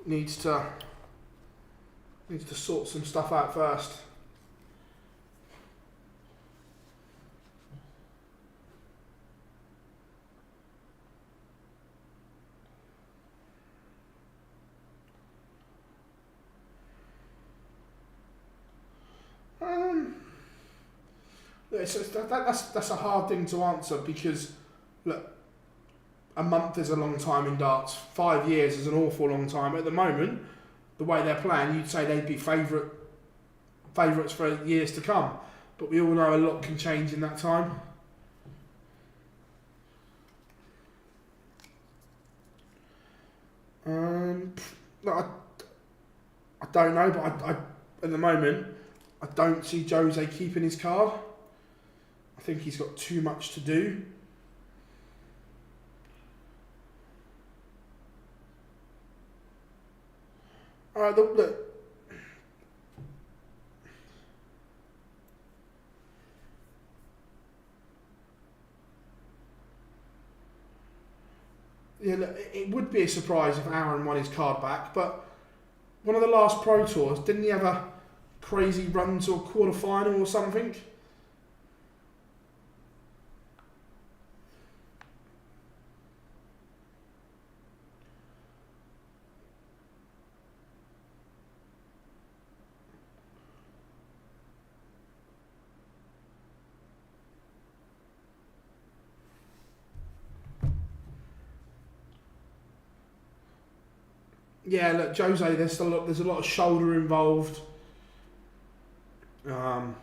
needs to sort some stuff out first. That's a hard thing to answer because, look, a month is a long time in darts. 5 years is an awful long time. At the moment, the way they're playing, you'd say they'd be favourites for years to come. But we all know a lot can change in that time. I don't know, but I at the moment, I don't see Jose keeping his card. I think he's got too much to do. Look. Yeah, look, it would be a surprise if Aaron won his card back, but one of the last Pro Tours, didn't he have a crazy run to a quarter-final or something? Yeah, look, Jose, there's a lot of shoulder involved. To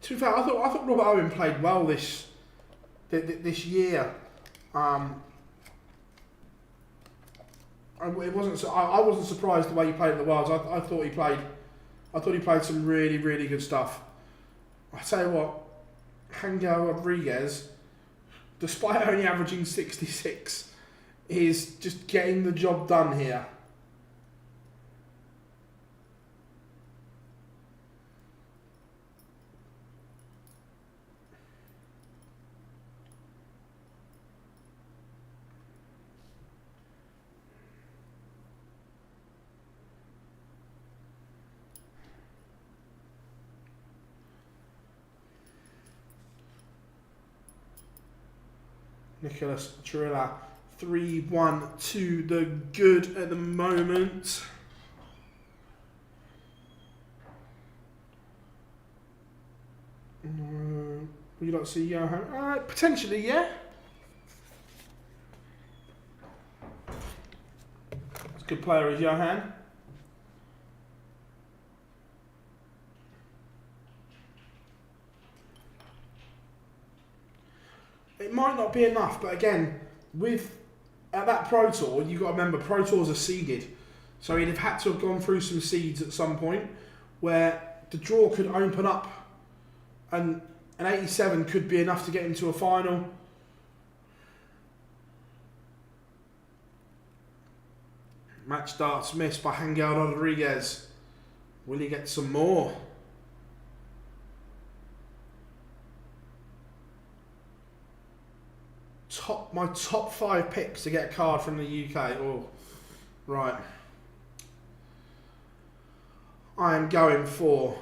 be fair, I thought Robert Owen played well this year. It wasn't. I wasn't surprised the way he played at the Wilds. I thought he played some really, really good stuff. I tell you what, Angel Rodriguez, despite only averaging 66, is just getting the job done here. Nicholas Trilla, 3-1 to the good at the moment. Would you like to see Johan? Potentially, yeah. That's a good player as Johan. It might not be enough, but again, at that Pro Tour, you've got to remember, Pro Tours are seeded. So he'd have had to have gone through some seeds at some point, where the draw could open up, and an 87 could be enough to get him to a final. Match starts missed by Angel Rodriguez. Will he get some more? My top 5 picks to get a card from the UK. Oh, right. I am going for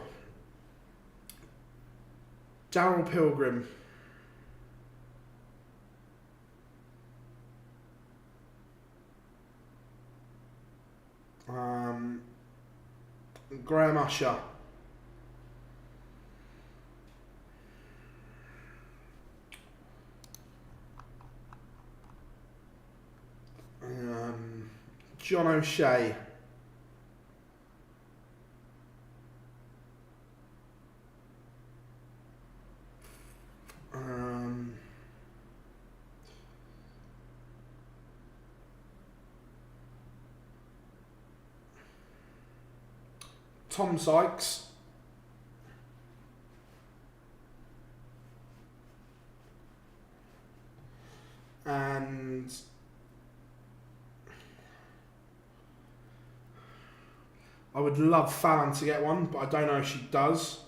Daryl Pilgrim. Graham Usher. John O'Shea. Tom Sykes. And I would love Fallon to get one, but I don't know if she does.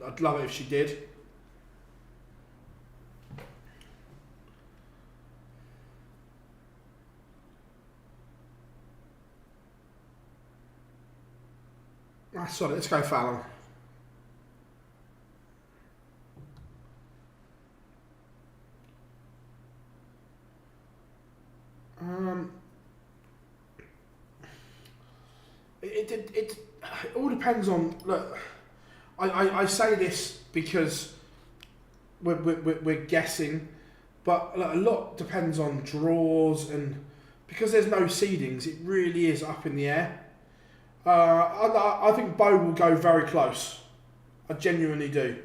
I'd love it if she did. Sorry, let's go Fallon. It all depends on. Look, I say this because we're guessing, but a lot depends on draws, and because there's no seedings, it really is up in the air. I think Bo will go very close. I genuinely do.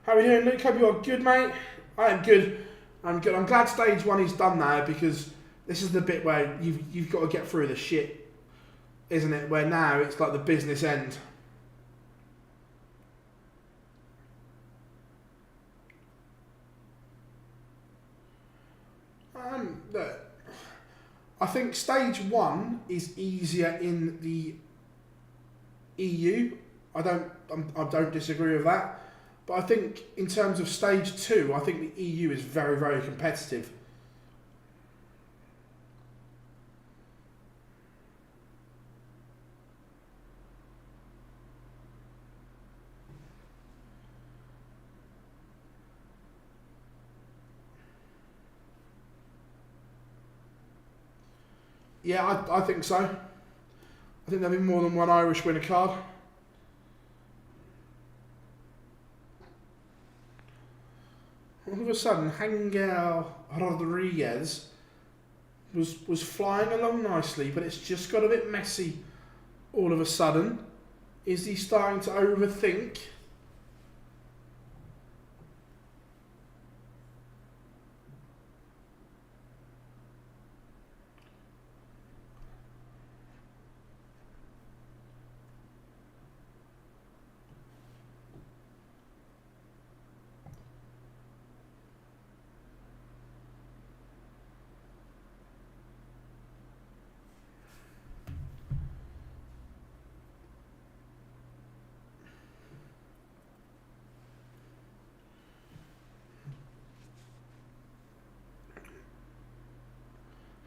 How are we doing, Luke? Hope you're good, mate. I am good. I'm good. I'm glad stage 1 is done now, because this is the bit where you've got to get through the shit, isn't it? Where now it's like the business end. Look, I think stage 1 is easier in the EU. I don't disagree with that. But I think in terms of stage 2, I think the EU is very, very competitive. Yeah, I think so. I think there'll be more than one Irish winner card. All of a sudden, Angel Rodriguez was flying along nicely, but it's just got a bit messy all of a sudden. Is he starting to overthink?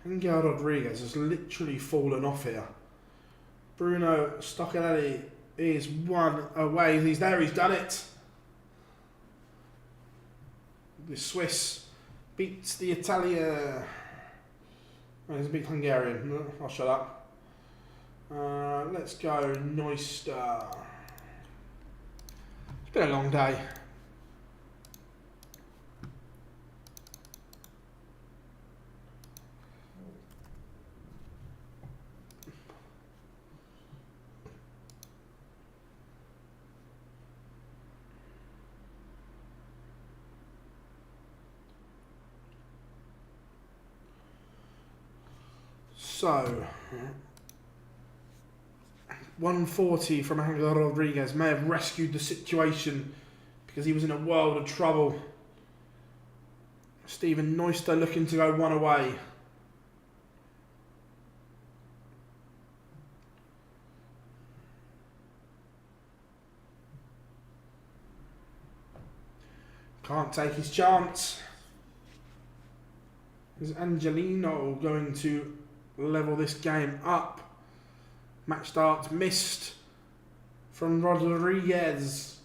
Angel Rodriguez has literally fallen off here. Bruno Stoccarelli is one away. He's there, he's done it. The Swiss beats the Italian. Oh, he's beat Hungarian. No, I'll shut up. Let's go Neuster. It's been a long day. So, 140 from Angel Rodriguez may have rescued the situation because he was in a world of trouble. Stephen Neuster looking to go one away. Can't take his chance. Is Angelino going to level this game up? Match start missed from Rodriguez.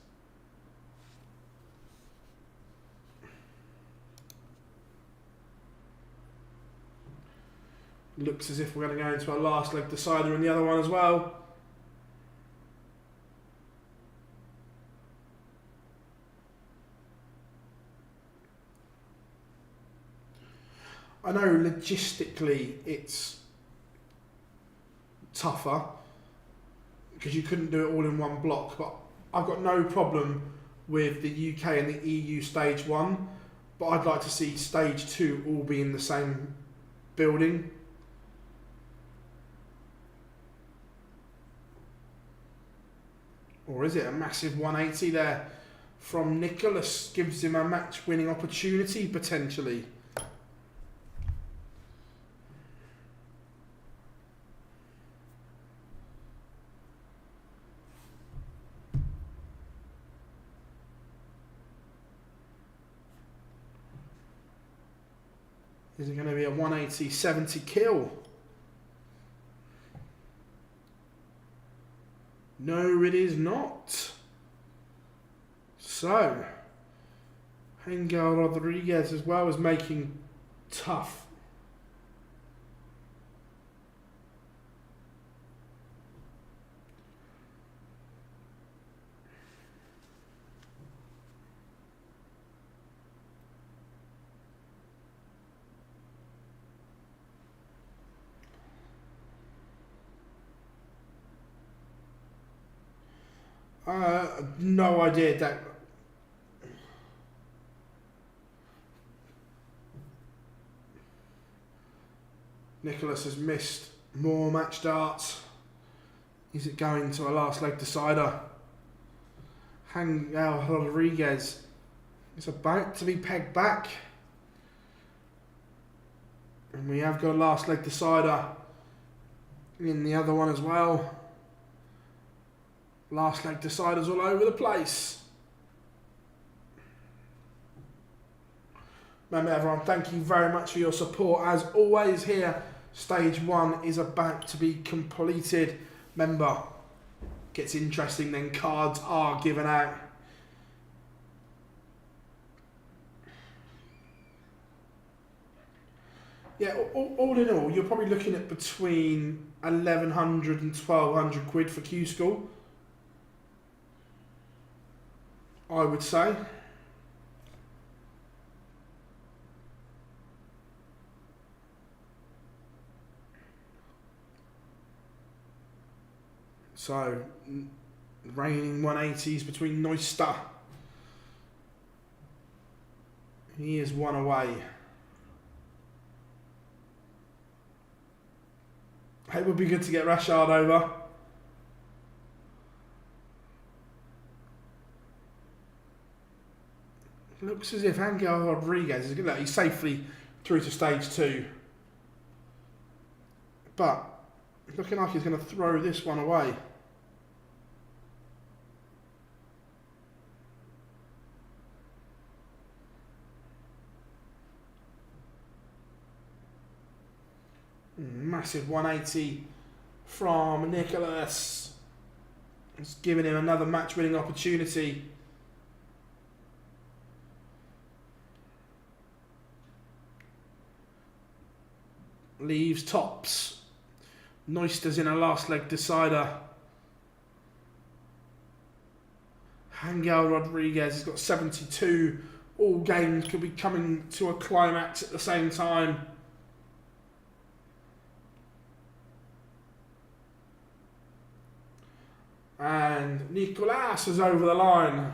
Looks as if we're going to go into our last leg decider in the other one as well. I know logistically it's tougher because you couldn't do it all in one block, but I've got no problem with the UK and the EU stage 1, but I'd like to see stage 2 all be in the same building. Or is it a massive 180 there from Nicholas? Gives him a match winning opportunity potentially. Is it going to be a 180, 70 kill? No, it is not. So, Angel Rodriguez as well is making tough. No idea that. Nicholas has missed more match darts. Is it going to a last leg decider? Angel Rodriguez is about to be pegged back. And we have got a last leg decider in the other one as well. Last leg deciders all over the place. Remember everyone, thank you very much for your support. As always here, stage 1 is about to be completed. Remember, gets interesting then, cards are given out. Yeah, all in all, you're probably looking at between 1,100 and 1,200 quid for Q-School, I would say. So, reigning 180s between Neuster. He is one away. It would be good to get Rashard over. Looks as if Angel Rodriguez is going to, he's safely through to stage 2. But looking like he's going to throw this one away. Massive 180 from Nicholas. It's giving him another match-winning opportunity. Leaves tops. Neuster's in a last leg decider. Angel Rodriguez has got 72. All games could be coming to a climax at the same time. And Nicolas is over the line.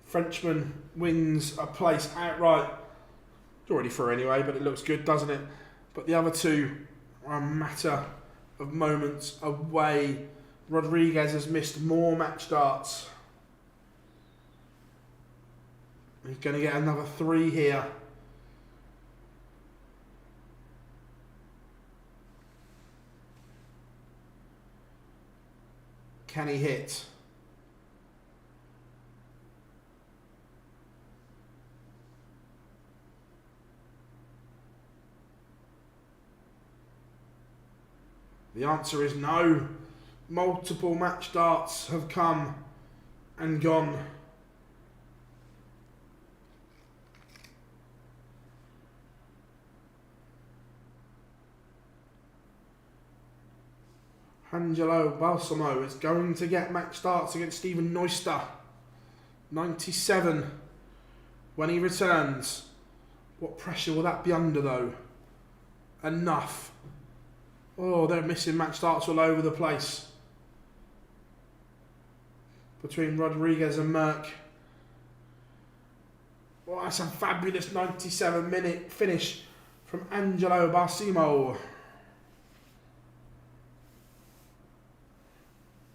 Frenchman wins a place outright. It's already through anyway, but it looks good, doesn't it? But the other two are a matter of moments away. Rodriguez has missed more match darts. He's going to get another 3 here. Can he hit? The answer is no. Multiple match darts have come and gone. Angelo Balsamo is going to get match starts against Stephen Neuster. 97 when he returns. What pressure will that be under though? Enough. Oh, they're missing match starts all over the place. Between Rodriguez and Merck. Well, that's a fabulous 97-minute finish from Angelo Balsamo.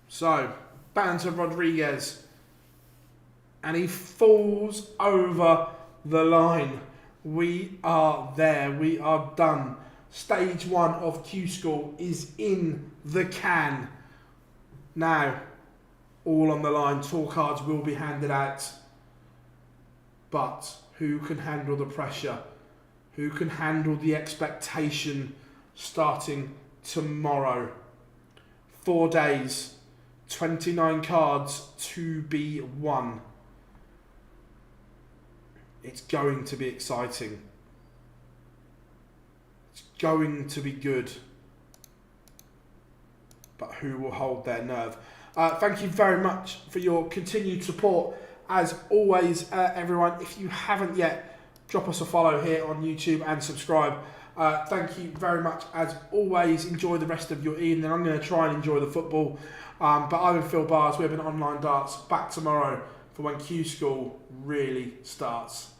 So, bounce of Rodriguez. And he falls over the line. We are there. We are done. Stage 1 of Q-School is in the can. Now, all on the line. Tour cards will be handed out. But who can handle the pressure? Who can handle the expectation starting tomorrow? 4 days. 29 cards to be won. It's going to be exciting. It's going to be good. But who will hold their nerve? Thank you very much for your continued support. As always, everyone, if you haven't yet, drop us a follow here on YouTube and subscribe. Thank you very much. As always, enjoy the rest of your evening. I'm going to try and enjoy the football. But I've been Phil Bars. We've been Online Darts. Back tomorrow for when Q-School really starts.